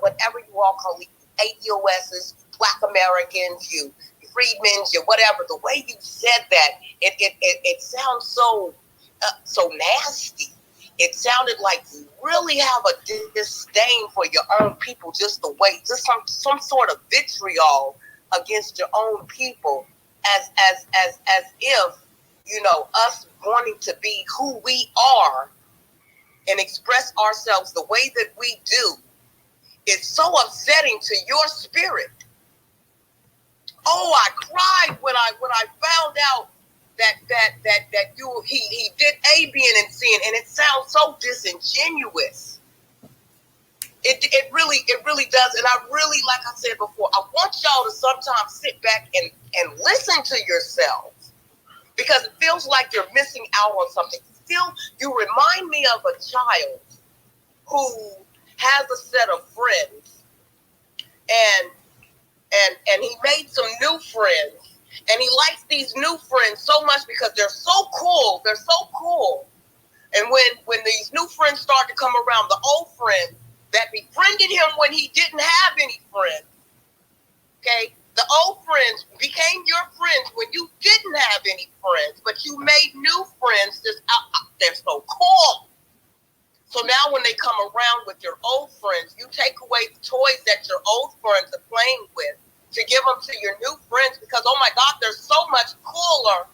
Speaker 5: whatever you all call it, ADOSs, Black Americans, you freedmen, you whatever, the way you said that, it sounds so nasty. It sounded like you really have a disdain for your own people, just some sort of vitriol against your own people, as if, you know, us wanting to be who we are and express ourselves the way that we do is so upsetting to your spirit. Oh, I cried when I found out that he did A, B, and C, and it sounds so disingenuous. It really does, and I really, like I said before, I want y'all to sometimes sit back and listen to yourselves, because it feels like you're missing out on something. You remind me of a child who has a set of friends, and he made some new friends. And he likes these new friends so much because they're so cool. They're so cool. And when these new friends start to come around, the old friends that befriended him when he didn't have any friends, okay? The old friends became your friends when you didn't have any friends, but you made new friends. They're so cool. So now when they come around with your old friends, you take away the toys that your old friends are playing with to give them to your new friends because, oh my God, they're so much cooler.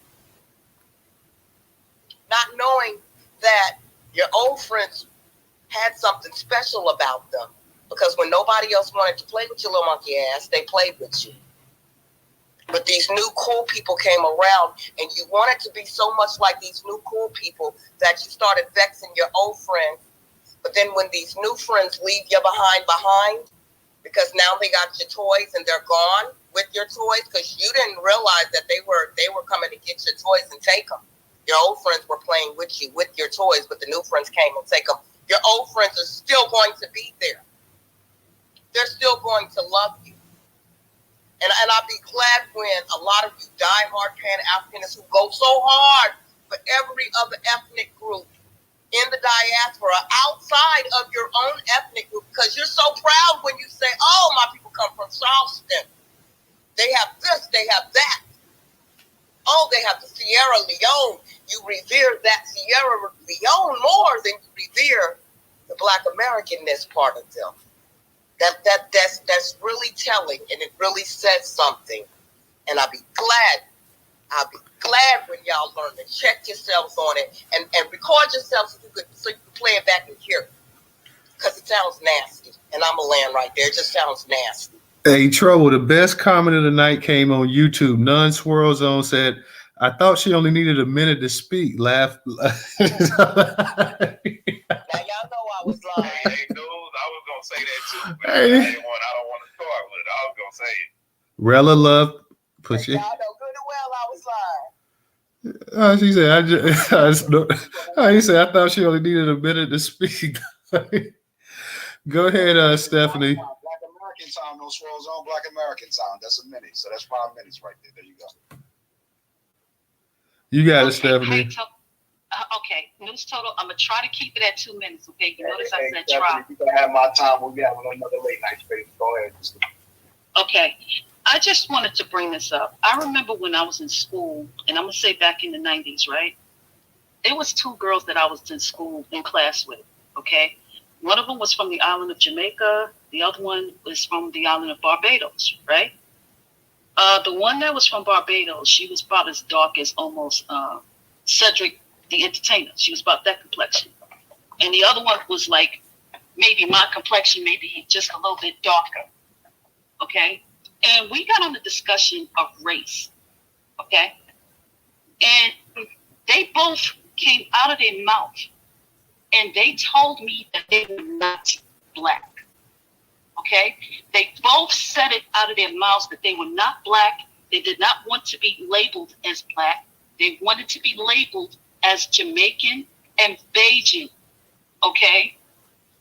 Speaker 5: Not knowing that your old friends had something special about them, because when nobody else wanted to play with your little monkey ass, they played with you. But these new cool people came around, and you wanted to be so much like these new cool people that you started vexing your old friends. But then when these new friends leave you behind, because now they got your toys and they're gone with your toys because you didn't realize that they were coming to get your toys and take them. Your old friends were playing with you with your toys, but the new friends came and take them. Your old friends are still going to be there. They're still going to love you. And I'll be glad when a lot of you diehard Pan-Africanists who go so hard for every other ethnic group in the diaspora outside of your own ethnic group, because you're so proud when you say, oh, my people come from Charleston. They have this, they have that. Oh, they have the Sierra Leone. You revere that Sierra Leone more than you revere the Black Americanness part of them. That's really telling, and it really says something. And I'll be glad when y'all learn to check yourselves on it and record yourselves so you can play it back and hear it. Because it sounds nasty. And I'm going to land right there. It just sounds nasty.
Speaker 1: Hey, Trouble, the best comment of the night came on YouTube. None Swirl Zone said, I thought she only needed a minute to speak. Laugh.
Speaker 5: Now, y'all know I was lying.
Speaker 20: Hey, dude, I was going to say that too. But I don't want to start with it. I was going to say it.
Speaker 1: Rella Love, put you.
Speaker 5: Y'all know good and well I was lying.
Speaker 1: She said, he said, I thought she only needed a minute to speak. Go ahead, Stephanie.
Speaker 16: Black American time, no Swirl Zone. Black American time. That's a minute. So that's 5 minutes right there. There you go.
Speaker 1: You got it, Stephanie.
Speaker 10: Okay, Newstoter, I'm going to try to keep it at 2 minutes, okay? You notice I said try.
Speaker 16: You can have my time. We'll get on another late night space. Go ahead.
Speaker 10: Okay. I just wanted to bring this up. I remember when I was in school, and I'm going to say back in the 90s, right? There was 2 girls that I was in class with, okay? One of them was from the island of Jamaica. The other one was from the island of Barbados, right? The one that was from Barbados, she was about as dark as almost Cedric the Entertainer. She was about that complexion. And the other one was like maybe my complexion, maybe just a little bit darker, okay? And we got on the discussion of race, okay? And they both came out of their mouth and they told me that they were not Black, okay? They both said it out of their mouths that they were not Black. They did not want to be labeled as Black. They wanted to be labeled as Jamaican and Bajan, okay?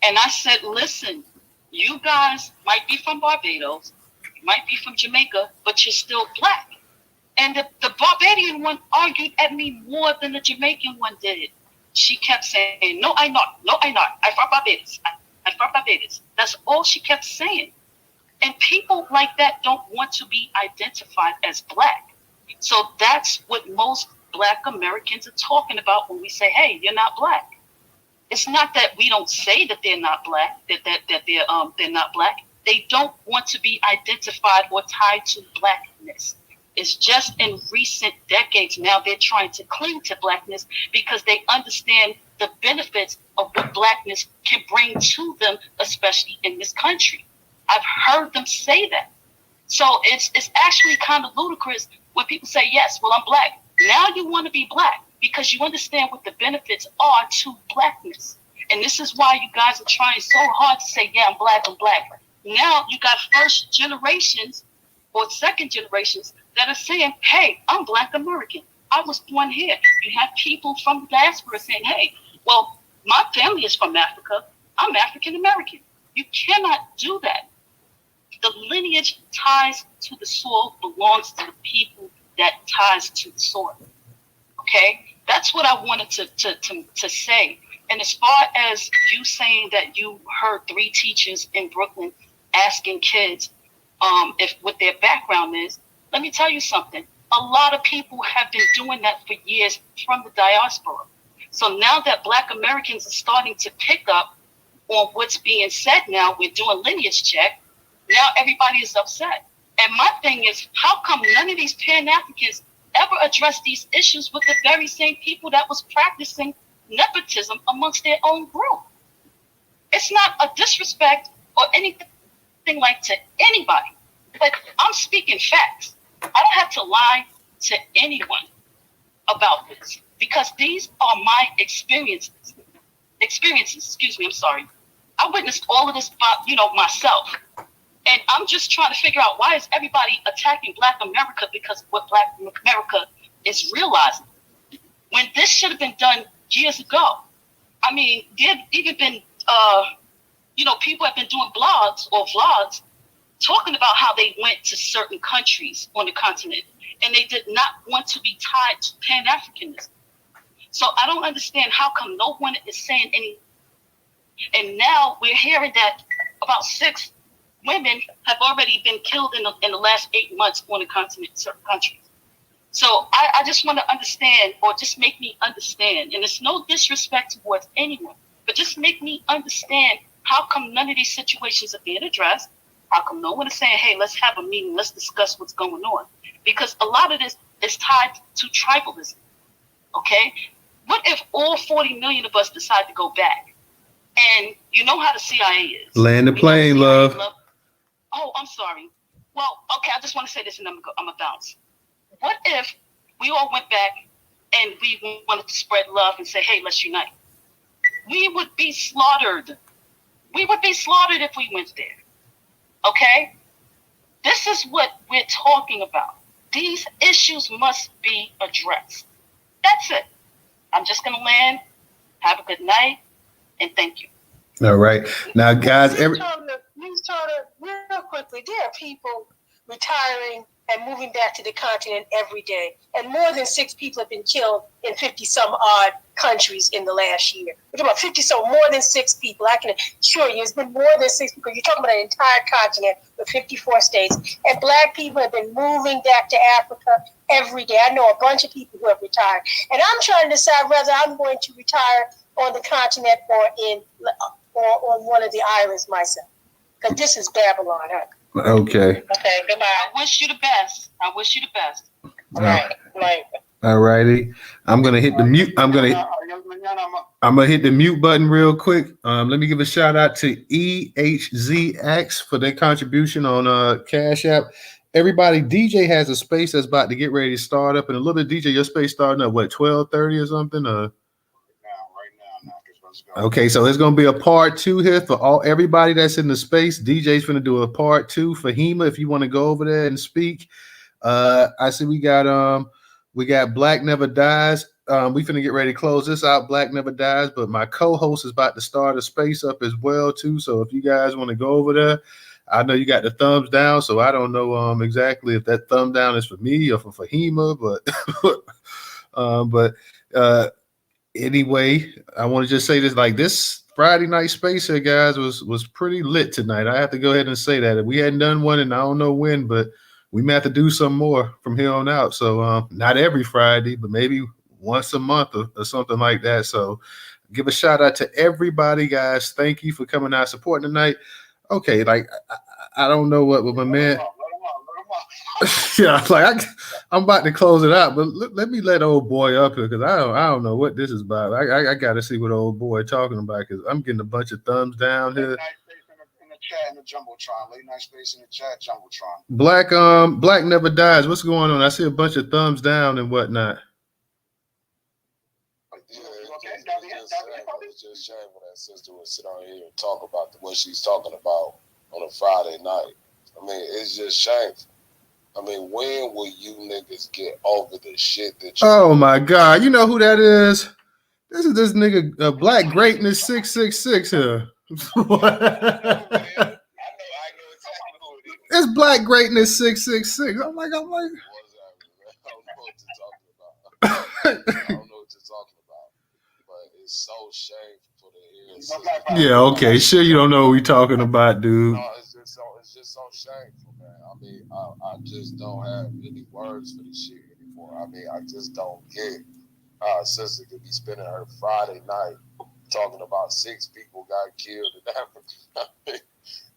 Speaker 10: And I said, listen, you guys might be from Barbados, might be from Jamaica, but you're still Black. And the Barbadian one argued at me more than the Jamaican one did. She kept saying, no, I'm not. No, I'm not. I'm from Barbados. I'm from Barbados. That's all she kept saying. And people like that don't want to be identified as Black. So that's what most Black Americans are talking about when we say, hey, you're not Black. It's not that we don't say that they're not Black, that they're not Black. They don't want to be identified or tied to Blackness. It's just in recent decades now they're trying to cling to Blackness because they understand the benefits of what Blackness can bring to them, especially in this country. I've heard them say that. So it's actually kind of ludicrous when people say, yes, well, I'm Black. Now you want to be Black because you understand what the benefits are to Blackness. And this is why you guys are trying so hard to say, yeah, I'm Black. Now you got first generations or second generations that are saying, hey, I'm Black American. I was born here. You have people from the diaspora saying, hey, well, my family is from Africa. I'm African American. You cannot do that. The lineage ties to the soil belongs to the people that ties to the soil. Okay? That's what I wanted to say. And as far as you saying that you heard 3 teachers in Brooklyn asking kids if what their background is, let me tell you something. A lot of people have been doing that for years from the diaspora. So now that Black Americans are starting to pick up on what's being said now, we're doing lineage check, now everybody is upset. And my thing is, how come none of these Pan-Africans ever address these issues with the very same people that was practicing nepotism amongst their own group? It's not a disrespect or anything like to anybody, but I'm speaking facts. I don't have to lie to anyone about this because these are my experiences. I witnessed all of this by, myself. I'm just trying to figure out why is everybody attacking Black America because of what Black America is realizing, when this should have been done years ago. I mean, there have even been, people have been doing blogs or vlogs talking about how they went to certain countries on the continent and they did not want to be tied to Pan-Africanism. So I don't understand how come no one is saying any. And now we're hearing that about 6 women have already been killed in the last 8 months on the continent in certain countries. So I just want to understand, or just make me understand, and it's no disrespect towards anyone, but just make me understand how come none of these situations are being addressed. How come no one is saying, hey, let's have a meeting, let's discuss what's going on? Because a lot of this is tied to tribalism, okay? What if all 40 million of us decide to go back? And you know how the CIA is.
Speaker 1: Land the plane, love.
Speaker 10: Oh, I'm sorry. Well, okay, I just want to say this and I'm going to bounce. What if we all went back and we wanted to spread love and say, hey, let's unite? We would be slaughtered. We would be slaughtered if we went there. Okay? This is what we're talking about. These issues must be addressed. That's it. I'm just going to land. Have a good night. And thank you.
Speaker 1: All right. Now, guys,
Speaker 15: Newstoter, real quickly, there are people retiring and moving back to the continent every day. And more than 6 people have been killed in 50-some odd countries in the last year. We're talking about 50, so more than 6 people. I can assure you, it's been more than 6 people. You're talking about an entire continent with 54 states. And Black people have been moving back to Africa every day. I know a bunch of people who have retired. And I'm trying to decide whether I'm going to retire on the continent or on one of the islands myself. Because this is Babylon, huh?
Speaker 1: Okay.
Speaker 10: Okay, goodbye. I wish you the best.
Speaker 15: Right.
Speaker 1: All righty. I'm gonna hit the mute. I'm gonna hit the mute button real quick. Let me give a shout out to EHZX for their contribution on Cash App. Everybody, DJ has a space that's about to get ready to start up in a little bit. DJ, your space starting up what, 12:30 or something? Okay, so it's gonna be a part 2 here for everybody that's in the space. DJ's gonna do a part 2 for HEMA if you want to go over there and speak. I see we got Black Never Dies. We finna get ready to close this out. Black Never Dies, but my co-host is about to start a space up as well too. So if you guys want to go over there, I know you got the thumbs down, so I don't know exactly if that thumb down is for me or for HEMA, but anyway, I want to just say this, like, this Friday night space here, guys, was pretty lit tonight. I have to go ahead and say that. We hadn't done one and I don't know when, but we may have to do some more from here on out. So not every Friday, but maybe once a month or something like that. So give a shout out to everybody, guys. Thank you for coming out supporting tonight. Okay, like I don't know what my man. Yeah, like I'm about to close it out, but let me let old boy up here because I don't know what this is about. I got to see what old boy talking about because I'm getting a bunch of thumbs down here.
Speaker 16: In the chat, in the jumbotron, late night space in the chat, jumbotron.
Speaker 1: Black Never Dies. What's going on? I see a bunch of thumbs down and whatnot.
Speaker 21: It's just shameful that sister would sit on here and talk about what she's talking about on a Friday night. I mean, it's just shameful. I mean, when will you niggas get over the shit that you...
Speaker 1: Oh my God. You know who that is? This is this nigga, Black Greatness 666 here. It's Black Greatness 666. I'm like.
Speaker 21: I don't know what you're talking about. But it's so shameful to hear.
Speaker 1: Yeah, okay. Sure you don't know what we talking about, dude.
Speaker 21: No, it's just so shameful, man. I mean, I just don't have any words for this shit anymore. I mean, I just don't get how a sister could be spending her Friday night talking about 6 people got killed in Africa.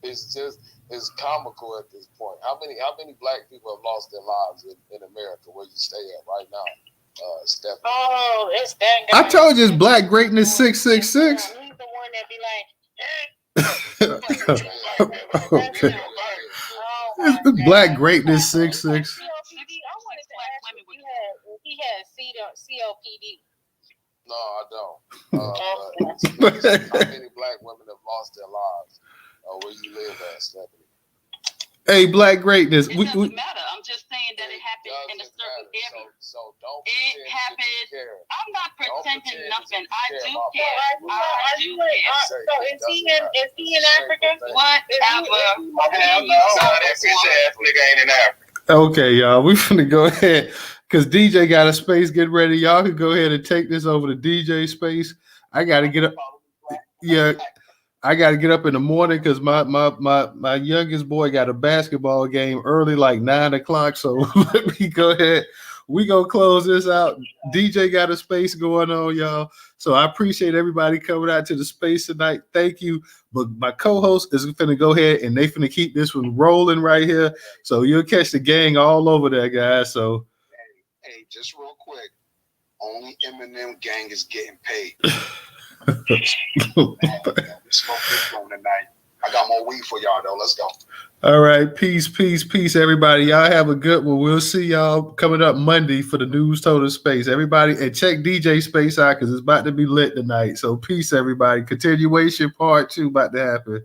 Speaker 21: It's comical at this point. How many Black people have lost their lives in America where you stay at right now, Stephanie?
Speaker 8: Oh, it's that guy.
Speaker 1: I told you it's Black Greatness 666.
Speaker 8: He's the one that be like,
Speaker 1: Okay. It's Black Greatness 666.
Speaker 8: I wanted to ask you, he had COPD.
Speaker 21: No, I don't. But how many Black women have lost their lives where you live at, Stephanie?
Speaker 1: Hey, Black Greatness.
Speaker 10: It doesn't matter. I'm just saying that it happened in a certain area.
Speaker 21: So don't
Speaker 10: it happened. I'm not pretending nothing. I do
Speaker 5: Are
Speaker 10: care.
Speaker 5: you so is he in Africa?
Speaker 10: Whatever.
Speaker 20: Hell no, that bitch ass nigga ain't in Africa.
Speaker 1: Okay, y'all, we finna go ahead because DJ got a space. Get ready. Y'all can go ahead and take this over to DJ space. I got to get up. Yeah, I got to get up in the morning because my youngest boy got a basketball game early, like 9 o'clock. So let me go ahead. We gonna close this out. DJ got a space going on, y'all. So I appreciate everybody coming out to the space tonight. Thank you. But my co-host is finna go ahead and they finna keep this one rolling right here. So you'll catch the gang all over there, guys. So
Speaker 3: hey, just real quick, only Eminem gang is getting paid. We smoke this one tonight. I got more weed for y'all though. Let's go.
Speaker 1: All right, peace, everybody. Y'all have a good one. We'll see y'all coming up Monday for the Newstoter space. Everybody, and check DJ space out because it's about to be lit tonight. So peace, everybody. Continuation part 2 about to happen.